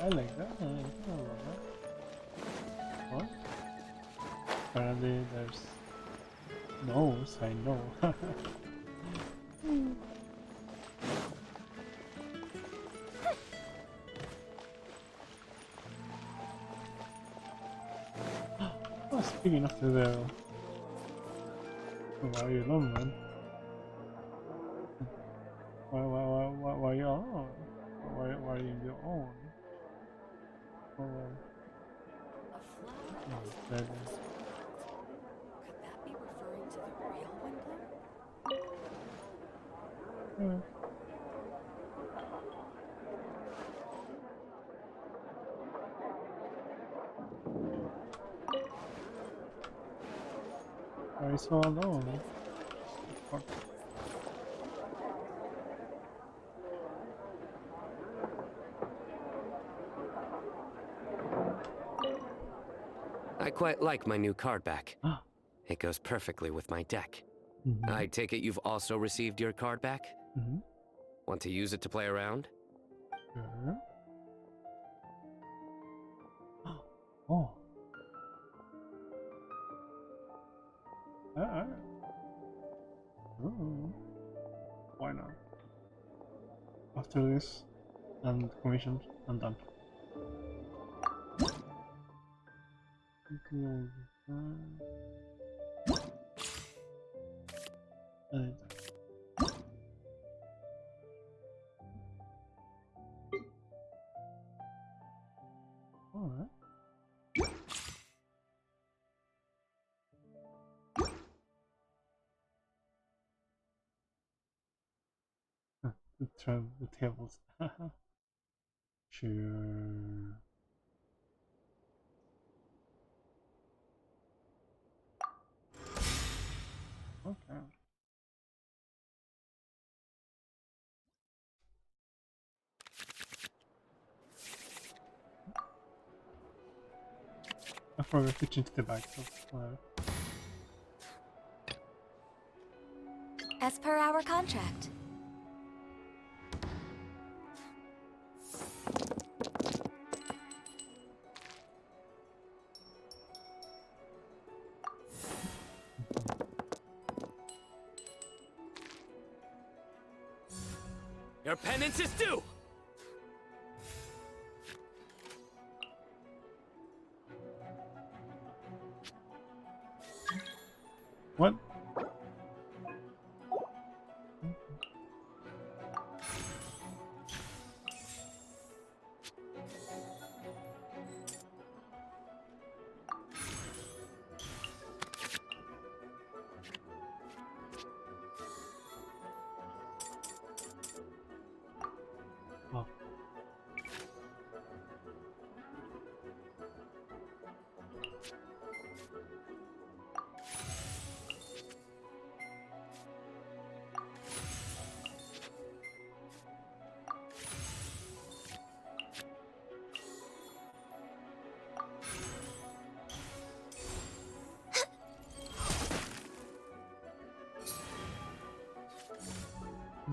like that. I love that. What? Apparently there's nose, I know. Oh, speaking of the why are you alone, man? Why are you alone? Why are you your own? Oh, Could that be referring to the real Windbloom? Why are you so alone? Fuck. I quite like my new card back. It goes perfectly with my deck. I take it you've also received your card back? Want to use it to play around? Sure. Oh. Why not? After this and commission, I'm done. Alright. Turn the tables. Sure. Okay. I forgot to change the back, so whatever. As per our contract. Your penance is due! What? Oh.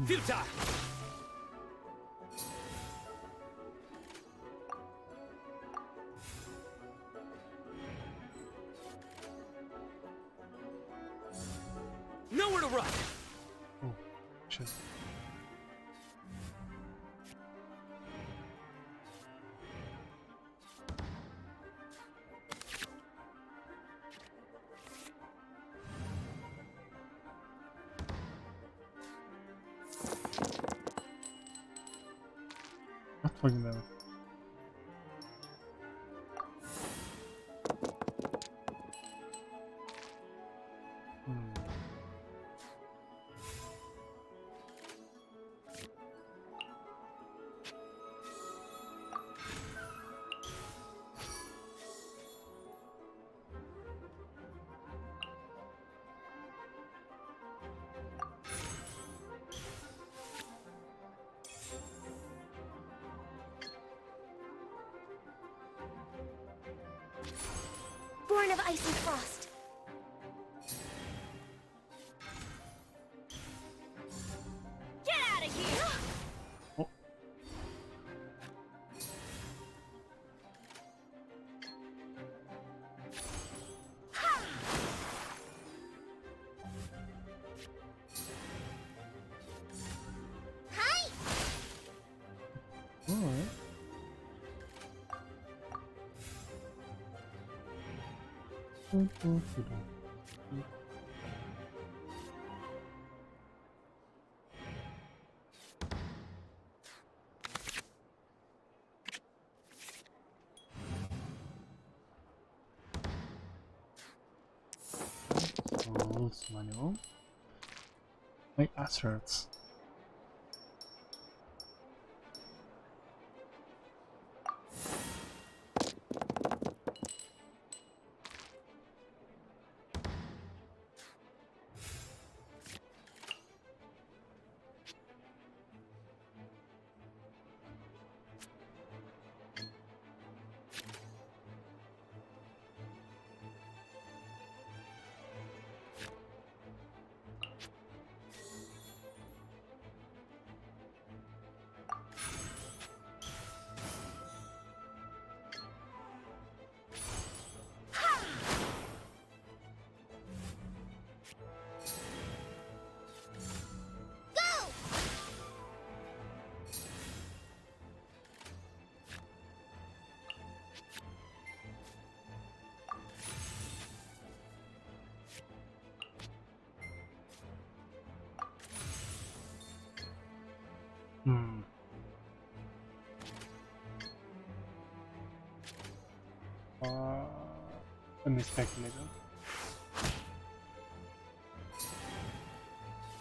Futile! Nowhere to run! Oh, shit. Not fucking them. born of ice and frost. Get out of here! Oh. Hi! Alright. Rules manual. My ass hurts. Hmm. Let me speculate.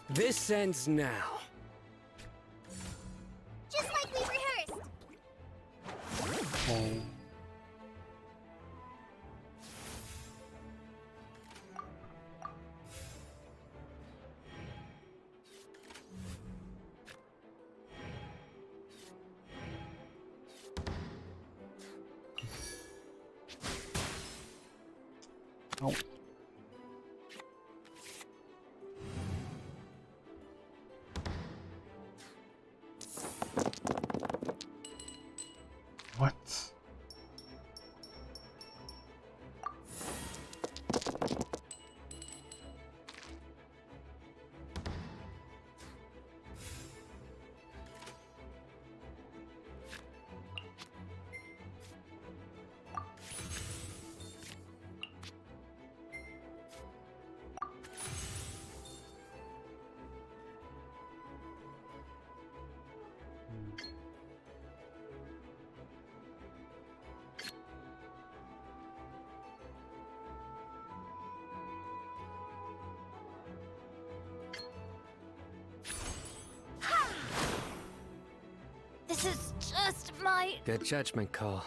This ends now. Just like we rehearsed. Oh. Oh. What? This is just my... Good judgment call.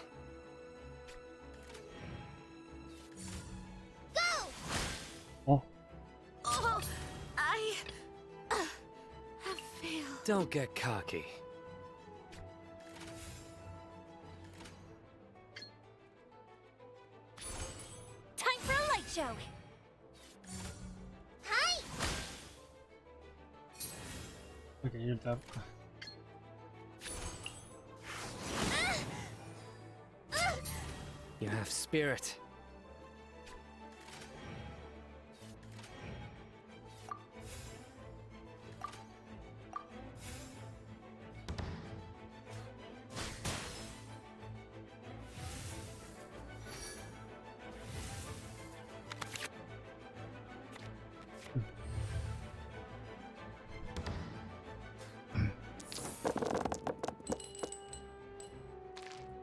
Go! Oh. Oh, I have failed. Don't get cocky. Time for a light show. Hi! Okay, you're done. You have spirit.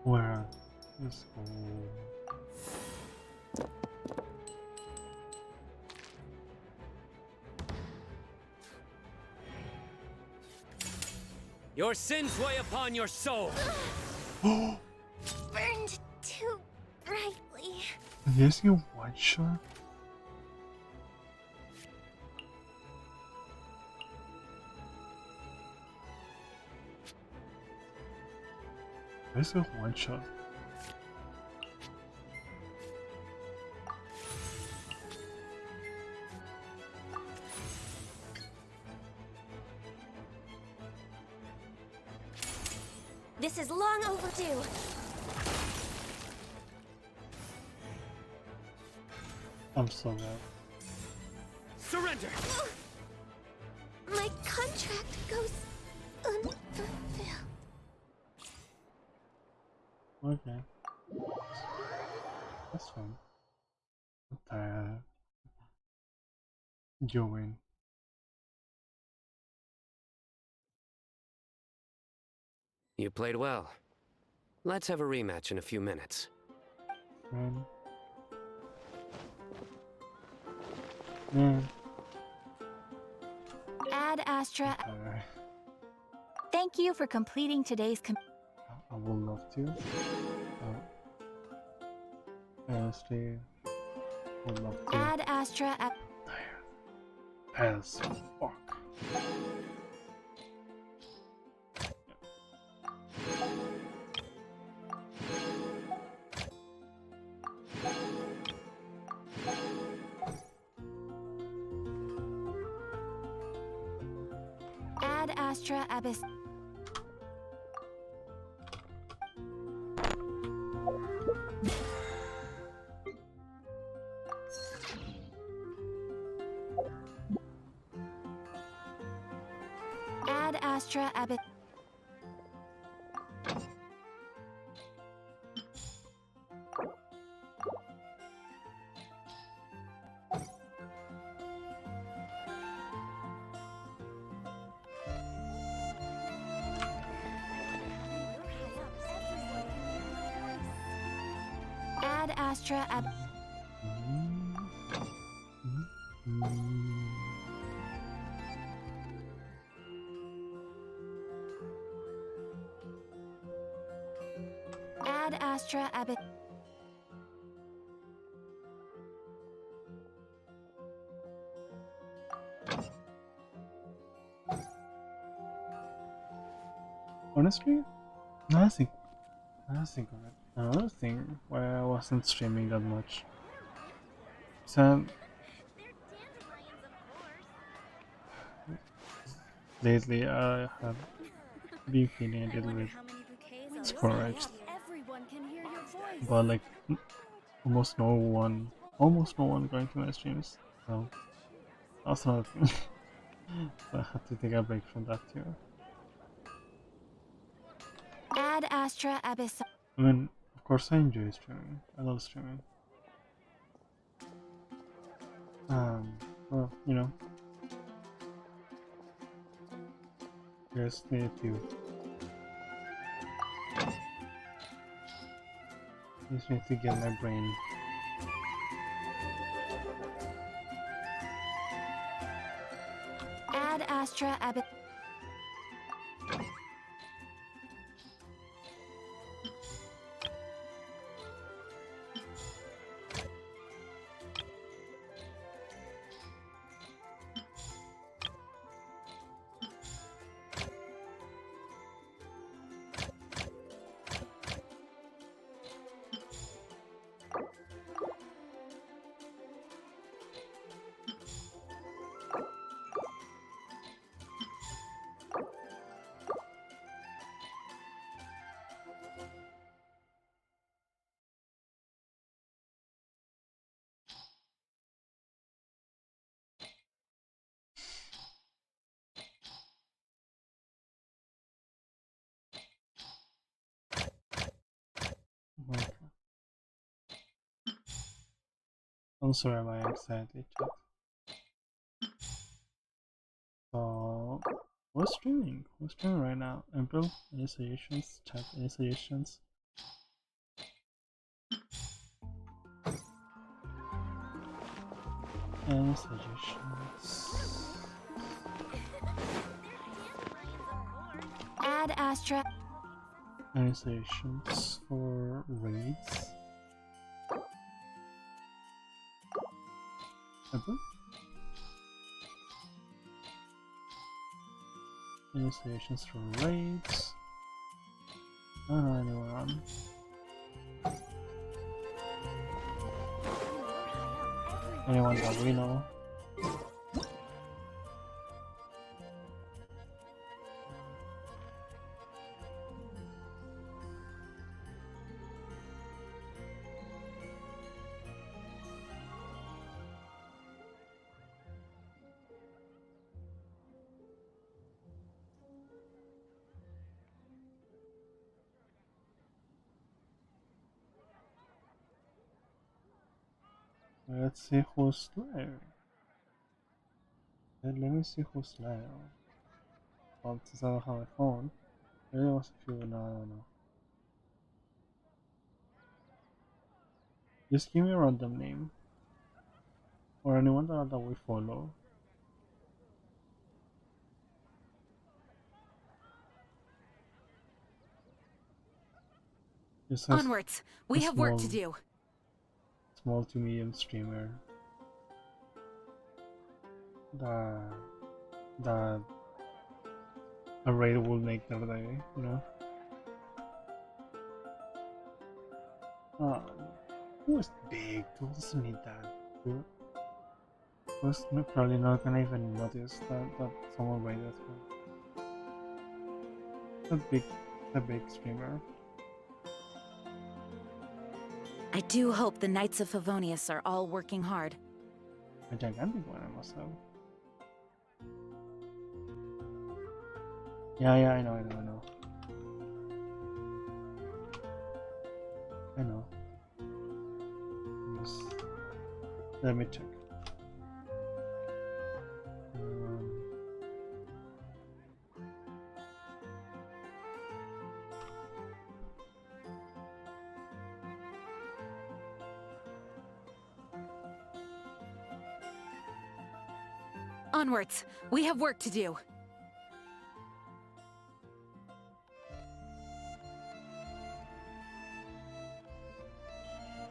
Where? Let's go. Your sins weigh upon your soul. Burned too brightly. Yes, you one shot. Where's the one shot? This is long overdue. I'm so mad. Surrender! My contract goes unfulfilled. Okay. That's fine. You win. You played well. Let's have a rematch in a few minutes. Ad Astra. Thank you for completing today's I would love to. Honestly, would love to. Ad Astra. As fuck. Ad Astra Abyss. Ad Astra Abyss. Ad Astra Ab. Ad Astra Abyss. Honestly, nothing of it. Another thing why I wasn't streaming that much. So lately I have been feeling a little bit discouraged. But like almost no one going to my streams. So that's another thing. So I had to take a break from that too. Ad Astra Abyss. I mean, of course I enjoy streaming. I love streaming. Well, you know, just need to get my brain. Ad Astra Abyss. Okay. I'm sorry about my anxiety chat. So what's streaming? What's streaming right now? April? Any suggestions? Chat, any suggestions? Any suggestions? Ad Astra. Any suggestions for raids? April? Any suggestions for raids? I don't know anyone. Anyone that we know? Let's see who's live. Let me see who's live. Well, since I don't have a phone, there was a few. No, I don't know. Just give me a random name. Or anyone that we follow. Just Onwards! We have work to small- do. Small to medium streamer. That a raid will make their day, you know? Who's big? Who doesn't need that? Who's probably not gonna even notice that someone raided him. A big streamer. I do hope the Knights of Favonius are all working hard. A gigantic one, I must have. Yeah, I know. Just, let me check. Onwards! We have work to do.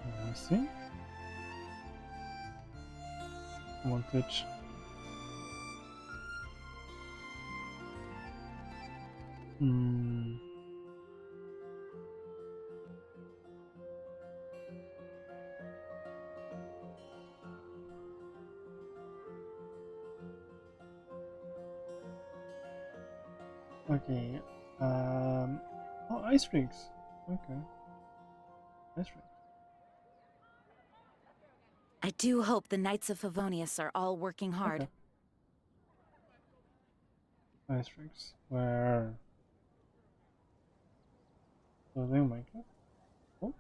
Let me see. Come on, Twitch. Okay. Oh, ice rinks. Okay. Ice rinks. I do hope the Knights of Favonius are all working hard. Okay. Ice rinks. Where? So they make it. Oh.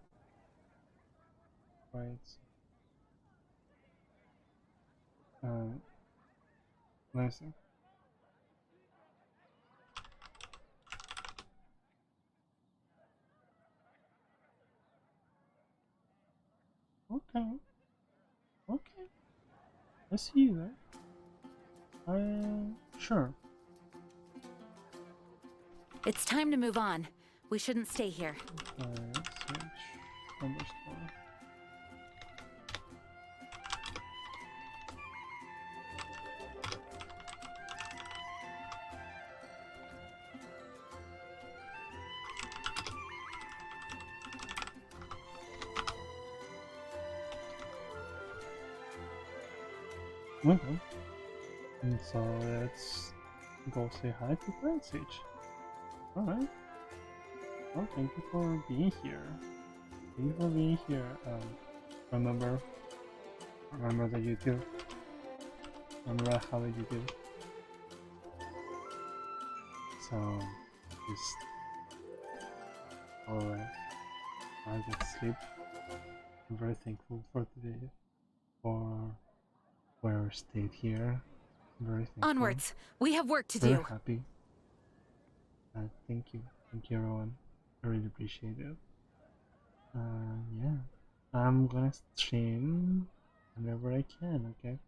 Right. Let me see. Okay. Okay. I see you there. Sure. It's time to move on. We shouldn't stay here. Search underscore. Okay. And so let's go say hi to Grand Sage. Alright. Well, thank you for being here. Thank you for being here. Remember the YouTube. Remember how the YouTube. So, just I get sleep. I'm very thankful for today, for where I stayed here. I'm very thankful. Onwards! We have work to Very do. happy. Thank you everyone. I really appreciate it. Yeah, I'm gonna stream whenever I can. Okay.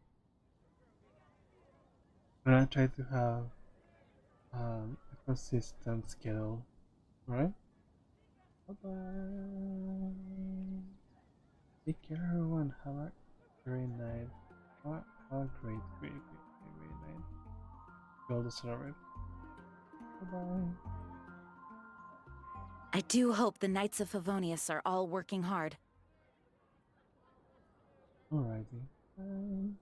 I'm gonna try to have a consistent schedule. Alright? Bye bye. Take care, everyone. Have a great night. Have a great night. You all deserve it. Bye bye. I do hope the Knights of Favonius are all working hard. Alrighty. Bye.